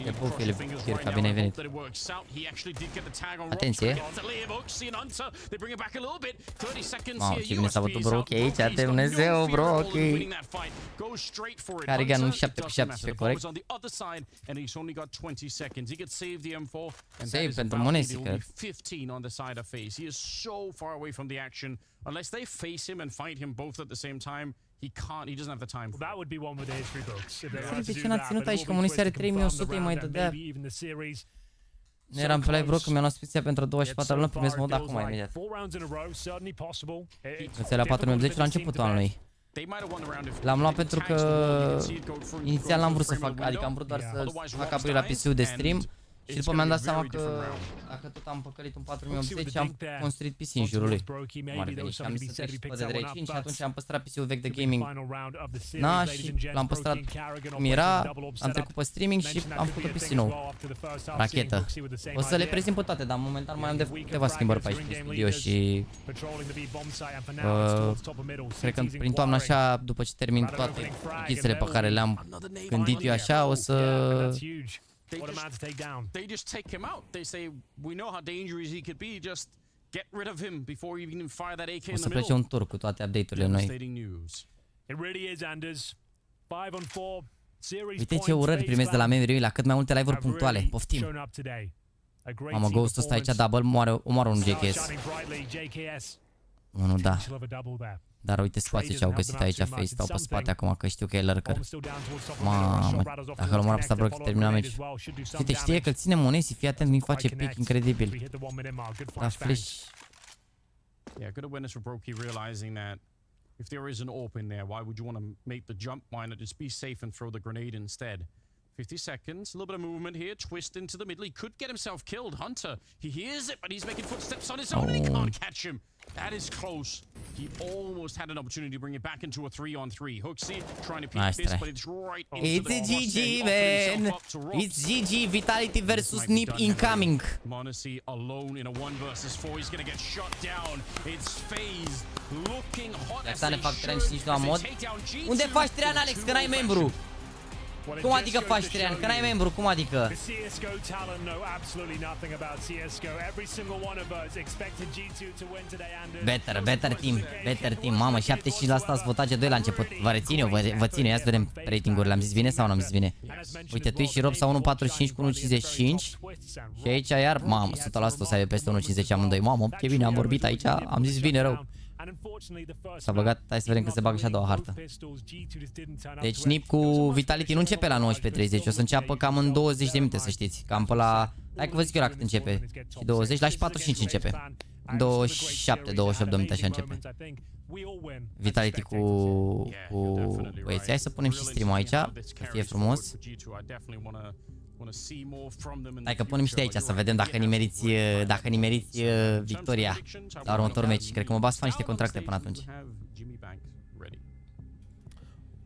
e bun, Filip, bine ai venit. Atenție! Mamă, ce bine s-a bătut Brochi aici, de Dumnezeu, Brochi! Carrigan un 7/17, corect? Save pentru Monesi, cred. 15 on the side of face. He is so far away from the action. Unless they face him and fight him both at the same time, he doesn't have the time. That would be one with the history books. De ce n-a ținut aici, că Monesi are 3100, mai dădea. Nu eram pe live, bro, că mi-am luat spiția pentru 24 luni, primesc mod acum, imediat. Înțelea 480 la începutul anului. L-am luat pentru că inițial n-am vrut să fac, adică am vrut doar să fac apoi la PC-ul de stream și după mi-am dat seama că dacă tot am păcălit un 4080 am construit PC în jurul lui. Cum ar veni și am zis să trec și pe de Drei 5 și atunci am păstrat PC-ul vechi de gaming. Na, și l-am păstrat cum era, am trecut pe streaming și am făcut PC nou. Rachetă. O să le prezint pe toate, dar momentan mai am de câteva schimbări pe aici în studio și cred că prin toamnă așa, după ce termin toate ghițele pe care le-am gândit eu așa, o să They just take him out. They say, we know how dangerous he could be. Just get rid of him before you even fire that AK in the middle. O să plece un tur cu toate update-urile noi. It really is, Anders. 5-on-4 series. Uite ce urări primesc de la membrii la cât mai multe live-uri punctuale. Poftim. Mamă, Ghost ăsta aici double omoară un JKS. Nu, da. Dar uite spațiul ce au găsit aici, Face, stau pe spate acum, că știu că e lurker. Mamă, dacă îl omor pe ăsta, Brock, termina meciul. Știe că îl ține Monesi, fii atent, nu-i face pick incredibil. Da, flash. Yeah, good awareness for Broky realizing that if there is an AWP in there, why would you want to make the jump? Why not just be safe and throw the grenade instead? 50 seconds, a little bit of movement here, twist into the middle. He could get himself killed. Hunter, he hears it, but he's making footsteps on his own and he can't catch him. That is close. He almost had an opportunity to bring it back into a 3-on-3. Hooksy trying to pick this, but it's right into the GG, man. It's GG. Vitality versus Nip incoming. Monesi alone in a 1-versus-4. He's gonna get shot down. It's phased, looking hot as ne fac tren și nici nu am mod. Unde faci tren, Alex, că n-ai membru? Cum adică faci 3 ani? Că n-ai membru, cum adică? Better team, mamă, 75% ați votat G2 la început. Vă rețin eu, vă țin eu, ia să vedem rating-urile, am zis bine sau nu am zis bine? Uite, tu și Rob sau 1.45 cu 1.55 și aici iar, mamă, 100% o să aibă peste 1.50 amândoi, mamă, ce bine am vorbit aici, am zis bine rău. S-a băgat, hai să vedem că se bagă și a doua hartă. Deci Nip cu Vitality nu începe la 19:30, o să înceapă cam în 20 de minute, să știți. Cam pe la, hai că vă zic eu la cât începe. Și 20, la și 45 începe. 27, 28 de minute așa începe. Vitality cu băieții. Hai să punem și stream-ul aici, să fie frumos. Hai că punem și de aici să vedem dacă nimeriți victoria la următorul meci. Cred că mă bag să fac niște contracte până atunci.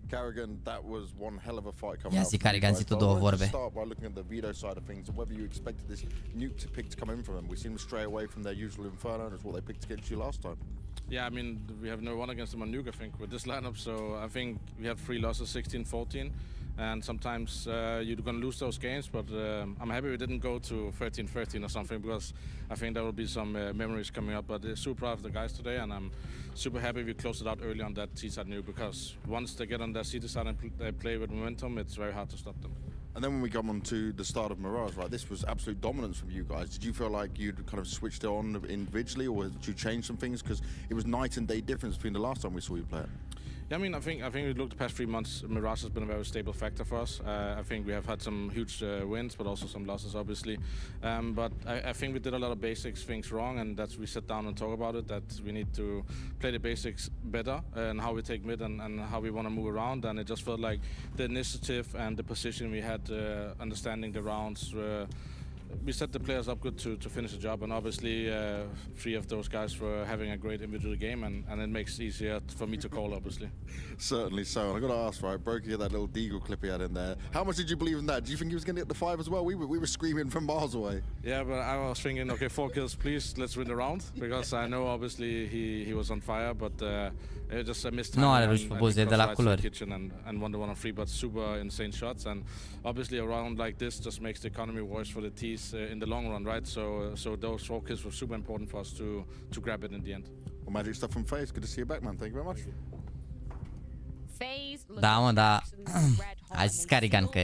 Carrigan, that was one hell of a fight coming Ia zi, Carrigan, zi tu două vorbe. Start by looking at the veto side of things and whether you expected this nuke pick to come in from them. We seem to stray away from their usual inferno, and it's what they picked against you last time. Yeah, I mean, we have no one against them on nuke, I think, with this lineup, so I think we had 3 losses, 16-14, and sometimes you're going to lose those games, but I'm happy we didn't go to 13-13 or something, because I think there will be some memories coming up, but super proud of the guys today, and I'm super happy we closed it out early on that T-side nuke, because once they get on their CT side and they play with momentum, it's very hard to stop them. And then when we come on to the start of Mirage, right, this was absolute dominance from you guys. Did you feel like you'd kind of switched it on individually, or did you change some things? Because it was night and day difference between the last time we saw you play it. Yeah, I mean, I think we looked the past 3 months. Mirage has been a very stable factor for us. I think we have had some huge wins, but also some losses, obviously. But I think we did a lot of basics things wrong, and that's we sat down and talk about it. That we need to play the basics better and how we take mid and how we want to move around. And it just felt like the initiative and the position we had, understanding the rounds. We set the players up good to finish the job, and obviously 3 of those guys were having a great individual game, and it makes it easier for me to call, obviously. Certainly so. And I got to ask, right, Brokey had that little deagle clip he had in there. How much did you believe in that? Do you think he was going to get the 5 as well? We were screaming from miles away. Yeah, but I was thinking, okay, 4 kills, please, let's win the round, because I know obviously he was on fire, but it just a missed time. Nu are ruși pe buze de la culori. Kitchen and won the 1-on-3, but super insane shots, and obviously a round like this just makes the economy worse for the T's in the long run, right? So those 4 kills were super important for us to grab it in the end. Well, magic stuff from FaZe. Good to see you back, man. Thank you very much. Da, mă, da. A zis Carigan că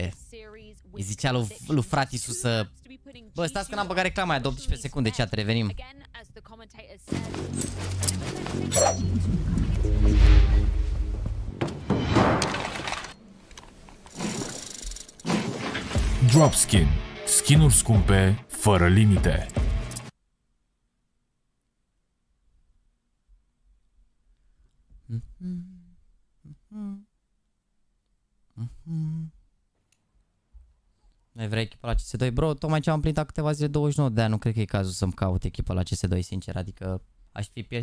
îi zicea lui Fratisu să... Bă, stați că n-am băgat reclama aia de 18 secunde, chat, revenim. Dropskin. Skin-uri scumpe, fără limite. Mai vrei echipă la CS2? Bro, tocmai ce am plintat câteva zile 29 de ani, nu cred că e cazul să-mi caut echipă la CS2, sincer, adică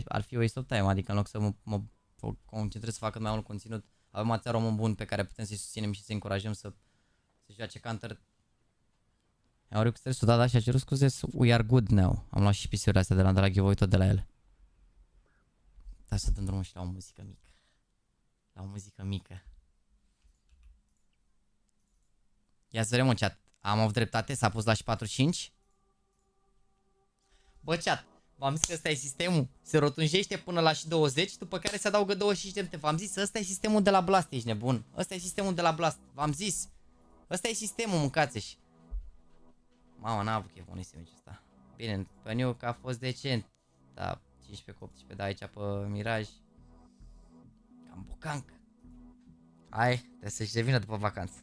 ar fi waste of time, adică în loc să mă concentrez să fac cât mai mult conținut, avem atâția români buni pe care putem să-i susținem și să-i încurajăm să joace counter. Am auric cu stresul, da, și a cerut scuze, we are good now. Am luat și pisiurile astea de la giveaway, tot de la ele. Dar să dăm drumul și la o muzică mică. La o muzică mică. Ia să vedem în chat. Am avut dreptate, s-a pus la și 45. Bă, chat, v-am zis că ăsta e sistemul. Se rotunjește până la și 20, după care se adaugă 25 de minute. V-am zis, ăsta e sistemul de la Blast, ești nebun. Ăsta e sistemul de la Blast, v-am zis. Ăsta e sistemul, mâncați-și. Mamă, n-a avut chef unii meciul ăsta. Bine, pe New că a fost decent. Da, 15 cu 18, da, aici pe Miraj. Cam bocanc. Hai, trebuie să-și revină după vacanță.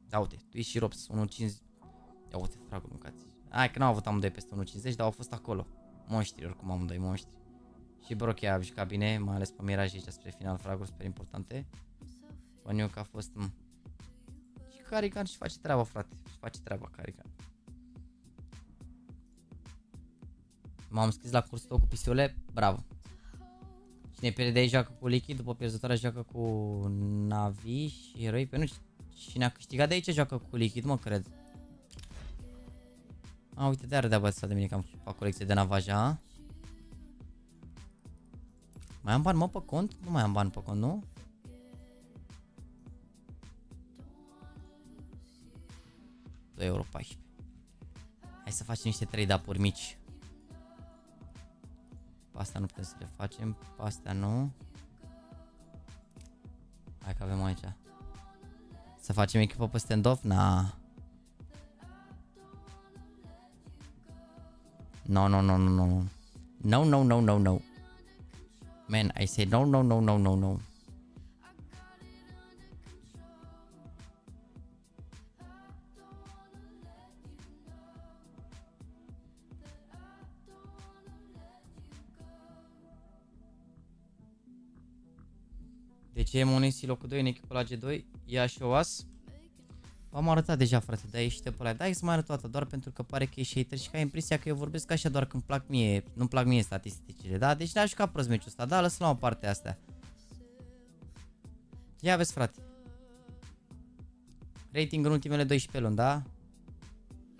Da, uite, tu ești și Rops, 1.50. Ia uite, fragul, mâncați. Hai că n-au avut amândoi peste 1.50, dar au fost acolo. Monștri, oricum amândoi monștri. Și Brokey a jucat bine, mai ales pe Miraj aici spre final, fraguri super importante. Pe New că a fost... Și Carigan și face treaba, frate. Și face treaba, Carigan. M-am scris la cursul tău cu pisiule, bravo. Cine pierde de aici joacă cu Liquid, după pierzătoarea joacă cu Navi și eroi. Pe nu, cine a câștigat de aici joacă cu Liquid, mă, cred. A, uite, de-aia râdea băiatul de mine că am fac colecție de navaja, a? Mai am bani, mă, pe cont? Nu mai am bani pe cont, nu? €2,14. Hai să facem niște trade-up-uri mici. Pe astea nu putem să le facem, pe astea nu. Hai că avem aici. Să facem echipă pe stand-off? Na. No, no, no, no, no. No, no, no, no, no. Man, I say no, no, no, no, no, no. De ce e Monesi locul 2 în echipă la G2? Ia și OAS. V-am arătat deja, frate, dar ești pe ăla. Da, e să mai arăt toată, doar pentru că pare că ești hater și că ai impresia că eu vorbesc așa doar când plac mie, nu-mi plac mie statisticile, da? Deci n-a jucat prost meciul ăsta, da, lăsăm la o parte astea. Ia vezi, frate. Rating în ultimele 12 luni, da?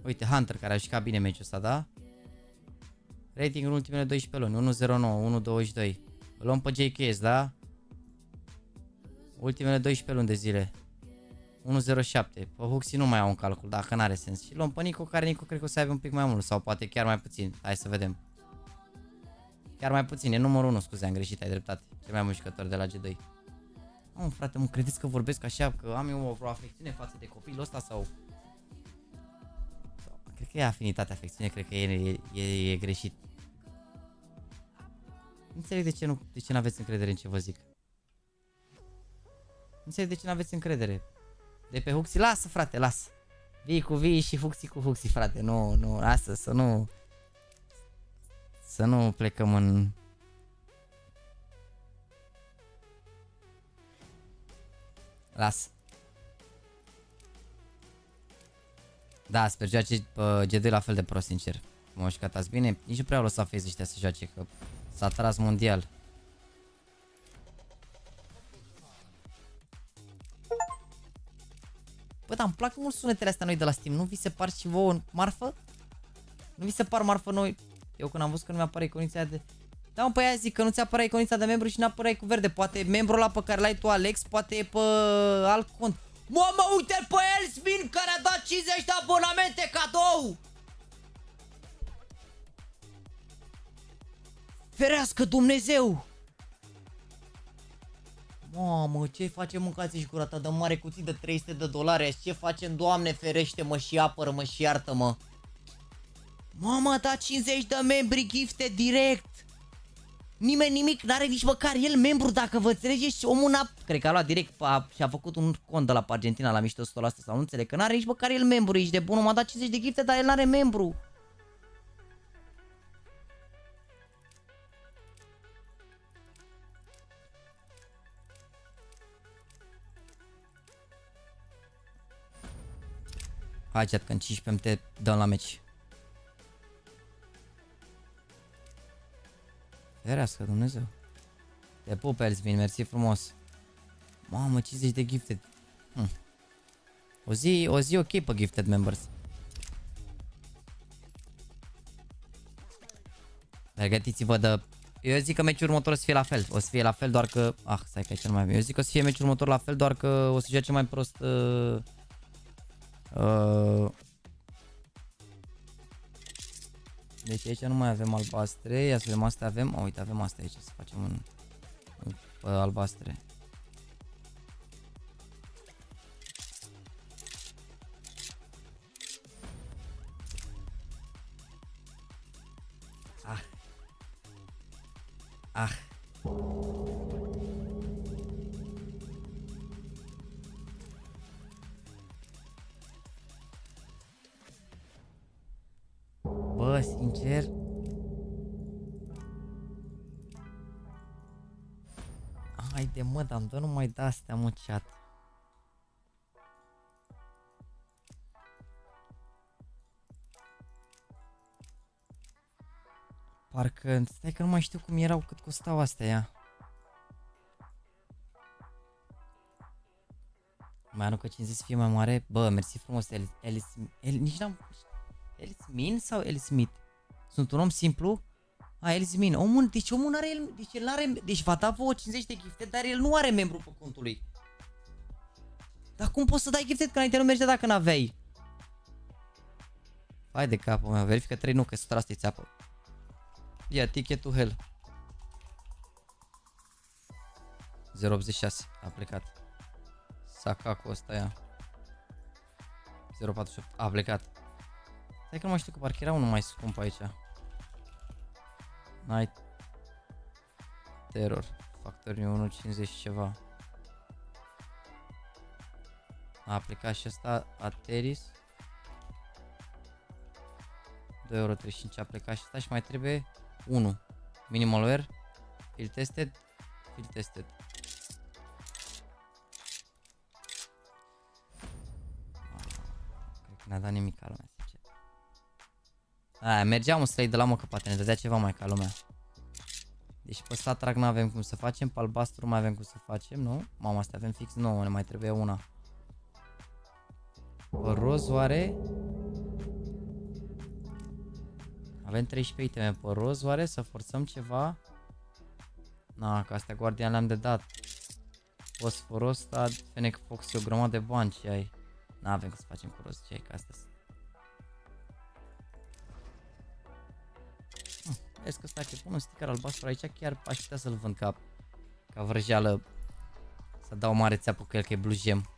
Uite, Hunter care a jucat bine meciul ăsta, da? Rating în ultimele 12 luni, 1.09, 1.22. Îl luăm pe JKS, da? Ultimele 12 luni de zile 1.07. Pe Huxi nu mai au un calcul, dacă n-are sens. Și luăm pe Nico, care Nico cred că o să aibă un pic mai mult. Sau poate chiar mai puțin. Hai să vedem. Chiar mai puțin, e numărul 1, scuze, am greșit, ai dreptate. Cel mai mult jucător de la G2. Mă, frate, mă, credeți că vorbesc așa, că am eu o afecțiune față de copilul ăsta sau... Cred că e afinitate, afecțiune, cred că e greșit. Nu înțeleg de ce nu aveți încredere în ce vă zic. Nu înțeleg de ce nu aveți încredere. De pe Huxi, lasă frate, lasă. Vii cu vii și Huxi cu Huxi, frate. Nu, lasă, să nu plecăm în... Lasă. Da, sper joace G2 la fel de prost, sincer. M-au jucat bine, nici nu prea au lăsat FaZe ăștia să joace, că s-a tras mondial. Bă, dar îmi plac mult sunetele astea noi de la Steam, nu vi se par și vouă marfă? Nu vi se par marfă noi? Eu când am văzut că nu mi-apare iconița de... Da, mă, pe aia zic că nu ți-apărea iconița de membru și n-apărea cu verde. Poate membrul ăla pe care l-ai tu, Alex, poate e pe alt cont. Mamă, uite-l pe Elsmin care a dat 50 de abonamente cadou! Ferească Dumnezeu! Mamă, ce facem, mâncați-și gura ta de mare cuțit de 300 de dolari. Ce facem, Doamne ferește-mă și apără-mă și iartă-mă. Mamă, a dat 50 de membri gifte direct. Nimeni nimic, n-are nici măcar el membru, dacă vă înțelegeți. Omul n-a... Cred că a luat direct și a făcut un cont de la Argentina la mișto 100% sau nu înțeleg. Că n-are nici măcar el membru, ești de bunul, m-a dat 50 de gifte, dar el n-are membru. Hai, chat, că în 15 te dăm la meci. Ferească Dumnezeu. Te pup, Elsvin, mersi frumos. Mamă, 50 de gifted. O zi ok pe gifted members. Pregătiți-vă de... Eu zic că meciul următor o să fie la fel. O să fie la fel, doar că... Ah, stai că e cel mai bine. Eu zic că o să fie meciul următor la fel, doar că o să joace mai prost... Deci aici nu mai avem albastre. Ia să vedem, astea avem. Oh, uite, avem astea aici. Să facem un albastre. Ah. Bă, sincer, haide mă, dar-mi dă numai de-astea, mă, chat. Parcă, stai că nu mai știu cum erau, cât costau astea, ia. Mai anu că 50 să fie mai mare. Bă, mersi frumos, nici n-am... Elsmin sau Elsmith? Sunt un om simplu? Elsmin. Omul, deci omul n-are el, deci el n-are, deci va da vouă 50 de gifte, dar el nu are membru pe contul lui. Dar cum poți să dai gifted că înainte nu merge dacă n-aveai? Hai de capul meu, verifică 3 nu, că 100% îi țeapă. Ia, ticket to hell. 0,86, a plecat. Sacacul ăsta, ia. 0,48, a plecat. Stai că nu mai știu că parcă era unul mai scump aici. Night Terror Factory 1,50 ceva. A plecat și ăsta Ateris 2,35 a plecat și ăsta și mai trebuie 1 Minimal Wear Field Tested. Cred că n-a dat nimic ca lumea. Aia, mergeam un straight de la mă, că poate ne dădea ceva mai ca lumea. Deci pe ăsta trag n-avem cum să facem, pe albastru mai avem cum să facem, nu? Mama, astea avem fix 9, ne mai trebuie una. Pe roz oare? Avem 13 iteme pe roz oare, să forțăm ceva? Na, că astea guardian le-am de dat. Fosforos, ăsta, Fennec Fox e o grămadă de bani ce ai. N-avem cum să facem cu roz, ce ai, că astea sunt. Vezi că ăsta, că pun un sticker albastru aici, chiar aș putea să-l vând ca vrăjeală. Să dau mare țeapă cu el, că e blue gem.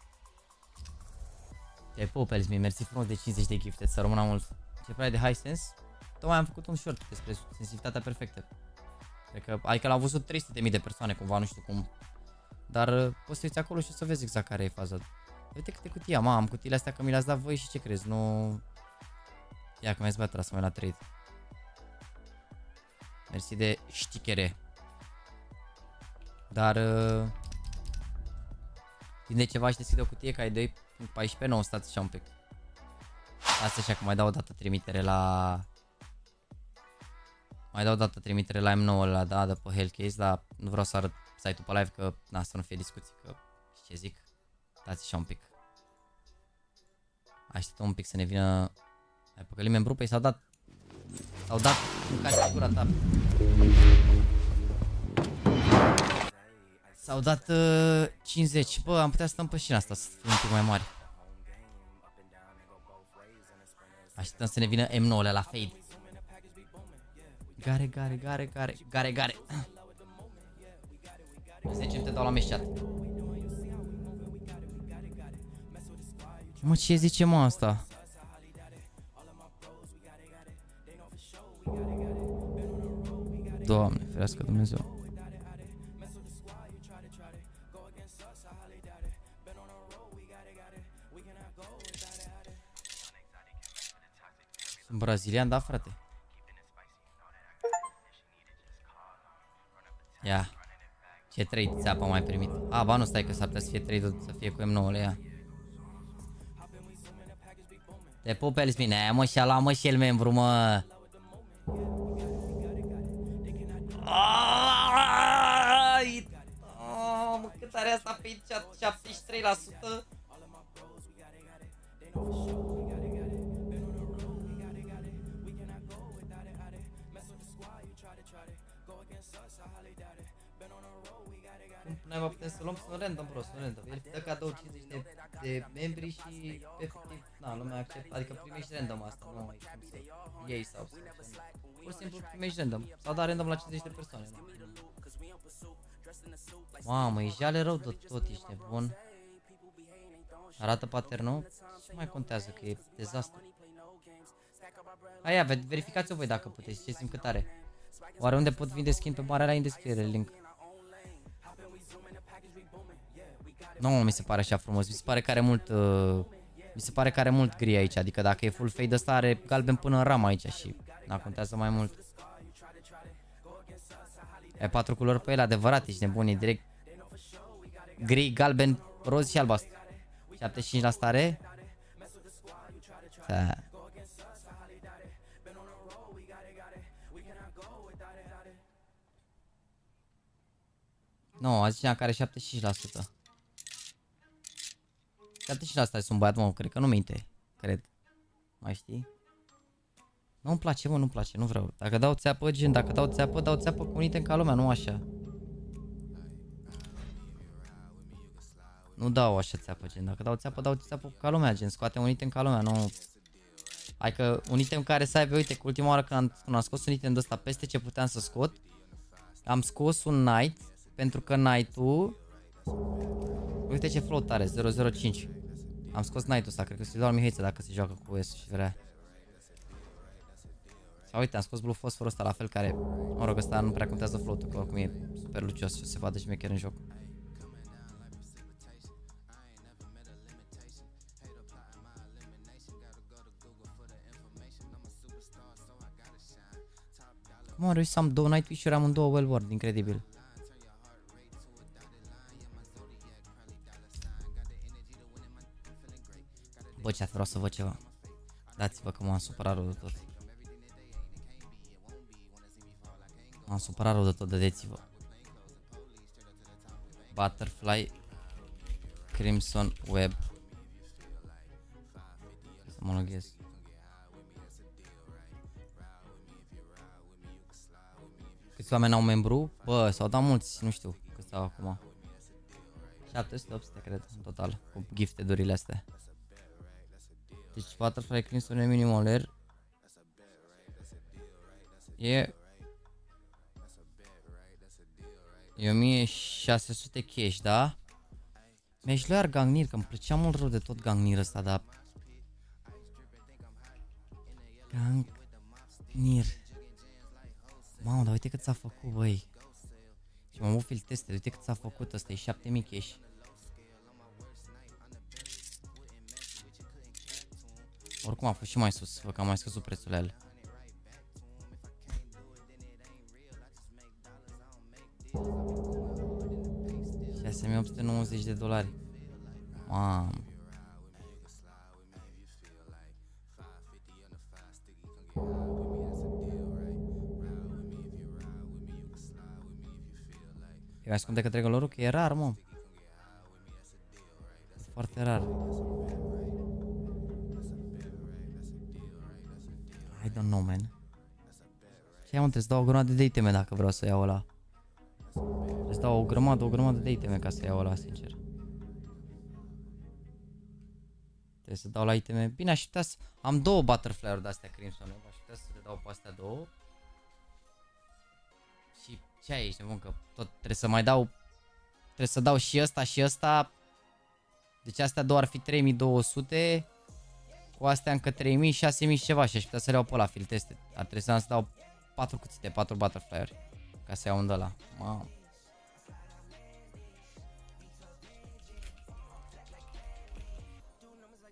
Te pup, Elsmi, mersi frumos de 50 de gifte, să rămână mult. Ce prea de high sense? Tocmai am făcut un short despre sensibilitatea perfectă. Cred că, adică l-au văzut 300.000 de persoane cumva, nu știu cum. Dar poți să uiți acolo și o să vezi exact care e faza. Uite câte cutii am, am cutiile astea că mi le-ați dat voi și ce crezi, nu... Ia că mi-ați băiat să mă la trade. Mersi de știchere. Dar... Vinde ceva și deschide o cutie ca ai 2.14, nu, stați așa un pic. Asta așa că mai dau o dată trimitere la... Mai dau o dată trimitere la M9 la da, de pe Hellcase, dar nu vreau să arăt site-ul pe live că na, să nu fie discuții, că știi ce zic. Dați așa un pic. Așteptăm un pic să ne vină... Ai păcălit membru, păi s-au dat în care gura ta. S-au dat 50. Bă, am putea să stăm pe șina asta, să fie un pic mai mari. Așteptăm să ne vină M9-le la fade. Gare. 10 te dau la meșchat. Mă, ce zice mă asta? Doamne, ferească Dumnezeu. Sunt brazilian, da, frate? Ia. Ce trade țeapă mai primit? A, ba nu, stai că s-ar putea să fie trade să fie cu M9-le, ia. Te pup, Elsmin, aia mă și-a luat mă și el membru, mă. Mă, cât are asta pe aici? 73%? Noi putem să luăm, sunt random, bro, sunt random. El dă cadou 50 de membri și efectiv, na, lumea acceptă, adică primești random asta, nu ai cum să iei sau să... Pur și simplu primești random, s-au dat random la 50 de persoane. Mamă, e jale rău de tot, ești nebun. Arată paternul, ce mai contează că e dezastru. Aia, verificați-o voi dacă puteți, ziceți-mi cât are. Oare unde pot vinde skin pe mare la în descriere, link. Nu, mi se pare așa frumos, mi se pare că are mult mi se pare că are mult gri aici, adică dacă e full fade ăsta are galben până în ram aici și na, contează mai mult. Ai 4 culori pe el, adevărat, ești nebun, e direct gri, galben, roz și albastru. 75 la stare. Da. Nu, azi cineva care are 75%. 75% sunt băiat, mă, cred că nu minte. Cred. Mai știi? Nu-mi place, mă, nu-mi place, nu vreau. Dacă dau țeapă, gen, dacă dau țeapă cu un item ca lumea, nu așa. Nu dau așa țeapă, gen. Dacă dau țeapă ca lumea, gen. Scoate un item ca lumea, nu... Adică un item care să aibă, uite, că ultima oară când am scos un item de ăsta peste ce puteam să scot, am scos un knight, pentru că knight-ul... Uite ce float are, 005. Am scos knight-ul ăsta, cred că să-i dau la Mihaiță dacă se joacă cu US și vrea. Sau uite, am scos blue fosforul ăsta la fel care, mă rog, ăsta nu prea contează float-ul, că oricum e super lucios și se vadă șmecher în joc. Cum am reușit să am 2 night wish-uri, am în 2 well word, incredibil. Bă, chat, vreau să văd ceva. Dați-vă că m-am supărat rău de tot. M-am supărat rău de tot, dădeți-vă. Butterfly Crimson Web. Să mă loghez. Câți oameni au membru? Bă, s-au dat mulți, nu știu câți stau acum. 700, cred, în total, cu gifted-urile astea. Deci Butterfly Crimson e minimaler. E 1600 cash, da? Mi-aș lua Gangnir, că îmi plăcea mult rău de tot Gangnir ăsta, dar... Gangnir. Mamă, dar uite cât s-a făcut, băi. Și mă mă teste, uite cât s-a făcut, ăsta e 7000 cash. Oricum a fost și mai sus, văd că am mai scăzut prețul la ele. $6.890. Mamă. E mai scump decât regulorul, că e rar, mă. E foarte rar. I don't know, man. Ce am, trebuie să dau o grămadă de iteme dacă vreau să iau ăla. Trebuie să dau o grămadă de iteme ca să iau ăla, sincer. Trebuie să dau la iteme. Bine, aș putea să... Am două butterfly-uri de-astea Crimson, aș putea să le dau pe astea două. Și ce ai aici, nebun, că tot trebuie să mai dau... Trebuie să dau și ăsta și ăsta. Deci astea două ar fi 3200. Cu astea încă 3000, 6000 și ceva. Și aș putea să le iau pe ăla, field tested. Ar trebui să dau 4 cuțite, 4 butterfly-uri. Ca să iau un de ăla. Mamă.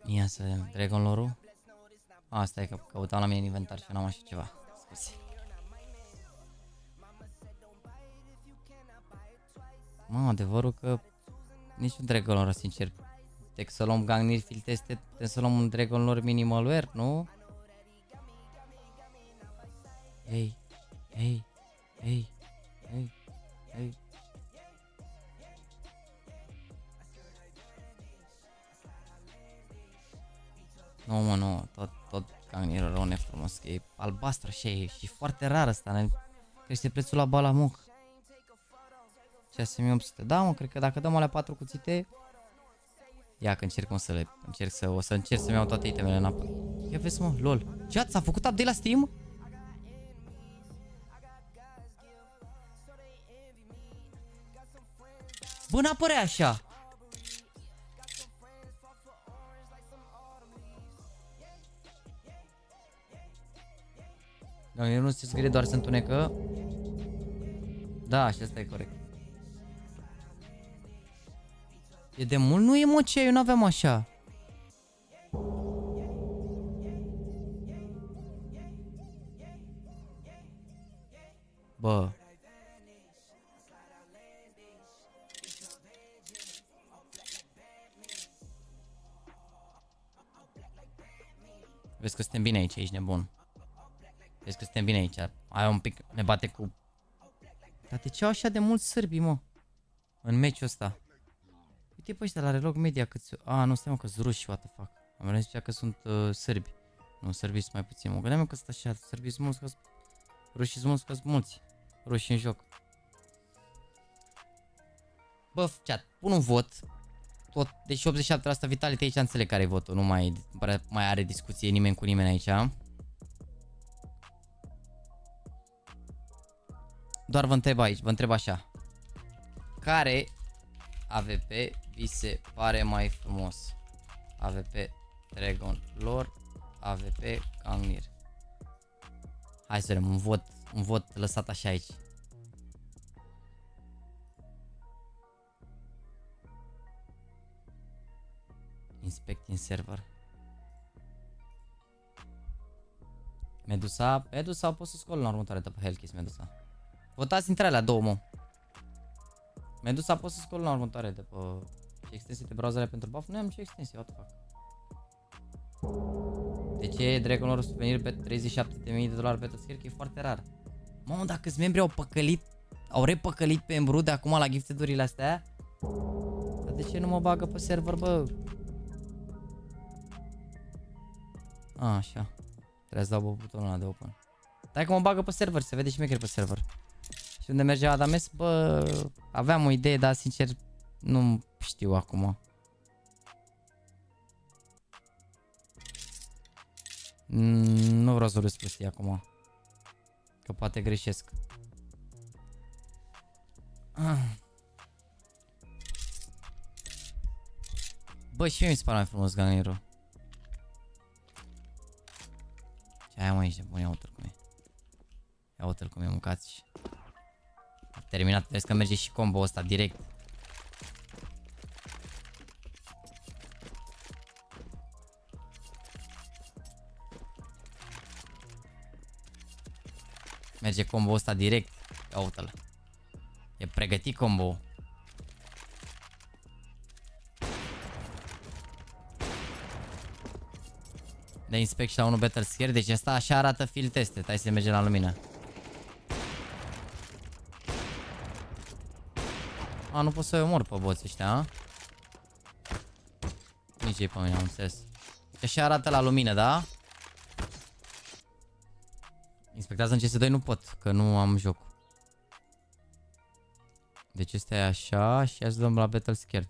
Ia să vedem, Dragon Lore-ul. Asta e că căutam la mine în inventar și n-am așa ceva. Scuze. Mamă, adevărul că niciun Dragon Lore, sincer. Decât să luăm Gangnir Field Tested, putem să luăm un Dragon Lore Minimal Wear, nu? Ei. Nu, mă, nu, tot Gangnirul rău nefrumos, că e albastră așa e și foarte rar ăsta, crește prețul la balamuc. 6800, da, mă, cred că dacă dăm alea 4 cuțite. Ia că încerc, mă, să le o să încerc să-mi iau toate itemele înapoi. Ia vezi, mă, lol. Ce, s-a făcut update la Steam? Bă, n-apărea așa. Doamne, nu se scrie, doar se întunecă. Da, și asta e corect. E de mult? Nu e, mă, ce? Eu n-aveam așa. Bă. Vezi că suntem bine aici, ești nebun. Vezi că suntem bine aici. Ai un pic, ne bate cu... Dar de ce au așa de mulți sârbi, mă? În meciul ăsta. Uite pe ăștia la relog media câți... A, nu, stai, mă, că-s ruși, what the fuck. Am venit zicea că sunt sârbi. Nu, sârbii sunt mai puțin, mă. Gândeam că sunt așa, sârbii sunt mulți, că rușii sunt mulți, că sunt mulți. Ruși în joc. Bă, chat, pun un vot. Tot, deci 87% vitality aici, înțeleg care e votul. Nu mai are discuție nimeni cu nimeni aici. Doar vă întreb aici, vă întreb așa. Care AVP vi se pare mai frumos? AVP Dragon Lore, AVP Gangnir. Hai să vedem, un vot lăsat așa aici. Inspecting server. Medusa pot să scol în următoare după Hellkiss Medusa. Votați între alea două, mă. Medusa pot să scol la următoare după ce extensii de browsere pentru buff. Nu am ce extensii, what the fuck. De ce Dragon Lore suvenir pe $37.000 pe tot că e foarte rar. Mamă, dacă câți membri au repăcălit pe Embru de acum la gifted-urile astea? Dar de ce nu mă bagă pe server, bă? A, așa. Trebuie să dau pe butonul ăla de open. Stai că mă bagă pe server, se vede și maker pe server. Și unde merge Adames, bă, aveam o idee, dar sincer nu știu acum. Nu vreau să râs prostii acum. Că poate greșesc. Bă, și mie mi se pare mai frumos Gangnirul. Ce ai, mă, aici de bun, ia uite cum e. Ia uite-l cum e mâncați. A terminat, vezi că merge și combo ăsta direct. Merge combo ăsta direct. Ia uite-l. E pregătit combo. De inspect și la 1 battle scare. Deci asta așa arată field tested. Hai să mergem la lumină. A, nu pot să-i omor pe boți ăștia, a? Nici ei pe mine, am înțeles. Așa arată la lumină, da? Inspectează în CS2 nu pot, că nu am joc. Deci este așa și hai să dăm la battle scared.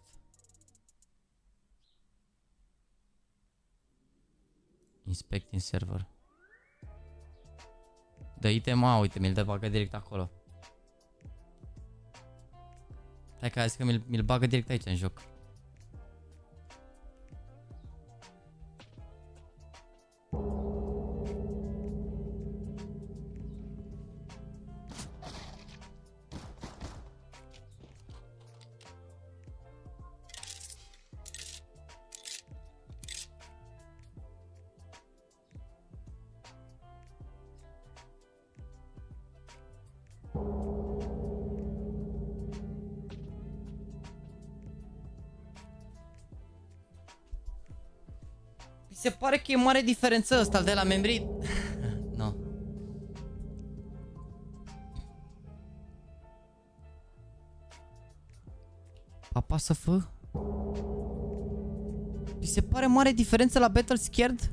Inspect in server. Dă item, uite, mi-l dă bagă direct acolo. Hai că a zis că mi-l bagă direct aici în joc. Se pare că e mare diferență ăsta de la membrii. No. Apasă fă. Mi se pare mare diferență la battle scared.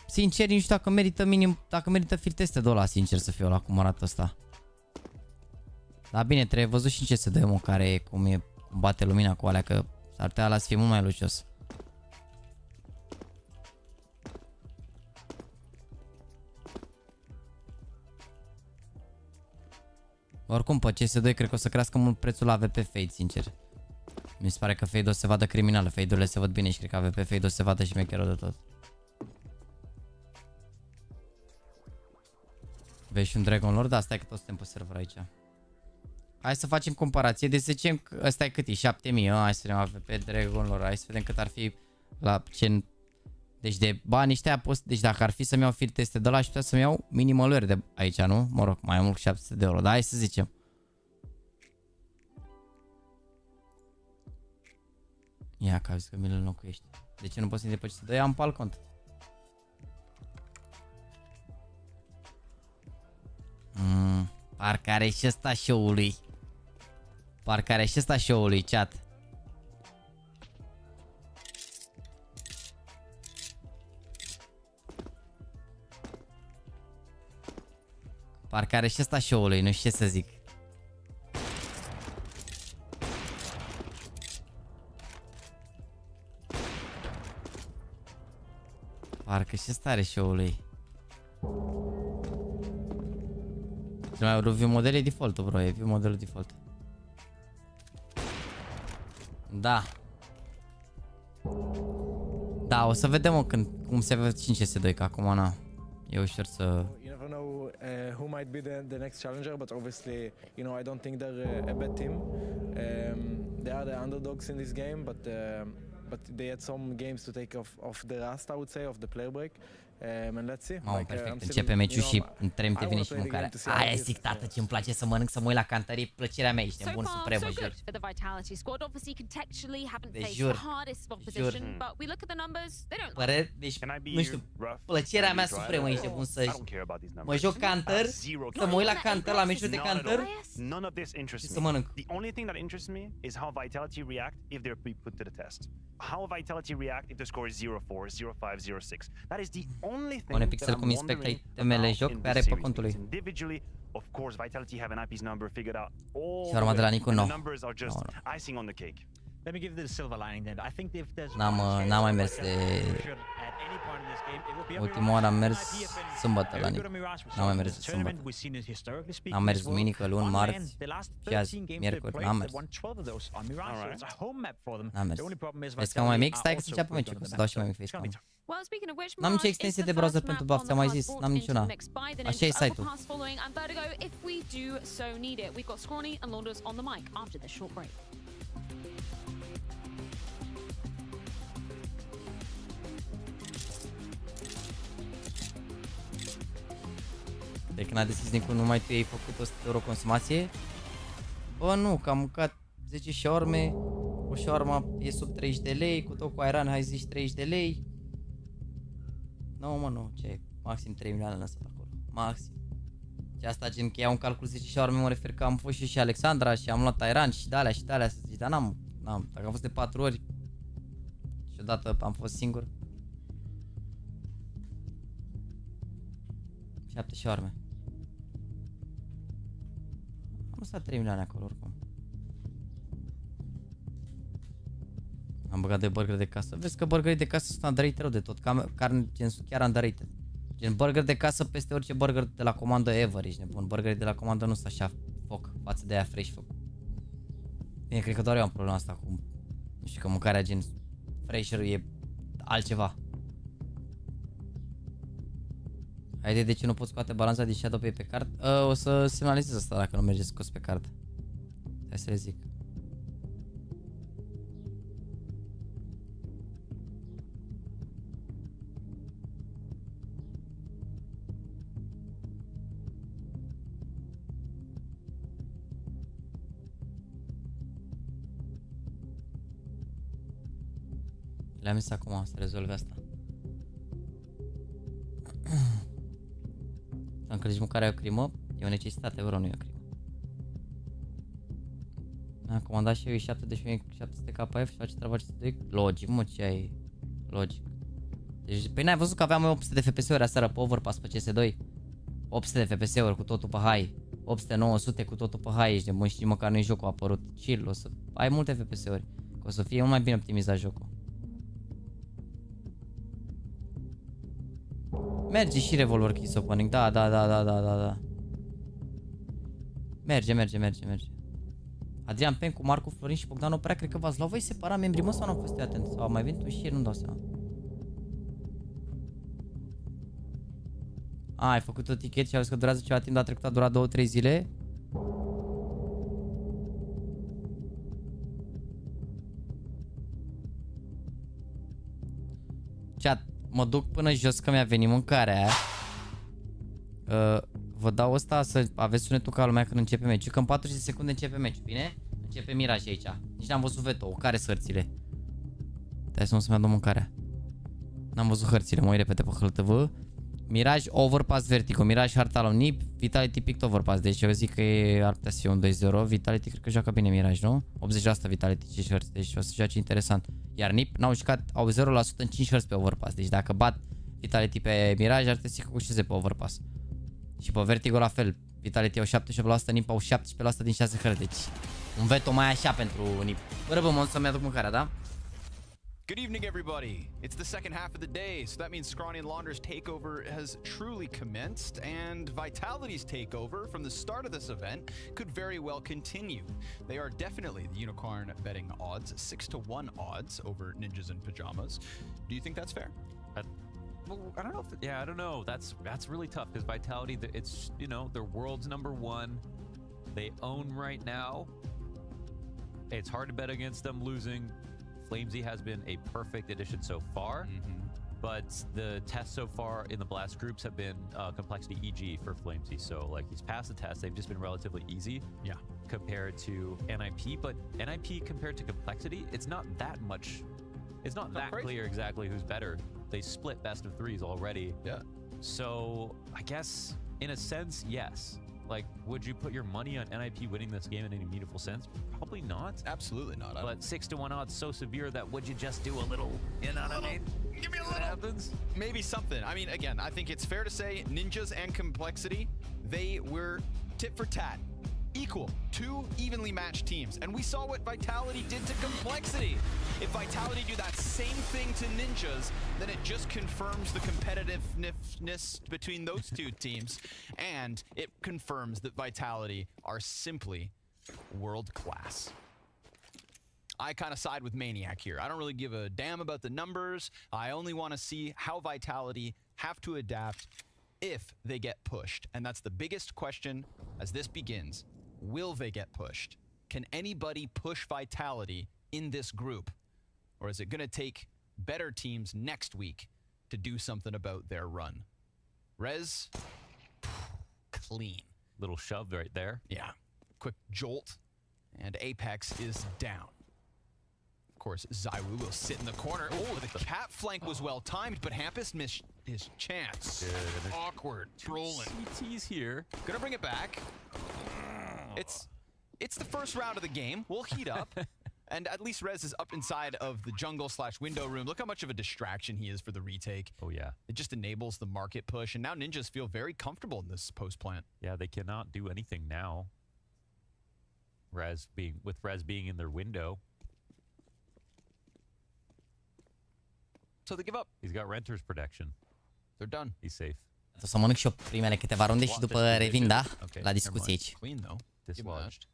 Sincer, nu știu dacă merită minim, dacă merită field teste de ăla, sincer să fiu, la cum arată ăsta. Dar bine, trebuie văzut și în CS2, mă, care e, cum bate lumina cu alea, că s-ar putea ăla să fie mult mai lucios. Oricum, pe CS2 cred că o să crească mult prețul la AVP Fade, sincer. Mi se pare că Fade o să se vadă criminală, Fade-urile se văd bine și cred că AVP Fade o să se vadă și mecherul de tot. Vezi și un Dragon Lord? Da, stai că toți suntem pe server aici. Hai să facem comparație. Deci să zicem că ăsta e cât e? 7000. Hai să vedem AVP Dragon Lord. Hai să vedem cât ar fi la ce... Deci de bani ăștia deci dacă ar fi să-mi iau field teste de ăla, aș putea să-mi iau minimaluri de aici, nu? Mă rog, mai mult 700 de euro. Dar hai să zicem. Ia că zis că mi-l înlocuiești. De ce nu poți să intri pe ce să dă? Am pe alt cont. Parcă are și ăsta show-ului. Parcă are și ăsta show-ului, chat. Parcă are și ăsta show-ului, nu știu ce să zic. Parcă și ăsta are show-ului. Cel mai view model e default-ul, bro, e view modelul default. Da. Da, o să vedem cum se vede 5S2, că acum na, e ușor să... You never know who might be the next challenger, but obviously, you know, I don't think they're a bad team. They are the underdogs in this game, but they had some games to take off the rust, I would say, of the player break. And let's see. Mamă, perfect. Începe meciul și în 3 minute vine și mâncarea. Aia zic, tată, ce-mi place să mănânc, să mă uit la cantării, plăcerea mea, ești bun, supremă, jur. Deci jur, păreri, deci, nu știu, plăcerea mea supremă, ești bun să mă joc canter, să mă uit la canter, la meciul de canter și să mănânc. The only thing that interests me is how Vitality react if they're put to the test. How Vitality react if the score is 0-4, 0-5, 0-6. That is the only thing One pixel cum inspect itemele joc pe are pe contul lui. Individually, of course, Vitality have an IP's number figured out. Și urma de la Nicu, no. The numbers are just icing on the cake. Let me give the silver lining then. I think if there's n-am mai mers de Ultima oară am mers sâmbătă la Nic. N-am mai mers sâmbătă. Am mers duminică, luni, marți și azi, miercuri. N-am mers. N-am mers. Vezi că am mai mic? Stai că se înceapă meciul, că să dau și mai mic facecam. N-am nicio extensie de browser pentru buff, ți-am mai zis, n-am niciuna. Așa e site-ul. De când a deschis Nicu, numai tu ai făcut 100 euro consumație? Bă, nu, că am mâncat 10 șaorme, o șaorma e sub 30 de lei, cu tot cu airan, hai zici 30 de lei. Nu, mă, nu, ce, maxim 3 milioane lăsat acolo, maxim. Și asta gen că iau un calcul 10 șaorme, mă refer că am fost și Alexandra și am luat airan și de-alea și de-alea, să zici, dar n-am, dacă am fost de 4 ori și odată am fost singur. 7 șaorme. Am lăsat 3 milioane acolo oricum. Am băgat de burger de casă. Vezi că burgerii de casă sunt underrated rău de tot. Carne gen sunt chiar underrated. Gen burger de casă peste orice burger de la comandă ever. Ești nebun. Burgerii de la comandă nu sunt așa foc față de aia fresh foc. Bine, cred că doar eu am problema asta cu, nu știu, că mâncarea gen fresher e altceva. Haide, de ce nu pot scoate balanța de shadow pe card? O să semnalizez asta dacă nu merge scos pe card. Hai să le zic. Le-am zis acum să rezolve asta. Am crezut mâncarea e o crimă, e o necesitate, bro, nu e o crimă. Am comandat și eu 700 KF și face treaba 502. Logic, mă, ce ai? Logic. Deci, păi n-ai văzut că aveam 800 de FPS-uri aseară pe Overpass pe CS2? 800 de FPS-uri cu totul pe high. 800-900 cu totul pe high, ești de bun și măcar nu-i jocul apărut. Chill, o să ai multe FPS-uri. Că o să fie mult mai bine optimizat jocul. Merge și revolver keys opening, da. Merge. Adrian Pen cu Marcu, Florin și Bogdan Oprea, cred că v-ați luat voi separat membrii, mă, sau nu am fost atent? Sau mai venit un share, nu-mi dau seama. Ai făcut o tichet și ai văzut că durează ceva timp, dar a trecut, a durat 2-3 zile. Chat, mă duc până jos că mi-a venit mâncarea. Vă dau ăsta să aveți sunetul ca lumea când începe meciul. Că în 40 de secunde începe meciul, bine? Începe Miraj aici. Nici n-am văzut veto, care sărțile? Stai să nu să-mi adun mâncarea. N-am văzut hărțile, mă uit repede pe HLTV. Miraj Overpass Vertigo, Miraj Hartalon Nip, Vitality Picked Overpass. Deci eu zic că ar putea să fie un 2-0. Vitality cred că joacă bine Miraj, nu? 80% Vitality 5 hărți, deci o să joace interesant. Iar Nip n-au jucat, au 0% în 5 hărți pe Overpass. Deci dacă bat Vitality pe Miraj ar trebui să cușeze pe Overpass. Și pe Vertigo la fel. Vitality au 78%, Nip au 17% din 6 hărți. Deci un veto mai așa pentru Nip. Bă, mă, să-mi aduc mâncarea, da? Good evening, everybody. It's the second half of the day, so that means Scrawny and Launder's takeover has truly commenced, and Vitality's takeover from the start of this event could very well continue. They are definitely the unicorn betting odds, 6-1 odds over Ninjas in Pajamas. Do you think that's fair? Well, I don't know. I don't know. That's really tough because Vitality, it's, you know, they're world's #1. They own right now. It's hard to bet against them losing. Flamesy has been a perfect addition so far, but the tests so far in the blast groups have been complexity EG for Flamesy. So like he's passed the test, they've just been relatively easy, compared to NIP. But NIP compared to complexity, it's not that much. It's not that clear exactly who's better. They split best of 3s already. Yeah. So I guess in a sense, yes. Like, would you put your money on NIP winning this game in any meaningful sense? Probably not. Absolutely not. But 6-1 odds so severe that would you just do a little? You know what I mean? Give me a little. Happens? Maybe something. I mean, again, I think it's fair to say Ninjas and Complexity, they were tit for tat equal, 2 evenly matched teams. And we saw what Vitality did to Complexity. If Vitality do that same thing to Ninjas, then it just confirms the competitiveness between those two teams. And it confirms that Vitality are simply world class. I kind of side with Maniac here. I don't really give a damn about the numbers. I only want to see how Vitality have to adapt if they get pushed. And that's the biggest question as this begins. Will they get pushed? Can anybody push Vitality in this group? Or is it going to take better teams next week to do something about their run? Rez, clean. Little shove right there. Yeah. Quick jolt. And Apex is down. Of course, ZywYY will sit in the corner. Oh, the cat flank was well timed, but Hampus missed his chance. Good. Awkward. Trolling. CT's here. Gonna bring it back. It's the first round of the game. We'll heat up. And at least Rez is up inside of the jungle/window room. Look how much of a distraction he is for the retake. Oh, yeah. It just enables the market push. And now Ninjas feel very comfortable in this post plant. Yeah, they cannot do anything now. Rez being in their window. So they give up. He's got renter's protection. They're done. He's safe. O să mănânc și eu primele câteva runde și după revin, da? Okay, la discuție aici. Clean though. Dislodged.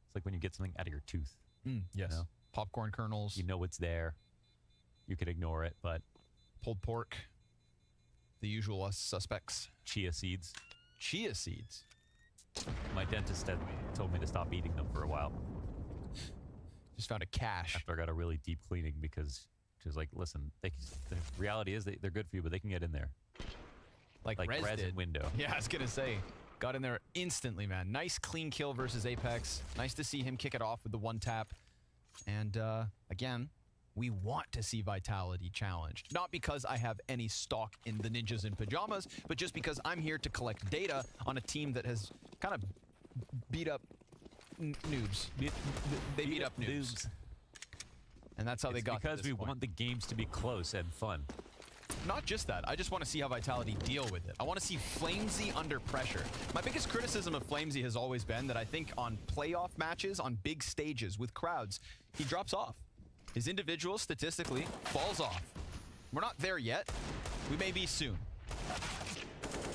It's like when you get something out of your tooth. Yes. You know? Popcorn kernels. You know it's there. You can ignore it, but pulled pork. The usual suspects. Chia seeds. Chia seeds. My dentist told me to stop eating them for a while. Just found a cache. After I got a really deep cleaning because she was like, listen, the reality is they're good for you, but they can get in there. Like Rez in window. Yeah, I was going to say. Got in there instantly, man. Nice clean kill versus Apex. Nice to see him kick it off with the one tap. And again, we want to see Vitality challenged. Not because I have any stock in the Ninjas in Pajamas, but just because I'm here to collect data on a team that has kind of beat up noobs. They beat up noobs. And that's how they got to because this we point. want the games to be close and fun. Not just that, I just want to see how Vitality deal with it. I want to see Flamesy under pressure. My biggest criticism of Flamesy has always been that I think on playoff matches, on big stages with crowds, he drops off. His individual, statistically, falls off. We're not there yet. We may be soon.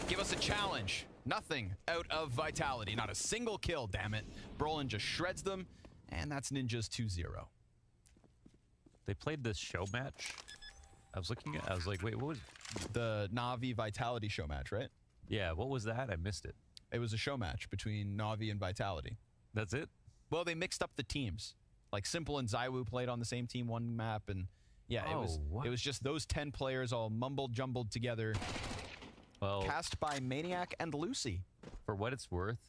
Give us a challenge. Nothing out of Vitality. Not a single kill, damn it. Brolin just shreds them, and that's Ninjas 2-0. They played this show match. I was like, wait, what was the Na'Vi Vitality show match, right? Yeah, what was that? I missed it. It was a show match between Na'Vi and Vitality. That's it? Well, they mixed up the teams. Like Simple and ZywYY played on the same team one map, and yeah, it was just those 10 players all mumbled jumbled together. Well, cast by Maniac and Lucy. For what it's worth,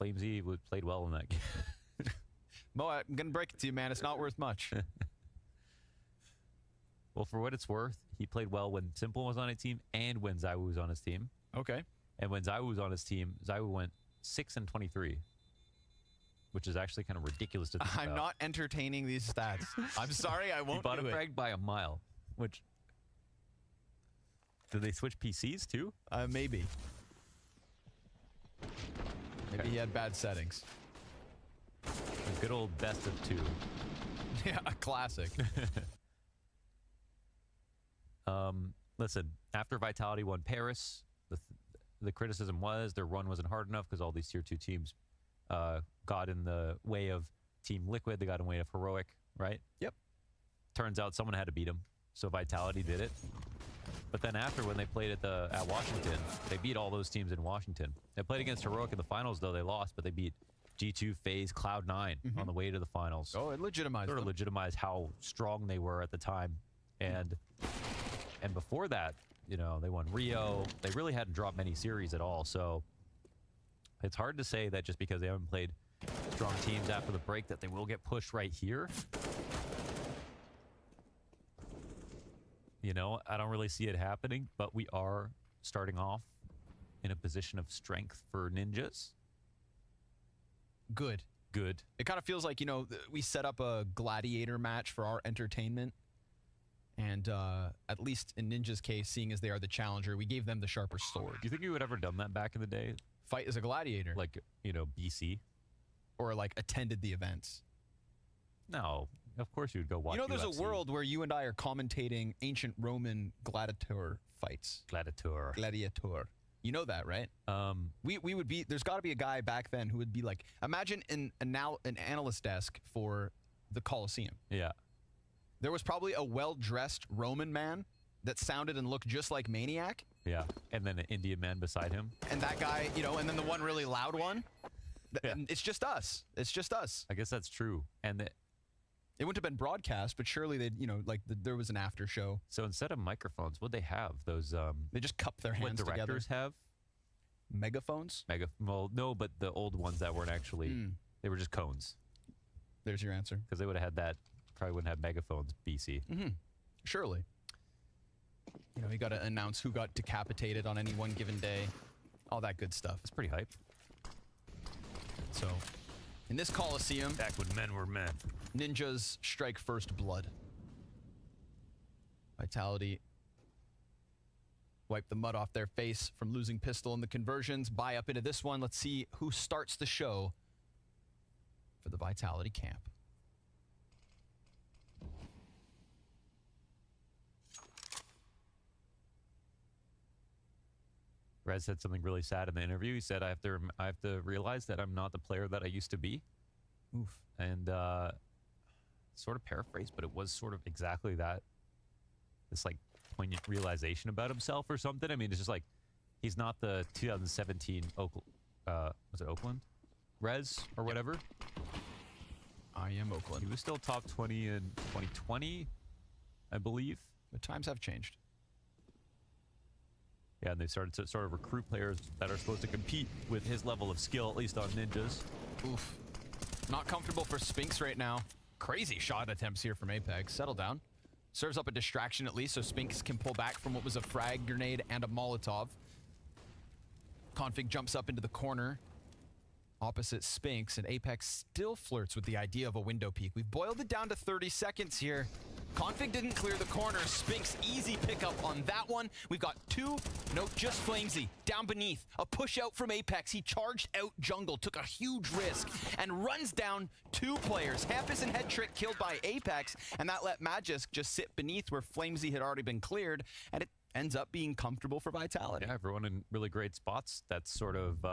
Flamesy played well in that game. Mo, I'm gonna break it to you, man. It's not worth much. Well, for what it's worth, he played well when Simple was on a team and when ZywYY was on his team. Okay. And when ZywYY was on his team, ZywYY went 6-23, which is actually kind of ridiculous to think I'm about. not entertaining these stats. I'm sorry, I won't He bottom do it. fragged by a mile, which... Did they switch PCs too? Maybe. Maybe he had bad settings. A good old best of 2. Yeah, a classic. Listen, after Vitality won Paris, the criticism was their run wasn't hard enough because all these tier 2 teams got in the way of Team Liquid. They got in the way of Heroic, right? Yep. Turns out someone had to beat them, so Vitality did it. But then after, when they played at Washington, they beat all those teams in Washington. They played against Heroic in the finals, though they lost, but they beat G2, FaZe, Cloud9 on the way to the finals. Oh, it legitimized sort of them. legitimized how strong they were at the time. And before that, you know, they won Rio. They really hadn't dropped many series at all, so it's hard to say that just because they haven't played strong teams after the break that they will get pushed right here. You know, I don't really see it happening, but we are starting off in a position of strength for Ninjas. Good. Good. It kind of feels like, you know, we set up a gladiator match for our entertainment. And at least in Ninja's case, seeing as they are the challenger, we gave them the sharper sword. Do you think you would ever done that back in the day? fight as a gladiator. Like, you know, BC. Or like attended the events. No, of course you would go watch. You know, there's UFC. a world where you and I are commentating ancient Roman gladiator fights. Gladiator. You know that, right? We would be. There's got to be a guy back then who would be like, imagine an analyst desk for the Colosseum. Yeah. There was probably a well-dressed Roman man that sounded and looked just like Maniac. Yeah, and then an Indian man beside him. And that guy, you know, and then the one really loud one. Yeah. It's just us. It's just us. I guess that's true. And it wouldn't have been broadcast, but surely they'd, you know, like there was an after show. So instead of microphones, what'd they have? Those they just cup their hands together. What directors have? Megaphones? Well, no, but the old ones that weren't actually, they were just cones. There's your answer. Because they would have had that, probably wouldn't have megaphones, BC. Surely. You know, you got to announce who got decapitated on any one given day. All that good stuff. It's pretty hype. So, in this Colosseum, back when men were men, ninjas strike first blood. Vitality wipe the mud off their face from losing pistol in the conversions. Buy up into this one. Let's see who starts the show for the Vitality camp. Rez said something really sad in the interview. He said, I have to realize that I'm not the player that I used to be. Oof. And sort of paraphrased, but it was sort of exactly that. This like poignant realization about himself or something. I mean, it's just like, he's not the 2017 Oakland, was it Oakland? Rez or whatever? I am Oakland. He was still top 20 in 2020, I believe. The times have changed. Yeah, and they started to sort of recruit players that are supposed to compete with his level of skill, at least on ninjas. Oof. Not comfortable for Spinks right now. Crazy shot attempts here from Apex. Settle down. Serves up a distraction at least, so Spinks can pull back from what was a frag grenade and a Molotov. Config jumps up into the corner opposite Spinks, and Apex still flirts with the idea of a window peek. We've boiled it down to 30 seconds here. Config didn't clear the corner. Spinks easy pickup on that one. We've got two. Nope, just Flamesy. Down beneath. A push out from Apex. He charged out jungle, took a huge risk, and runs down two players. Hampus and Head Trick killed by Apex, and that let Magisk just sit beneath where Flamesy had already been cleared, and it ends up being comfortable for Vitality. Yeah, everyone in really great spots. That's sort of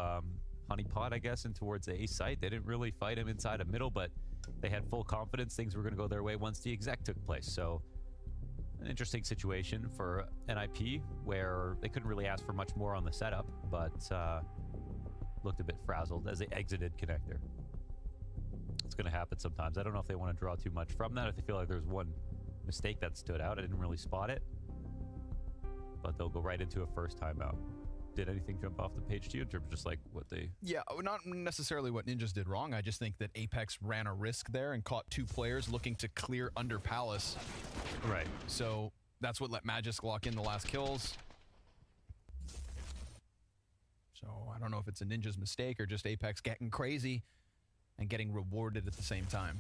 honeypot, I guess, and towards the A site. They didn't really fight him inside of middle, but they had full confidence things were going to go their way once the exec took place. So an interesting situation for NIP where they couldn't really ask for much more on the setup, but looked a bit frazzled as they exited connector. It's going to happen sometimes. I don't know if they want to draw too much from that, if they feel like there's one mistake that stood out. I didn't really spot it, but they'll go right into a first timeout. Did anything jump off the page to you in terms of just like what they... Yeah, not necessarily what Ninjas did wrong. I just think that Apex ran a risk there and caught two players looking to clear under Palace. Right. So that's what let Magisk lock in the last kills. So I don't know if it's a Ninja's mistake or just Apex getting crazy and getting rewarded at the same time.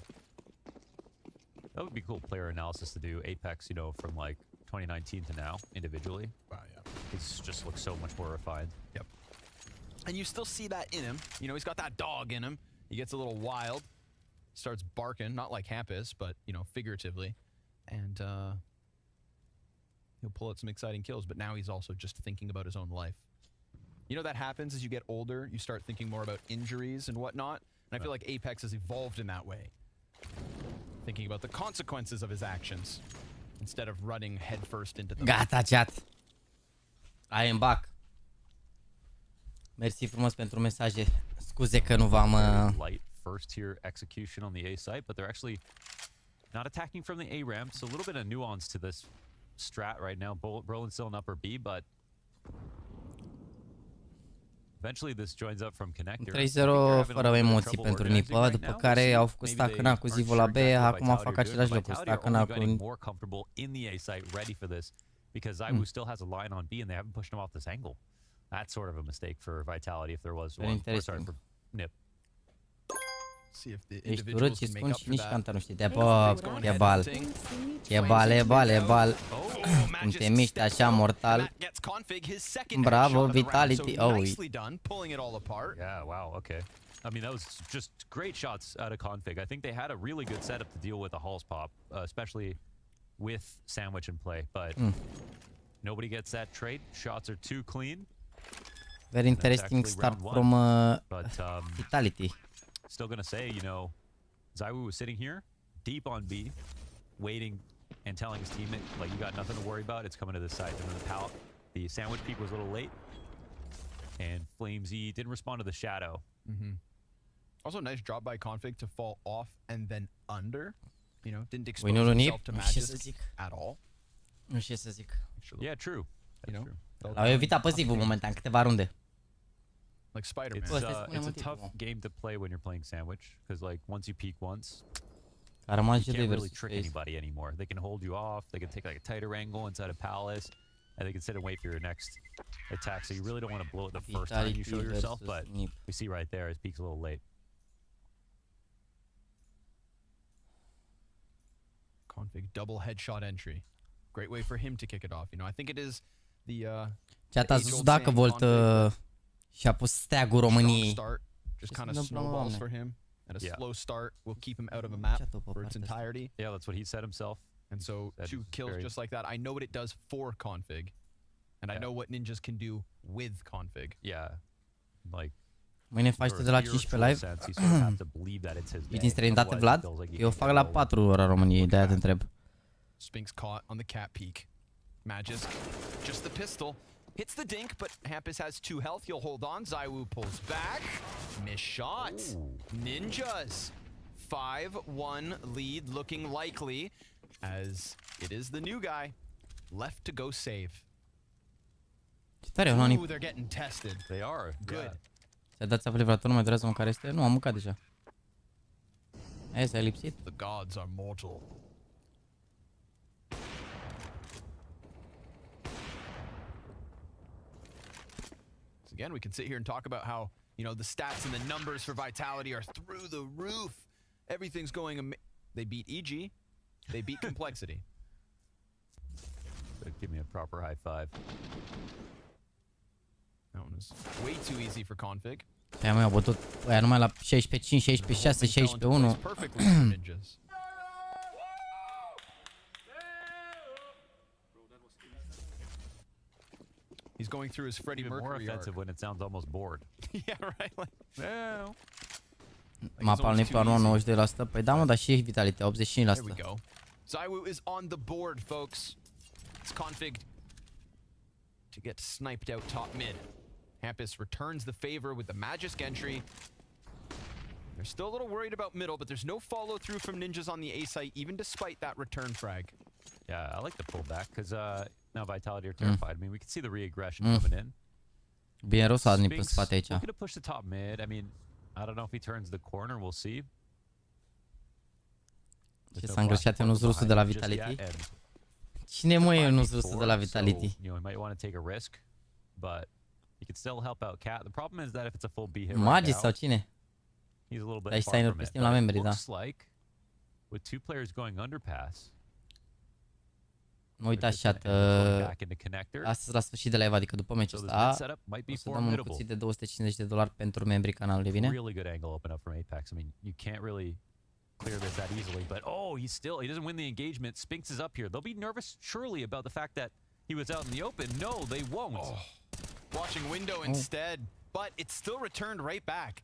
That would be cool player analysis to do. Apex, you know, from like 2019 to now individually. Wow, yeah. He's just looks so much more refined. Yep. And you still see that in him. You know, he's got that dog in him. He gets a little wild. Starts barking, not like Hampus, but, you know, figuratively. And he'll pull out some exciting kills, but now he's also just thinking about his own life. You know, that happens as you get older. You start thinking more about injuries and whatnot. And I feel like Apex has evolved in that way. Thinking about the consequences of his actions instead of running headfirst into them. Gata, chat. I am back. Mersi frumos pentru mesaje. Scuze că nu v-am... Light first tier execution on the A site, but they're actually not attacking from the A ramp. So a little bit of nuance to this strat right now. Brolin's still in upper B, but eventually this joins up from connector. 3-0 fără emoții pentru Nipă, după care au făcut stacăna cu Zivo la B, acum fac același lucru, stacăna cu... more comfortable in the A site, ready for this, because Zaiwu still has a line on B and they haven't pushed him off this angle. That's sort of a mistake for Vitality if there was one. Or sorry, for Nip. See if the Ești urât individuals și can make spun up și for nici that. canta nu știe. De-a, bă, e bal. E bal, e bal, e bal. Cum te miști așa mortal. Bravo, Vitality. Oh, yeah, wow, okay. I mean, that was just great shots out of Config. I think they had a really good setup to deal with the Halls pop, especially with Sandwich in play, but nobody gets that trade. Shots are too clean. Very interesting start from Vitality. Still gonna say, you know, ZywYY was sitting here, deep on B, waiting and telling his teammate, like, you got nothing to worry about, it's coming to this side. And then the Sandwich peek was a little late, and Flamesy didn't respond to the shadow. Also, nice drop by Config to fall off and then under. You know, didn't expose himself to magic at all. Nu știu ce să zic. Yeah, true. You know, L-au evitat pasiv un momentan, câteva runde. like Spider-Man. It's a tough game to play when you're playing Sandwich, because like once you peek once, A rămas you de can't really trick anybody anymore. They can hold you off. They can take like a tighter angle inside a palace, and they can sit and wait for your next attack. So you really don't want to blow it the first time you show yourself. But we see right there, his peek's a little late. Config double headshot entry. Great way for him to kick it off. You know, I think it is the Chat ați văzut dacă Volt și-a pus steagul României. Just kind of snowballs for him. And a slow start will keep him out of a map for its entirety. Yeah, that's what he said himself. And so 2 kills just like that. I know what it does for Config. And I know what ninjas can do with Config. Yeah. Like, mâine faci de la 15 live? E din străinătate, Vlad? Eu fac la 4 ora României, de-aia te întreb. Spinks caught on the cat peek. Magisk, just the pistol. Hits the dink, but Hampus has 2 health. He'll hold on. ZywYY pulls back. Missed shot. Ninjas. 5-1 lead looking likely as it is the new guy left to go save. Ooh, they're getting tested. They are. Good. Ți-a dat țapă nu mai durează un care este? Nu, am mâncat deja. Hai să ai lipsit. The gods are mortal. Again, we can sit here and talk about how, you know, the stats and the numbers for Vitality are through the roof. Everything's going they beat EG. They beat Complexity. Give me a proper high five. That one was way too easy for Config. Aia mai au bătut aia numai la 16-5, 16-6, 16-1. Perfectly for ninjas. He's going through his Freddie Mercury more offensive arc. when it sounds almost bored. Yeah, right. Like, no. Mapa al Nipla 92%. Păi da, mă, dar și Vitality 85%. There we go. ZywYY is on the board, folks. It's Config to get sniped out top mid. Hampus returns the favor with the Magisk entry. They're still a little worried about middle, but there's no follow through from ninjas on the A site, even despite that return frag. Yeah, I like the pullback because now Vitality are terrified. I mean, we can see the re-aggression coming in. Bine rău să adni pe spate aici. Looking to push the top mid. I mean, I don't know if he turns the corner. We'll see. Ce s-a îngreșat Ionuț Rusu de la Vitality? Cine mă e Ionuț Rusu de la Vitality? You know, he might want to take a risk, but he could still help out Cat. The problem is that if it's a full B hit Magis sau cine? He's a little bit far from it. La membri, da. Looks like with 2 players going underpass. Mă uit așa, astăzi la sfârșit de live, adică după meciul ăsta, o să dăm un cuțit de $250 pentru membrii canalului, bine? Really good angle open up from Apex. I mean, you can't really clear this that easily, but oh, he doesn't win the engagement. Spinks is up here. They'll be nervous surely about the fact that he was out in the open. No, they won't. Oh. Watching window instead, but it's still returned right back.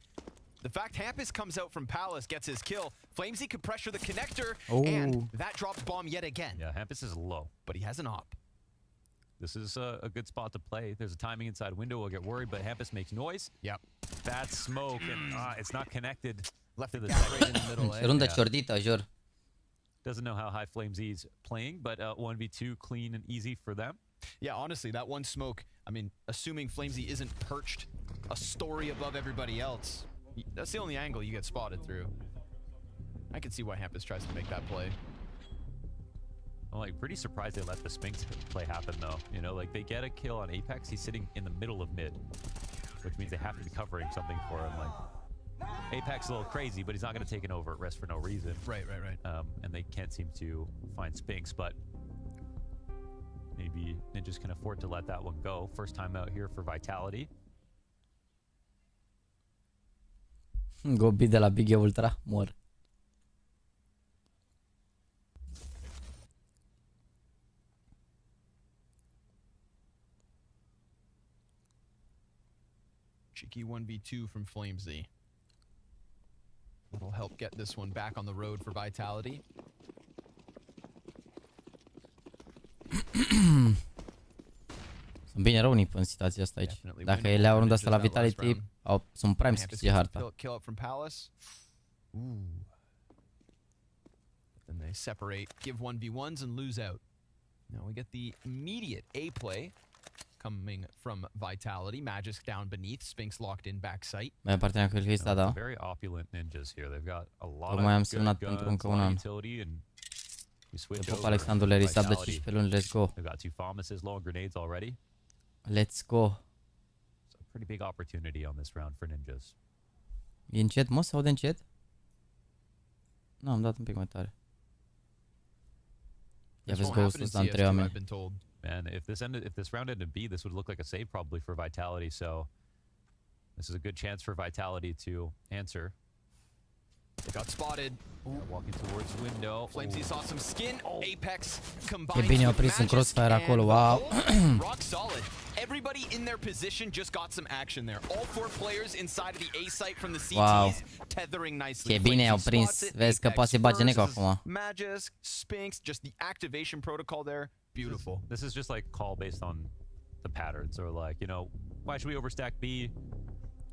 The fact Hampus comes out from Palace, gets his kill. Flamesy could pressure the connector, and that drops bomb yet again. Yeah, Hampus is low. But he has an op. This is a good spot to play. There's a timing inside window. We'll get worried, but Hampus makes noise. Yep. Bad smoke, and it's not connected. Left to the right in the middle. Rundă ciordită, jur. Doesn't know how high Flamesy's playing, but 1v2 clean and easy for them. Yeah, honestly, that one smoke, I mean, assuming Flamesy isn't perched a story above everybody else, that's the only angle you get spotted through. I can see why Hampus tries to make that play. I'm like pretty surprised they let the Spinks play happen though. You know, like they get a kill on Apex, he's sitting in the middle of mid, which means they have to be covering something for him. Like Apex is a little crazy, but he's not going to take an over at rest for no reason. Right. And they can't seem to find Spinks, but maybe Ninjas can afford to let that one go. First time out here for Vitality. Gobi de la Big E Ultra, mor. Cheeky 1v2 from Flamesy. That'll help get this one back on the road for Vitality. Sunt bine rău unii în situația asta aici. Dacă ele au runda asta la Vitality, sunt prime să câștige harta. Kill up from Palace. Ooh. Then they separate, give 1v1s and lose out. Now we get the immediate A play coming from Vitality. Magic down beneath, Sphinx locked in backside. Mai partea cu lista, da. Very opulent Ninjas here. They've got a lot Tocmai am of semnat good pentru guns, încă un an. utility, and we switch După over. Alexandru le risat de Vitality. 15 luni, let's go. They've got 2 Thomases, low on grenades already. Let's go. So a pretty big opportunity on this round for Ninjas. E încet, mă? Se aude încet? Nu, am dat un pic mai tare. Ia vezi ghost-ul ăsta în 3 oameni. Man, if this round ended B, this would look like a save probably for Vitality, so this is a good chance for Vitality to answer. They got spotted. Walking towards window. Flamesy saw some skin. Apex Ce combined bine au with prins în Magic crossfire and acolo, wow. rock solid. Everybody in their position just got some action there. All 4 players inside of the A site from the CTs, Wow. tethering nicely. Ce bine au prins. Vezi că poate să bage neco acum. Magic, Sphinx, just the activation protocol there. Beautiful. This is just like call based on the patterns, or like, you know, why should we overstack B?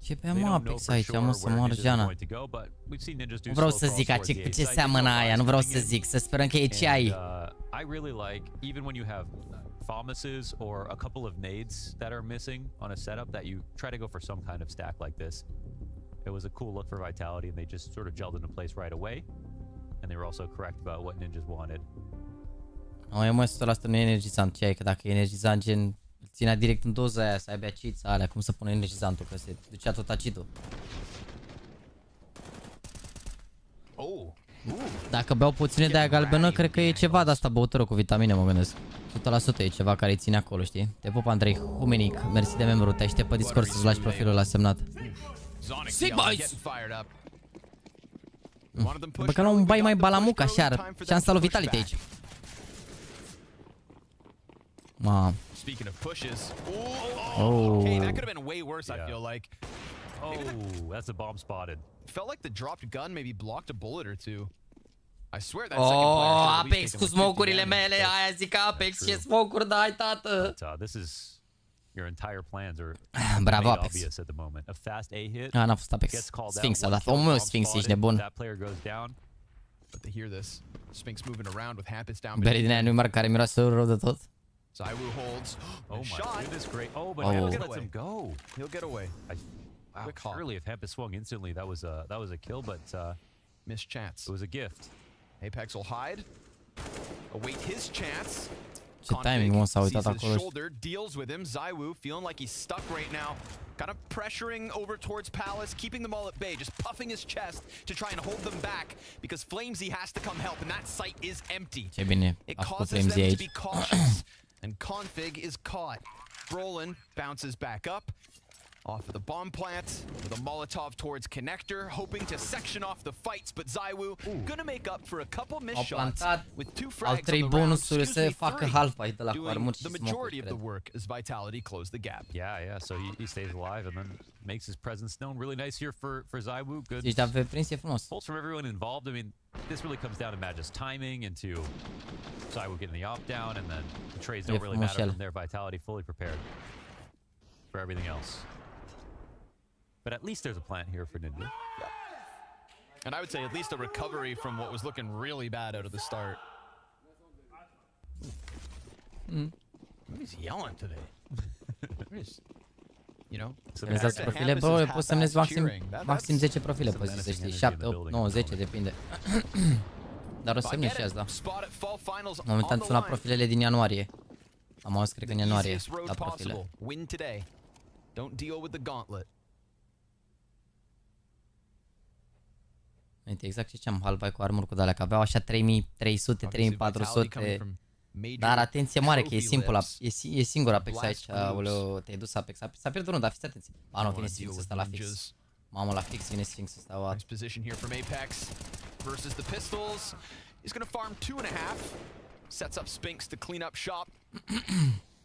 Ce pe am Apex aici, am o să moară Jana. Nu vreau să zic cu ce seamănă aia, nu vreau să zic, să sperăm că e ce ai. I really like, even when you have Thomases or a couple of nades that are missing on a setup, that you try to go for some kind of stack like this. It was a cool look for Vitality, and they just sort of gelled into place right away. And they were also correct about what Ninjas wanted. Nu, e mai 100% nu e energizant, ce ai, că dacă e energizant gen... Ținea direct în doza aia, să aibă cheats alea, cum să pune energizantul, că se ducea tot acidul. Dacă beau puține de aia galbenă, cred că e ceva de asta băutură cu vitamine, mă gândesc. 100% e ceva care îi ține acolo, știi? Te pup, Andrei Humenic, mersi de membru, te aștept pe Discord să-ți lași profilul la semnat. Sigma's! Bă, că nu un bai mai balamuc așa, șansa lui Vitality aici. Ma. Speaking of pushes, oh, okay, that could have been way worse. I feel like. Oh, that's a bomb spotted. Felt like the dropped gun maybe blocked a bullet or two. I swear that second player. Oh, Apex cu smoke-urile mele, aia zic Apex, ce smoke-uri dai, tată. This is your entire plans are bravo, Apex. obvious at the moment. A fast A hit. N-a fost Apex. Sphinx a dat. Omul, Sphinx, ești nebun. That player goes down. But they hear this. Sphinx moving around with Hampus down. Beri din aia nu-i care miroase rău de tot. ZywYY holds. Oh my goodness, great. Oh, but Oh. Hampus lets him go. He'll get away. Wow, surely if Hampus swung instantly, that was a kill, but missed chance. It was a gift. Apex will hide. Await his chance. Ce timing, mă, s-a uitat sees his acolo. shoulder, deals with him. ZywYY feeling like he's stuck right now. Kind of pressuring over towards Palace, keeping them all at bay, just puffing his chest to try and hold them back because Flamesy has to come help, and that site is empty. Ce bine It a făcut causes Flamesy them to aici. be cautious, and Config is caught. Brolin bounces back up. Off of the bomb plant, with a Molotov towards connector, hoping to section off the fights, but ZywYY gonna make up for a couple missed shots with 2 frags on the round, excuse me, 3, doing the majority of the work as Vitality close the gap. Yeah, so he stays alive and then makes his presence known. Really nice here for ZywYY. Good Deci a prins, e frumos. pulls from everyone involved. I mean, this really comes down to Magic's timing and to ZywYY getting the op down, and then the trades don't really matter from there. Vitality fully prepared for everything else. But at least there's a plant here for Ninja. And I would say at least a recovery from what was looking really bad out of the start. He's yelling today. You know, Semnezați profile, bă, poți semnezi maxim 10 profile pe zi, să știi, 7, 8, 9, 10, depinde. Dar o semnezi și azi, da. Momentan sunt la profilele din ianuarie. Am auzit, cred că în ianuarie, la profile. Win today. Don't deal with the gauntlet. Uite, exact ce am halbai cu armuri cu alea, că aveau așa 3300, 3400. Dar atenție mare că e simplu, e singur Apex aici. Aoleu, te-ai dus Apex. S-a pierdut runda, fiți atenți. A, nu, vine Sphinx ăsta la fix. Mamă, la fix vine Sphinx ăsta, what? Nice position here from Apex versus the pistols. He's gonna farm 2.5. Sets up Sphinx to clean up shop.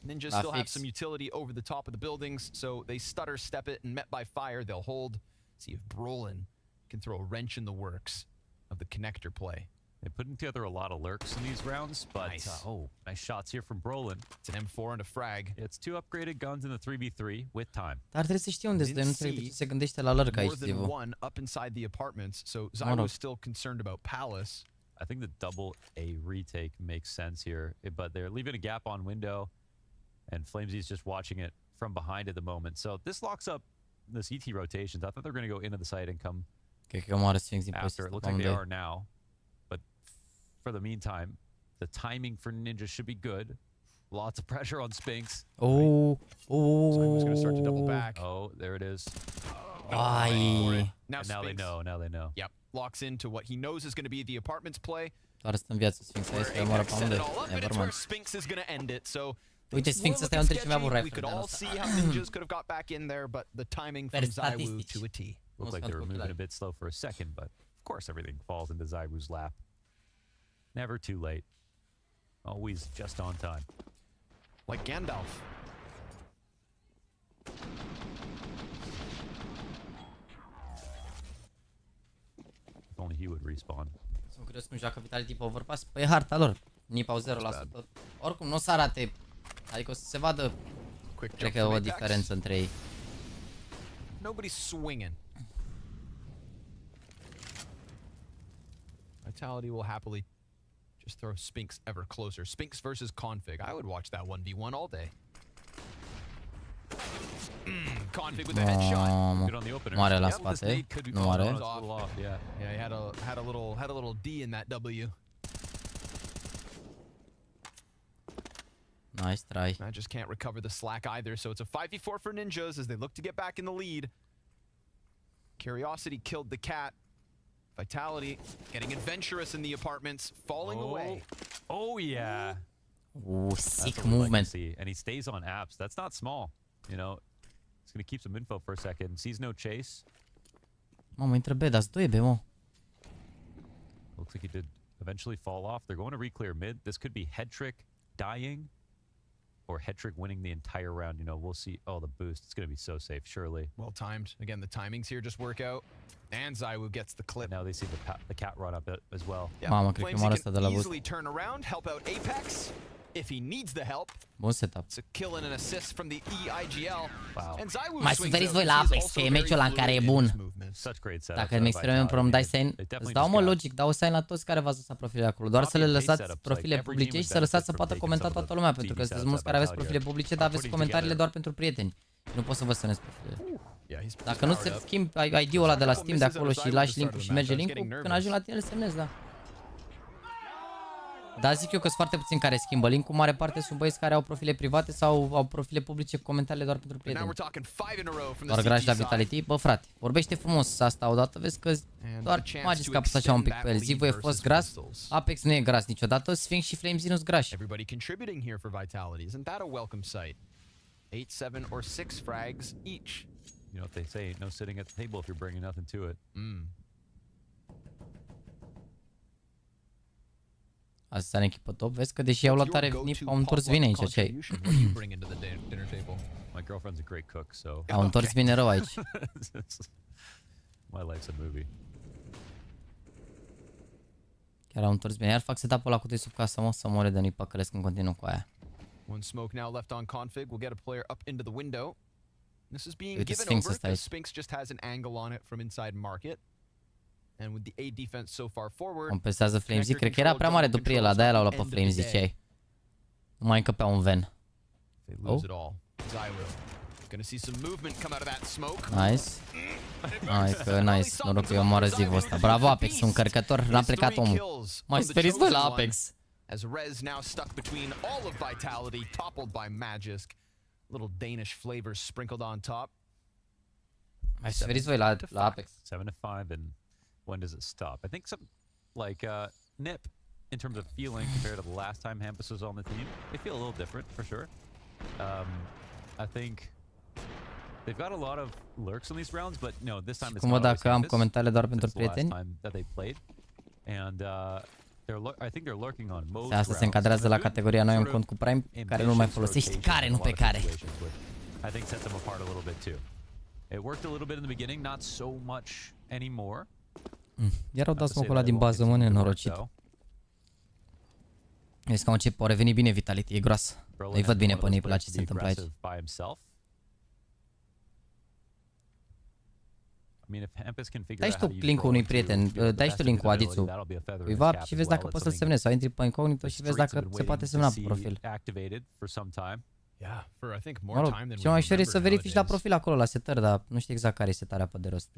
Ninjas still have some utility over the top of the buildings, so they stutter step it, and met by fire, they'll hold. See if Brolin can throw a wrench in the works of the connector play. They're putting together a lot of lurks in these rounds, but nice shots here from Brolin. It's an M4 and a frag. It's 2 upgraded guns in the 3v3 with time. Dar trebuie să știi unde-s, nu trebuie să se gândește la lurk aici, Zivu. More than one up inside the apartments, so Zai was still concerned about Palace. I think the double A retake makes sense here, but they're leaving a gap on window, and Flamesy's just watching it from behind at the moment. So this locks up the CT rotations. I thought they were going to go into the site and come after. It looks like they are now. But for the meantime, the timing for Ninja should be good. Lots of pressure on Sphinx. Oh, So he was going to start to double back. Oh, there it is. Now they know. Now they know. Yep. Locks into what he knows is going to be the apartment's play. Doar stă în viață Sphinx, hai să moară pe unde. Nevermind. Sphinx is going to end it. So uite, Sphinx ăsta e un trece avut we rifle. could all see how Ninjas could have got back in there, but the timing from Zaiwu to a T. Looked like they were moving a bit slow for a second, but of course everything falls into Zaiwu's lap. Never too late. Always just on time. Like Gandalf. If only he would respawn. Sunt curios cum joacă Vitality pe Overpass. Păi harta lor. Nipau 0%. Oricum nu o să arate. Adică o să se vadă, cred că o diferență între ei. Nobody's swinging. Vitality will happily just throw Sphinx ever closer. Sphinx versus Config. I would watch that 1v1 all day. Config with a headshot. Good on the opener. Moare la spate. Nu moare. Yeah, he had a little D in that W. Nice try. I just can't recover the slack either, so it's a 5v4 for Ninjas as they look to get back in the lead. Curiosity killed the cat. Vitality getting adventurous in the apartments, falling away. Oh yeah. Ooh, sick movement. And he stays on apps. That's not small. You know, he's gonna keep some info for a second. Sees no chase. Mamă, intră B, dați 2 B, mă. Looks like he did eventually fall off. They're going to reclear mid. This could be head trick dying or head trick winning the entire round. You know, we'll see. Oh, the boost. It's going to be so safe, surely. Well timed. Again, the timings here just work out. And Zaiwu gets the clip. Now they see the cat run up as well. Yeah. Mamă, cred că moară ăsta de la boost. Easily turn around, help out Apex if he needs the help. Bun setup. It's a kill and an assist from the EIGL. Wow. And Zaiwu Mai suferiți voi la Apex, că e meciul ăla în care e bun. Such great setup. Dacă îmi exprimăm un prom, dai sign, îți dau mă logic, dau sign la toți care v-ați lăsat profile acolo. Doar să le lăsați profile publice și să lăsați să poată comenta toată lumea, pentru că sunteți mulți care aveți profile publice, dar aveți comentariile doar pentru prieteni. Nu pot să vă sănesc profile. Dacă nu se schimbi ID-ul ăla de la Steam de acolo și lași link-ul și merge link-ul, când ajung la tine îl semnezi, da. Dar zic eu că sunt foarte puțini care schimbă link-ul, mare parte sunt băieți care au profile private sau au profile publice cu comentariile doar pentru prieteni. Doar grași la Vitality, bă frate, vorbește frumos asta odată, vezi că doar magis că apăs așa un pic pe el. Zivu e fost gras, Apex nu e gras niciodată, Sphinx și Flames nu-s grași. Everybody contributing here for Vitality. Isn't that a welcome sight? 8, 7 or 6 frags each. You know what they say, no sitting at the table if you're bringing nothing to it. Asta în echipă top, vezi că deși au luat tare au întors bine aici, ce ai? My girlfriend's a great cook, so au întors bine rău aici. My life's a movie. Chiar au întors bine, iar fac setup-ul ăla cu tăi sub casă, mă, să moare de nu-i păcălesc în continuu cu aia. One smoke now left on config. We'll get a player up into the window. This is being given over because Sphinx just has an angle on it from inside market. And with the A defense so far forward. Compensează Flamesy, cred că era prea mare după el, de-aia l-au luat pe Flamesy, ziceai. Nu mai încăpea un ven. They lose it all. Zaiwu. Gonna see some movement come out of that smoke. Nice. Hai că nice, noroc că eu omoară zivul ăsta. Bravo Apex, un încărcător, l-a plecat omul. Mai speriți voi la Apex. As Rez now stuck between all of Vitality, toppled by Magisk. Little Danish flavors sprinkled on top. Mai speriți voi la Apex. 7-5 and when does it stop? I think some like Nip in terms of feeling compared to the last time Hampus was on the team. They feel a little different for sure. I think they've got a lot of lurks in these rounds, but no, this time it's Cum not văd always dacă am Hampus. comentariile doar pentru It's the last prieteni. time that they played, and I think they're lurking on most Asta se încadrează la categoria noi un cont cu Prime care nu mai folosești, care nu pe care. I think sets them apart a little bit too. It worked a little bit in the beginning, not so much anymore. Iar au dat smoke-ul ăla din bază, mă, nenorocit. Vezi că au revenit bine Vitality, e groasă. Îi văd bine pe ei la ce se întâmplă aici. Dai și tu link-ul unui prieten, dai și tu link-ul Adițu cuiva și vezi dacă poți să-l semnezi sau intri pe incognito și vezi dacă se poate semna pe profil. Mă rog, cel mai ușor e să verifici la profil acolo, la setări, dar nu știu exact care e setarea pe de rost.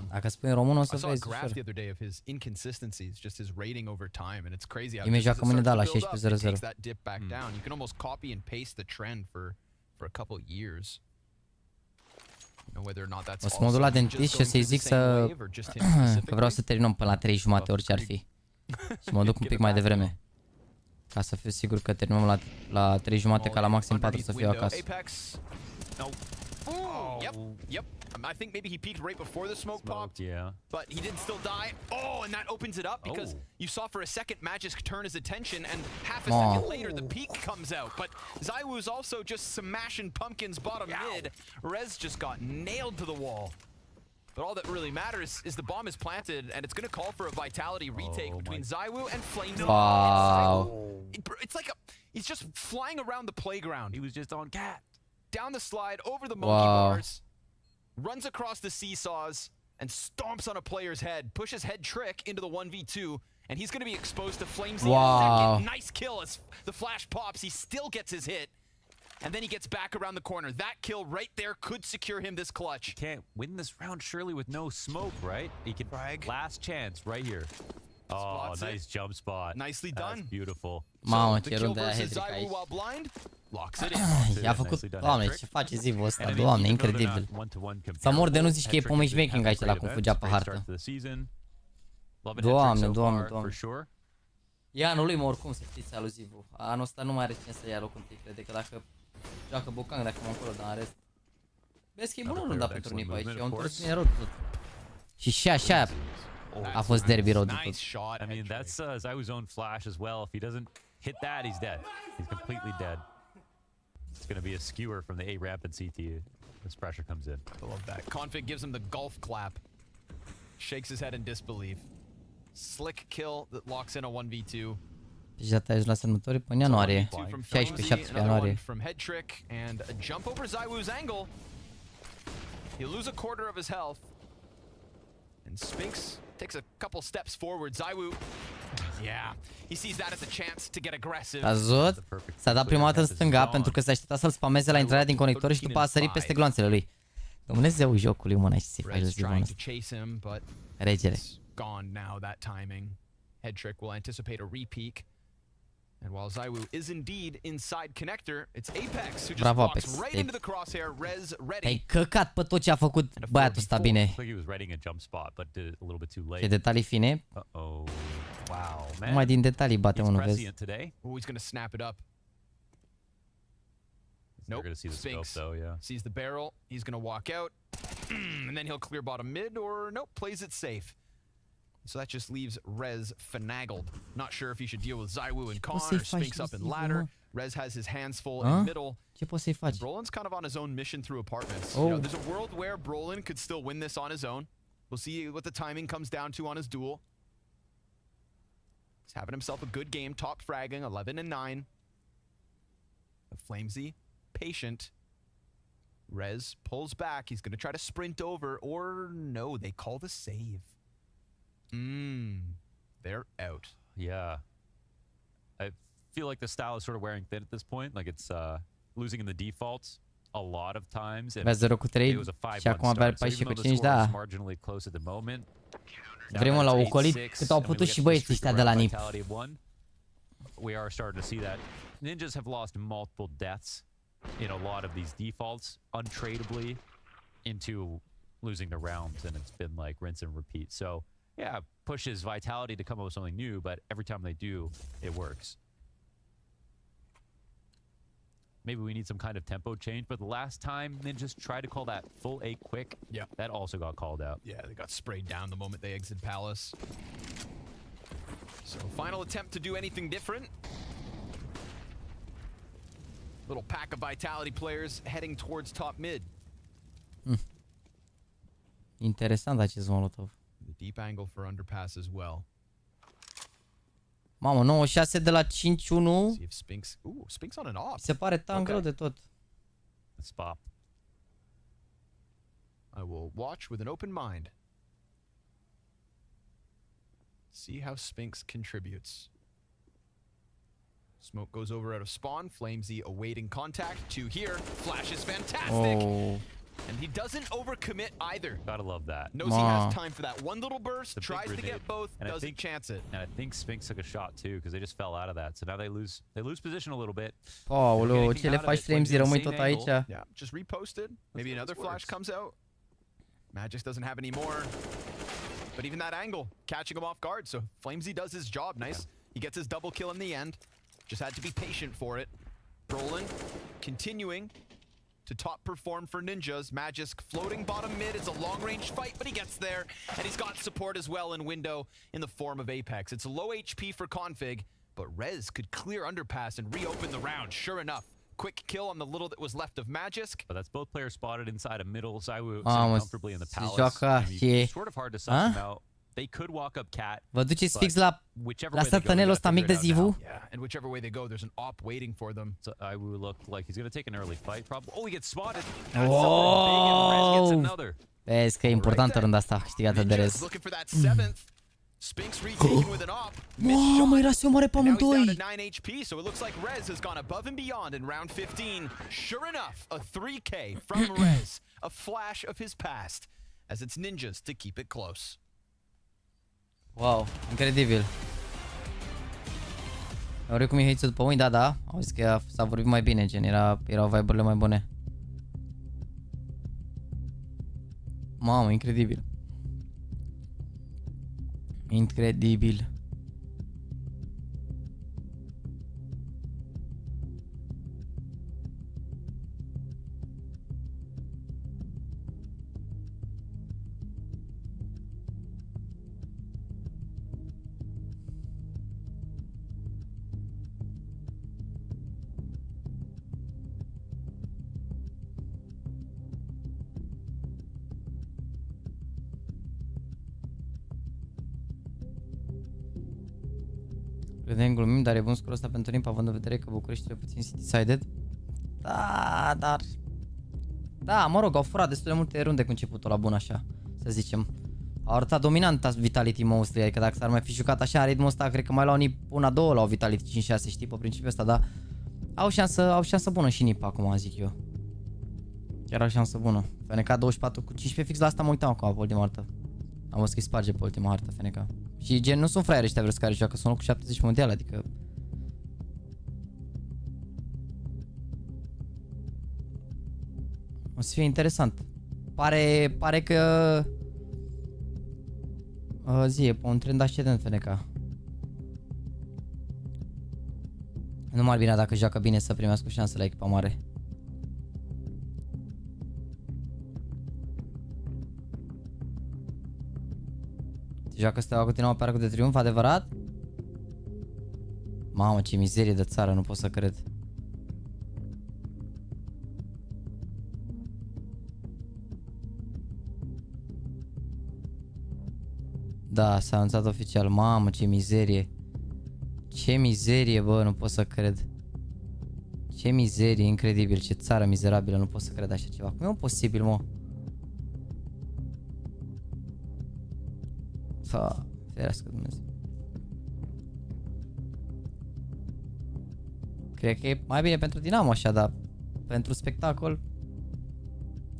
Dacă spui în român o să vezi ușor. Imediat joacă mâine, da, la 16:00. O să mă duc la dentist și o să-i zic că vreau să terminăm până la 3:30, orice ar fi. Și mă duc un pic mai devreme. Ca să fiu sigur că terminăm la 3:30, ca la maxim 4 să fiu acasă. Yep. I think maybe he peeked right before the smoke popped. Yeah. But he did still die. Oh, and that opens it up because you saw for a second Magisk turn his attention, and half a second later the peek comes out. But ZywYY's also just smashing pumpkins bottom mid. Rez just got nailed to the wall. But all that really matters is the bomb is planted, and it's going to call for a Vitality retake between ZywYY and Flames. Wow. It's like he's just flying around the playground. He was just on cat. Down the slide, over the monkey bars, runs across the seesaws, and stomps on a player's head, pushes head trick into the 1v2, and he's going to be exposed to Flamesy in a second. Nice kill as the flash pops. He still gets his hit. And then he gets back around the corner. That kill right there could secure him this clutch. He can't win this round surely with no smoke, right? He can brag. Last chance right here. Oh, nice jump spot. Nicely done. That's beautiful. Mamă, ce rundă aia headrick aici. I-a făcut, Doamne, ce face zivul ăsta, Doamne, incredibil. Să mor de nu zici că e pe matchmaking aici la cum fugea pe hartă. Doamne, Doamne, Doamne. E anul lui, mă, oricum, să știți, aluzivu. Anul ăsta nu mai are cine să ia locul întâi, crede că dacă joacă Bocang de acum încolo, dar în rest. Vezi că e bună runda pentru Nipo aici, e un întors bine road tot. Și așa a fost derby road tot. I mean, that's ZywYY's own flash as well. If he doesn't hit that, he's dead. He's completely dead. It's going to be a skewer from the A ramp and CT as pressure comes in. I love that. Config gives him the golf clap. Shakes his head in disbelief. Slick kill that locks in a 1v2. Deci data aici la sărbători până ianuarie. 16-17 ianuarie. From head trick and a jump over ZywYY's angle. He'll lose a quarter of his health. And Spinks takes a couple steps forward. ZywYY, yeah, he sees that as a chance to get aggressive. Azot s-a dat prima dată în stânga pentru că s-a așteptat să-l spameze la intrarea din conector și după a sărit peste gloanțele lui. Dumnezeu jocului, mă, n-ai ce să-i faci de ziua asta. Regele. Gone now that timing. Head trick will anticipate a repeak. And while ZywYY is indeed inside connector, it's Apex who just walks right into the crosshair. Rez ready. Ai căcat pe tot ce a făcut băiatul ăsta bine. Ce detalii fine. Wow, man. Numai din detalii bate unul, vezi. He's gonna snap it up. Nope. Spinks sees the barrel. He's gonna walk out, and then he'll clear bottom mid, or nope, plays it safe. So that just leaves Rez finagled. Not sure if he should deal with ZywYY and Con or Spinks up in ladder. Rez has his hands full in middle. Ce poți să-i faci? Brolin's kind of on his own mission through apartments. You know, there's a world where Brolin could still win this on his own. We'll see what the timing comes down to on his duel. He's having himself a good game, top fragging, 11 and 9. But Flamesy, patient. Rez pulls back. He's going to try to sprint over, or no, they call the save. They're out. Yeah. I feel like the style is sort of wearing thin at this point. Like it's losing in the defaults a lot of times. Vezi 0 cu 3 și acum avea 14 cu 5, da. Vrem la ocolit cât au putut și băieții ăștia de la NIP. We are starting to see that. Ninjas have lost multiple deaths in a lot of these defaults untradably into losing the rounds, and it's been like rinse and repeat. So yeah, pushes Vitality to come up with something new, but every time they do, it works. Maybe we need some kind of tempo change, but the last time Ninjas tried to call that full A quick, yeah, that also got called out. Yeah, they got sprayed down the moment they exit Palace. So final attempt to do anything different. Little pack of Vitality players heading towards top mid. Interesant acest molotov. The deep angle for underpass as well. Mamă, 96 de la 5-1. See if Spinks. Ooh, Spinks on an op. Se pare tan greu de tot. Spot. I will watch with an open mind. See how Spinks contributes. Smoke goes over out of spawn. Flamesy awaiting contact. 2 here. Flash is fantastic. Oh. And he doesn't overcommit either. Gotta love that. Knows he has time for that one little burst. Tries to get both. And doesn't chance it. And I think Spinks took a shot too, because they just fell out of that. So now they lose position a little bit. Aoleu, ce le faci Flamesy? Rămâi tot aici. Yeah, just reposted. Maybe another flash comes out. Magix doesn't have any more. But even that angle, catching him off guard. So Flamesy does his job. Nice. He gets his double kill in the end. Just had to be patient for it. Brolin continuing to top perform for Ninjas. Magisk floating bottom mid. It's a long range fight, but he gets there. And he's got support as well in window in the form of Apex. It's low HP for Config, but Rez could clear underpass and reopen the round. Sure enough, quick kill on the little that was left of Magisk. But that's both players spotted inside a middle. Zywoo sitting comfortably in the Palace. Joaca It's sort of hard to suss him out. They could walk up cat. Vă duceți fix la săptănelul ăsta mic de Zivu? Yeah, and whichever way they go, there's an op waiting for them. So Zywoo looked like he's going to take an early fight. Probably. Oh, he gets spotted. Oh! Vezi că e importantă runda asta câștigată de Rez. Looking for that 7th. Spinks retaken with an op. Mamă, era să omoare pe amândoi. Now he's down to 9 HP, so it looks like Rez has gone above and beyond in round 15. Sure enough, a 3K from Rez. A flash of his past, as it's Ninjas to keep it close. Wow, incredibil. Ori cum e hate-ul după Win, da. Auzi că s-a vorbit mai bine, gen, erau vibe-urile mai bune. Mamă, incredibil. Incredibil. Râdem, glumim, dar e bun scorul ăsta pentru Limp, având în vedere că București e puțin city-sided. Da, dar... Da, mă rog, au furat destul de multe runde cu începutul la bun așa, să zicem. Au arătat dominant Vitality Mostly, adică dacă s-ar mai fi jucat așa în ritmul ăsta, cred că mai luau NIP 1-2 la o Vitality 5-6, știi, pe principiul ăsta, dar au șansă bună și NIP acum, zic eu. Chiar au șansă bună. FNK 24 cu 15 fix la asta mă uitam acum pe ultima hartă. Am văzut că îi sparge pe ultima hartă FNK. Și gen, nu sunt fraieri ăștia vreți care joacă, sunt cu 70 mondial, adică... O să fie interesant. Pare că... zi, e pe un trend ascendent FNK. Nu m-ar bine dacă joacă bine să primească o șansă la echipa mare. Joacă Steaua continuă pe arcul de triumf, adevărat? Mamă, ce mizerie de țară, nu pot să cred. Da, s-a anunțat oficial. Mamă, ce mizerie. Ce mizerie, bă, nu pot să cred. Ce mizerie, incredibil, ce țară mizerabilă, nu pot să cred așa ceva. Cum e posibil, mă? Ferească Dumnezeu. Cred că e mai bine pentru Dinamo așa, dar pentru spectacol...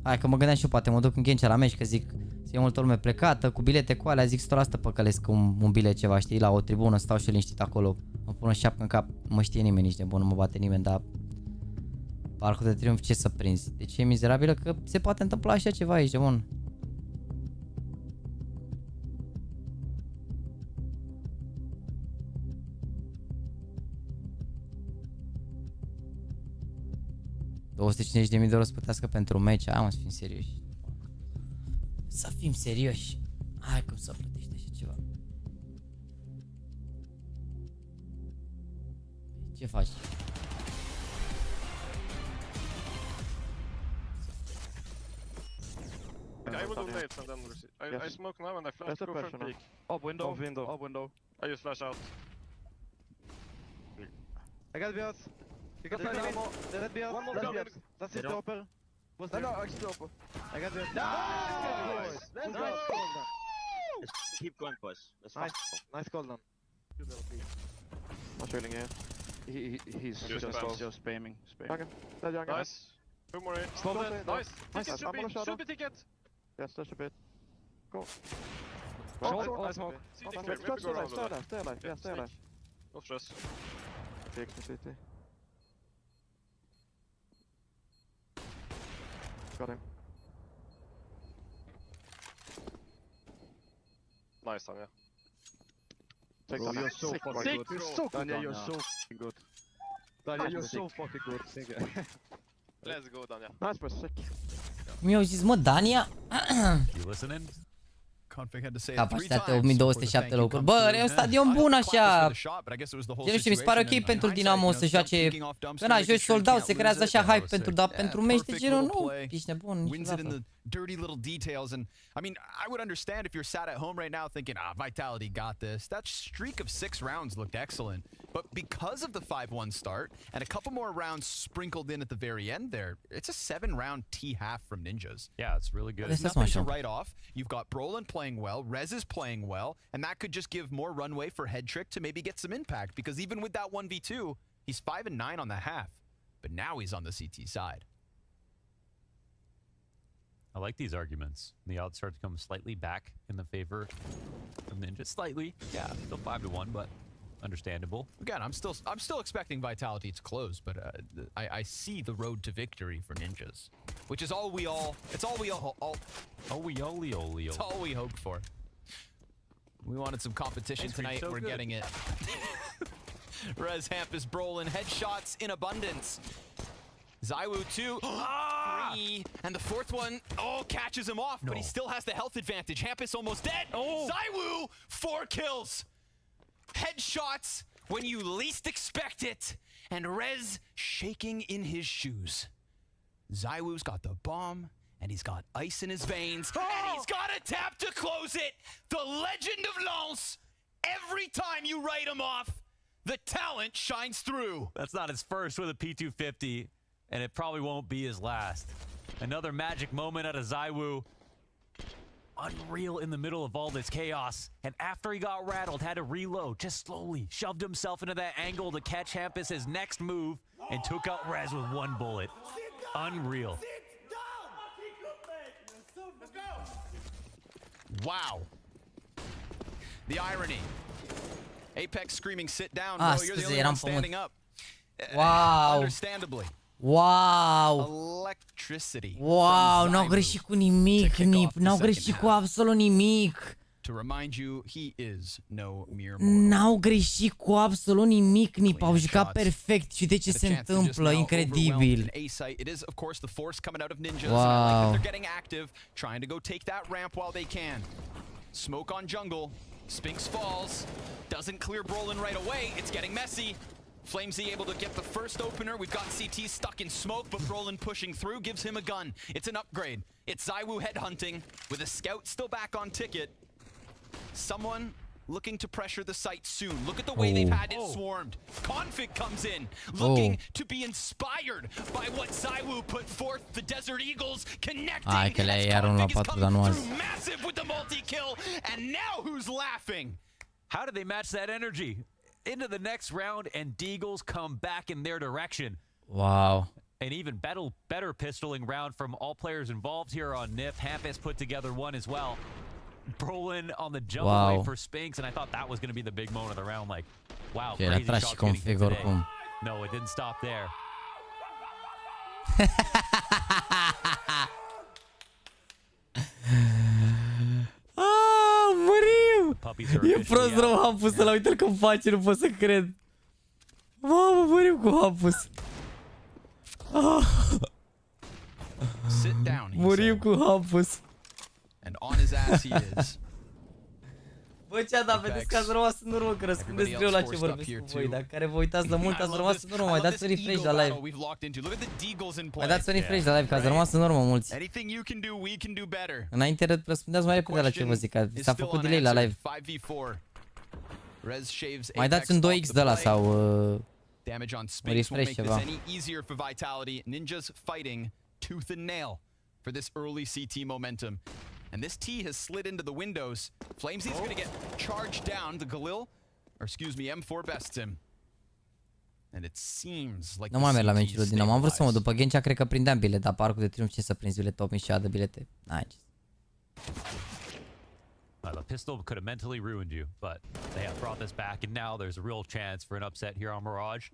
Hai că mă gândeam și eu, poate mă duc în Ghencea la meci, că zic, e multă lume plecată, cu bilete cu alea, zic 100% păcălesc un bilet ceva, știi, la o tribună, stau și liniștit acolo, mă pun o șapcă în cap, nu mă știe nimeni nici de bun, nu mă bate nimeni, dar... Parcul de triumf, ce să prinzi? Deci e mizerabilă că se poate întâmpla așa ceva aici, de bun. 250.000 de euro să plătească pentru meci. Hai mă, să fim serioși. Să fim serioși. Hai cum să plătești așa ceva. Ce faci? I will do nades and then receive. I smoke now and I flash. Go for peak. Up window. Up window. I just flash out. I got BS. You got flash ammo. Dead BS. One more down. That's it, upper. No, actually upper. I got BS. Nice! Let's go! Keep going, boys. Nice call done. Not shooting here. He's just spamming. Okay. Nice. Two more in. Nice. Ticket should be ticket. Yes, that's a bit. Go. Nice smoke. CT clear. Maybe go around with that. Stay alive. Yeah, stay alive. No stress. Take the CT. Got him. Nice, Tanya. Bro, you're so fucking good. You're so good, Tanya, you're so fucking good. Tanya, you're so fucking good. Thank you. Let's go, Tanya. Nice, bro. Sick. Mi-au zis, mă, Dania? You listening? Capacitate 8207 locuri. Bă, e un stadion bun așa. Eu nu știu, mi se pare ok pentru Dinamo să joace. Că na, joci sold out, se creează așa hype pentru, dar pentru meci de genul nu. Ești nebun niciodată. Dirty little details, and I mean, I would understand if you're sat at home right now thinking, Vitality got this. That streak of 6 rounds looked excellent, but because of the 5-1 start and a couple more rounds sprinkled in at the very end there, it's a 7-round T-half from Ninjas. Yeah, it's really good. There's nothing to write off. You've got Brolin playing well, Rez is playing well, and that could just give more runway for Headtrick to maybe get some impact, because even with that 1v2, he's 5-9 on the half, but now he's on the CT side. I like these arguments. The odds start to come slightly back in the favor of Ninja. Slightly, yeah, still 5-1, but understandable. Again, I'm still expecting Vitality to close, but I see the road to victory for Ninjas, which is all we hope for. We wanted some competition tonight. We're getting it. Rez, Hampus, Brolin, headshots in abundance. ZywYY 2, 3, and the fourth one, catches him off, but he still has the health advantage. Hampus almost dead. ZywYY, 4 kills. Headshots when you least expect it, and Rez shaking in his shoes. ZywYY's got the bomb, and he's got ice in his veins, and he's got a tap to close it. The legend of Lens. Every time you write him off, the talent shines through. That's not his first with a P250. And it probably won't be his last. Another magic moment out of ZywYY. Unreal in the middle of all this chaos. And after he got rattled, had to reload, just slowly shoved himself into that angle to catch Hampus his next move and took out Rez with 1 bullet. Unreal. Wow. The irony. Apex screaming, sit down, bro. You're the only one standing up. Wow. Understandably. Wow! Electricity. Wow, n-au greșit cu nimic, Nip. N-au greșit cu absolut nimic. To remind you, he is no mere N-au greșit cu absolut nimic, Nip. Au jucat perfect. Și de ce se întâmplă? Incredibil. It is of course the force coming out of Ninjas. Wow. And I like that they're getting active, trying to go take that ramp while they can. Smoke on jungle. Spinks falls. Doesn't clear Brolin right away. It's getting messy. Flamesy able to get the first opener. We've got CT stuck in smoke, but Brolin pushing through gives him a gun. It's an upgrade. It's ZywYY headhunting with a scout still back on ticket. Someone looking to pressure the site soon. Look at the way they've had it swarmed. Config comes in, looking to be inspired by what ZywYY put forth. The Desert Eagles connecting. Config is coming through massive with the multi-kill, and now who's laughing? How did they match that energy? Into the next round, and Deagles come back in their direction. Wow. An even better pistoling round from all players involved here on NIF. Hampus put together one as well. Brolin on the jump away for Spinks, and I thought that was going to be the big moment of the round. Like, wow, crazy shots getting hit today. No, it didn't stop there. E prost rău Hampus ăla, uite-l cum face, nu pot să cred. Mamă, mărim cu Hampus. Sit down, he Murim cu Hampus. And on his ass he is. Bă, ce-a dat, vedeți că ați rămas în urmă, că răspundeți greu la ce vorbesc cu voi. Dacă care vă uitați la mult, ați rămas în urmă. Mai dați un refresh la live. Mai dați un refresh la live, că ați rămas în urmă mulți. Înainte răspundeați mai repede la ce vă zic, că s-a făcut delay la live. Mai dați un 2x de ăla sau un refresh ceva. Ninjas fighting tooth and nail for this early CT momentum. And this T has slid into the windows. Flamesy's going to get charged down. The Galil, or excuse me, M4 bests him. And it seems like nu mai merg la meciul din Dinamo. Am vrut să mă după Ghencea, cred că prindeam bilete, dar parcul de triumf ce să prinzi bilete top și de bilete. Nice. The pistol could have mentally ruined you, but they have brought this back, and now there's a real chance for an upset here on Mirage.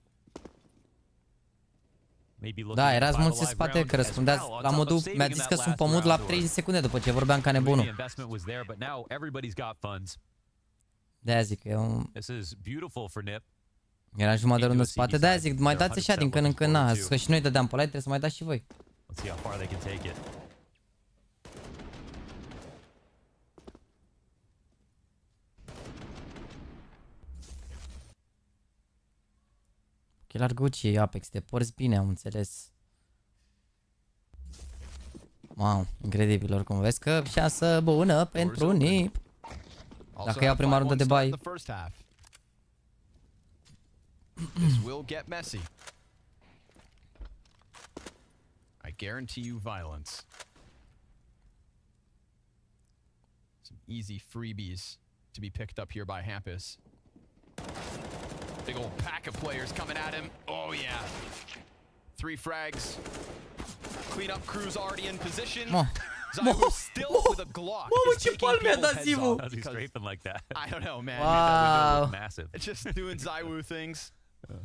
Da, erați mulți în spate, că răspundeați la modul, mi-a zis că sunt pe mod la 30 secunde după ce vorbeam ca nebunul. De-aia zic că eu... Era jumătate de rând în spate, de-aia zic, mai dați așa din când în când, na, că și noi dădeam pe live, trebuie să mai dați și voi. Ochelar Gucci, Apex, te porți bine, am înțeles. Wow, incredibil, oricum vezi că șansă bună pentru Nip. Dacă iau prima rundă de bai. This will get messy. I guarantee you violence. Some easy freebies to be picked up here by Hampus. Big old pack of players coming at him. Oh yeah. 3 frags. Cleanup crew's already in position. Zywu still with a Glock. Mamă, ce pal mi-a dat Zywu. I don't know, man. Wow. Just doing Zywu things.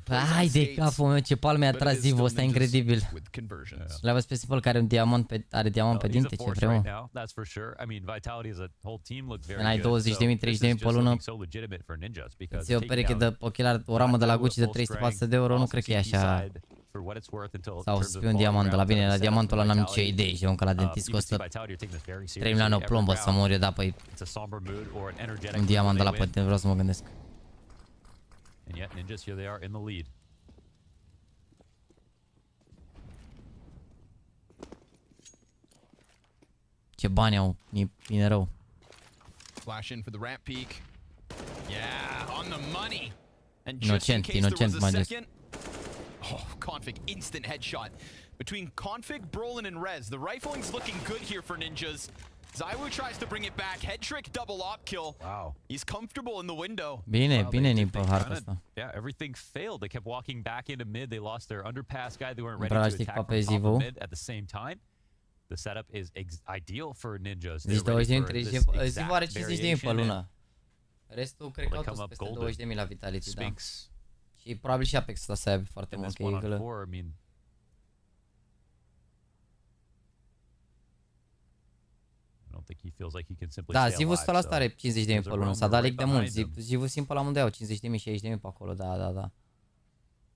Hai de capul meu, ce pal mi-a tras Zywu, ăsta e incredibil. L-ai văzut pe Sipol care are un diamant pe, are diamant pe dinte, ce vrem. N-ai 20.000, 30.000 pe lună. Îți iei o pereche de ochelari, o ramă de la Gucci de 300 de euro, nu cred că e așa. Sau să fie un diamant de la bine, la diamantul ăla n-am nicio idee, și că la dentist costă 3 milioane o plombă să mor eu, da, păi un diamant de la poate vreau să mă gândesc. And yet, Ninjas here they are in the lead. Ce bani au, bine rău. Flash in for the ramp peak. Yeah, on the money. And Inocent, mai des. Oh, Config instant headshot. Between Config, Brolin and Rez, the rifling's looking good here for Ninjas. Zywu tries to bring it back. Head trick, double op kill. Wow. He's comfortable in the window. Bine, bine Nip pe harta asta. Yeah, everything failed. They kept walking back into mid. They lost their underpass guy. They weren't ready to attack from top of mid at the same time. The setup is ideal for Ninjas. Deci 20.000, Zywu are 50.000 pe lună. Restul cred că au toți peste 20.000 la Vitality, da. Și probabil și Apex ăsta să aibă foarte mult, că e gălă. Da, Zywu 100% are 50.000 pe lună, s-a dat league de mult, Zywu simplu la unde au 50.000, 60.000 pe acolo, da.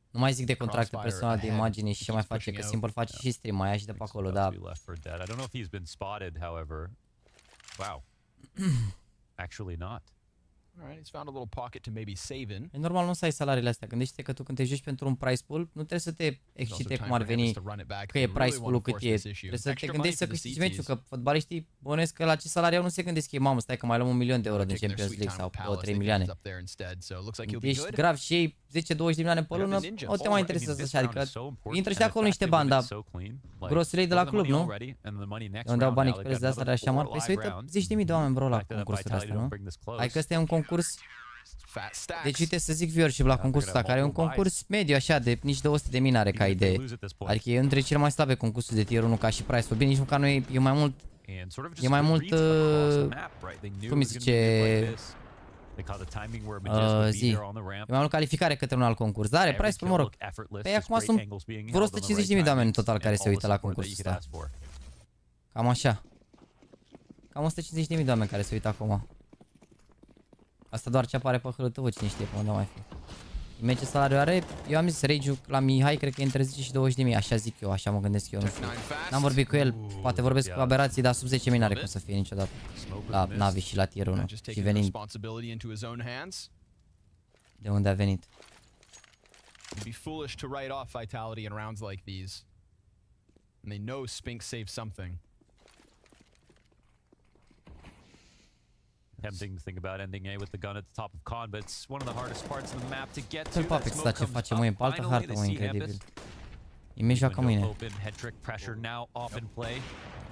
Nu mai zic de contracte personale, de imagine și ce mai face, că simplu face și stream, mai ia și de pe acolo, da. Actually not. Alright, he's found a little pocket to maybe save in. E normal nu să ai salariile astea. Gândește că tu când te joci pentru un price pool, nu trebuie să te excite cum ar veni că e price pool-ul cât e. Trebuie să te gândești să câștigi meciul, că fotbaliștii bănuiesc că la ce salariu au nu se gândesc ei, mamă, stai că mai luăm 1 milion de euro din Champions League sau 2-3 milioane. Ești grav și ei 10-20 de milioane pe lună, o te mai interesează așa, adică intră și de acolo niște bani, dar grosilei de la club, nu? Unde au banii preț de asta de așa mari, păi se uită 10.000 de oameni, bro, la concursurile astea, nu? Adică ăsta e un concurs. Deci uite să zic viewership la concursul ăsta, care e un concurs mediu așa, de nici 200.000 n-are ca idee. Adică e între cele mai slabe concursul de tier 1 ca și price-ul. Bine, nici măcar nu e mai mult. E mai mult cum îi zice, zi. E mai mult calificare către un alt concurs. Dar are price-ul, mă rog. Păi acum sunt vreo 150.000 de oameni în total care se uită la concursul ăsta. Cam așa. Cam 150.000 de oameni care se uită acum. Asta doar ce apare pe hârtul tău, cine știe pe unde mai fi. Meci salariu are, eu am zis Rage-ul la Mihai, cred că e între 10 și 20.000, așa zic eu, așa mă gândesc eu, nu știu. N-am vorbit cu el, poate vorbesc cu aberații, dar sub 10.000 n-are cum să fie niciodată. La Navi și la tier 1. Și venind. De unde a venit? It'd be foolish to write off Vitality in rounds like these. And they know Spink saves something. Tempting to think about ending A with the gun at the top of Con, but it's one of the hardest parts of the map to get to. That ce face mâine pe altă hartă, mă, incredibil. E meci joacă mâine. Head trick pressure now off in play.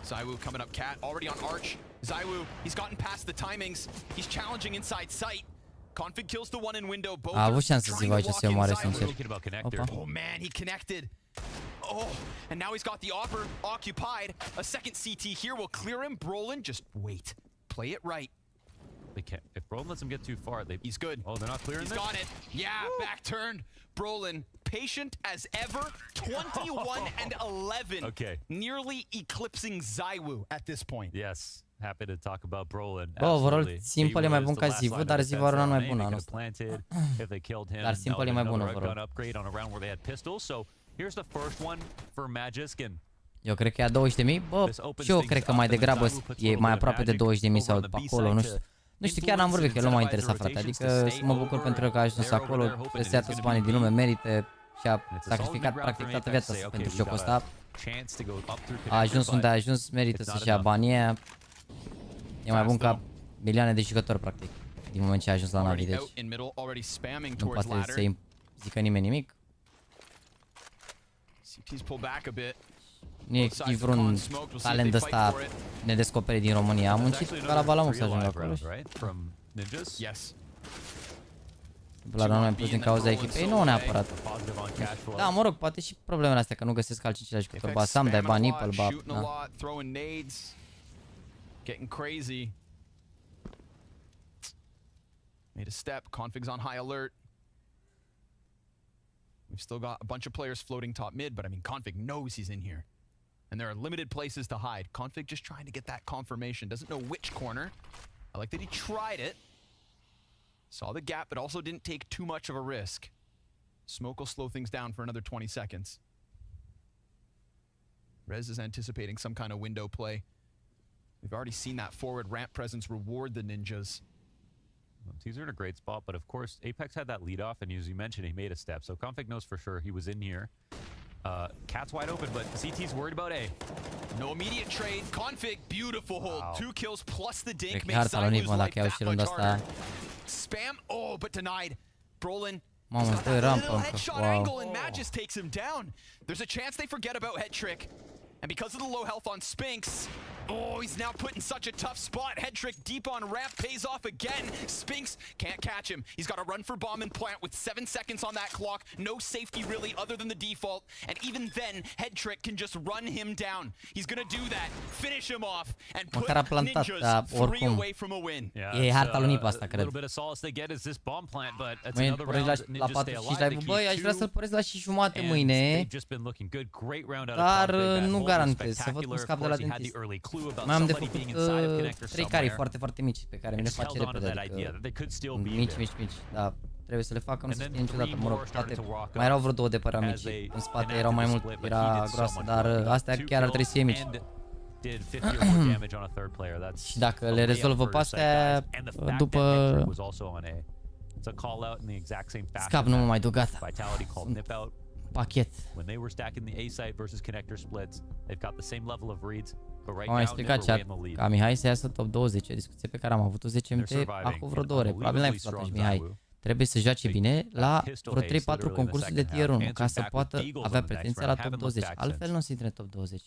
ZYYY coming up cat, already on Arch. ZYYY, he's gotten past the timings. He's challenging inside sight. Config kills the one in window. Both a avut șansă să aici să-i omoare, sincer. Opa. Oh man, he connected. Oh, and now he's got the offer occupied. A second CT here will clear him. Brolin, just wait. Play it right. They can't. If Brolin lets him get too far, he's good. Oh, they're not clearing this? He's got it. Yeah, back turned. Brolin, patient as ever. 21 and 11. Okay. Nearly eclipsing ZYYY at this point. Yes. Happy to talk about Brolin. Bă, overall, Simple e mai bun ca Zivu, dar Zivu are un an mai bun anul ăsta. Dar Simple e mai bun overall. Eu cred că e a 20.000, bă, și eu cred că mai degrabă e mai aproape de 20.000 sau pe acolo, nu știu. Nu știu, chiar n-am vorbit, că el nu m-a interesat, frate, adică să mă bucur pentru el că a ajuns acolo, trebuie să ia toți banii din lume, merită și a sacrificat practic toată viața pentru jocul ăsta. A ajuns unde a ajuns, merită să-și ia banii aia. E mai bun ca milioane de jucători, practic, din moment ce a ajuns la Navi, deci nu poate să-i zică nimeni nimic. Nu e vreun talent ăsta nedescoperit din România. A muncit ca la Balamuc să ajungă acolo. La noi plus din cauza echipei, nu neapărat. Da, mă rog, poate și problemele astea, că nu găsesc altcineva jucători. Ba Sam, dai bani, Nipple, ba... Getting crazy. Made a step. Config's on high alert. We've still got a bunch of players floating top mid, but I mean, Config knows he's in here. And there are limited places to hide. Config just trying to get that confirmation. Doesn't know which corner. I like that he tried it. Saw the gap, but also didn't take too much of a risk. Smoke will slow things down for another 20 seconds. Rez is anticipating some kind of window play. We've already seen that forward ramp presence reward the ninjas. Teaser in a great spot, but of course, Apex had that lead off, and as you mentioned, he made a step. So Config knows for sure he was in here. Cat's wide open, but CT's worried about A. No immediate trade. Config, beautiful hold. Wow. 2 kills plus the dink makes ZYYY's life that much harder. Spam, oh, but denied. Brolin. Mamă, stă rampă. Wow. And Matt just takes him down. There's a chance they forget about head trick. And because of the low health on Spinks, oh, he's now put in such a tough spot. Head trick deep on ramp pays off again. Spinks can't catch him. He's got to run for bomb and plant with 7 seconds on that clock. No safety really other than the default. And even then, head trick can just run him down. He's going to do that. Finish him off and put ninjas 3 away from a win. E harta lui Nipa asta, cred. La 45 live, băi, aș vrea să-l păresc la și jumate mâine. Dar nu garantez, să văd cum scap de la dentist. Mai am de făcut 3 carii foarte, foarte mici pe care mi le face repede, adică mici, da, trebuie să le facă, nu se știe niciodată, mă rog, poate mai erau vreo 2 de părea mici, în spate erau mai mult, era groasă, dar astea chiar ar trebui să fie mici. Și dacă le rezolvă pe astea, după scap, nu mă mai duc, gata. Pachet. When they were stacking the A site versus connector splits, they've got the same level of reads, but right now never way in the lead. Ca Mihai să iasă top 20, o discuție pe care am avut-o 10 minute acum vreo 2 ore. Probabil n-ai fost atunci, Mihai. Trebuie să joace bine la vreo 3-4 concursuri de tier 1 ca să poată avea pretenția la top 20. Altfel nu se intre în top 20.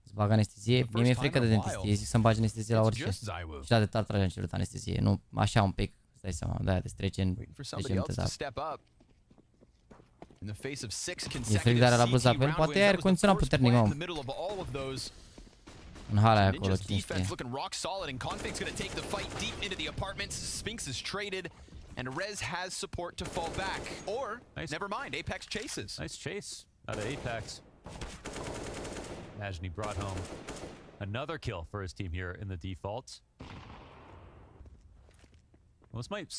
Îți bag anestezie, mie mi-e frică de dentistie, zic să-mi bagi anestezie la orice. Și la de tatra am cerut anestezie, nu așa un pic, îți dai seama, de-aia de trece în 10 minute, da. E fric, dar la bluza pe el, poate e aer condiționat puternic, mă. În hala aia acolo, cine știe. And Rez has support to fall back. Or, never mind, Apex chases. Nice chase out of Apex. Imagine he brought home another kill for his team here in the default. Well, this might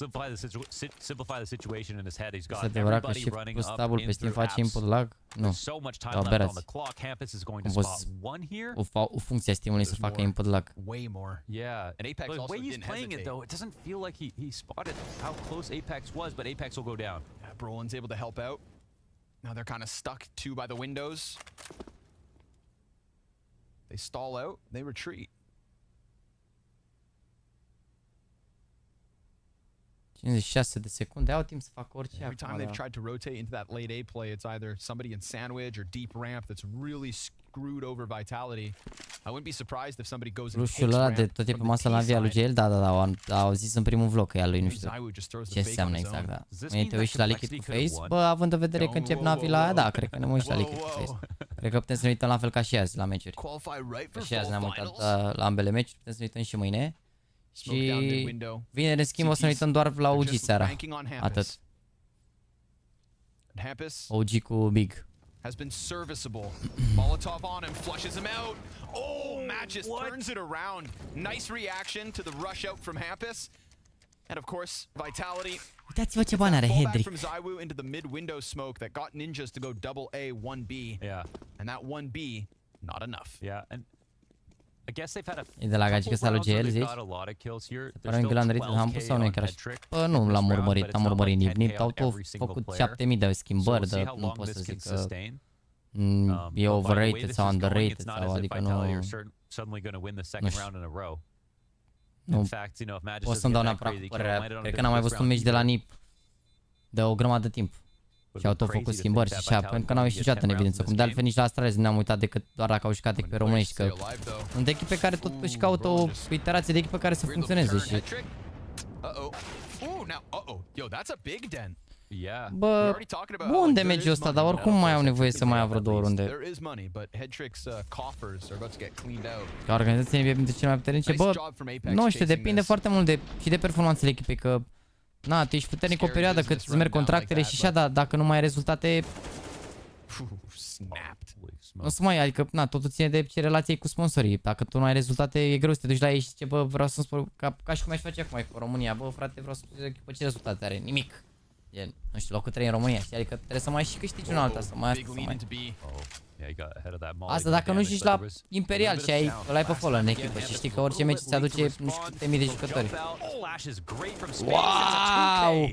simplify the situation in his head. He's got Este adevărat că everybody și running plus up tabul in pe Steam through face apps. input lag? Nu. So much time left on the clock. Hampus is going to spot one here. O funcție a Steam-ului să facă input lag. Way more. Yeah. And Apex the also way he's didn't playing hesitate. it though, it doesn't feel like he spotted how close Apex was, but Apex will go down. Yeah, Brolin's able to help out. Now they're kind of stuck two by the windows. They stall out, they retreat. 56 de secunde, au timp să facă orice. Every time they've tried to rotate into that late A play, it's either somebody in sandwich or deep ramp that's really screwed over Vitality. I wouldn't be surprised if somebody goes and takes Rușul ăla ramp de tot e pe from masă the la T via lui side. GL, da, au zis în primul vlog că e al lui, nu știu Zaiwu just throws ce the fake înseamnă on his exact, own. da. Mâine te uiți și la Liquid cu Face, bă, având în vedere că încep Navi la aia, da, cred că ne mă uit și la Liquid cu Face. Cred că putem să ne uităm la fel ca și azi la meciuri. Că și azi ne-am uitat la ambele meciuri, putem să ne uităm și mâine. Și vineri, în schimb, o să ne uităm doar la OG seara. Atât. OG cu Big. Has been serviceable. Molotov on him, flushes him out. Oh, Magis turns it around. Nice reaction to the rush out from Hampus. And of course, Vitality. Uitați-vă ce bani are Hedrick. From Zaiwu into the mid window smoke that got Ninjas to go double A 1B. Yeah. And that 1B, not enough. Yeah, and I guess they've had a E de la gagică sa lui GL, zici? Părem că l-am dărit în Hampus sau nu e chiar așa? Bă, nu l-am urmărit, am urmărit nip, au tot făcut 7000 de schimbări, dar nu pot să zic că e overrated sau underrated sau adică nu... Nu pot să-mi dau neapărat părerea, cred că n-am mai văzut un meci de la nip de o grămadă de timp. Și au tot făcut schimbări și așa, pentru că n-au ieșit niciodată în evidență. Cum de altfel nici la Astrales ne-am uitat decât doar dacă au jucat pe românești, că sunt echipe care tot își caută o iterație de echipă care să funcționeze și... Bă, bun damage-ul ăsta, dar oricum mai au nevoie să mai ia vreo 2 runde. Ca organizație NBA dintre cele mai puternice, bă, nu știu, depinde foarte mult și de performanțele echipei, că... Na, tu ești puternic o perioadă cât îți merg contractele și așa, dar dacă nu mai ai rezultate... Nu să mai, adică, na, totul ține de ce relație cu sponsorii. Dacă tu nu ai rezultate, e greu să te duci la ei și zice, bă, vreau să-mi spun, ca și cum aș face acum cu România, bă, frate, vreau să spun echipă, ce rezultate are? Nimic. E, nu știu, locul 3 în România, știi? Adică trebuie să mai și câștigi un alta, să mai asta, să mai... Asta dacă nu ești la Imperial și îl ai pe follow în echipă și știi că orice meci îți aduce nu știu câte mii de jucători. Wow!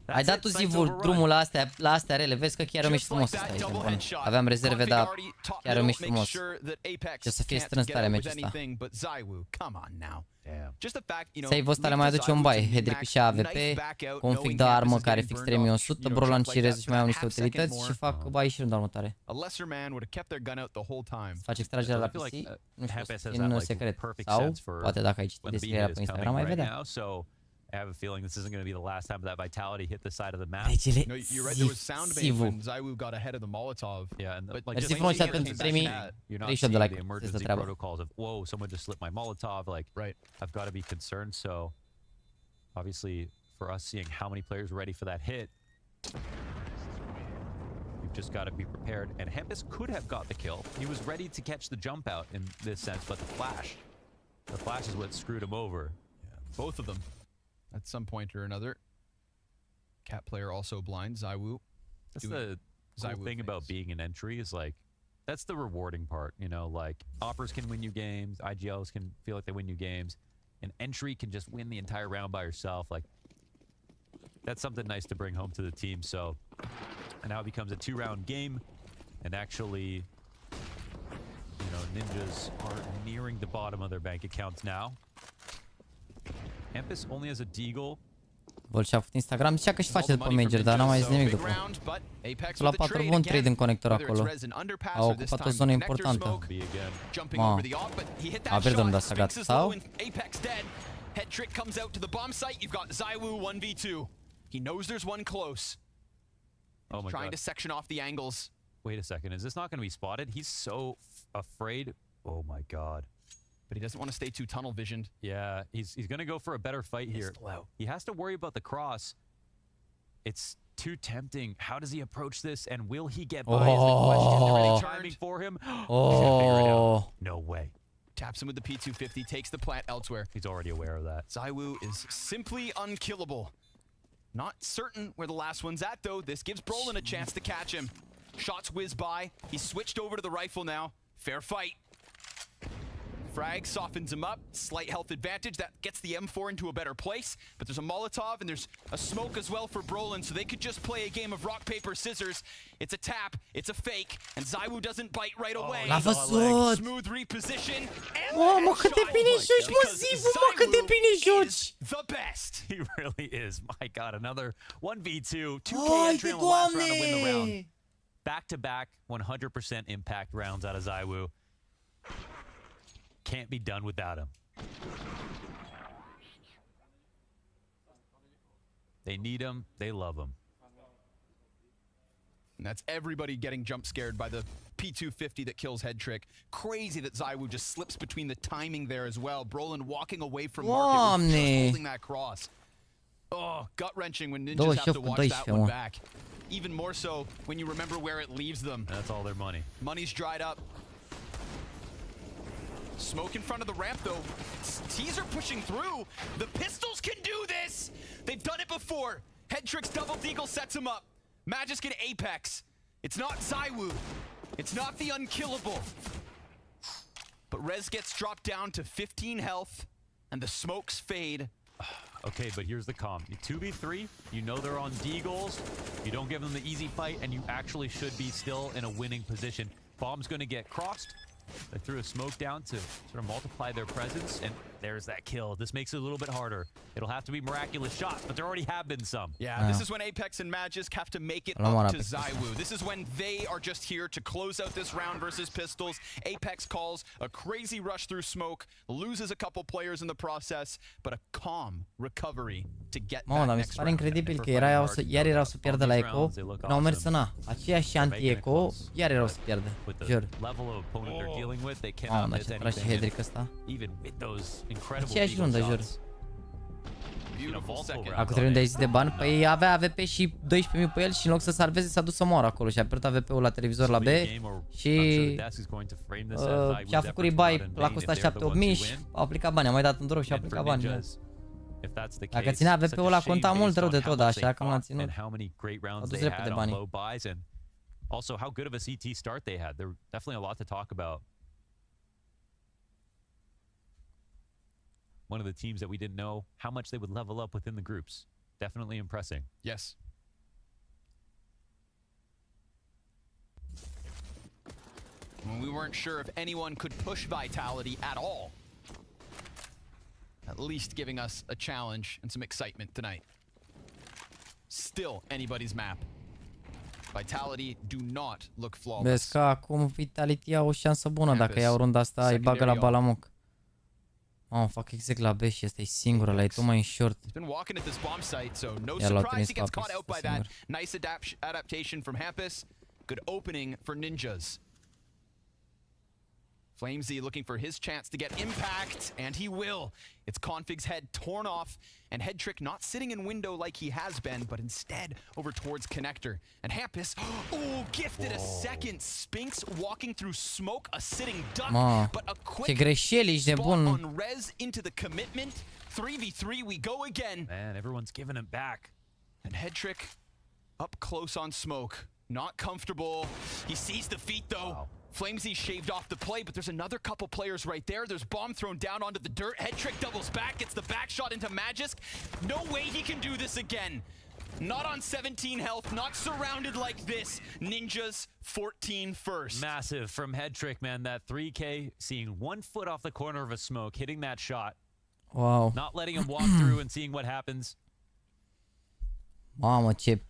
Ai dat tu zivul drumul la astea rele, vezi că chiar e un meci frumos ăsta aici, bun. Aveam rezerve, dar chiar e un meci frumos. Ce să fie strâns tare meciul ăsta. Save-ul ăsta le mai aduce un bai, Hedrick și AVP, config de armă care fix 3100, Brolan și Rez și mai au niște utilități și fac bai și rândul următoare. Faci extragerea la PC, nu știu, în secret, sau poate dacă ai citit descrierea pe Instagram ai vedea. I have a feeling this isn't going to be the last time that Vitality hit the side of the map. No, you're right. There was sound bait when Zaiwu got ahead of the Molotov. Yeah, and but just frumos pentru premii. You're not seeing the emergency protocols of whoa, someone just slipped my Molotov. Like, I've got to be concerned. So, obviously, for us seeing how many players were ready for that hit, you've just got to be prepared. And Hampus could have got the kill. He was ready to catch the jump out in this sense, but the flash is what screwed him over. Yeah, both of them. At some point or another. Cat player also blind, Zaiwu. That's the cool thing about being an entry is like, that's the rewarding part, you know, like Oppers can win you games, IGLs can feel like they win you games, an entry can just win the entire round by yourself. Like, that's something nice to bring home to the team. So, and now it becomes a 2-round game, and actually, you know, Ninjas are nearing the bottom of their bank accounts now. Hampus only has a deagle. Vol și-a făcut Instagram, zicea că și face după major, dar n-am mai zis nimic după. La 4 bun trade în conector acolo. A ocupat o zonă importantă. Ma, a pierdem de asta, gata, sau? Headtrick comes out to the bomb site. You've got Zaiwu 1v2. He knows there's one close. Oh my trying God. to section off the angles. Wait a second, is this not going to be spotted? He's so afraid. Oh my God. But he doesn't want to stay too tunnel visioned. Yeah, he's going to go for a better fight here. He has to worry about the cross. It's too tempting. How does he approach this? And will he get by? Is the question. They're really timing for him. Oh. No way. Taps him with the P250, takes the plant elsewhere. He's already aware of that. ZywYY is simply unkillable. Not certain where the last one's at, though. This gives Brolin a chance to catch him. Shots whiz by. He's switched over to the rifle now. Fair fight. Frag softens him up. Slight health advantage. That gets the M4 into a better place. But there's a Molotov and there's a smoke as well for Brolin, so they could just play a game of rock, paper, scissors. It's a tap. It's a fake. And ZywYY doesn't bite right away. Smooth reposition. Mamă, cât de bine joci, mă, Zivu, mă, cât de bine joci! The best. He really is. My God, another 1v2. 2K entry on the last round to win the round. Back-to-back 100% impact rounds out of ZywYY. Can't be done without him. They need him. They love him. And that's everybody getting jump scared by the P250 that kills Headtrick. Crazy that ZywYY just slips between the timing there as well. Brolin walking away from Market, just holding that cross. Oh, gut-wrenching when Ninjas have to watch that one back. Even more so when you remember where it leaves them. That's all their money. Money's dried up. Smoke in front of the ramp, though. Teaser pushing through. The pistols can do this. They've done it before. Headtrick's double deagle sets him up. Magisk and Apex. It's not ZywYY. It's not the unkillable. But Rez gets dropped down to 15 health, and the smokes fade. Okay, but here's the calm. 2v3, you know they're on deagles. You don't give them the easy fight, and you actually should be still in a winning position. Bomb's going to get crossed. They threw a smoke down to sort of multiply their presence, and there's that kill. This makes it a little bit harder. It'll have to be miraculous shots, but there already have been some. Yeah, this is when Apex and Magisk have to make it up to ZywYY. This is when they are just here to close out this round versus Pistols. Apex calls a crazy rush through smoke, loses a couple players in the process, but a calm recovery to get that dar mi se next pare round. incredibil că iar erau să pierdă la eco, n-au mers în A. Aceeași anti-eco, iar erau să pierdă. Jur. Dealing with, they Mamă, cannot dar miss ce face anything. Hedrick ăsta? Even with those incredible Aceeași rundă, jur. Dacă trebuie de aici de bani, păi avea AVP și 12.000 pe el și în loc să salveze s-a dus să moară acolo și a pierdut AVP-ul la televizor la B și a făcut rebuy la costat 7.000 și a aplicat bani, a mai dat în drop și a aplicat bani. Dacă ținea AVP-ul ăla conta mult rău de tot, așa că l-a ținut. A dus repede banii. Also, how good of a CT start they had. There's definitely a lot to talk about. One of the teams that we didn't know how much they would level up within the groups. Definitely impressing. Yes. When we weren't sure if anyone could push Vitality at all. At least giving us a challenge and some excitement tonight. Still anybody's map. Vitality do not look flawless. Vezi că acum Vitality au o șansă bună dacă iau runda asta, îi bagă la balamuc. Mamă, fac exact la B și ăsta e singură, la e tot mai în short. Iar l-au trimis pe apă, singur. Nice adaptation from Hampus. Good opening for Ninjas. Flamesy looking for his chance to get impact, and he will. It's Config's head torn off, and Headtrick not sitting in window like he has been, but instead over towards Connector. And Hampus, oh, gifted a second. Spinks walking through smoke, a sitting duck, but a quick spot on Rez into the commitment. 3v3, we go again. Man, everyone's giving it back. And Headtrick up close on smoke. Not comfortable. He sees the feet, though. Wow. Flamesy shaved off the play, but there's another couple players right there. There's bomb thrown down onto the dirt. Headtrick doubles back, gets the back shot into Magisk. No way he can do this again. Not on 17 health, not surrounded like this. Ninjas 14 first. Massive from Headtrick, man. That 3K, seeing 1 foot off the corner of a smoke, hitting that shot. Wow. Not letting him walk through and seeing what happens. Mamă, ce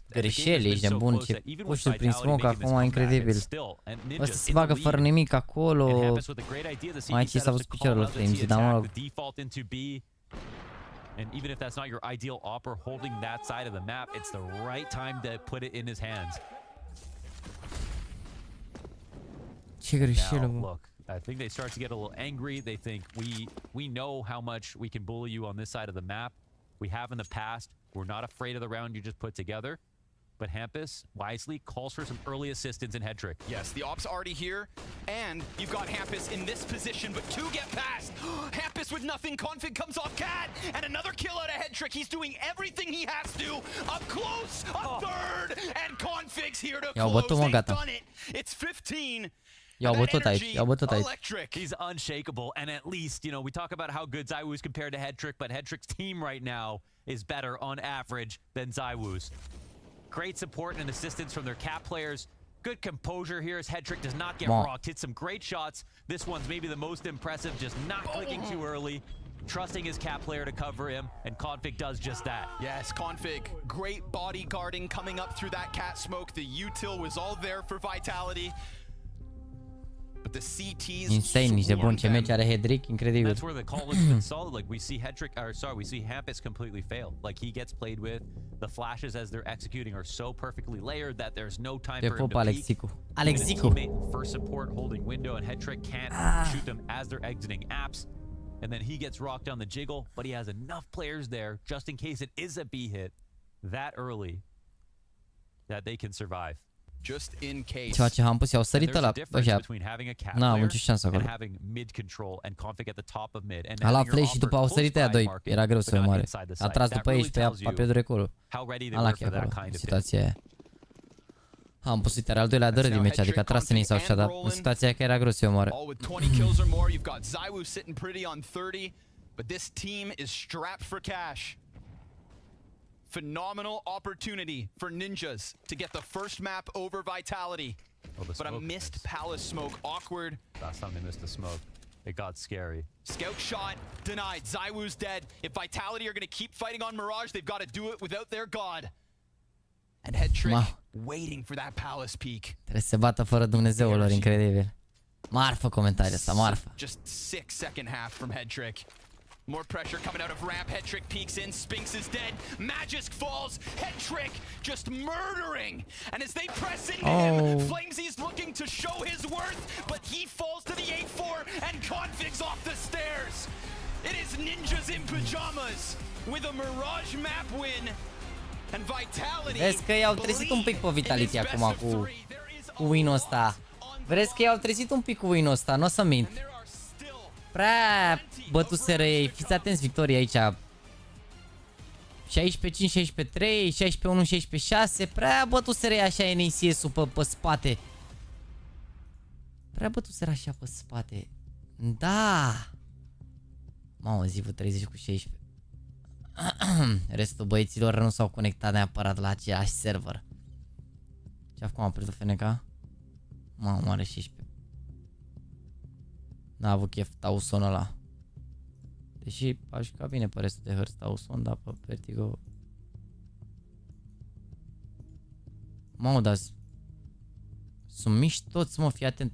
greșeli, ești nebun, ce pușuri prin smoke acum, incredibil. Ăsta se bagă fără nimic acolo. Mai ce s-a văzut piciorul lui Flamesy, dar mă rog. And even if that's not your ideal opper holding that side of the map, it's the right time to put it in his hands. Ce greșeală, bă. Look, I think they start to get a little angry. They think we know how much we can bully you on this side of the map. We have in the past. We're not afraid of the round you just put together. But Hampus wisely calls for some early assistance in Hedrick. Yes, the op's already here, and you've got Hampus in this position, but two get past. Hampus with nothing, Config comes off Cat, and another kill out of Hedrick. He's doing everything he has to. Up close, a third, and Config's here to close. They've done it. It's 15. Electric. He's unshakable, and at least, you know, we talk about how good ZywOo's compared to Hedrick, but Hedrick's team right now is better on average than ZywOo's. Great support and assistance from their cap players. Good composure here as Hedrick does not get rocked. Hits some great shots. This one's maybe the most impressive, just not clicking too early. Trusting his cap player to cover him, and Config does just that. Yes, Config, great bodyguarding coming up through that cat smoke. The util was all there for Vitality. But the CTs insane, niște bun ce meci are Hedrick, incredibil. That's where the call has been solid. Like we see Hedrick, or sorry, we see Hampus completely fail. Like he gets played with. The flashes as they're executing are so perfectly layered that there's no time for him to peek. Alexicu. First support holding window, and Hedrick can't shoot them as they're exiting apps. And then he gets rocked on the jiggle, but he has enough players there just in case it is a B hit that early that they can survive. Just in case. Ceea ce Hampus i-au sărit ăla ăștia. N-am nicio șansă acolo. A luat flash și după au sărit aia doi. Era greu să omoare. A tras după ei și pe ea a pierdut recolul. A luat chiar acolo, în situația aia. Hampus, uite, are al doilea dără din meci, adică a tras în ei sau așa, dar în situația aia că era greu să omoare. All with 20 kills or more, you've got ZywOo sitting pretty on 30, but this team is strapped for cash. Phenomenal opportunity for Ninjas to get the first map over Vitality. But a missed palace smoke, awkward. Last time they missed the smoke, it got scary. Scout shot denied. ZywOo's dead. If Vitality are going to keep fighting on Mirage, they've got to do it without their god. And Hedrick waiting for that palace peak. Trebuie să se bată fără Dumnezeul lor, incredibil. Marfă comentariul ăsta, marfă. Just sick second half from Hedrick. More pressure coming out of ramp. Hedrick peeks in. Spinks is dead. Magisk falls. Hedrick just murdering. And as they press into him, Flamesy's looking to show his worth, but he falls to the 8-4 and Config's off the stairs. It is Ninjas in pajamas with a Mirage map win. And Vitality. Vezi că i-au trezit un pic pe Vitality acum cu win-ul ăsta. Vezi că i-au trezit un pic cu win-ul ăsta, nu o să mint. Prea bătuseră ei, fiți atenți, victorie aici. 16-5, 16-3, 16-1, 16-6. Prea bătuseră ei așa NACS-ul pe spate. Prea bătuseră așa pe spate. Da. Mamă, zivul 30 cu 16. Restul băieților nu s-au conectat neapărat la același server. Ce-a cum a pierdut FNK? Mamă, are 16. N-a avut chef Tauson ăla. Deși a jucat bine pe restul de hărți Tauson, dar pe Vertigo... Mamă, dar... Sunt miști toți, mă, fii atent.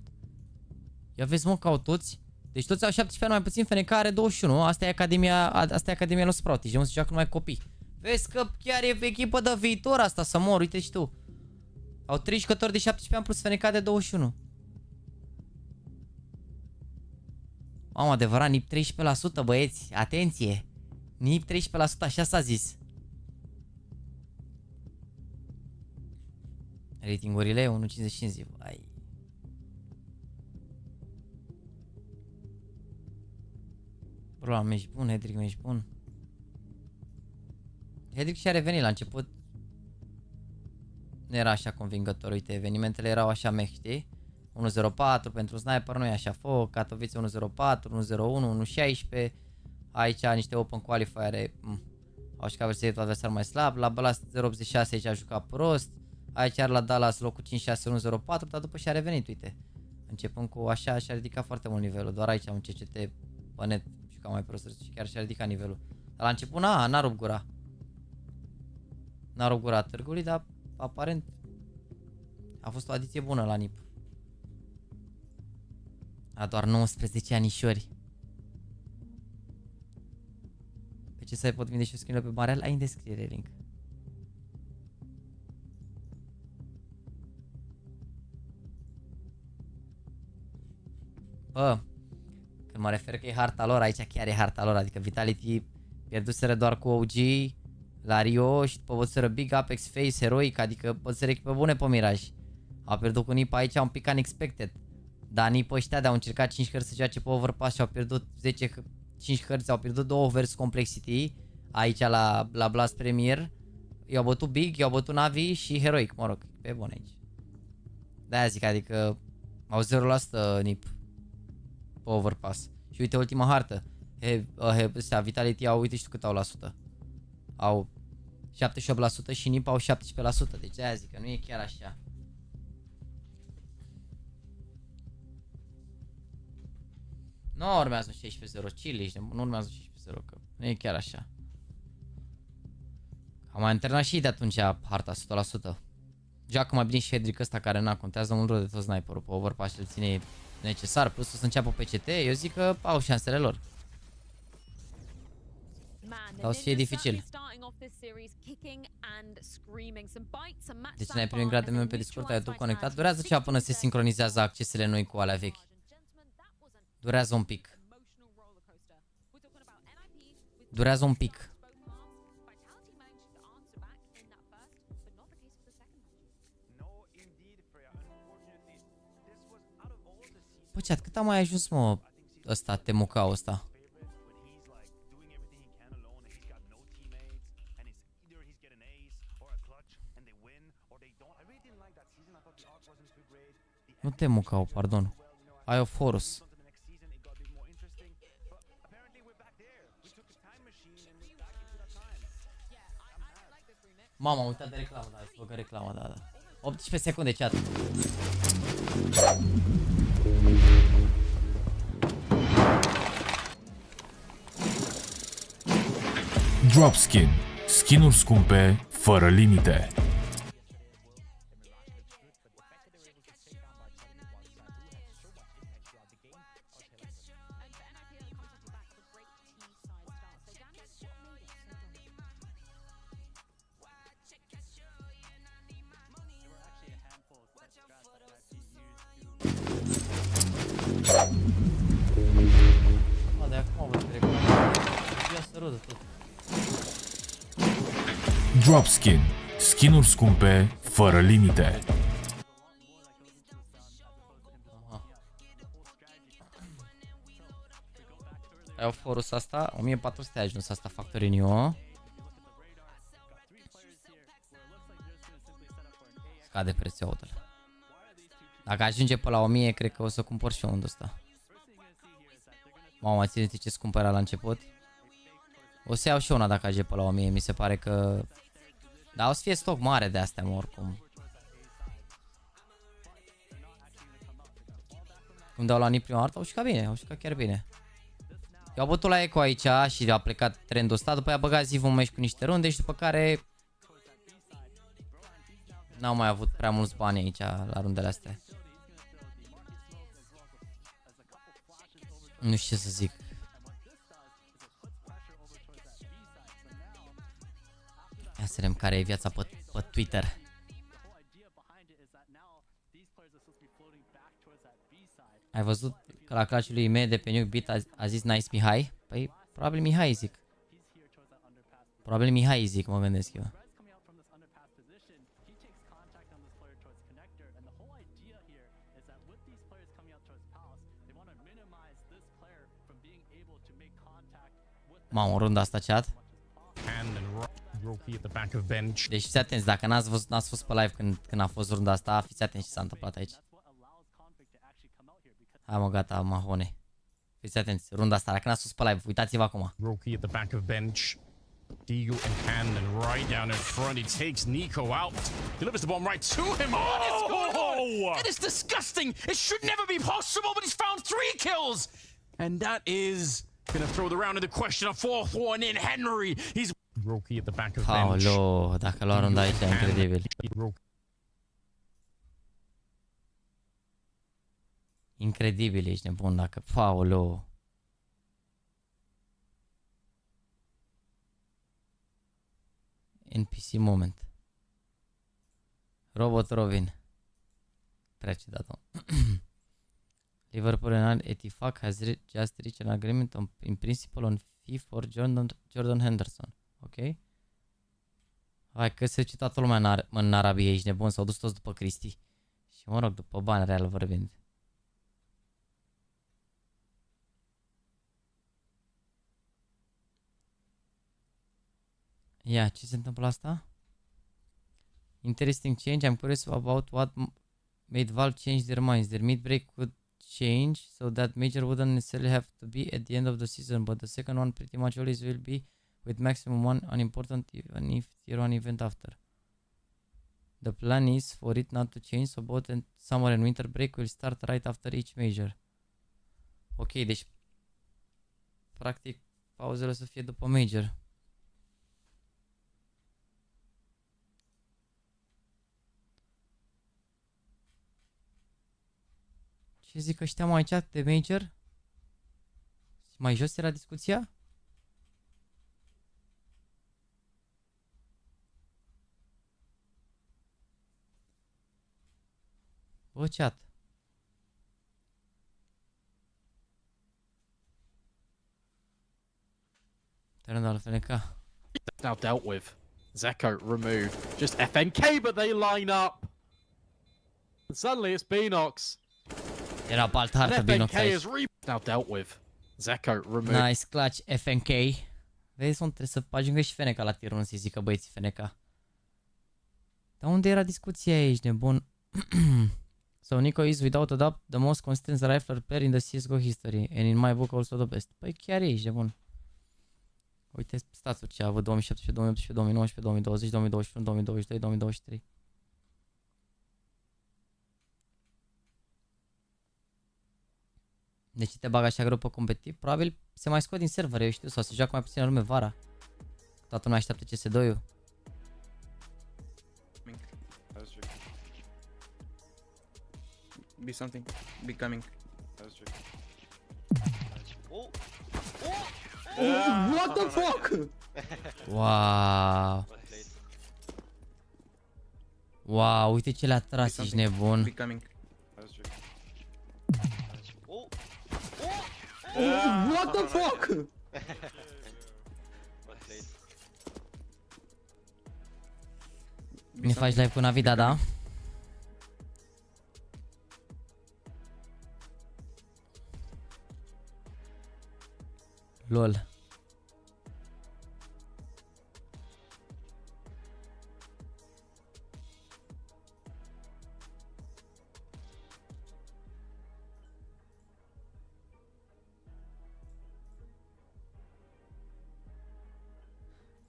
Ia vezi, mă, că au toți. Deci toți au 17 ani, mai puțin, FNK are 21. Asta e Academia lui Sprout. Și se joacă numai copii. Vezi că chiar e echipă de viitor asta, să mor, uite și tu. Au 3 jucători de 17 ani plus FNK de 21. Mamă, adevărat, NIP 13%, băieți, atenție! NIP 13%, așa s-a zis. Ratingurile 1.55, vai. Bro, meci bun, Hedrick, meci bun. Hedrick și-a revenit la început. Nu era așa convingător, uite, evenimentele erau așa mech, știi? 1.04 pentru sniper, nu e așa foc, Katowice 1.04, 1.01, 1.16. Aici niște open qualifiere, au jucat versetul adversar mai slab, la Blast 0.86 aici a jucat prost, aici are la Dallas locul 5.6, 1.04, dar după și-a revenit, uite. Începând cu așa, și-a ridicat foarte mult nivelul, doar aici un CCT pe net juca mai prost și chiar și-a ridicat nivelul. Dar la început n-a rupt gura. N-a rupt gura târgului, dar aparent a fost o adiție bună la NIP. A doar 19 anișori. Pe ce să pot vinde și o skin pe Marel? Ai în descriere link. Bă, când mă refer că e harta lor, aici chiar e harta lor. Adică Vitality pierduseră doar cu OG, la Rio și după văzură Big, Apex, Face, Heroic, adică văzură echipe bune pe Miraj. Au pierdut cu Nipa aici un pic unexpected. Dar Nipa ăștia de-au încercat 5 hărți să joace pe Overpass și au pierdut 5 hărți, au pierdut 2 versus Complexity aici la Blast Premier. I-au bătut Big, i-au bătut Navi și Heroic, mă rog, pe bun aici. De-aia zic, adică au 0% Nip pe Overpass. Și uite ultima hartă. Vitality au, uite și tu cât au la sută. Au 78% și Nip au 17%. Deci de-aia zic că nu e chiar așa. Nu urmează 16-0, Chile, nu urmează 16-0, că nu e chiar așa. Am mai antrenat și de atunci harta 100%. Joacă mai bine și Hedrick ăsta care n-a contează mult rău de tot sniperul pe Overpass și îl ține necesar, plus o să înceapă PCT, eu zic că au șansele lor. Dar o să fie dificil. Deci ne-ai primit grad de meme pe Discord, ai tot conectat. Durează ceva până se sincronizează accesele noi cu alea vechi. Durează un pic. Durează un pic. Bă, chat, cât a mai ajuns, mă, ăsta, Temucau ăsta? Nu Temucau, pardon. Aioforus. Mama, am uitat de reclamă, da, hai să băgă reclamă, da. 18 secunde, chat. Dropskin. Skin-uri scumpe, fără limite. Dropskin. Skin-uri scumpe, fără limite. Ai o forus asta, 1400 a ajuns asta Factory New. Scade prețul auto. Dacă ajunge pe la 1000, cred că o să cumpăr și eu unul ăsta. Mamă, țineți ce scump era la început. O să iau și una dacă ajunge pe la 1000, mi se pare că... Dar o să fie stoc mare de astea, mă, oricum. Cum dau la Nip prima dată, au jucat bine, au jucat chiar bine. Eu am bătut la Eco aici și a plecat trendul ăsta, după aia a băgat Ziv un meci cu niște runde și după care... N-au mai avut prea mulți bani aici la rundele astea. Nu știu ce să zic. Ia să vedem care e viața pe Twitter. Ai văzut că la clashul lui Ime de pe Nuke Beat a zis nice Mihai? Păi probabil Mihai zic. Probabil Mihai zic, mă gândesc eu. Mamă, runda asta, chat. Deci fiți atenți, dacă n-ați fost pe live când a fost runda asta, fiți atenți ce s-a întâmplat aici. Hai mă, gata, mahone. Fiți atenți, runda asta, dacă n-ați fost pe live, uitați-vă acum. Roki at the back of bench. Deagle in hand and right down in front. He takes Nico out. Delivers the bomb right to him. Oh! It is disgusting. It should never be possible, but he's found 3 kills. And that is gonna throw the round into question. A 4th one in Henry. He's Roki at the back of bench. Paolo, dacă lua runda aici, e incredibil. Incredibil, ești nebun dacă... Paolo. NPC moment. Robot Robin. Trece datul. Liverpool and Etifac has just reached an agreement in principle on fee for Jordan Henderson. Ok? Hai că se duce toată lumea în Arabia, ești nebun, s-au dus toți după Cristi. Și mă rog, după bani real vorbind. Ia, ce se întâmplă asta? Interesting change. I'm curious about what made Valve change their minds. Their mid-break could change so that major wouldn't necessarily have to be at the end of the season, but the second one pretty much always will be with maximum one unimportant even if tier 1 event after. The plan is for it not to change, so both summer and winter break will start right after each major. Ok, deci practic pauzele o să fie după major. Ce zic ăștia mai aici de major? Mai jos era discuția? Bă, chat. Turn down FNK. Now dealt with. Zeko removed. Just FNK, but they line up. And suddenly it's Beanox. Era pe altă hartă Beanox aici. Now dealt with. Zeko removed. Nice clutch FNK. Vezi, trebuie să ajungă și FNK la tier 1 să-i zică băieții FNK. Dar unde era discuția aici, nebun? So Nico is without a doubt the most consistent rifler player in the CSGO history and in my book also the best. Păi chiar e, de bun. Uite statul ce a avut 2017, 2018, 2019, 2020, 2021, 2022, 2023. De ce te bag așa greu pe competitiv? Probabil se mai scot din server, eu știu, sau se joacă mai puțin lume vara. Toată lumea așteaptă CS2-ul. Be something. Be coming. Oh! What the fuck? Wow. Wow, uite ce le-a tras, ești nebun. Be coming. What the fuck? Ne faci live cu Navida, da? LOL.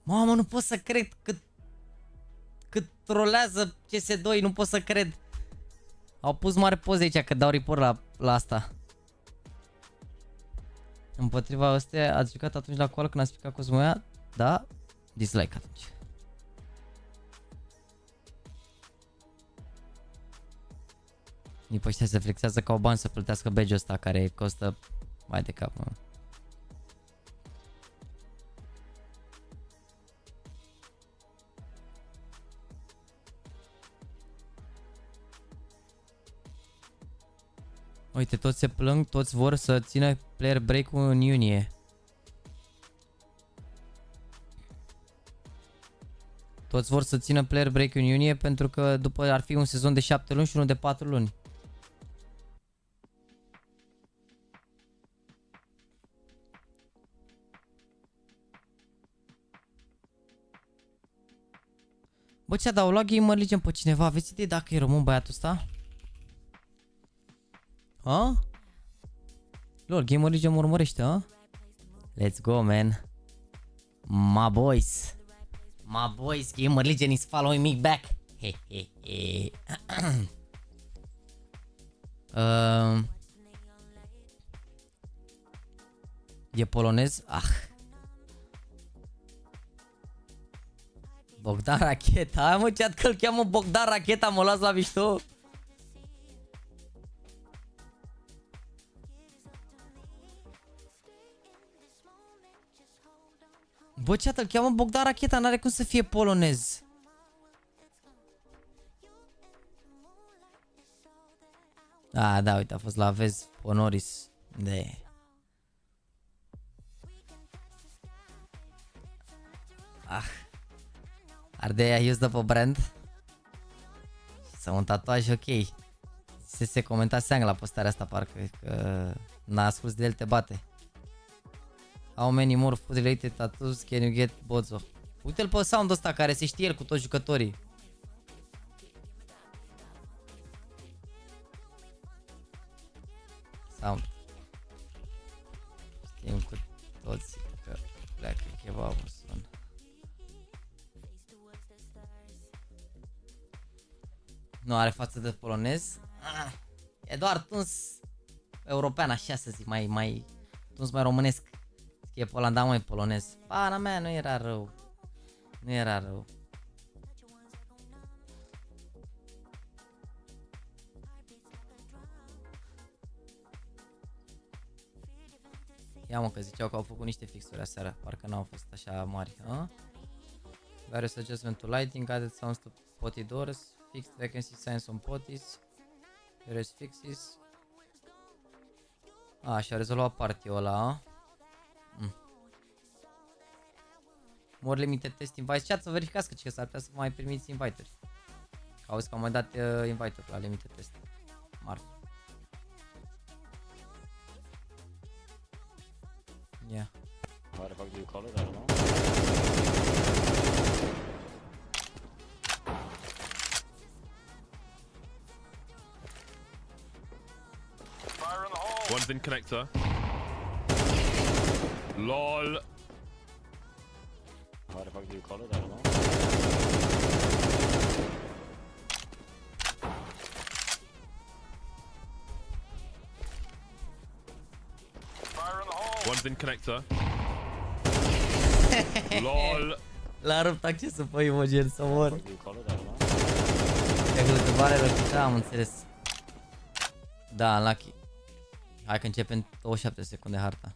Mamă, nu pot să cred cât trolează CS2, nu pot să cred. Au pus mare poze aici că dau report la asta. Împotriva ăstea ați jucat atunci la coală când ați picat cu Zmoia? Da? Dislike atunci. Nici pe ăștia se flexează ca o bani să plătească badge-ul ăsta care costă mai de cap, mă. Uite, toți se plâng, toți vor să țină player break-ul în iunie. Toți vor să țină player break-ul în iunie pentru că după ar fi un sezon de 7 luni și unul de 4 luni. Bă, ce-a dat? O lua GAMERLEGION pe cineva? Aveți idee dacă e român băiatul ăsta? Ha? Lol, GAMERLEGION mă urmărește, ha? Let's go, man. My boys. My boys, GAMERLEGION is following me back. He he he. E polonez? Ah. Bogdan Racheta. Hai mă, chat, că îl cheamă Bogdan Racheta, mă las la mișto. Bă, chat, îl cheamă Bogdan Racheta, n-are cum să fie polonez. Ah, da, uite, a fost la vez Honoris. De. Ah. Ardei use după brand. Sau un tatuaj ok. Se comenta seang la postarea asta parcă că n-a ascult de el te bate. How many more food related tattoos can you get Bozo? Uite-l pe sound ăsta care se știe el cu toți jucătorii. Sound. Știm cu toți că pleacă kebabul sun. Nu are față de polonez. E doar tuns european, așa să zic, mai tuns mai românesc. E polanda, mai polonez. Pana mea, nu era rău. Nu era rău. Ia mă că ziceau că au făcut niște fixuri aseară. Parcă n-au fost așa mari. Various adjustment to lighting, added sounds to potty doors, fixed vacancy signs on potties, various fixes. Și-a rezolvat party-ul ăla. More limited test invite. Chat, să verificați că s-ar putea să mai primiți invite-uri. Auzi că am mai dat invite-uri la limited test. Marf. Yeah. Why the fuck do you call it? I don't know. Fire in the hole. One's in connector. LOL. Why the fuck do you call it? I don't know. Fire in the hole. One's in connector. LOL. L-a rupt accesul pe Imogen să mor. Că te pare rău, da, am înțeles. Da, lucky. Hai că începem 27 secunde harta.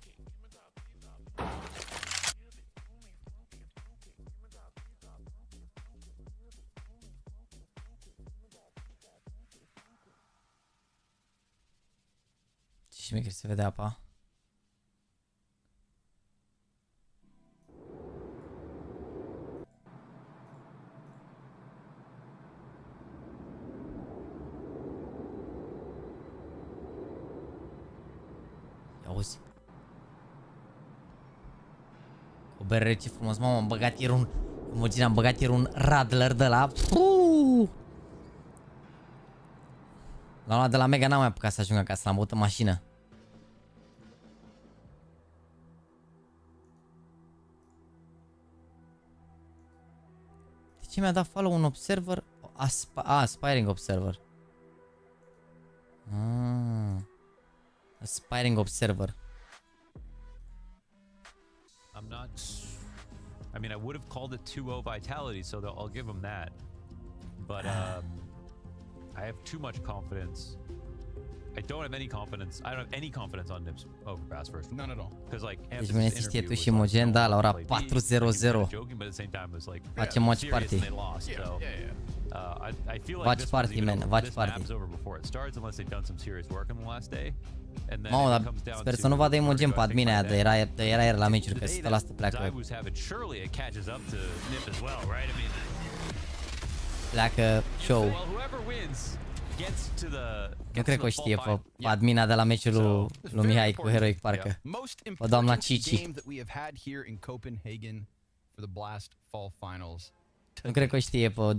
Ce șmecher se vede apa. Auzi. O bere, ce frumos, mamă, am băgat ieri un... Imagine, am băgat ieri un radler de la... L-am luat de la Mega, n-am mai apucat să ajung acasă, l-am băut în mașină. De ce mi-a dat follow un observer? Aspiring observer. Aspiring observer. I'm not... I mean, I would have called it 2-0 vitality, so I'll give him that. But I have too much confidence. I don't have any confidence. I don't have any confidence on Nips overpass first. None at all. Because like, deci mine să știe tu și Imogen, da, la ora 4:00. Facem watch party. Watch party, man, watch party. Mamă, dar sper să nu vadă Imogen pe admin aia de era ieri la meciuri, că 100% pleacă. Pleacă show. Nu cred că o știe pe admina de la meciul lui Mihai cu Heroic, parcă. Pe doamna Cici. Nu cred că o știe pe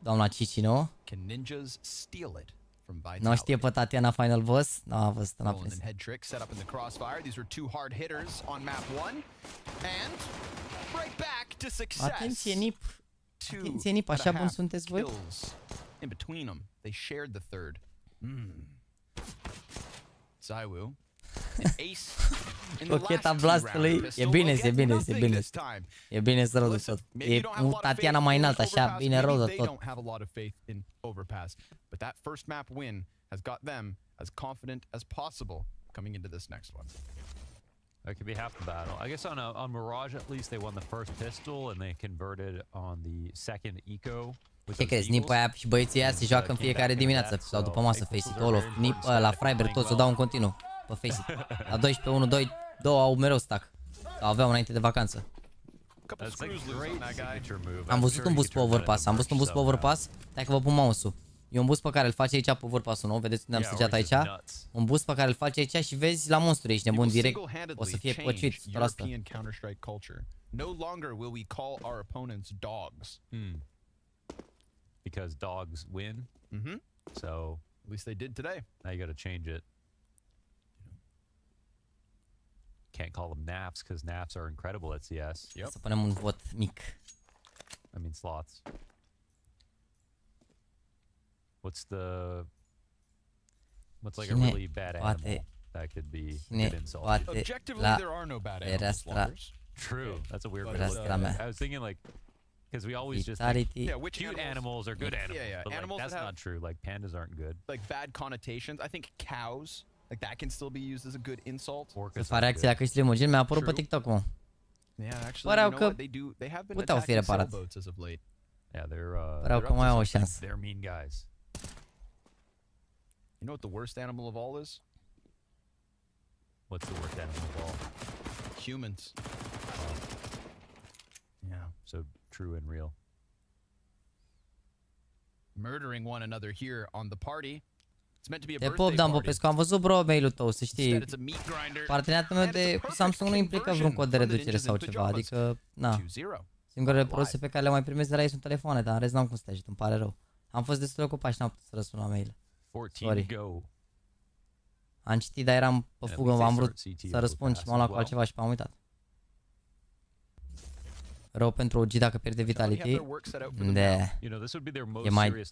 doamna Cici, nu? Nu știe pe Tatiana Final Boss? Nu a văzut, n-a prins. Atenție, Nip! Atenție, Nip, așa bun sunteți voi? In between them, they shared the third. Zaiwu, an ace in the Cocheta last blastului. E bine, e bine, e bine. E bine să rău de tot. E Tatiana mai înalt, așa, bine rău de tot. Don't have a lot of faith in overpass, but that first map win has got them as confident as possible coming into this next one. That could be half the battle. I guess on Mirage at least they won the first pistol and they converted on the second eco. Ce crezi, Nip aia și băieții aia se joacă în fiecare dimineață sau după masă Faceit, Olof, Nip, la Freiberg, toți o dau în continuu pe Faceit. La 12, 1, 2, 2 au mereu stack. Sau aveau înainte de vacanță. Couple screws loose on that guy. Am văzut un boost pe overpass, am văzut un boost pe overpass. Hai că vă pun mouse-ul. E un boost pe care îl face aici pe overpass-ul nou, vedeți unde am săgeat aici? Un boost pe care îl face aici și vezi la monstru, ești nebun direct. O să fie păcit 100%. No longer will we call our opponents dogs. Because dogs win. So at least they did today. Now you got to change it. Can't call them naps because naps are incredible at CS. Yep. Să punem un vot mic. I mean slots. What's like a really bad animal that could be a good insult? Objectively, there are no bad animals. True. That's a weird way to look at it. I was thinking like, because we always just think, cute animals are good animals. Yeah. But Animals like, that's not true. Like pandas aren't good. Like bad connotations. I think cows, like that can still be used as a good insult. Să fac reacția la căștile mugini, mi-a apărut pe TikTok, mă. Yeah, actually, you know what? They have been attacking sailboats as of late. Yeah, they're păreau că mai au o șansă. They're mean guys. You know what the worst animal of all is? What's the worst animal of all? Humans. Yeah, so true and real. Murdering one another here on the party. It's meant to be a Te birthday pop, Dan party. Popescu, am văzut bro mail-ul tău, să știi. Instead, it's a meat grinder. Parteneriatul meu de cu Samsung nu implică vreun cod de reducere sau ceva, adică, na. Singurele produse pe care le mai primesc de la ei sunt telefoane, dar în rest n-am cum să te ajut, îmi pare rău. Am fost destul de ocupat și n-am putut să răspund la mail. Sorry. Am citit, dar eram pe fugă, am vrut să răspund și m-am luat cu altceva și m-am uitat. Rău pentru OG dacă pierde Vitality.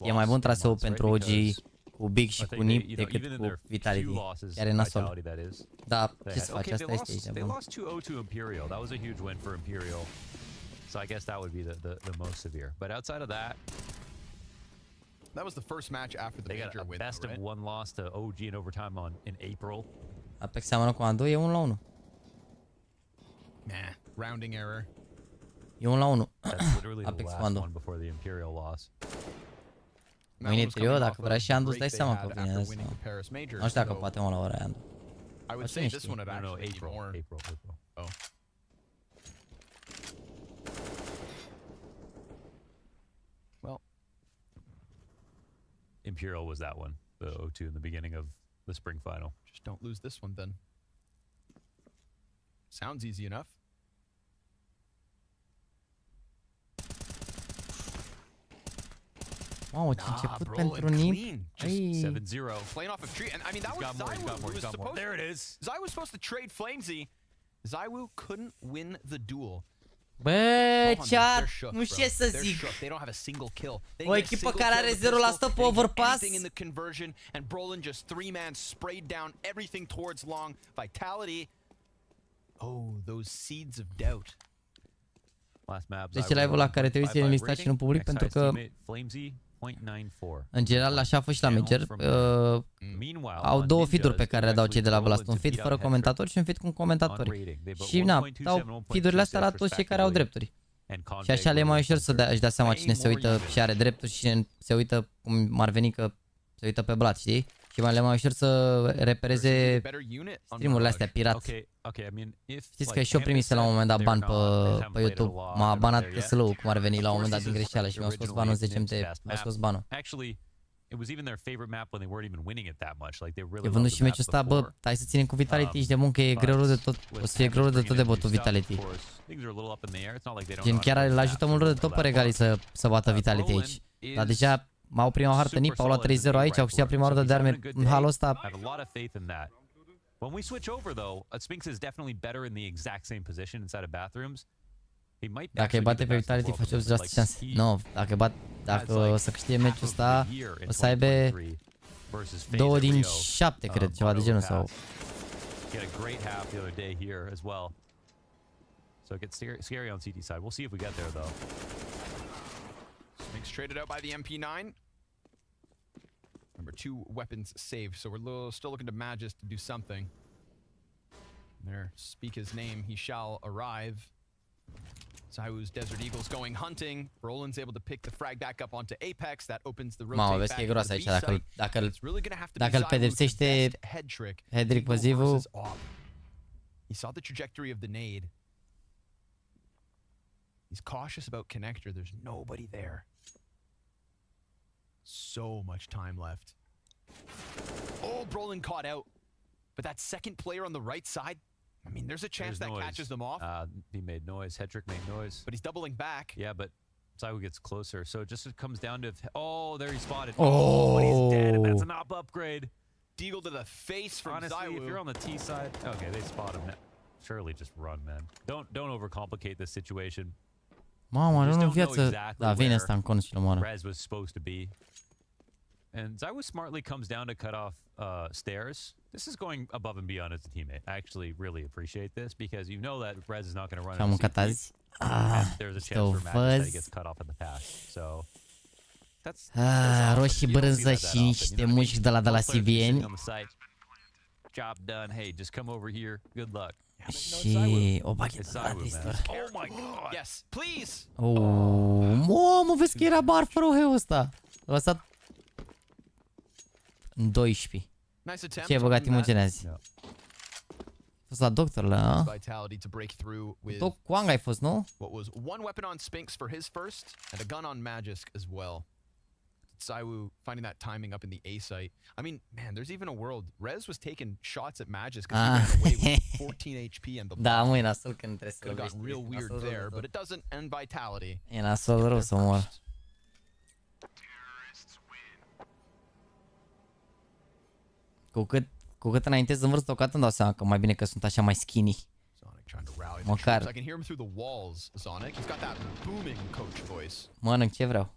E mai bun traseul pentru OG cu Big și cu Nip decât cu Vitality. Chiar e nasol. Da, ce să faci, asta este aici. They lost 2-0 to Imperial. That was a huge win for Imperial. So I guess that would be the most severe. But outside of that, that was the first match after the major win. They got a best of one loss to OG in overtime in April. Apex seamănă cu Andu, e 1-1. Nah, rounding error. E 1-1. That's literally Apex the last one before the Imperial loss. Mâine trio, dacă vrea și Andu, îți dai seama că vine asta. Nu știu dacă poate mă la ora Andu. I would say this one had actually April. Oh. Well, Imperial was that one, the 0-2 in the beginning of the spring final. Just don't lose this one then. Sounds easy enough. Mamă, ce început pentru Nip. 7-0. Playing off of tree, and I mean that was ZywOo who was supposed. There it is. ZywOo was supposed to trade Flamesy. ZywOo couldn't win the duel. Bă, chat, nu știu ce să zic. They don't have a single kill. O echipă care are 0% pe overpass. In the conversion, and Brolin just 3-man sprayed down everything towards long. Vitality. Oh, those seeds of doubt. Deci live-ul la care te uiți în lista și nu public pentru că în general așa a fost și la Major. Au două feed-uri pe care le dau cei de la Blast, un feed fără comentatori și un feed cu comentatori. Și na, dau feed-urile astea la toți cei care au drepturi. Și așa le e mai ușor să își dea seama cine se uită și are drepturi și cine se uită cum ar veni că se uită pe Blast, știi? Și mai le mai ușor să repereze streamurile astea pirat. Știți că și eu primise la un moment dat ban pe YouTube. M-a banat SLO, cum ar veni la un moment dat din greșeală și mi-au scos banul 10 MT. Mi-au scos banul. E vândut și meciul ăsta, bă, hai să ținem cu Vitality, ești de muncă, e greu rău de tot. O să fie greu rău de tot de botul Vitality. Gen chiar îl ajută mult rău de tot pe regalii să bată Vitality aici. Dar deja m-au prima hartă Nip, au luat 3-0 aici, au câștigat prima rundă de arme în halul ăsta. When we switch over though, Spinx is definitely better in the exact same position inside of bathrooms. He might dacă îi bate pe Vitality face 80% șanse. Nu, dacă o să câștige meciul ăsta, o să aibă 2 din 7, cred, ceva de genul sau. He had a great half the other day here as well. So it gets scary on CT side. We'll see if we get there though. Spinx traded out by the MP9. Number 2 weapons saved, so we're still looking to Magus to do something. There, speak his name, he shall arrive. ZywOo's Desert Eagles going hunting. Roland's able to pick the frag back up onto Apex. That opens the rotate vezi că e back gros to aici, the B site. dacă îl pedepsește Hedrick pe Zivu. He saw the trajectory of the nade. He's cautious about connector. There's nobody there. So much time left. Oh, Brolin caught out. But that second player on the right side, I mean, there's a chance that catches them off. He made noise. Hedrick made noise. But he's doubling back. Yeah, but Zywoo gets closer. So it just comes down to... Oh, there he spotted. Oh, but he's dead, and that's an op upgrade. Deagle to the face from Honestly, Zywoo. if you're on the T side... Okay, they spot him now. Surely just run, man. Don't overcomplicate this situation. Mamă, Just nu în don't know viață. exactly Da, vine where ăsta în cont și l-omoară. Rez was supposed to be. And Zywoo smartly comes down to cut off stairs. This is going above and beyond as a teammate. I actually really appreciate this because you know that Rez is not going to run. Ce-am mâncat azi? There's a chance for Magic that he gets cut off in the pass. So that's roșii brânză și niște mușchi de la sibieni. Job done. Hey, just come over here. Good luck. Și o baghetă de la Tristor. Oh my god. Yes, please. Mamă, vezi că era barfă rău ăsta. A lăsat în 12. Ce ai băgat Imogen azi? A fost la doctor la... Tot cu Ang ai fost, nu? What was one weapon on Spinks for his first and a gun on Magisk as well. Zywoo finding that timing up in the A site. I mean, man, there's even a world. Rez was taking shots at Magisk because he ran away with 14 HP and the Da, mă, e nasol când trebuie să could have gotten real weird there, but it doesn't end Vitality. E nasol rău să mor. Cu cât înainte să învârți tocat, îmi dau seama că mai bine că sunt așa mai skinny. Măcar. I can hear him through the walls, Sonic. He's got that booming coach voice. Mănânc ce vreau.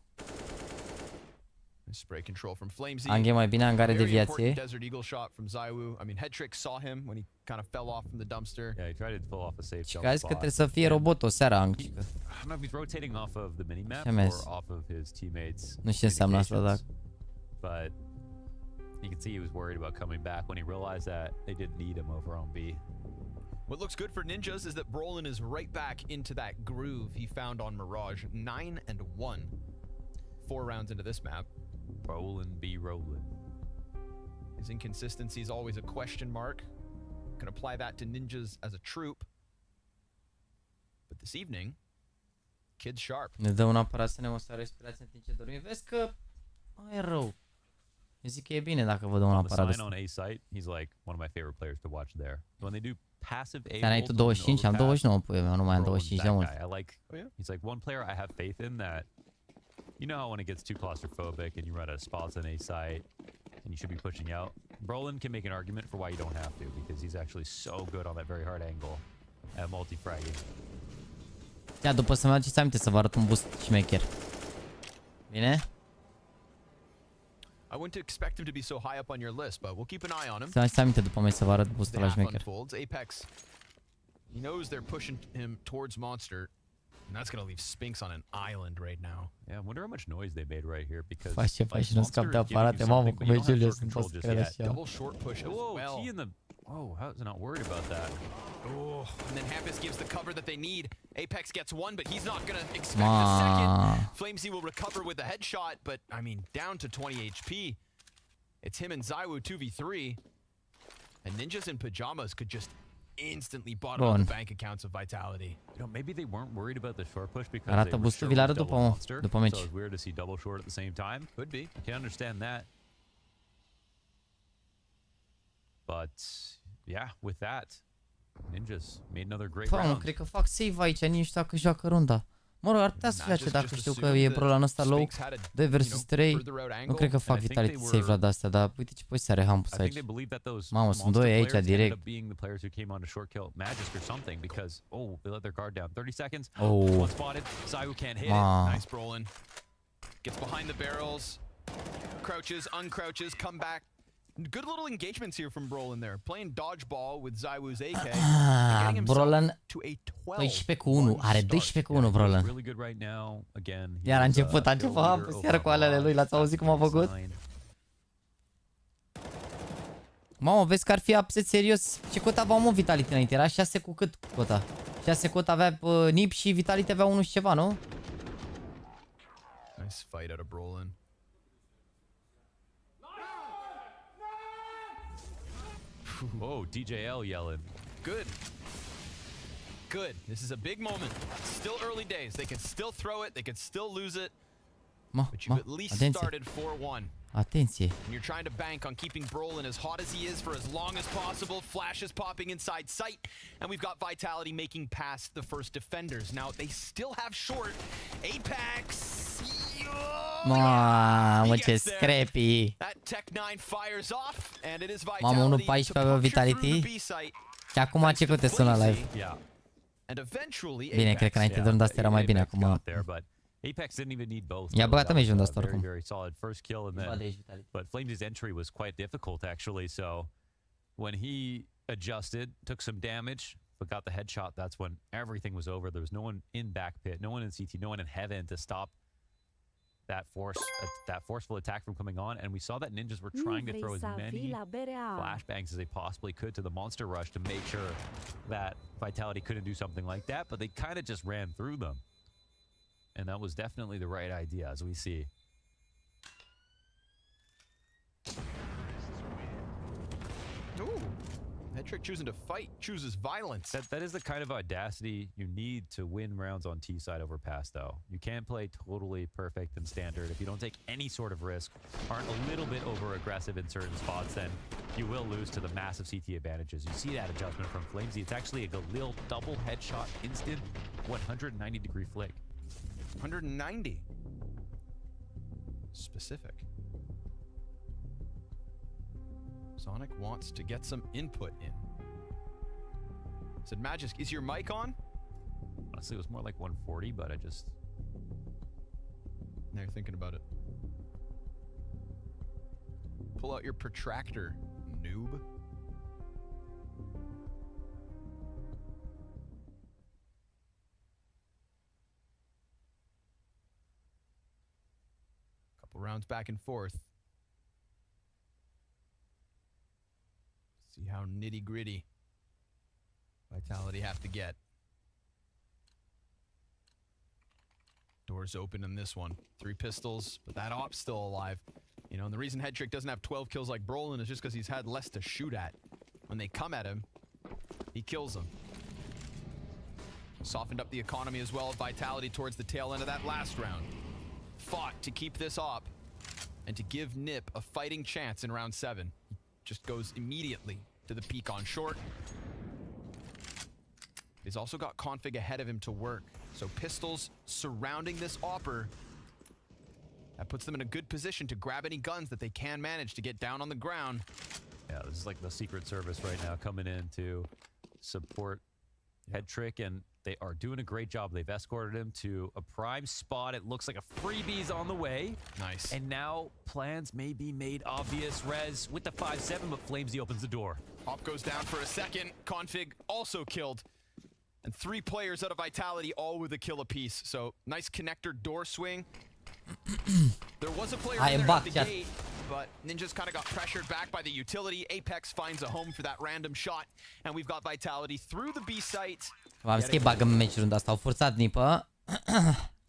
Spray control from Flamesy. Anghe mai bine, angare de viație. Desert Eagle shot from Zywoo. I mean, Hedrick saw him when he kind of fell off from the dumpster. Yeah, he tried to pull off a safe jump. Și că trebuie să fie robot o seară, Ang. I don't know if he's rotating off of the minimap or off of his teammates. Nu știu ce înseamnă asta, dar... But you can see he was worried about coming back when he realized that they didn't need him over on B. What looks good for Ninjas is that Brolin is right back into that groove he found on Mirage. 9-1. 4 rounds into this map. Brolin be rolling. His inconsistency is always a question mark. Can apply that to Ninjas as a troop. But this evening, kid's sharp. Ne dă un aparat să ne măsoare respirația în timp ce dormim. Vezi că e rău. Eu zic că e bine dacă vă dă un aparat ăsta. On A site, he's like one of my favorite players to watch there. When they do passive A, Ai tu 25, am 29, păi eu nu mai am 25 de mult. He's like one player I have faith in that. You know how when it gets too claustrophobic and you run out of spots on A site and you should be pushing out, Brolin can make an argument for why you don't have to because he's actually so good on that very hard angle at multi-fragging. Ia, după să-mi aduceți aminte să vă arăt un boost șmecher. Bine? I wouldn't expect him to be so high up on your list, but we'll keep an eye on him. Să-mi aduceți aminte după mine să vă arăt boostul la șmecher. Apex, he knows they're pushing him towards Monster. And that's going to leave Spinks on an island right now. Yeah, I wonder how much noise they made right here because faci nu scap de aparate, mamă, cum e Julius, sunt poți să cred așa. Double short push as well. T in the... Oh, how is he not worried about that? Oh, and then Hampus gives the cover that they need. Apex gets one, but he's not going to expect a second. Flamesy will recover with a headshot, but I mean, down to 20 HP. It's him and Zywoo 2v3. And Ninjas in pajamas could just instantly bought on the bank accounts of Vitality. You know, maybe they weren't worried about the short push because arată they were boostul, sure vi-l arăt double după monster, meci. so it's weird to see double short at the same time. Could be. I can understand that. But yeah, with that, Ninjas made another great round. Cred că fac save aici, nici nu știu dacă joacă runda. Mă rog, ar putea să joace dacă știu că e prolan ăsta low, 2 vs 3. Nu cred că fac vitality save la de-astea, dar uite ce poziție are Hampus aici. Mamă, sunt 2 aici direct. Oh. Zywoo can't hit it. Nice Brolin. Gets behind the barrels. Crouches, uncrouches, come back. Good little engagements here from Brolin there. Playing dodgeball with Zywoo's AK. Brolin 12 cu 1. Are 12 cu 1 Brolin. Iar a început Hampus iar cu alele lui. L-ați auzit cum a făcut? Mamă, vezi că ar fi upset serios. Ce cot avea mă Vitality înainte? Era 6 cu cât cota? 6 cot avea Nip și Vitality avea 1 și ceva, nu? Nice fight out of Brolin. Oh, DJL yelling. Good. good. This is a big moment. Still early days. They can still throw it. They can still lose it. But you've at least started 4-1. Atenție. And you're trying to bank on keeping Brolin as hot as he is for as long as possible. Flashes popping inside sight. And we've got Vitality making past the first defenders. Now, they still have short. Apex. Mamă, ce scrappy. That Tech 9 fires off. And it is Mamă, Vitality 1-14 pe Vitality. Și acum ce te sună live? Bine, cred că înainte de runda asta era mai bine acum. Apex didn't even need both. I-a băgat în meciul ăsta oricum. Very solid first kill and then, but Flames' entry was quite difficult actually. So when he adjusted, took some damage, but got the headshot, that's when everything was over. There was no one in back pit, no one in CT, no one in heaven to stop that forceful attack from coming on. And we saw that Ninjas were trying to throw as many flashbangs as they possibly could to the monster rush to make sure that Vitality couldn't do something like that, but they kind of just ran through them. And that was definitely the right idea, as we see. Ooh, Headtrick choosing to fight, chooses violence. That is the kind of audacity you need to win rounds on T side over pass, though. You can't play totally perfect and standard. If you don't take any sort of risk, aren't a little bit over aggressive in certain spots, then you will lose to the massive CT advantages. You see that adjustment from Flamesy. It's actually a Galil double headshot instant 190-degree flick. 190. Specific. Sonic wants to get some input in. Said Magisk, is your mic on? Honestly, it was more like 140, but I just... Now you're thinking about it. Pull out your protractor, noob. Rounds back and forth. See how nitty gritty Vitality have to get. Doors open in this one. 3 pistols, but that op's still alive. You know, and the reason Headtrick doesn't have 12 kills like Brolin is just because he's had less to shoot at. When they come at him, he kills them. Softened up the economy as well. Vitality towards the tail end of that last round. Fought to keep this op and to give Nip a fighting chance in round 7. Just goes immediately to the peak on short. He's also got config ahead of him to work. So pistols surrounding this opper. That puts them in a good position to grab any guns that they can manage to get down on the ground. Yeah, this is like the Secret Service right now coming in to support Headtrick, and they are doing a great job. They've escorted him to a prime spot. It looks like a freebie's on the way. Nice. And now plans may be made obvious. Rez with the 5-7, but Flamesy opens the door. Op goes down for a second. Config also killed. And 3 players out of Vitality, all with a kill apiece. So nice connector door swing. There was a player in there at the gate, but Ninjas kind of got pressured back by the utility. Apex finds a home for that random shot, and we've got Vitality through the B site. V-am zis că îi bagă în meciul ăsta, asta au forțat Nipă.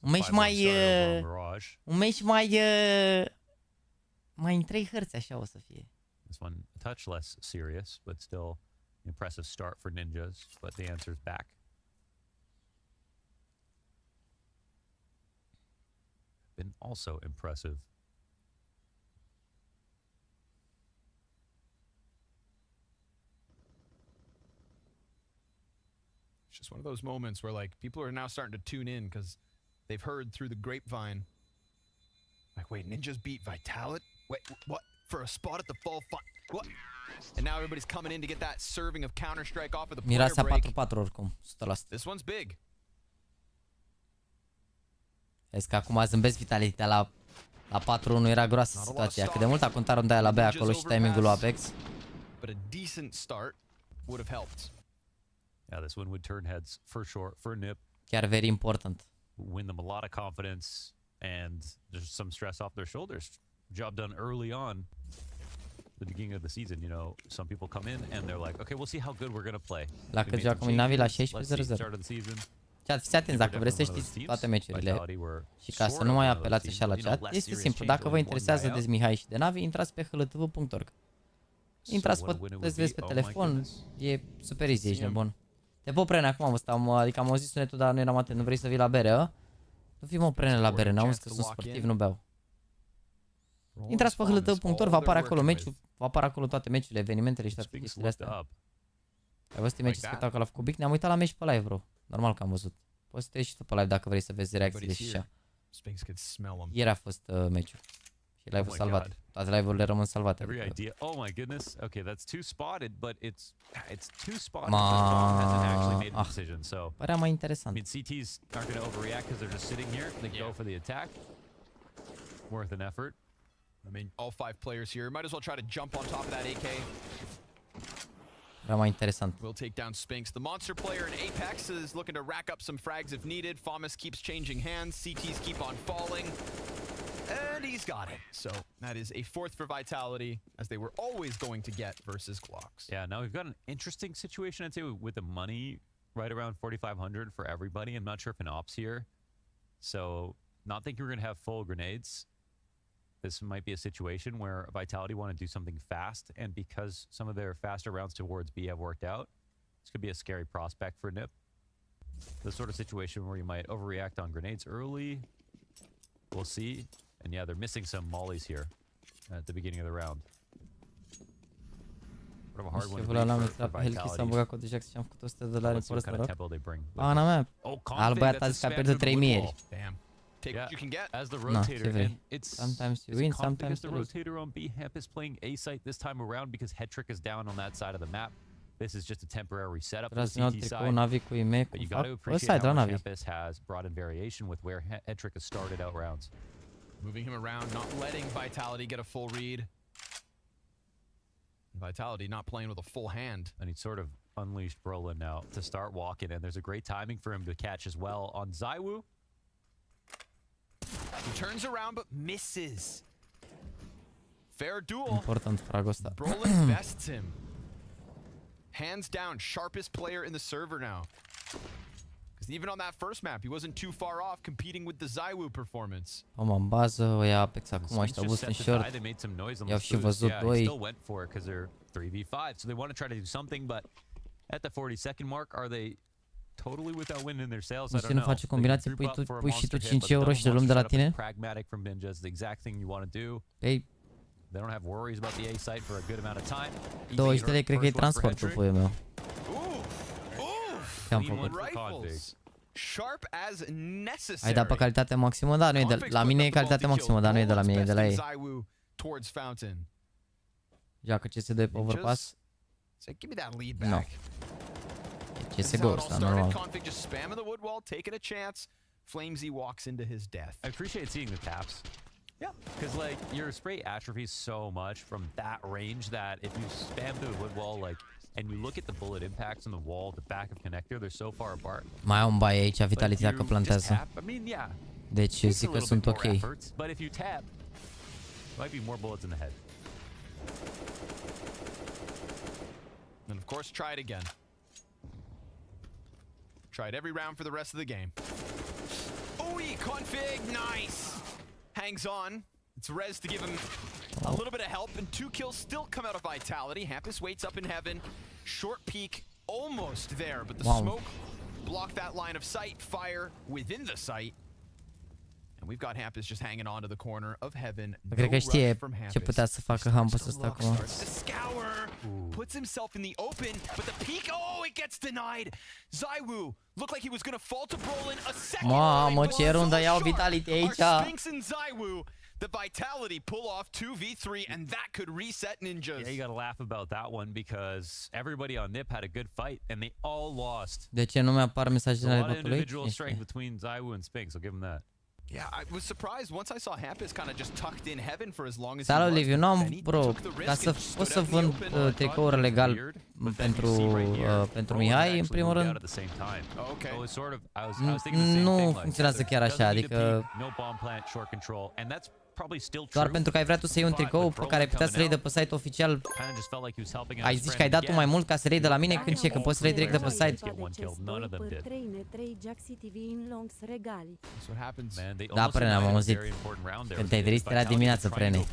Un meci mai... Un meci mai în 3 hărți, așa o să fie. This one a touch less serious, but still impressive start for Ninjas, but the answer's back. Been also impressive. It's just one of those moments where like people are now starting to tune in because they've heard through the grapevine. Like, wait, Ninjas beat Vitality? Wait, what? For a spot at the fall fun? What? And now everybody's coming in to get that serving of Counter-Strike off of the player break. 4-4 oricum, 100%. This one's big. Vezi că acum zâmbesc Vitalitatea la 4-1, era groasă situația. Cât de mult a contat ronda aia la B acolo și timingul lui Apex. But a decent start would have helped. Yeah, this one would turn heads for sure for Nip. Chiar very important. Win them a lot of confidence and there's some stress off their shoulders. Job done early on. The beginning of the season, you know, some people come in and they're like, okay, we'll see how good we're going to play. La cât joacă Navi la 16-0. Chat, fiți atenți, dacă vreți să știți toate meciurile și ca să nu mai apelați așa la chat, este simplu. Dacă vă interesează de Mihai și de Navi, intrați pe hltv.org. Intrați, puteți vezi pe telefon, e super easy, ești nebun. Te pot prene acum, adică am auzit sunetul, dar nu eram atent. Nu vrei să vii la bere, a? Nu fii mă prene la bere, n-auzi că sunt sportiv, nu beau. Intrați pe hlătău.ro, vă apare acolo meciul, vă apare acolo toate meciurile, evenimentele și toate chestiile astea. Ai văzut meciul spectacol la făcut Bic? Ne-am uitat la meci pe live, bro. Normal că am văzut. Poți să te ieși tu pe live dacă vrei să vezi reacțiile și așa. Ieri a fost meciul. Și live-ul salvat. Toate live-urile rămân salvate. Oh my goodness. Okay, that's too spotted, but it's too spotted. Bomb hasn't actually made a decision, so. Părea mai interesant. I mean, CTs aren't going to overreact because they're just sitting here. They go for the attack. Worth an effort. I mean, all 5 players here might as well try to jump on top of that AK. Părea mai interesant. We'll take down Spinks. The monster player in Apex is looking to rack up some frags if needed. Famas keeps changing hands. CTs keep on falling. And he's got it. So that is a 4th for Vitality, as they were always going to get versus Glocks. Yeah, now we've got an interesting situation, I'd say, with the money right around 4,500 for everybody. I'm not sure if an op's here. So not thinking we're going to have full grenades. This might be a situation where Vitality want to do something fast, and because some of their faster rounds towards B have worked out, this could be a scary prospect for NIP. The sort of situation where you might overreact on grenades early. We'll see. And yeah, they're missing some mollies here at the beginning of the round. Sort of a hard one to beat for Vitality. Am băgat codul Jax și am făcut 100 de dolari pe ăsta, rog. bring. Ana mea. Al băiat a zis că a pierdut 3000 ieri. Take what you can get. As the rotator, and sometimes you win, sometimes you lose. The rotator on B, Hemp is playing A site this time around because Headtrick is down on that side of the map. This is just a temporary setup for the CT side. But you got to appreciate how much Hempus has brought in variation with where Headtrick has started out rounds. Moving him around, not letting Vitality get a full read. Vitality not playing with a full hand. And he's sort of unleashed Brolin now to start walking, and there's a great timing for him to catch as well on ZywYY. He turns around but misses. Fair duel. Important fragul ăsta. Brolin bests him. Hands down, sharpest player in the server now. Because even on that first map, he wasn't too far off competing with the ZywYY performance. Om în bază, o ia Apex acum, ăștia au bus în short. I-au și văzut doi. Still went for it because they're 3v5, so they want to try to do something, but at the 40-second mark, are they totally without wind in their sails? I don't know. Nu face combinații, pui și tu 5 euro și le luăm de la tine? Pragmatic from Ninja is the exact thing you want to do. Ei, they don't have worries about the A site for a good amount of time. 20 de lei cred că e transportul, puiul meu. Ce-am făcut? Sharp as necessary. Ai dat pe calitate maximă? Da, nu e de la mine e calitate maximă, dar nu e de la mine, e de la ei. Joacă CS2 pe overpass? Nu. E CSGO ăsta, normal. Flamesy walks into his death. I appreciate seeing the taps. Yeah, because like your spray atrophies so much from that range that if you spam through the wood wall, like, and you look at the bullet impacts on the wall, the back of connector, they're so far apart. Mai au un bai aici, Vitality dacă plantează. I mean, yeah. Deci eu zic că sunt ok. But if you tap, might be more bullets in the head. And of course, try it again. Tried every round for the rest of the game. Ooh, config, nice. Hangs on. It's Rez to give him a little bit of help, and 2 kills still come out of Vitality. Hampus waits up in heaven. Short peek, almost there, but the smoke blocked that line of sight. Fire within the site. And we've got Hampus just hanging on to the corner of heaven. Cred că știe ce putea să facă Hampus ăsta acum. Puts himself in the open, but the peek, oh, it gets denied. ZywYY looked like he was going to fall to Brolin a second. Mamă, ce rundă iau Vitality aici. Spinks and ZywYY, the Vitality pull off 2v3, and that could reset Ninjas. Yeah, you gotta laugh about that one because everybody on NIP had a good fight, and they all lost. De ce nu mi-apar mesajele ale botului? A lot of individual strength between ZywYY and Spinks, I'll give him that. Yeah, I was surprised once I saw Hampus kind of just tucked in heaven for as long as Salut, Liviu, nu am, bro, ca să pot să vând tricouri legal pentru Mihai, în primul rând, nu funcționează chiar așa, adică doar pentru că ai vrea tu să iei un tricou pe care ai putea să le iei de pe site oficial, ai zis că ai dat tu mai mult ca să le iei de la mine, când ce, că poți să le iei direct de pe site. Da, Prene, am auzit. Când te-ai trezit era dimineață, Prene.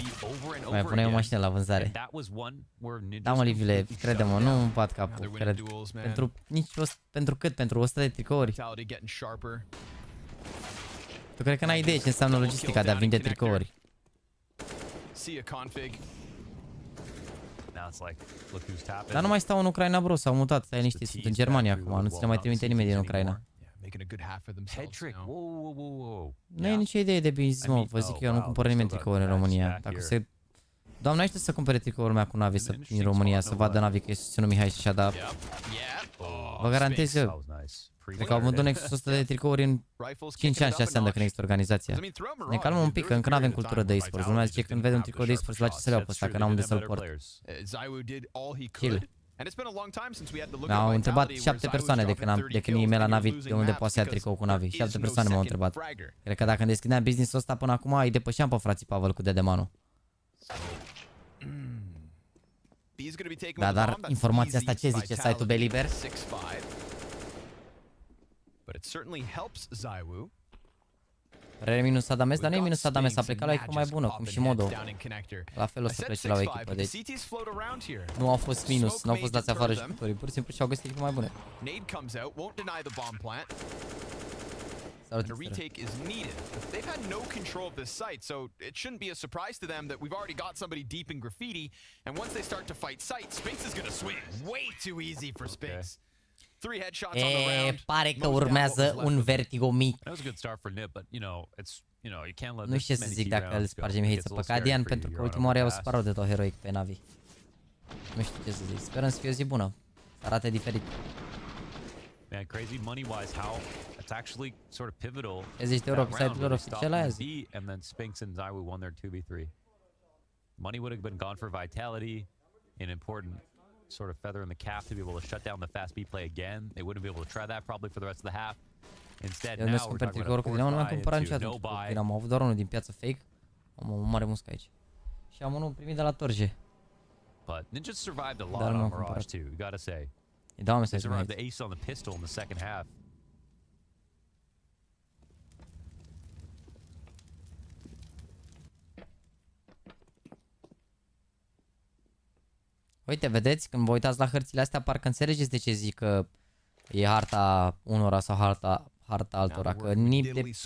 Mai puneai o mașină la vânzare. Da, mă, Livile, crede-mă, nu. nu-mi bat capul, cred. Pentru cât? Pentru 100 de tricouri? Tu cred că n-ai idee ce înseamnă logistica de a vinde tricouri. Dar nu mai stau în Ucraina, bro, s-au mutat, stai liniștit, sunt în Germania acum, nu ți le mai trimite nimeni din Ucraina. Nu e nicio idee de business, mă, vă zic eu, nu cumpăr nimeni tricouri în România. Dacă se... Doamna, aștept să cumpere tricoul meu cu Navi din România, să vadă Navi că e susținut Mihai și așa, dar... Vă garantez eu. Cred că au vândut Nexus 100 de tricouri în 5 ani, 6 ani de când există organizația. Ne calmăm un pic, că încă n-avem cultură de e-sports. Lumea zice când vede un tricou de e-sports, la ce să le iau pe ăsta, că n-am unde să-l port. Chill. M-au întrebat 7 persoane de când e la Navi, de unde poate să ia tricou cu Navi. 7 persoane m-au întrebat. Cred că dacă îmi deschideam business-ul ăsta până acum, îi depășeam pe frații Pavel cu Dedemanu. Da, dar informația asta ce zice site-ul Beliber? Rere minus Adames, dar nu e minus Adames, a plecat la echipă mai bună, cum și Modo. La fel o să plece la o echipă, deci nu au fost minus, nu au fost dați afară jucătorii, pur și simplu și-au găsit echipă mai bune. The retake is needed. They've had no control of this site, so it shouldn't be a surprise to them that we've already got somebody deep in graffiti, and once they start to fight site, Spinks is going to swing way too easy for Spinks. 3 headshots on the round. Pare că urmează un vertigo mic. That was a good start for Nip, but you can't let. Nu știu ce să zic dacă îl spargem heiță pe Cadian, pentru că ultima oară au sparat de tot heroic pe Navi. Nu știu ce să zic, sperăm să fie o zi bună, să arate diferit. Man, crazy money-wise, how it's actually sort of pivotal. Există euro pe site-ul oficiale azi. And then Spinks and ZywYY won their 2v3. Money would have been gone for Vitality, an important sort of feather in the cap to be able to shut down the fast B play again. They wouldn't be able to try that probably for the rest of the half. Instead, now we're talking about a 4-5 into nobody. Am avut doar unul din piață fake. Am un mare muscă aici. Și am unul primit de la Torje. But Ninja survived a lot on Mirage too, you gotta say. They survived the ace on the pistol in the second half. Uite, vedeți, când vă uitați la hărțile astea, parcă înțelegeți de ce zic că e harta unora sau harta altora, că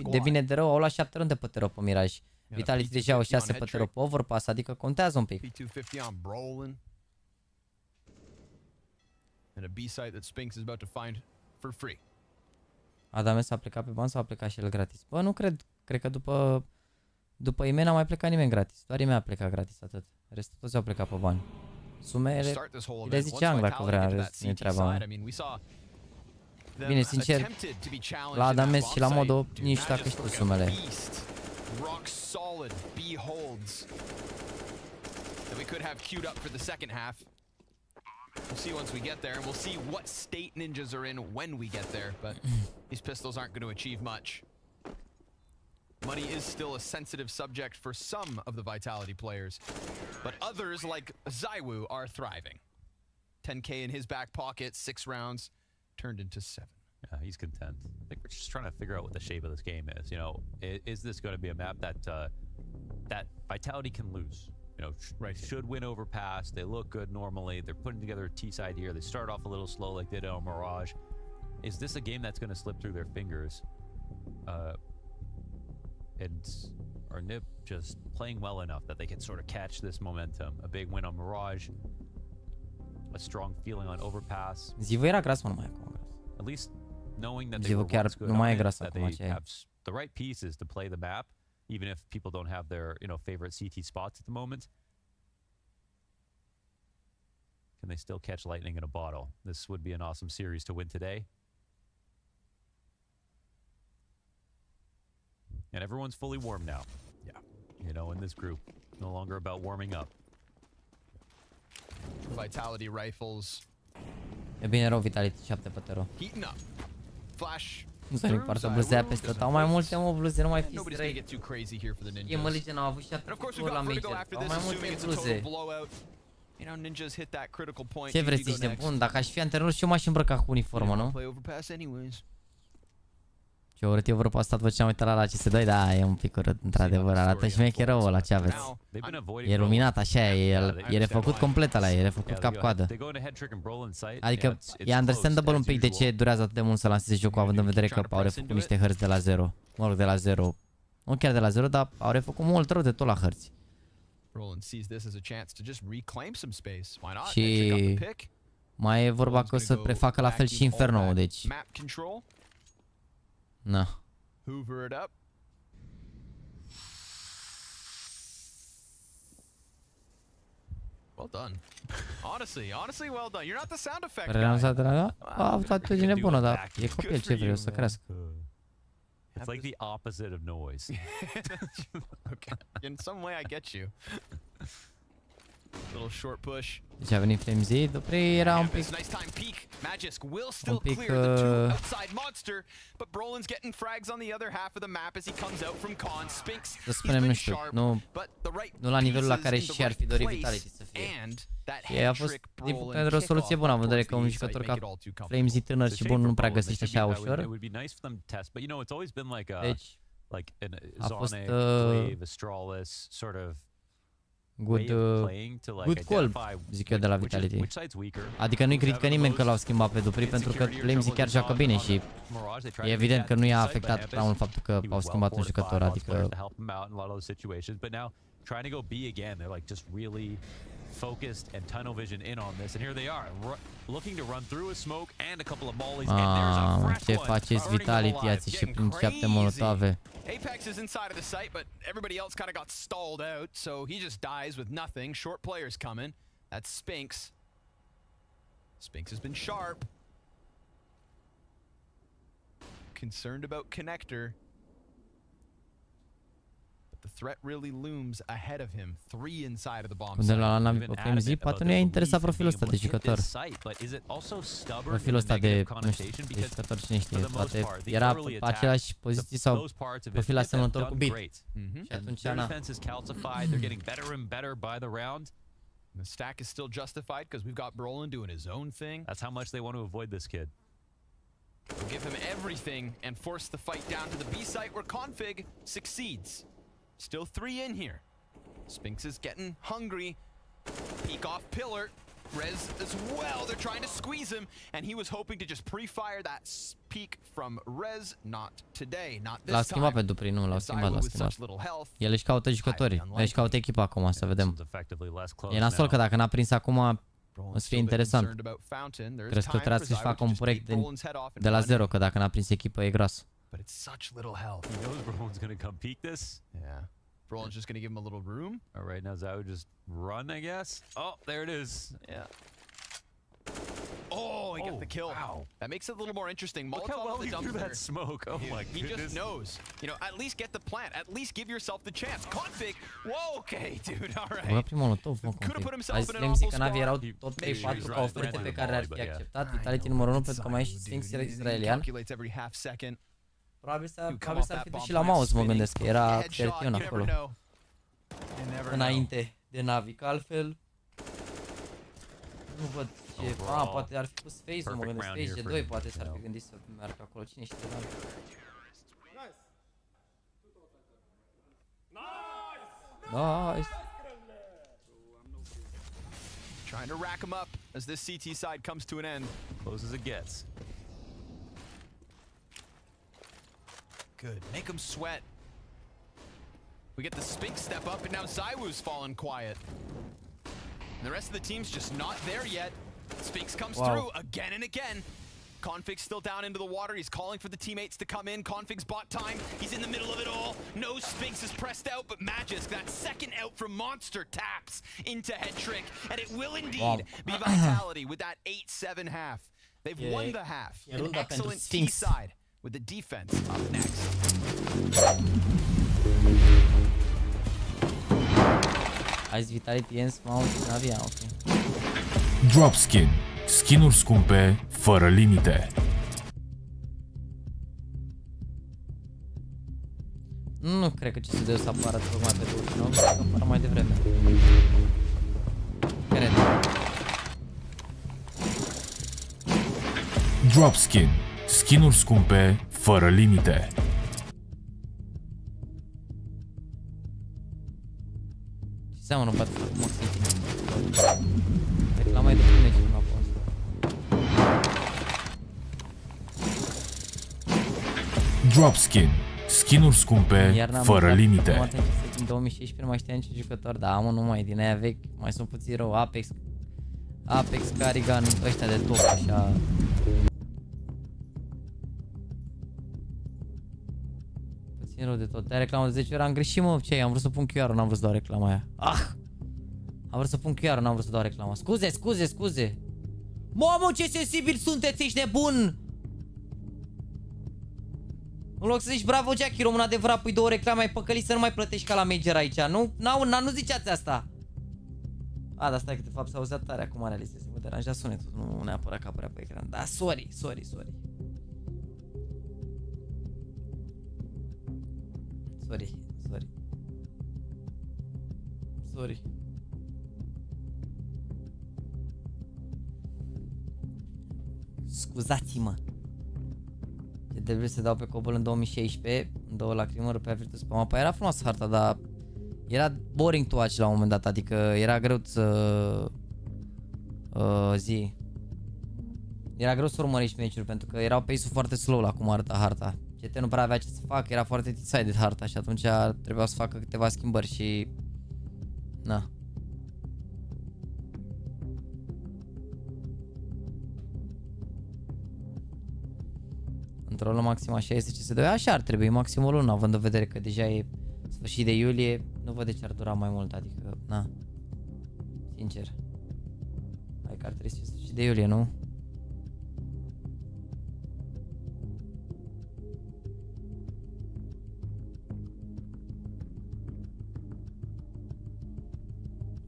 devine de rău, au luat 7 runde pe tero pe Mirage. Vitality deja au 6 pe tero pe Overpass, adică contează un pic. Adames a plecat pe bani sau a plecat și el gratis? Bă, nu cred, cred că după Imen a mai plecat nimeni gratis, doar Imen a plecat gratis, atât. Restul toți au plecat pe bani. Sumele, le ziceam dacă vrea, nu-i treaba mea. Bine, sincer, la Adames și la Modo, nici dacă știu sumele. We'll see once we get there, and we'll see what state ninjas are in when we get there, but these pistols aren't going to achieve much. Money is still a sensitive subject for some of the Vitality players, but others like ZywYY are thriving. 10k in his back pocket, 6 rounds turned into 7. Yeah, he's content. I think we're just trying to figure out what the shape of this game is. You know, is this going to be a map that Vitality can lose? You know, should win overpass. They look good normally. They're putting together a T-side here. They start off a little slow like they did on Mirage. Is this a game that's going to slip through their fingers? And are Nip just playing well enough that they can sort of catch this momentum? A big win on Mirage. A strong feeling on overpass. Zivo era gras, mă, nu mai e acum gras. At least knowing that they were once good on it, that they have the right pieces to play the map. Even if people don't have their, favorite CT spots at the moment. Can they still catch lightning in a bottle? This would be an awesome series to win today. And everyone's fully warm now. Yeah. In this group. No longer about warming up. Vitality rifles. E bine rău Vitality 7 pe tero. Heating up. Flash. Nu s-a împartă bluzea peste tot. Au mai multe, mă, bluze, nu mai fiți străi. E, mă, Legion au avut 7 ori la Major. Au mai multe bluze. Ce vreți, ești nebun? Dacă aș fi antrenor și eu m-aș îmbrăca cu uniformă, nu? Ce urât e vorba asta după ce am uitat la CS2, da, e un pic urât, într-adevăr, arată șmecherul ăla, ce aveți. E luminat așa, e refăcut complet ăla, e refăcut cap-coadă. Adică e understandable un pic de ce durează atât de mult să lanseze jocul, având în vedere că au refăcut niște hărți de la zero. Mă rog, de la zero. Nu chiar de la zero, dar au refăcut mult rău de tot la hărți. Și mai e vorba că o să prefacă la fel și Inferno, deci... Na. Hoover it up. Well done. Honestly, well done. You're not the sound effect guy. A avut atitudine bună, dar e copil, ce vrei, o să crească. It's like the opposite of noise. Okay. In some way I get you. Little short push. Deci a venit Flamzy, după era un pic... Magisk will still clear the two outside monster, but Brolin's getting frags on the other half of the map as he comes out from con. Spinks, să spunem, nu știu, nu la nivelul la care și ar fi dorit Vitality să fie. Și a fost, din punct de vedere, o soluție bună, având în vedere că un jucător ca Flamzy tânăr și bun nu prea găsește așa ușor. Deci, a fost... Good call, zic eu, de la Vitality. Adică nu-i critică nimeni că l-au schimbat pe Dupri, pentru că Flamzy chiar joacă bine și e evident că nu i-a afectat prea mult faptul că au schimbat un jucător, adică... Focused and tunnel vision in on this, and here they are looking to run through a smoke and a couple of mollies, and there's a fresh ce faceți Vitality, ați și prin 7 molotove. Apex is inside of the site, but everybody else kind of got stalled out, so he just dies with nothing. Short players coming. That's Spinks. Spinks has been sharp. Concerned about connector. The threat really looms ahead of him. 3 inside of the bomb site. De la Navi Flamzy, poate nu i-a interesat profilul ăsta de jucător. Profilul ăsta de, nu știu, de jucător, cine știe, poate era pe aceleași poziții sau profil asemănător cu Beat. Și atunci, na. The stack is still justified because we've got Brolin doing his own thing. That's how much they want to avoid this kid. They'll give him everything and force the fight down to the B site where Config succeeds. Still 3 in here. Spinks is getting hungry. Peek off pillar. Rez as well. They're trying to squeeze him, and he was hoping to just pre-fire that peek from Rez. Not today, not this time. L-a schimbat pe Dupri, nu, l-a schimbat. El își caută jucătorii, el își caută echipa acum, să vedem. E nasol că dacă n-a prins acum, o să fie interesant. Cred că trebuie să-și facă un proiect de la zero, că dacă n-a prins echipă e gras. But it's such little health. He knows Brolin's gonna come peek this. Yeah. Brolin's just gonna give him a little room. All right, now Zao just run, I guess. Oh, there it is. Yeah. Oh, he got the kill. Wow. That makes it a little more interesting. Look how well he threw that smoke. Oh my goodness. He just knows. You know, at least get the plant. At least give yourself the chance. Config. Whoa, okay, dude. All right. Could have put himself in an awful spot. Erau tot 3-4 ca oferte pe care le-ar fi acceptat. Vitality numărul 1 pentru că mai e și Sphinx israelian. Probabil s-ar fi dus și la mouse, mă gândesc, că era Certion acolo. Înainte de Navi, că altfel... Nu văd ce... poate ar fi pus Phase-ul, mă gândesc, Phase G2 poate s-ar fi gândit să meargă acolo, cine știe de Navi. Nice! Trying to rack him up as this CT side comes to an end. Close as it gets. Good. Make him sweat. We get the Spinks step up, and now ZywYY's fallen quiet. And the rest of the team's just not there yet. Spinks comes through again and again. Config's still down into the water. He's calling for the teammates to come in. Config's bought time. He's in the middle of it all. No, Spinks is pressed out, but Magisk, that second out from Monster, taps into head trick. And it will indeed be Vitality with that 8-7 half. They've won the half. An excellent T-side. With the defense up next. Azi Vitality Ens Mount Navia, ok. Dropskin. Skin-uri scumpe, fără limite. Nu cred că CS2 o să apară tocmai pe 29, cred că apară mai devreme. Cred. Dropskin. Skin-uri scumpe, fără limite. Ce seamănă, bate cum o reclama e de pune ce la pauză. Dropskin. Skin-uri scumpe, fără limite. În 2016 nu mai știam ce jucător, dar mă, nu mai din aia vechi, mai sunt puțin rău, Apex, Carrigan, ăștia de top, așa. Puțin rău de tot, te-ai reclamă de 10 ori, am greșit, mă, ce am vrut să pun QR-ul, n-am vrut să dau reclama aia. Am vrut să pun QR-ul, n-am vrut să dau reclama. Scuze. Mamă, ce sensibil sunteți, ești nebun! În loc să zici bravo Jackie, român adevărat, pui 2 reclame, ai păcălit să nu mai plătești ca la Major aici. Nu ziceați asta. Dar stai că de fapt s-a auzit tare acum realizez. Mă deranja sunetul, nu neapărat că apărea pe ecran. Da, sorry. Scuzați-mă. Trebuie să dau pe codul în 2016, 2 lacrimări pe Virtus pe mapa. Era frumoasă harta, dar era boring to watch la un moment dat, adică era greu să era greu să urmărești meciuri pentru că erau pace-ul foarte slow la cum arăta harta. CT nu prea avea ce să facă, era foarte decided harta și atunci trebuia să facă câteva schimbări și na. Într-o lună maxim așa este ce se dă. Așa ar trebui, maxim o lună, având în vedere că deja e sfârșit de iulie, nu văd de ce ar dura mai mult, adică, na, sincer. Hai că ar trebui să fie sfârșit de iulie, nu?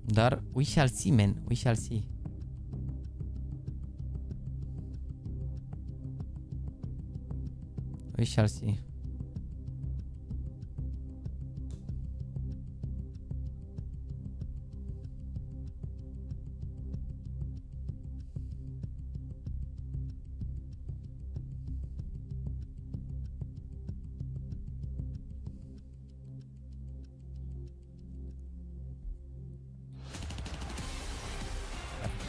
Dar, we shall see, man, we shall see. We shall see.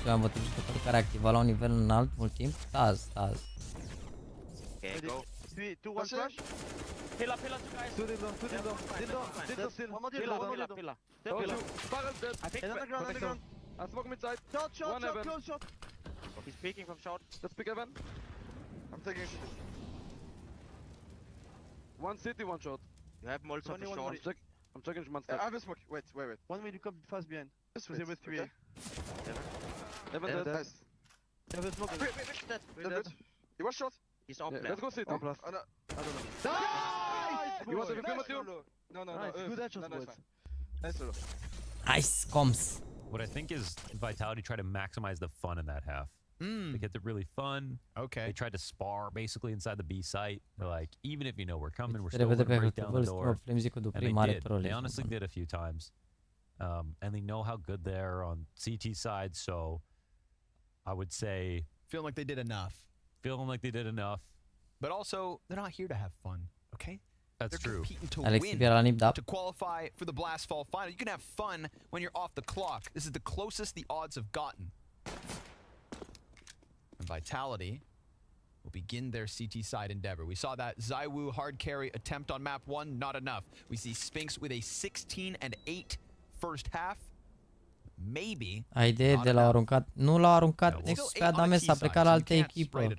Am bătut jucătorul care activa la un nivel înalt mult timp. Staz. Okay, go. 3, 2, 1, flash. Pillar, guys. Two dildo. One more dildo. Barrel's dead. Underground. I smoke mid side. Short, close shot. He's peeking from short. Let's pick Evan. I'm taking one city, one short. You have multiple for short. I'm checking one step. I have a smoke. Wait. One way to come fast behind. Wait, with 3. Evan dead. Nice. Evan smoke. Wait. He was shot. He's on plan. Let's go city. I don't know. Nice! You want to film with you? No. Good headshot, boys. Nice solo. Nice comms. What I think is Vitality tried to maximize the fun in that half. They kept it really fun. Okay. They tried to spar basically inside the B site. They're like, even if you know we're coming, we're still going to break down the door. And they did. They honestly did a few times. And they know how good they are on CT side, so I would say... Feeling like they did enough. But also, they're not here to have fun, okay? That's true. They're competing to win, to qualify for the Blast Fall final. You can have fun when you're off the clock. This is the closest the odds have gotten. And Vitality will begin their CT side endeavor. We saw that ZywYY hard carry attempt on map 1, not enough. We see Spinx with a 16-8 first half. Maybe. Idee de l-au aruncat. Nu l-au aruncat Nexus pe Adames, a plecat la altă echipă.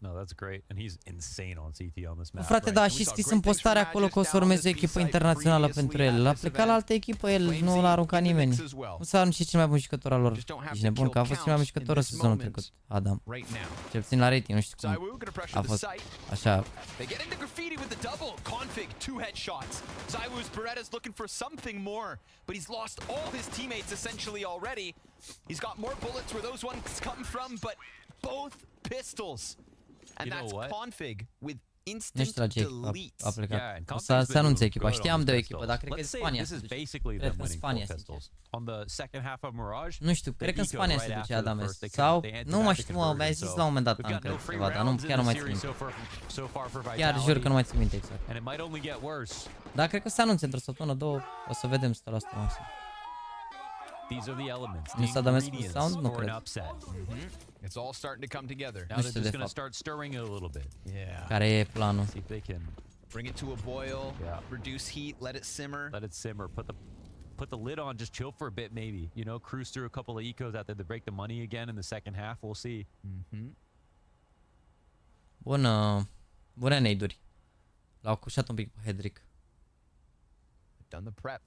No, that's great. And he's insane on CT on this map. Frate, da, și scris în postarea acolo că o să urmeze o echipă internațională pentru el. L-a plecat la altă echipă, el nu l-a aruncat nimeni. Nu s-a aruncat cel mai bun jucător al lor. Ești nebun, că a fost cel mai bun jucător în sezonul trecut, Adam. Cel puțin la rating, nu știu cum a fost așa. They get into graffiti with the double. Config, 2 headshots. ZywYY's Beretta's looking for something more, but he's lost all his teammates essentially already. He's got more bullets where those ones come from, but both pistols. And that's Config with Nu știu la ce a plecat. O să anunțe echipa. Știam de o echipă, dar cred că Spania se duce. Cred că Spania se duce. Nu știu, cred că în Spania se duce Adames. Sau, nu mă știu, mă, mi-ai zis la un moment dat, am cred ceva, dar nu, chiar nu mai țin minte. Chiar jur că nu mai țin minte exact. Dar cred că se anunțe într-o săptămână, două, o să vedem 100% maxim. Nu s-a Adames cu sound? Nu cred. It's all starting to come together. Nu știu de fapt. Care e planul? Bring it to a boil, reduce heat, let it simmer. Put the lid on, just chill for a bit maybe. You know, cruise through a couple of ecos out there to break the money again in the second half. We'll see. Bună neiduri. L-au cușat un pic pe Hedrick. Done the prep.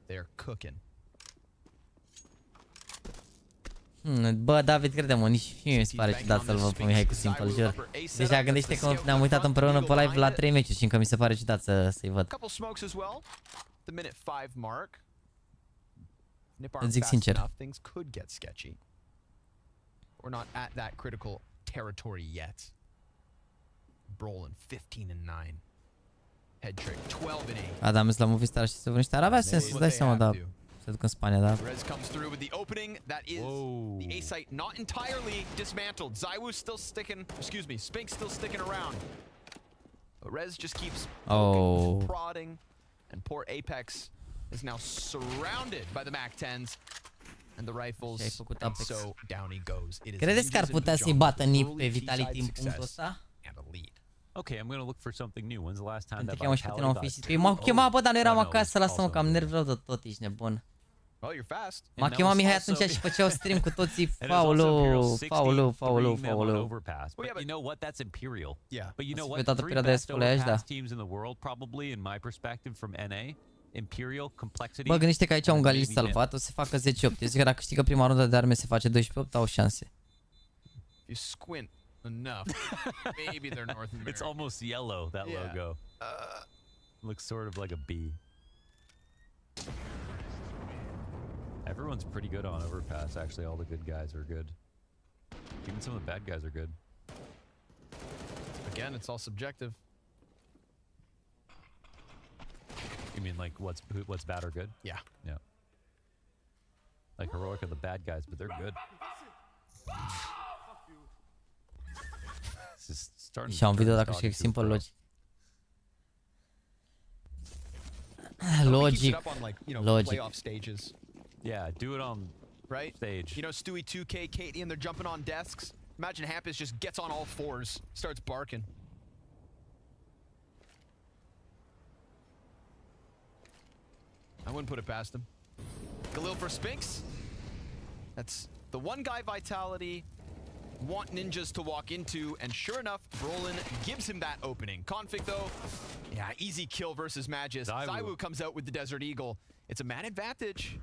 They're cooking. Bă, David, crede-mă, nici mie mi se pare ciudat să-l văd pe Mihai cu Simple, jur. Deja gândește că ne-am uitat împreună pe live la 3 meciuri și încă mi se pare ciudat să-i văd. Îți zic sincer. We're not at that critical territory yet. Brolin 15-9. Head trick 12-8. Adames la Movistar și să vorbește. Ar avea sens să-ți dai seama, da. Se duc în Spania, da. Rez comes through with the opening. That is the A site not entirely dismantled. ZywYY still sticking, excuse me, Spink still sticking around. But Rez just keeps poking, prodding, and poor Apex is now surrounded by the Mac 10s and the rifles. And so down he goes. Credeți că ar putea să-i bată Nip pe Vitality în punctul ăsta? Okay, I'm gonna look for something new. When's the last time that Vitality got killed? M-a chemat, bă, dar nu eram acasă, lasă-mă că am nervi rău de tot, ești nebun. M-a chemat Mihai atunci și făceau stream cu toții faulu. But you know what? That's Imperial. Yeah. But you know what? The three best overpass teams in the world, probably, in my perspective, from NA, Imperial, Complexity. Bă, gândește că aici un Galil salvat, o să facă 10-8. Eu zic că dacă câștigă prima rundă de arme se face 12-8, au șanse. You squint enough. Maybe they're North American. It's almost yellow, that logo. Looks sort of like a B. Everyone's pretty good on overpass. Actually, all the good guys are good. Even some of the bad guys are good. Again, it's all subjective. You mean like what's bad or good? Yeah. Yeah. Like heroic are the bad guys, but they're good. Și am video dacă știi Simple Logic. Logic. Yeah, do it on stage. You know, Stewie 2K, Katie, and they're jumping on desks. Imagine Hampus just gets on all fours, starts barking. I wouldn't put it past him. Galil for Spinks. That's the one guy Vitality want ninjas to walk into, and sure enough, Brolin gives him that opening. Config though, yeah, easy kill versus Magus. ZywYY comes out with the Desert Eagle. It's a man advantage.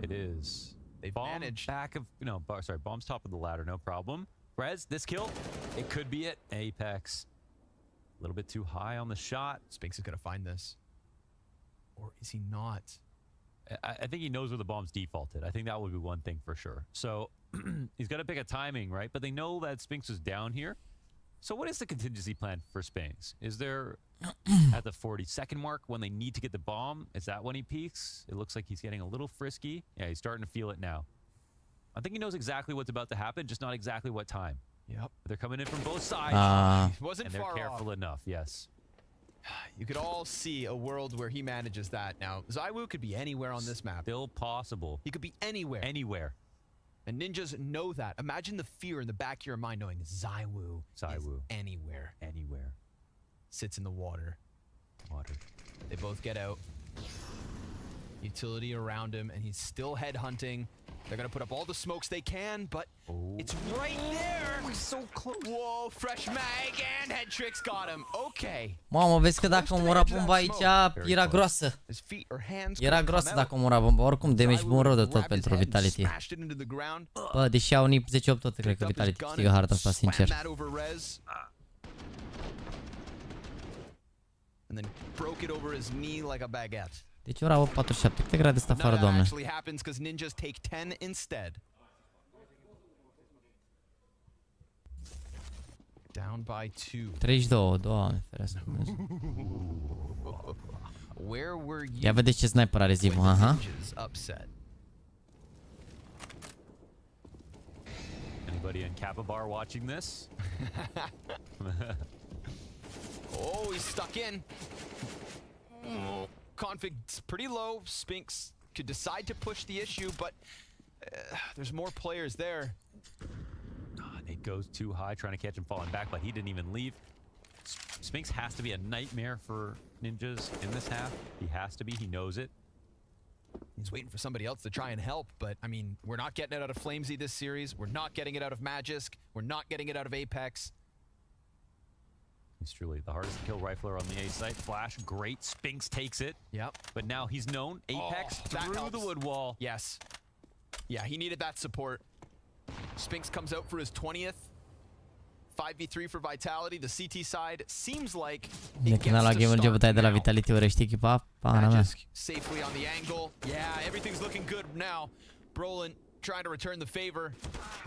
It is. They've managed. Back of, bomb's top of the ladder, no problem. Rez, this kill, it could be it. Apex, a little bit too high on the shot. Spinks is gonna find this. Or is he not? I think he knows where the bomb's defaulted. I think that would be one thing for sure. So he's got to pick a timing, right? But they know that Spinks is down here. So what is the contingency plan for Spinks? Is there at the 40-second mark when they need to get the bomb? Is that when he peaks? It looks like he's getting a little frisky. Yeah, he's starting to feel it now. I think he knows exactly what's about to happen, just not exactly what time. Yep. They're coming in from both sides. Wasn't and they're far careful off. enough, yes. You could all see a world where he manages that. Now, ZywYY could be anywhere on this map. Still possible. He could be anywhere. Anywhere. And ninjas know that. Imagine the fear in the back of your mind knowing ZywYY is anywhere. Anywhere. Sits in the water. Water. They both get out. Utility around him, and he's still headhunting. They're gonna put up all the smokes they can, but it's right there. We're so close. Whoa, fresh mag and head tricks got him. Okay. Mamă, vezi că dacă omora bomba aici era groasă. Era groasă dacă omora bomba. Oricum, damage bun rău de tot pentru Vitality. Bă, deși au nip 10-8 tot, cred că Vitality câștigă harta asta, sincer. And then broke it over his knee like a baguette. Deci ora 47, câte grade stă afară, doamne? Actually happens because ninjas take 10 instead. Down by 2. 32, doamne, ferească. Where were you? Ia vedeți ce sniper are Zivu, aha. Upset. Anybody in Kappa Bar watching this? Oh, he's stuck in. Config's pretty low. Spinks could decide to push the issue, but there's more players there. It goes too high, trying to catch him falling back, but he didn't even leave. Spinks has to be a nightmare for ninjas in this half. He has to be. He knows it. He's waiting for somebody else to try and help, but I mean, we're not getting it out of Flamesy this series. We're not getting it out of Magisk. We're not getting it out of Apex. He's truly the hardest to kill rifler on the A site. Flash, great. Spinks takes it. Yep. But now he's known. Apex through the wood wall. Yes. Yeah, he needed that support. Spinks comes out for his 20th. 5v3 for Vitality. The CT side seems like De când la GAMERLEGION bătaie de la Vitality urăște echipa, pana mea. Safely on the angle. Yeah, everything's looking good now. Brolin trying to return the favor.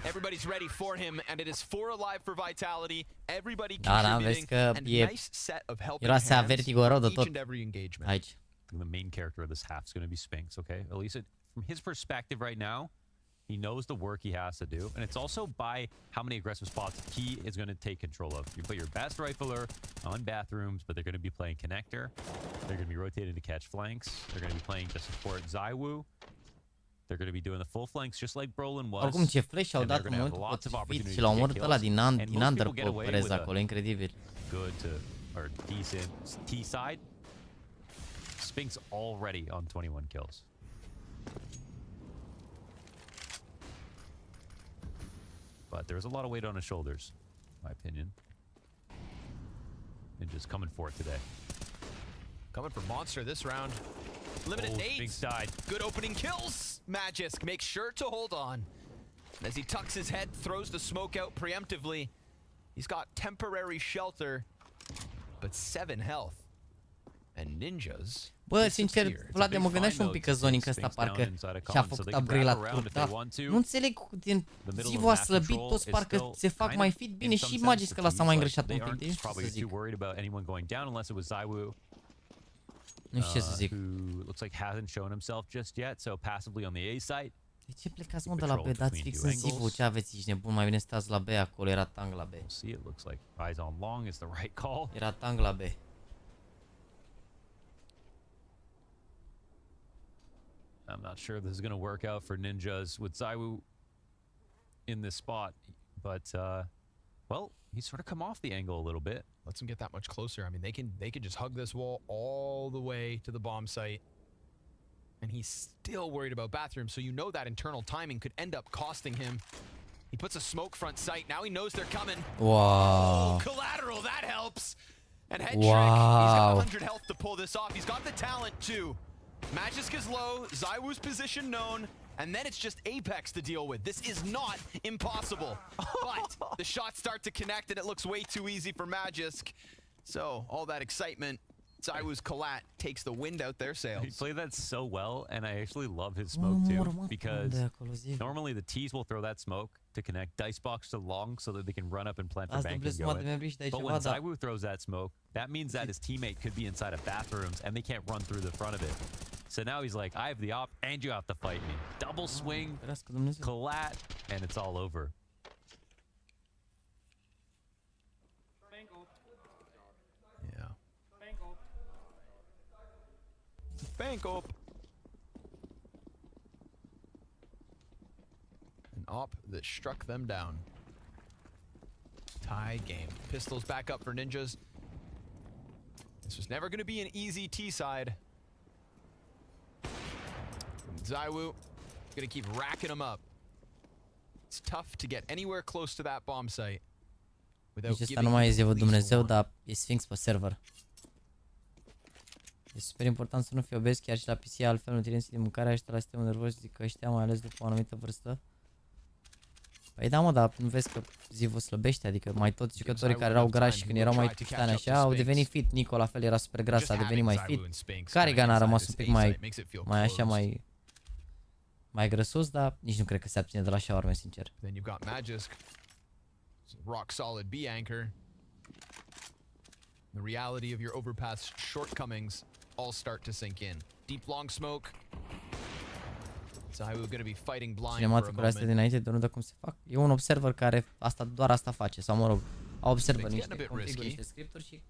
Everybody's ready for him, and it is 4 alive for Vitality. Everybody contributing, and nice set of helping hands each and every engagement. Aici. The main character of this half is going to be Spinks, okay? At least from his perspective right now, he knows the work he has to do, and it's also by how many aggressive spots he is going to take control of. You put your best rifler on bathrooms, but they're going to be playing connector. They're going to be rotating to catch flanks. They're going to be playing to support ZywYY. They're going to be doing the full flanks just like Brolin was. Oricum ce flash au dat în momentul potrivit și l-au omorât ăla din under pe Perez acolo, incredibil. Good to, or decent T-side. Spinks already on 21 kills. But there's a lot of weight on his shoulders, in my opinion. And just coming for it today. Coming for Monster this round. Limited nades. Died. Good opening kills. Magisk makes sure to hold on. As he tucks his head, throws the smoke out preemptively. He's got temporary shelter, but 7 health. And ninjas. Bă, sincer, Vlad, mă gândeam și un pic că Zonic ăsta parcă și-a făcut upgrade la turp, dar nu înțeleg, din Zivu a slăbit, toți parcă se fac mai fit, bine, și Magisk ăla s-a mai îngrășat un pic, deci ce să zic. Nu știu ce să zic. Looks like hasn't shown himself just yet, so passively on the A site. De ce plecați, mă, de la B? Dați fix în Zivu, ce aveți, ești nebun, mai bine stați la B acolo, era tang la B. See, it looks like eyes on long is the right call. Era tang la B. I'm not sure this is going to work out for ninjas with ZywYY in this spot, but well, he's sort of come off the angle a little bit. Lets him get that much closer. I mean, they can just hug this wall all the way to the bomb site, and he's still worried about bathroom. So you know that internal timing could end up costing him. He puts a smoke front sight. Now he knows they're coming. Wow. Oh, collateral, that helps. And head trick. He's got 100 health to pull this off. He's got the talent too. Magisk is low, ZywYY's position known, and then it's just Apex to deal with. This is not impossible, but the shots start to connect and it looks way too easy for Magisk. So, all that excitement, ZywYY's collat takes the wind out their sails. He played that so well, and I actually love his smoke too, because normally the T's will throw that smoke to connect Dicebox to long so that they can run up and plant their bank and go in. But when ZywYY throws that smoke, that means that his teammate could be inside of bathrooms and they can't run through the front of it. So now he's like, I have the op and you have to fight me. Double swing, collat, and it's all over. Yeah. Bank up. An op that struck them down. Tie game. Pistols back up for ninjas. This was never going to be an easy T side. ZywYY gonna keep racking them up. It's tough to get anywhere close to that bomb site without giving nu mai e Zivul Dumnezeu, dar e Sphinx pe server. E super important să nu fii obez chiar și la PC, altfel nutrienții din mâncare ăștia la sistemul nervos, zic că ăștia, mai ales după o anumită vârstă. Păi da, mă, dar nu vezi că Zivul slăbește, adică mai toți jucătorii care erau grași și când erau mai tufteani așa, au devenit fit. Nico la fel era super gras, a devenit mai fit. Carrigan a rămas un pic mai așa, mai grăsos, dar nici nu cred că se abține de la shawarme, sincer. Then you've got Magisk Rock solid B anchor. The reality of your overpass shortcomings all start to sink in. Deep long smoke. Zaiwu gonna be fighting blind for a Cinematicul astea dinainte de nu dă cum se fac. E un observer care doar asta face, sau mă rog, observă niște configuri, niște scripturi și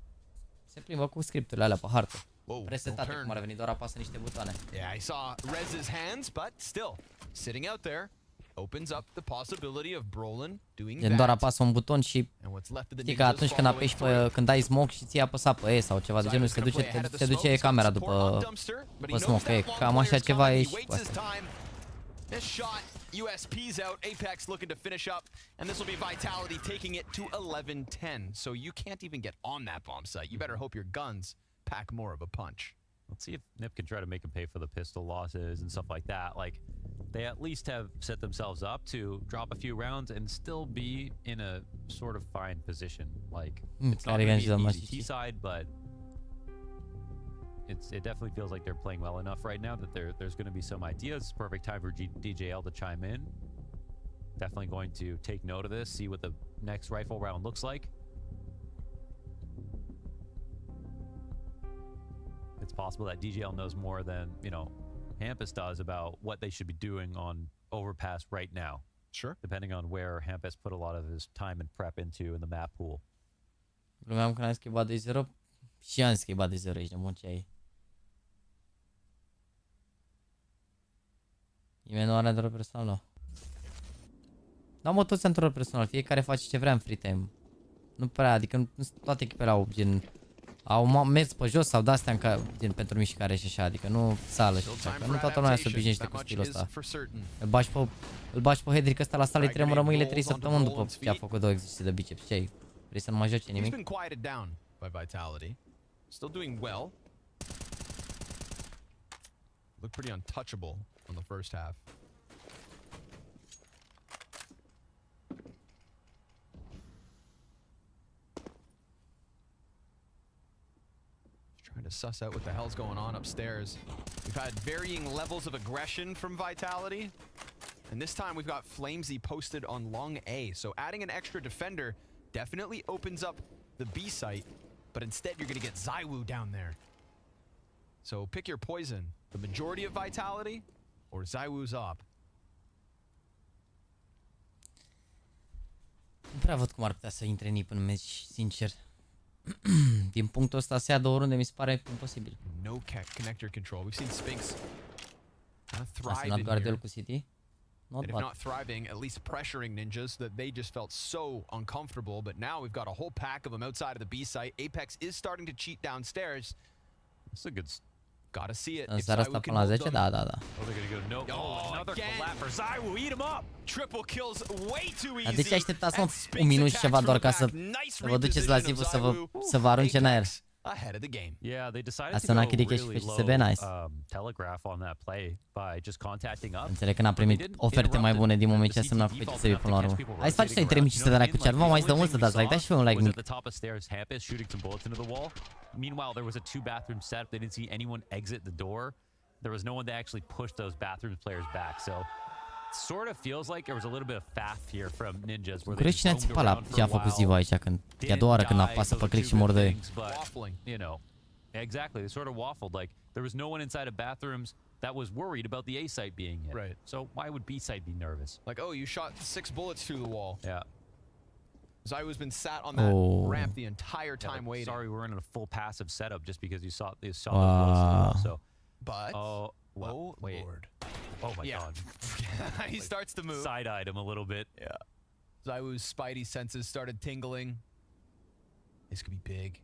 se plimbă cu scripturile alea pe hartă. Presetate, cum ar veni, doar apasă niște butoane. Yeah, I saw Rez's hands, but still sitting out there opens up the possibility of Brolin doing that. Doar apasă un buton și știi că atunci când apeși pe, când dai smoke și ți-ai apăsat pe E sau ceva de genul, se duce camera după smoke. E cam așa ceva e și cu asta. This shot, USP's out, Apex looking to finish up, and this will be Vitality taking it to 11-10. So you can't even get on that bomb site. You better hope your guns pack more of a punch. Let's see if Nip can try to make him pay for the pistol losses and stuff like that. Like, they at least have set themselves up to drop a few rounds and still be in a sort of fine position. Like, it's not going to be an easy T-side, but it definitely feels like they're playing well enough right now that there's going to be some ideas. Perfect time for DJL to chime in. Definitely going to take note of this, see what the next rifle round looks like. It's possible that DJL knows more than, you know, Hampus does about what they should be doing on overpass right now. Sure. Depending on where Hampus put a lot of his time and prep into in the map pool. Glumeam când ai schimbat de 0 și am schimbat de 0 aici, de mult ce ai. Nimeni nu are antrenor personal, nu. Da, mă, toți antrenor personal, fiecare face ce vrea în free time. Nu prea, adică nu toate echipele au gen... Au mers pe jos sau de-astea gen pentru mișcare și așa, adică nu sală și așa, că nu toată lumea se obișnuiește cu stilul ăsta. Îl bagi pe Hedrick ăsta la sală, îi tremură mâinile 3 săptămâni după ce a făcut 2 exerciții de biceps. Ce ai? Vrei să nu mai joci nimic? Still doing well. Looked pretty untouchable on the first half. Trying to suss out what the hell's going on upstairs. We've had varying levels of aggression from Vitality. And this time we've got Flamesy posted on long A. So adding an extra defender definitely opens up the B site. But instead you're going to get Zaiwu down there. So pick your poison. The majority of Vitality or Zaiwu's op. Nu prea văd cum ar putea să intre Nip în meci, sincer. Din punctul ăsta să ia 2 runde mi se pare imposibil. No connector control. We've seen Spinks thrive in here. Cu City. And if not thriving, at least pressuring Ninjas that they just felt so uncomfortable. But now we've got a whole pack of them outside of the B site. Apex is starting to cheat downstairs. That's a good... Gotta see it. În seara asta până la 10? Da, da, da. Oh, they're gonna go no. Another collab for Zaiwu. Eat him up. Triple kills way too easy. Dar de ce așteptați un minut și ceva doar ca să vă duceți la Zivu să vă arunce în aer? Ahead of the game. Yeah, they decided to go really low telegraph on that play by just contacting up. Înțeleg că n-a primit oferte mai bune din moment ce a semnat cu FCSB până la urmă. Hai să faci 3500 de like cu cel. Vă mai dă mult să dați like, dați și un like mic. Meanwhile, there was a 2-bathroom setup. They didn't see anyone exit the door. There was no one that actually pushed those bathroom players back. So sort of feels like there was a little bit of faff here from Ninjas where they roamed around for a while. E a doua oară când apasă pe click și mor de ei. You know, exactly. They sort of waffled. Like there was no one inside of bathrooms that was worried about the A site being hit. Right. So why would B site be nervous? Like, oh, you shot 6 bullets through the wall. Yeah. Zaiwu's been sat on that ramp the entire time waiting. Sorry, we're in a full passive setup just because you saw those bullets. So, but wait. Lord. Oh my god. He starts to move. Side-eyed him a little bit. Yeah. Zaiwu's spidey senses started tingling. This could be big.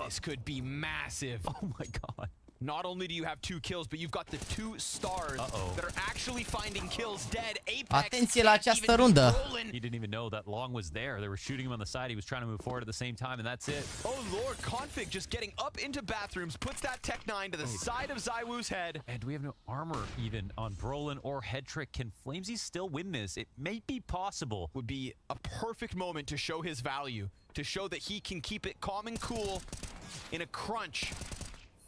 This could be massive. Oh my god. Not only do you have 2 kills, but you've got the 2 stars that are actually finding kills dead. Apex. Atenție la această rundă. He didn't even know that Long was there. They were shooting him on the side. He was trying to move forward at the same time, and that's it. Oh lord, Config just getting up into bathrooms, puts that Tech 9 to the side of Zaiwu's head. And we have no armor even on Brolin or Headtrick. Can Flamesy still win this? It may be possible. Would be a perfect moment to show his value, to show that he can keep it calm and cool in a crunch.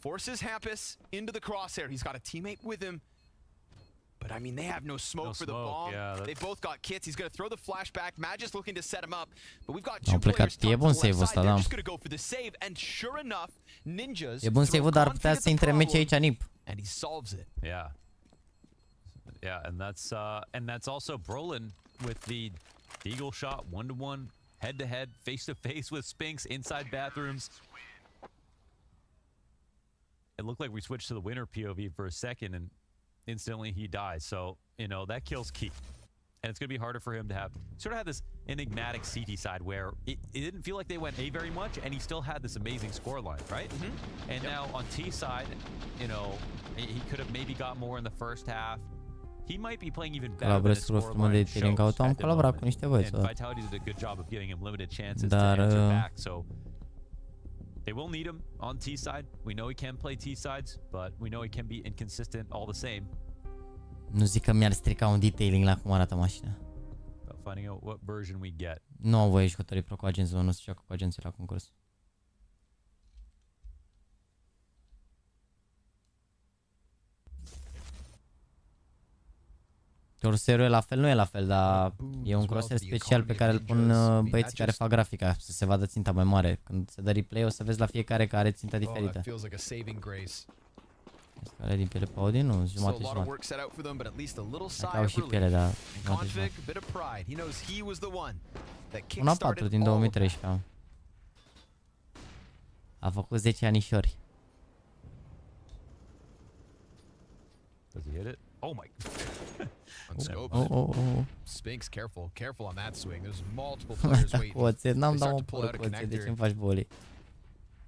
Forces Hampus into the crosshair. He's got a teammate with him. But But I mean, they have no smoke for the bomb. They both got kits. He's going to throw the flashback. Magic's looking to set him up. But we've got two players tucked to the left side. They're just going to go for the save. And sure enough, Ninjas E bun save-ul, dar putea să intre meci aici, Nip. And he solves it. Yeah. Yeah, and that's also Brolin with the Deagle shot, 1-to-1, head-to-head, face-to-face with Spinks inside bathrooms. It looked like we switched to the winner POV for a second, and instantly he dies. So, you know, that kill's key. And it's going to be harder for him to have... Sort of had this enigmatic CT side where it didn't feel like they went A very much, and he still had this amazing score line, right? And now on T side, you know, he could have maybe got more in the first half. He might be playing even better than his score line shows at the moment. And Vitality did a good job of giving him limited chances to answer back. So they will need him on T side. We know he can play T sides, but we know he can be inconsistent all the same. Nu zic că mi-ar strica un detailing la cum arată mașina. Finding out what version we get. Nu au voie jucătorii pro cu agenții, nu se joacă cu agenții la concurs. Crosserul e la fel, nu e la fel, dar e un crosser special pe care îl pun băieții care fac grafica, să se vadă ținta mai mare. Când se dă replay o să vezi la fiecare care are ținta diferită. Scale din piele pe Audi, nu, jumate. Dacă au și piele, dar jumate. Un A4 din 2013 am. A făcut 10 anișori. Does he hit it? Oh my. Spinks, careful on that swing. There's multiple players waiting. N-am dat un pur coțe, de ce îmi faci boli?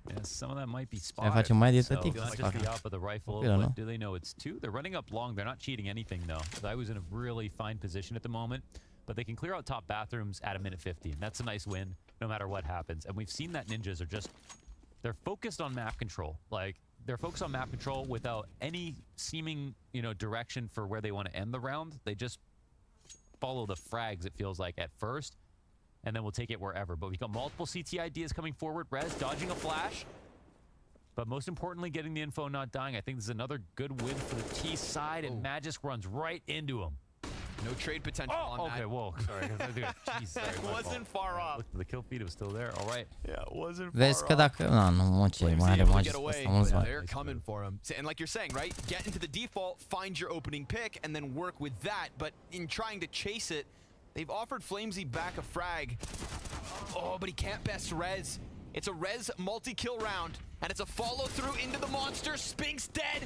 Yeah, some of that might be Mai facem mai de so tătic. not just the op of the rifle, but do they know it's two? They're running up long. They're not cheating anything though. I was in a really fine position at the moment, but they can clear out top bathrooms at a minute 50, and that's a nice win no matter what happens. And we've seen that Ninjas are just, they're focused on map control. Like, they're focused on map control without any seeming, you know, direction for where they want to end the round. They just follow the frags, it feels like, at first, and then we'll take it wherever. But we've got multiple CT ideas coming forward. Rez dodging a flash, but most importantly, getting the info, not dying. I think this is another good win for the T side, and Magisk runs right into him. No trade potential on that. Okay, whoa, sorry. Jeez, It wasn't far off. The kill feed was still there. All right. Yeah, it wasn't Vezi far că dacă... Nu, mă, ce mai are Magisk ăsta, mulți bani. They're coming for him. And like you're saying, right? Get into the default, find your opening pick, and then work with that. But in trying to chase it, they've offered Flamesy back a frag. Oh, but he can't best Rez. It's a Rez multi-kill round, and it's a follow-through into the monster. Spinks dead.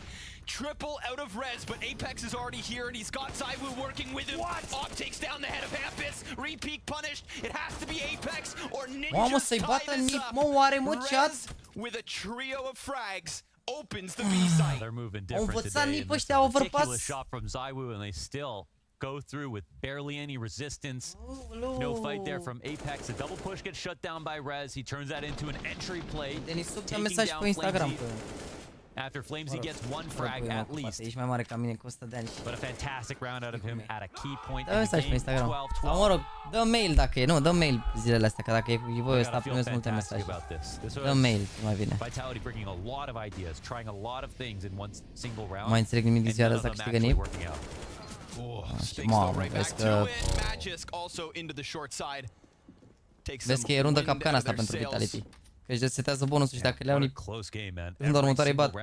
Triple out of Rez, but Apex is already here, and he's got Zywoo working with him. Op takes down the head of Hampus. Repeat punished. It has to be Apex or Ninja. Mamă, să-i bată Nip, mă, oare, mă, chat? With a trio of frags, opens the B site. They're moving different today. învățat Nip ăștia overpass. Ridiculous shot from Zywoo, and they still go through with barely any resistance. No fight there from Apex. A double push gets shut down by Rez. He turns that into an entry play. Taking down Flamesy. After Flamesy gets one frag at least. Ești mai mare ca mine cu 100 de ani. But a fantastic round out of him at a key point Dă in mesaj the pe game. Instagram. 12-12. Sau mă rog, dă mail dacă e, nu, dă mail zilele astea, că dacă e voi ăsta primesc multe mesaje. Dă mail, mai bine. Vitality bringing a lot of ideas, trying a lot of things in one single round. Mai înțeleg nimic din ziua asta, câștigă Nip. Mamă, vezi că... Vezi că e rundă capcana asta pentru Vitality. Că își resetează bonusul și dacă le iau Nip, runda următoare îi bat.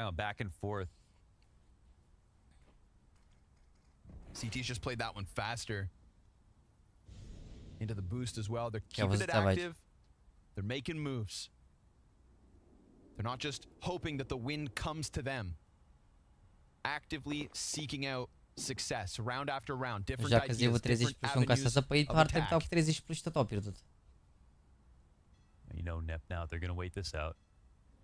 CT's just played that one faster. Into the boost as well. They're keeping it active. They're making moves. They're not just hoping that the win comes to them. Actively seeking out success round after round. Different ideas, different avenues of attack. 30 plus și tot au pierdut. You know, Nep now, they're going to wait this out.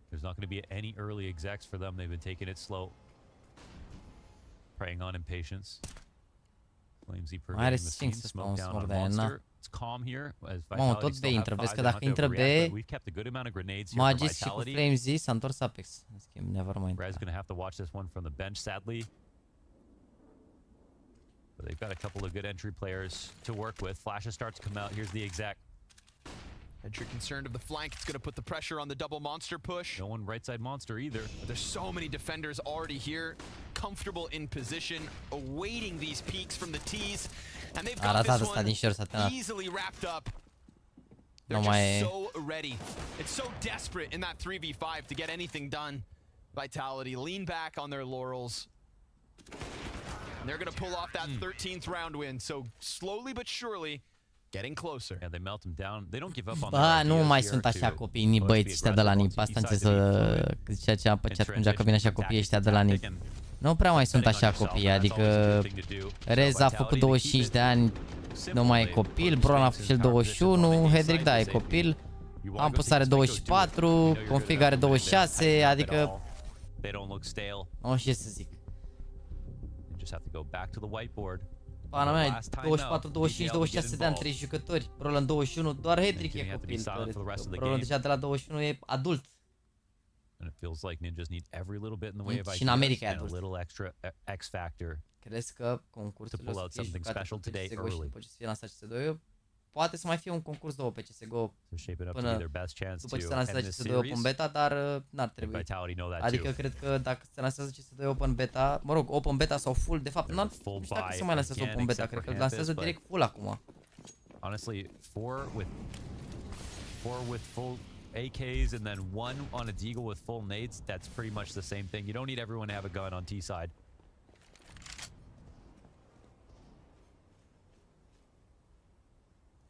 There's not going to be any early execs for them. They've been taking it slow. Preying on impatience. Flamesy pervading the scene, smoke down on monster. It's calm here. As Vitality still have five, they're not going to react, but we've kept a good amount of grenades here for Vitality. Flamesy s-a întors Apex. În schimb, never mind. Red's going to have to watch this one from the bench, sadly. But they've got a couple of good entry players to work with. Flashes start to come out. Here's the exec. Entry concerned of the flank. It's going to put the pressure on the double monster push. No one right side monster either. But there's so many defenders already here. comfortable in position, awaiting these peaks from the T's, and they've got this one easily wrapped up. They're just so ready. It's so desperate in that 3v5 to get anything done. Vitality lean back on their laurels. And they're gonna pull off that 13th round win. So slowly but surely, getting closer. Yeah, they melt them down. They don't give up on Ba, nu mai sunt așa copii, ni băieți ăștia de la NIP. Asta înțeles ceea ce am pe chat cum că vin așa copii ăștia de la NIP. Nu prea mai sunt așa copii, adică Rez a făcut 25 de ani, nu mai e copil, Bron a făcut și el 21, Hedrick da, e copil, Ampus are 24, Config are 26, adică nu știu ce să zic. Pana mea, 24, 25, 26 de ani, 3 jucători, Roland 21, doar Hedrick e copil, Roland deja de la 21 e adult. And it feels like ninjas need every little bit in the way of ideas and a little extra X factor to pull out something special today early. Poate să mai fie un concurs 2 pe CSGO până după ce se lansează CS2 Open Beta, dar n-ar trebui. Adică cred că dacă se lansează CS2 Open Beta, mă rog, Open Beta sau full, de fapt, nu știu dacă se mai lansează Open Beta, cred că lansează direct full acum. Honestly, four with full AKs and then one on a deagle with full nades, that's pretty much the same thing. You don't need everyone to have a gun on T side.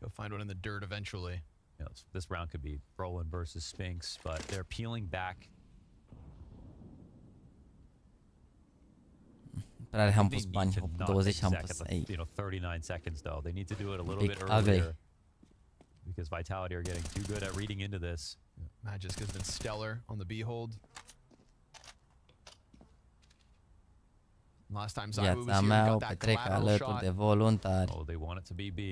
You'll find one in the dirt eventually. You know, this round could be Brolin versus Spinks, but they're peeling back. Am pus bani, 20 am pus aici. 39 seconds though. They need to do it a little bit earlier. Because Vitality are getting too good at reading into this. Magisk has been stellar on the Behold. Last time Zywu was here, got that collateral shot. Oh, they want it to be B.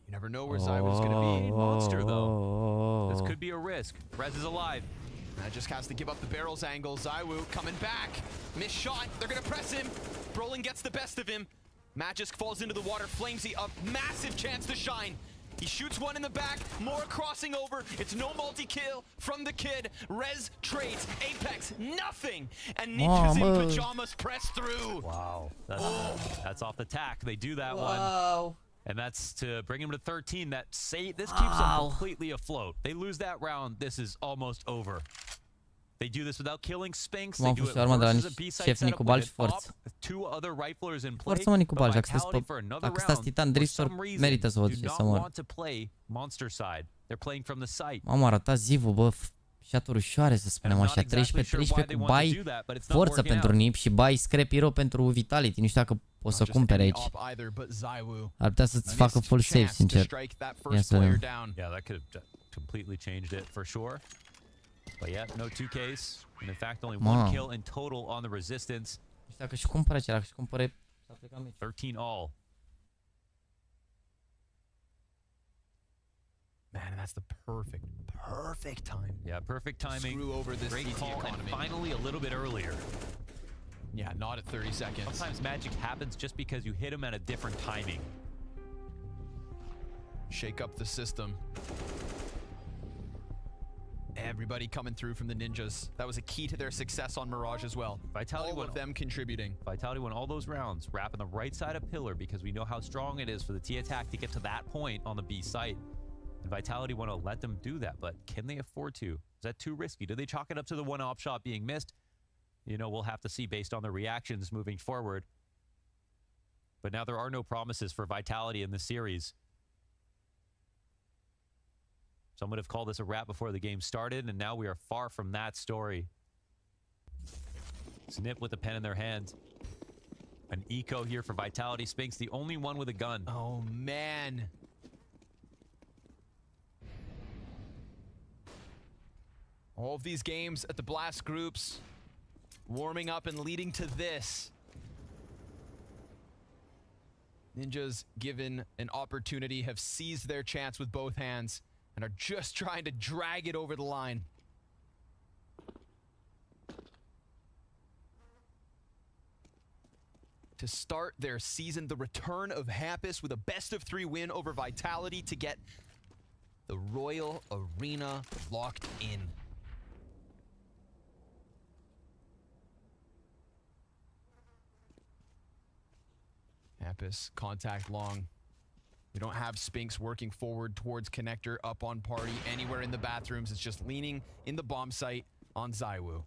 You never know where Zywu's going to be. Monster, though. This could be a risk. Rez is alive. Magisk has to give up the barrels angle. Zywu coming back. Missed shot. They're going to press him. Brolin gets the best of him. Magisk falls into the water. Flamesy, a massive chance to shine. He shoots one in the back, more crossing over. It's no multi-kill from the kid. Rez trades, Apex, nothing. And Ninjas in pajamas press through. Wow, that's off the tack. They do that one. And that's to bring him to 13. This keeps them completely afloat. They lose that round, this is almost over. They do this without killing Spinks. They do it versus a B-side setup with an op, 2 other riflers in play. But Vitality for another round, for some reason, do not want to play monster side. They're playing from the site. M-am arătat Zivu, bă, șaturi ușoare să spunem așa, 13-13 cu bai forță pentru NIP și bai scrap hero pentru Vitality. Nu știu dacă poți să cumpere aici. Ar putea să-ți facă full save, sincer. Ia să vedem. Yeah, that could have completely changed it for sure. But yeah, no 2Ks. And in fact, only 1 kill in total on the resistance. Nu știu dacă și cumpără acela, și cumpără... 13 all. Man, and that's the perfect time. Yeah, perfect timing. Screw over this great CT call, economy. and finally a little bit earlier. Yeah, not at 30 seconds. Sometimes magic happens just because you hit him at a different timing. Shake up the system. Everybody coming through from the Ninjas. That was a key to their success on Mirage as well. Vitality all of them contributing. Vitality won all those rounds, wrapping the right side of pillar because we know how strong it is for the T attack to get to that point on the B site. And Vitality want to let them do that, but can they afford to? Is that too risky? Do they chalk it up to the one op shot being missed? You know, we'll have to see based on their reactions moving forward. But now there are no promises for Vitality in this series. Some would have called this a wrap before the game started, and now we are far from that story. Snip with a pen in their hand. An eco here for Vitality. Spinks, the only one with a gun. Oh, man. All of these games at the Blast groups, warming up and leading to this. Ninjas, given an opportunity, have seized their chance with both hands and are just trying to drag it over the line. To start their season, the return of Hampus with a best-of-3 win over Vitality to get the Royal Arena locked in. Hampus, contact long. We don't have Spinks working forward towards connector, up on party, anywhere in the bathrooms. It's just leaning in the bomb site on ZywYY.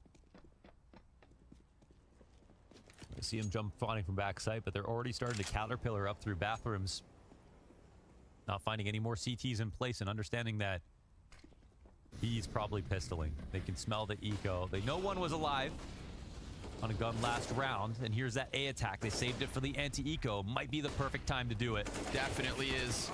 You see him jump fawning from backside, but they're already starting to caterpillar up through bathrooms. Not finding any more CTs in place and understanding that he's probably pistoling. They can smell the eco. They know one was alive on a gun last round, and here's that A attack. They saved it for the anti-eco. Might be the perfect time to do it. Definitely is.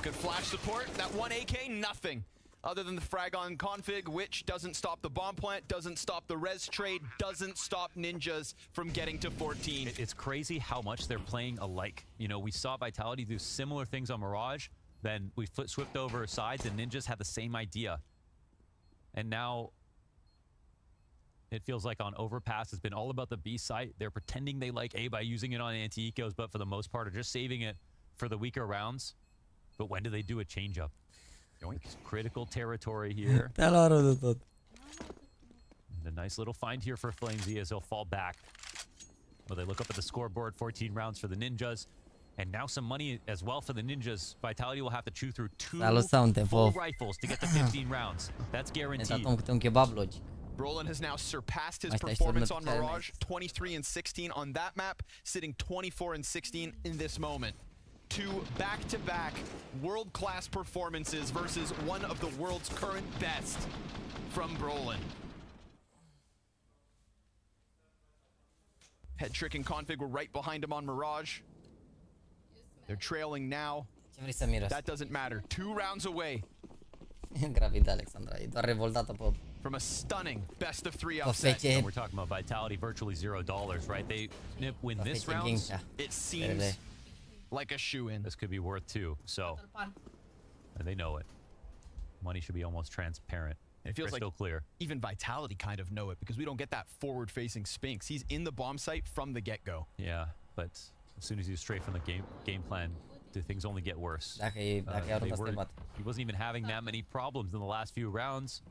Good flash support. That one AK, nothing. Other than the frag on config, which doesn't stop the bomb plant, doesn't stop the res trade, doesn't stop ninjas from getting to 14. It's crazy how much they're playing alike. You know, we saw Vitality do similar things on Mirage, then we swift over sides, and ninjas had the same idea. And now it feels like on Overpass, it's been all about the B site. They're pretending they like A by using it on anti-ecos, but for the most part are just saving it for the weaker rounds. But when do they do a change-up? Critical territory here. And a nice little find here for Flamesy as he'll fall back. Well, they look up at the scoreboard, 14 rounds for the ninjas. And now some money as well for the ninjas. Vitality will have to chew through 2 full rifles to get to 15 rounds. That's guaranteed. Brolin has now surpassed his performance on Mirage, 23-16 on that map, sitting 24-16 in this moment. 2 back-to-back world-class performances versus one of the world's current best from Brolin. Head Trick and Config were right behind him on Mirage. They're trailing now. That doesn't matter. 2 rounds away. From a stunning best of 3 upset. And we're talking about Vitality virtually $0, right? They win this round. It seems like a shoe-in. This could be worth 2, so and they know it. Money should be almost transparent. It feels crystal like clear. Even Vitality kind of know it because we don't get that forward-facing Spinks. He's in the bomb site from the get-go. Yeah, but as soon as you stray from the game plan, do things only get worse. He wasn't even having that many problems in the last few rounds.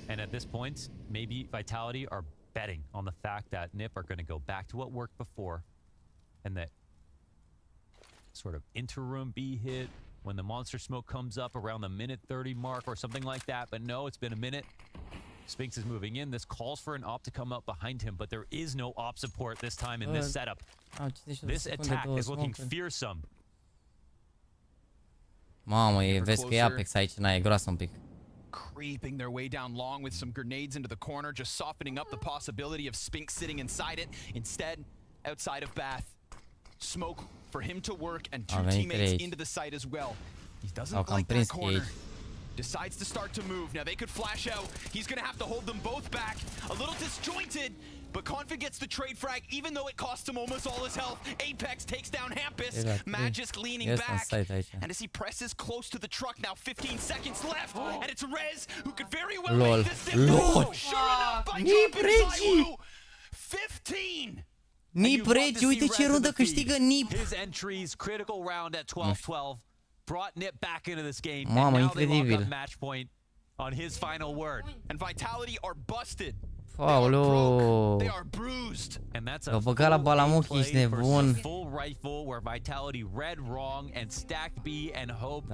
And at this point, maybe Vitality are betting on the fact that NIP are going to go back to what worked before, and that sort of interim B hit when the monster smoke comes up around the minute 30 mark or something like that. But no, it's been a minute. Spinks is moving in. This calls for an op to come up behind him, but there is no op support this time in this setup. This attack is looking fearsome. Mamă, vezi că e Apex aici, e groasă un pic. Creeping their way down long with some grenades into the corner, just softening up the possibility of Spinks sitting inside it. Instead, outside of Bath, smoke for him to work and 2 teammates into the site as well. He doesn't like that corner. Decides to start to move. Now they could flash out. He's gonna have to hold them both back. A little disjointed, but Config gets the trade frag, even though it costs him almost all his health. Apex takes down Hampus. Magisk leaning back. And as he presses close to the truck, now 15 seconds left. And it's Rez who could very well make this difference. Sure enough, by dropping 15! NiP Regi, uite ce rundă câștigă NiP. His entries, critical round at 12-12, brought NiP back into this game. Mamă, and now they lock incredibil. up match point on his final word. And Vitality are busted. Aoleu. They are bruised. And that's L-a a băgat la balamuc, ești nebun. full rifle where Vitality read wrong and stacked B and hoped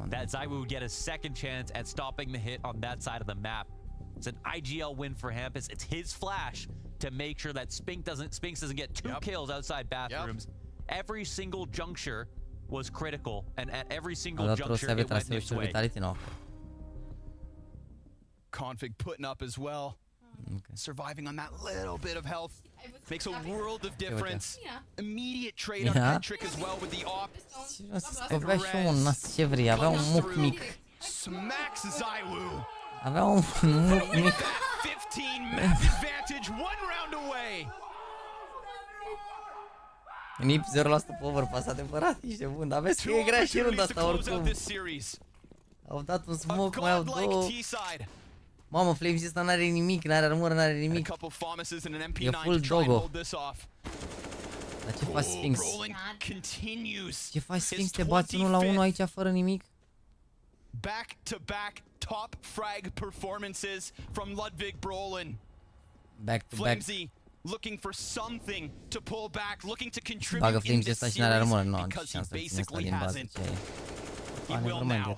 that ZywYY would get a second chance at stopping the hit on that side of the map. It's an IGL win for Hampus. It's his flash to make sure that Spinks doesn't get 2 kills outside bathrooms. Every single juncture was critical, and at every single juncture it went NIP's way. Config putting up as well. Surviving on that little bit of health makes a world of difference. Immediate trade on Patrick as well with the op. Avea și un nas, ce vrei, avea un muc mic. Smacks ZywYY. Avea un muc mic. 15 map advantage, 1 round away. NiP 0% pe overpass, adevărat, ești nebun, dar vezi că e grea și runda asta oricum. Au dat un smoke, mai au 2. Mamă, Flames ăsta n-are nimic, n-are armură, n-are nimic. E full dogo. Dar ce faci Sphinx? Ce faci Sphinx? Te bați 1 la 1 aici fără nimic? Back-to-back top frag performances from Ludwig Brolin. Back to back. Flamesy looking for something to pull back, looking to contribute in this series because he basically hasn't. He will now.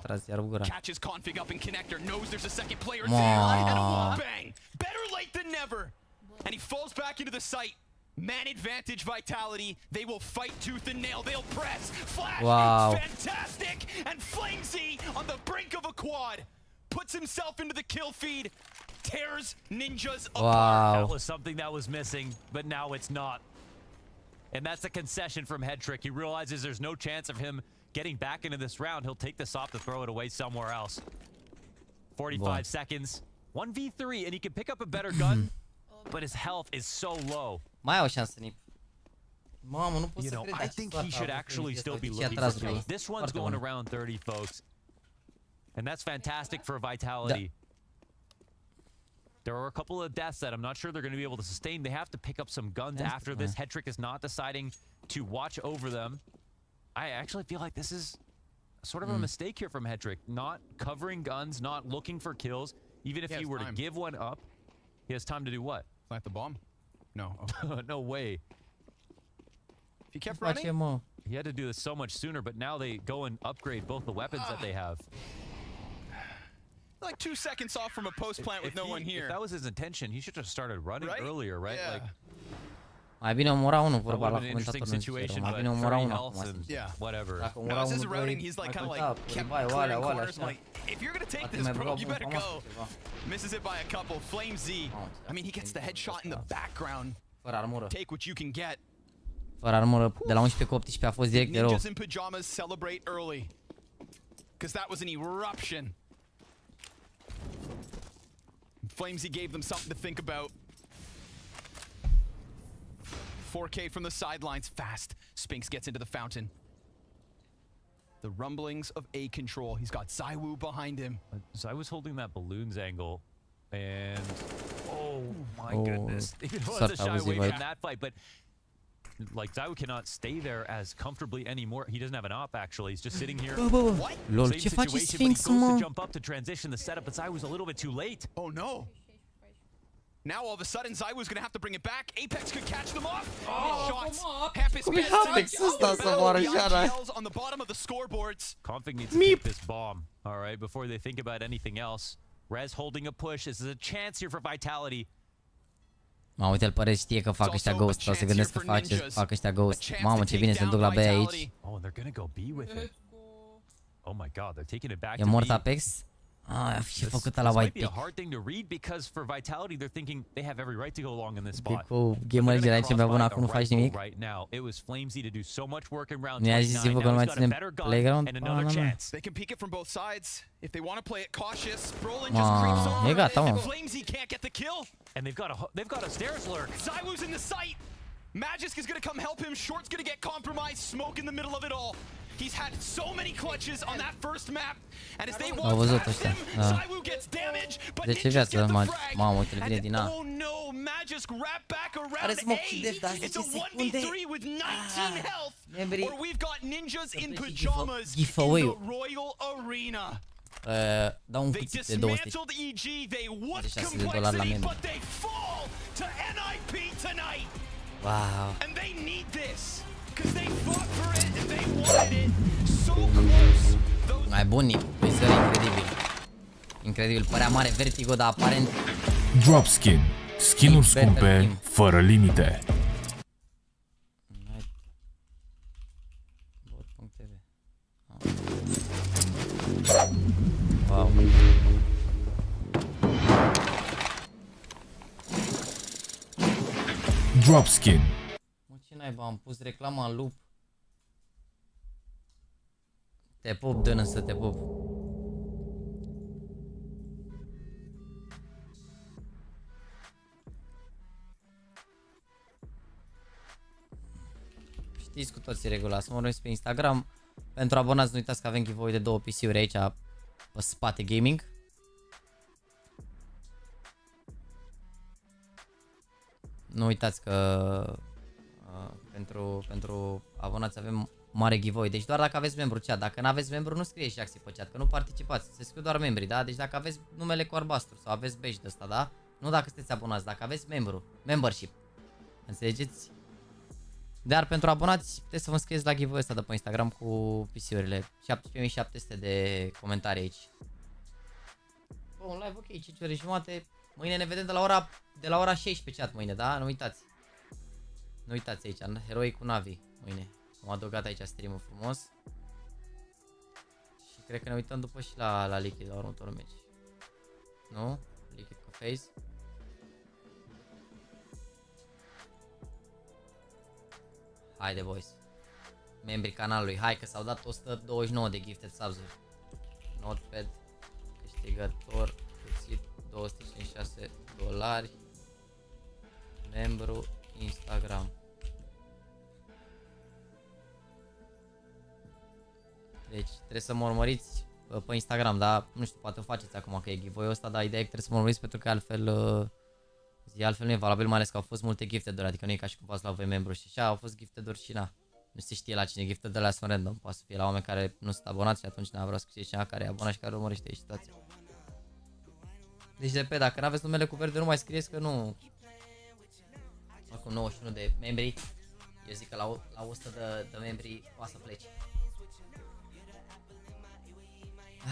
Catches config up in connector, knows there's a second player there, and a wall bang. Better late than never. And he falls back into the site. Man advantage vitality. They will fight tooth and nail. They'll press. Flash. Wow. Fantastic. And Flamesy on the brink of a quad puts himself into the kill feed. Tears ninjas apart. That was something that was missing, but now it's not. And that's a concession from Headtrick. He realizes there's no chance of him getting back into this round. He'll take this off to throw it away somewhere else. 45 seconds. 1v3, and he can pick up a better gun, but his health is so low. Mai au șansă, Nip. Mamă, nu pot You să know, cred I think he should actually still be looking for kills. This one's going around 30, folks. And that's fantastic for Vitality. There are a couple of deaths that I'm not sure they're going to be able to sustain. They have to pick up some guns after this. Headtrick is not deciding to watch over them. I actually feel like this is sort of a mistake here from Headtrick. Not covering guns, not looking for kills. Even if he were to give one up, he has time to do what? Plant the bomb? No. No way. If he kept running? He had to do this so much sooner, but now they go and upgrade both the weapons that they have. Like 2 seconds off from a post plant with no one here. If that was his intention, he should have started running earlier, right? Yeah. Like, mai bine omora unul, vorba la comentator. Mai bine omora unul acum. Whatever. Dacă omora unul, doi, mai conta, puribai, oalea, așa. If you're gonna take this, bro, you better go. Misses it by a couple. Flame Z. I mean, he gets the headshot in the background. Fără armură. Take what you can get. Fără armură, de la 11 cu 18 a fost direct de rău. Ninjas in pajamas celebrate early. Because that was an eruption. Flamesy gave them something to think about. 4K from the sidelines, fast. Spinks gets into the fountain. The rumblings of A control. He's got ZywYY behind him. ZywYY's holding that balloons angle, and oh my goodness, he wants to shy away from that fight, but like ZywYY cannot stay there as comfortably anymore. He doesn't have an op actually. He's just sitting here. What? Lol, ce face Sphinx, mă? To jump up to transition the setup, but ZywYY's a little bit too late. Oh no. Now all of a sudden ZywYY's gonna have to bring it back. Apex could catch them off. Shots. Apex ăsta să moară Jara. On the bottom of the scoreboards. Config needs to keep this bomb, all right, before they think about anything else. Rez holding a push. This is a chance here for Vitality. Mamă, uite-l pare știe că fac ăștia ghost, o să gândesc că fac ăștia ghost. Mamă, ce bine se duc la B aici. Oh, and they're gonna go B with it. Oh my god, they're taking it back. E mort Apex? Ah, ce făcut la white pick. A hard thing to read because for Vitality they're thinking they have every right to go long in this spot. Cu GAMERLEGION aici mai bun, acum nu faci nimic. Right now, it was Flamesy to do so much work in round 29. Ne-a zis că nu mai ținem playground. They can peek it from both sides if they want to play it cautious. Brolin just creeps over. E gata, mă. Flamesy can't get the kill. And they've got a stairs lurk. ZywYY's in the site. Magisk is gonna come help him. Short's gonna get compromised. Smoke in the middle of it all. He's had so many clutches on that first map, and as they walk past him, ZywYY gets damage, but Ninjas get the frag. And oh no, Magisk wrap back around A. It's a 1v3 with 19 health, or we've got Ninjas in pajamas in the Royal Arena. They dismantled EG, they whooped complexity, but they fall to NIP tonight. Wow. And they need this. Because they fought for it and they wanted it so close. Mai bun, Wizard, incredibil. Incredibil, părea mare Vertigo, dar aparent... Dropskin. Skin-uri scumpe, fără limite. Wow. Dropskin. Ce naiba, am pus reclama în loop. Te pup, dă-nă să te pup. Știți cu toții regula, să mă urmăriți pe Instagram. Pentru abonați nu uitați că avem giveaway de 2 PC-uri aici pe spate gaming. Nu uitați că pentru abonați avem mare giveaway. Deci doar dacă aveți membru chat. Dacă nu aveți membru, nu scrieți JAXY pe chat, că nu participați. Se scriu doar membrii, da? Deci dacă aveți numele cu albastru sau aveți badge de ăsta, da? Nu dacă sunteți abonați, dacă aveți membru, membership. Înțelegeți? Dar pentru abonați puteți să vă înscrieți la giveaway ăsta de pe Instagram cu PC-urile. 17.700 de comentarii aici. Bă, un live ok, 5 ore jumate. Mâine ne vedem de la ora 16 chat mâine, da? Nu uitați. Nu uitați aici, heroi cu Navi mâine. Am adăugat aici stream-ul frumos. Și cred că ne uităm după și la Liquid, la următorul meci. Nu? Liquid cu Face. Haide, boys. Membrii canalului. Hai că s-au dat 129 de gifted subs-uri. Notepad. Câștigător. Cutit. $256. Membru. Instagram. Deci trebuie să mă urmăriți pe Instagram, dar nu știu, poate o faceți acum că e giveaway-ul ăsta, dar ideea e că trebuie să mă urmăriți pentru că altfel nu e valabil, mai ales că au fost multe gifted-uri, adică nu e ca și cum v-ați luat voi membru și așa, au fost gifted-uri și na. Nu se știe la cine gifted-urile sunt random, poate să fie la oameni care nu sunt abonați și atunci n-a vreau să știe cineva care e abonat și care urmărește situația. Deci repet, dacă nu aveți numele cu verde, nu mai scrieți că nu. Acum 91 de membri, eu zic că la 100 de membri poate să plece.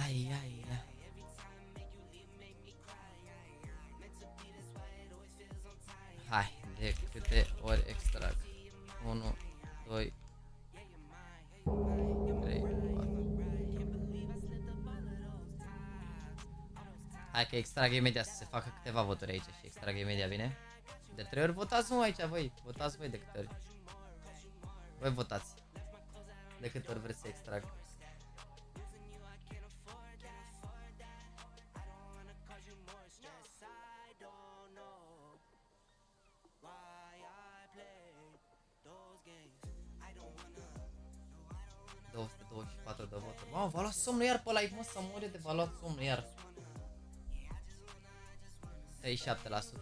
Ai. Hai, de câte ori extrag? 1, 2, 3, 4. Hai că extrag imediat să se facă câteva voturi aici și extrag imediat, bine? De 3 ori votați aici, voi. Votați voi de câte ori. Voi votați. De câte ori vreți să extrag. ...224 de voturi. Mamă, v-a luat somnul iar pe live, mă, să mori de v-a luat somnul iar.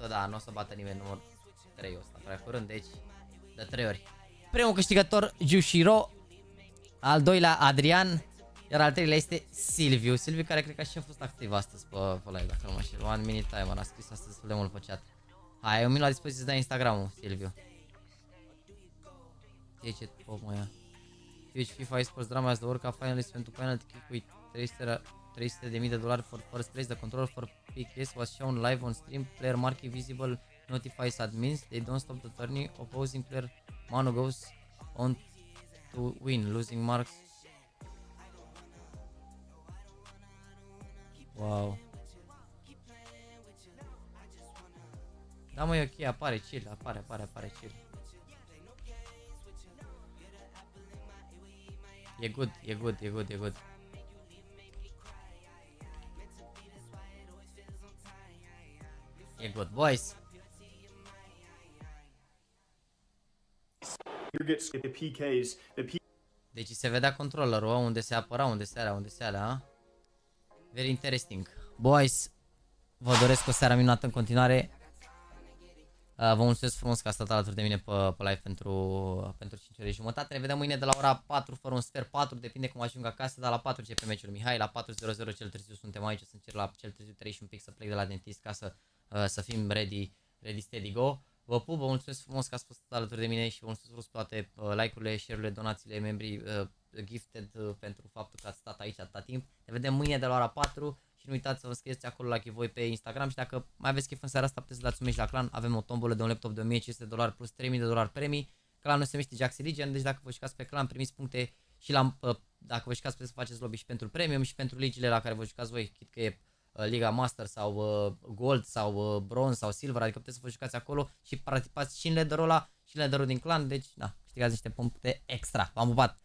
37%, da, nu o să bată nimeni numărul 3 ăsta prea curând, deci de 3 ori. Primul câștigător, Jushiro, al doilea Adrian, iar al treilea este Silviu. Silviu care cred că și a fost activ astăzi pe live, dacă nu mă știu. One minute timer, a scris astăzi destul de mult pe chat. Hai, ai un minut la dispoziție să dai Instagram-ul, Silviu. E ce top, mă ia. Twitch, FIFA, eSports, Drama, the World Cup finalist pentru penalty kick with $300,000 for first place. The controller for PKS was shown live on stream. Player marking visible notifies admins. They don't stop the tourney. Opposing player Manu goes on to win, losing marks. Wow. Da, mă, e ok, apare chill, apare chill. E good. E good, boys. Deci se vedea controllerul, unde se apăra, unde se alea, Very interesting. Boys, vă doresc o seară minunată în continuare. Vă mulțumesc frumos că ați stat alături de mine pe live pentru 5 ore jumătate. Ne vedem mâine de la ora 4 fără un sfert, 4, depinde cum ajung acasă, dar la 4 începe meciul Mihai, la 4:00 cel târziu suntem aici, o să încerc la cel târziu 3 și un pic să plec de la dentist ca să fim ready, steady, go. Vă pup, vă mulțumesc frumos că ați fost alături de mine și vă mulțumesc frumos toate like-urile, share-urile, donațiile, membrii gifted pentru faptul că ați stat aici atâta timp. Ne vedem mâine de la ora 4. Și nu uitați să vă înscrieți acolo la giveaway pe Instagram și dacă mai aveți chef în seara asta puteți să dați un meci la clan. Avem o tombolă de un laptop de $1.500 plus $3.000 premii. Clanul se numește JAXY Legion, deci dacă vă jucați pe clan primiți puncte și dacă vă jucați puteți să faceți lobby și pentru premium și pentru ligile la care vă jucați voi, chit că e Liga Master sau Gold sau Bronze sau Silver, adică puteți să vă jucați acolo și participați și în leaderul ăla și în leaderul din clan, deci da, câștigați niște puncte extra. V-am pupat!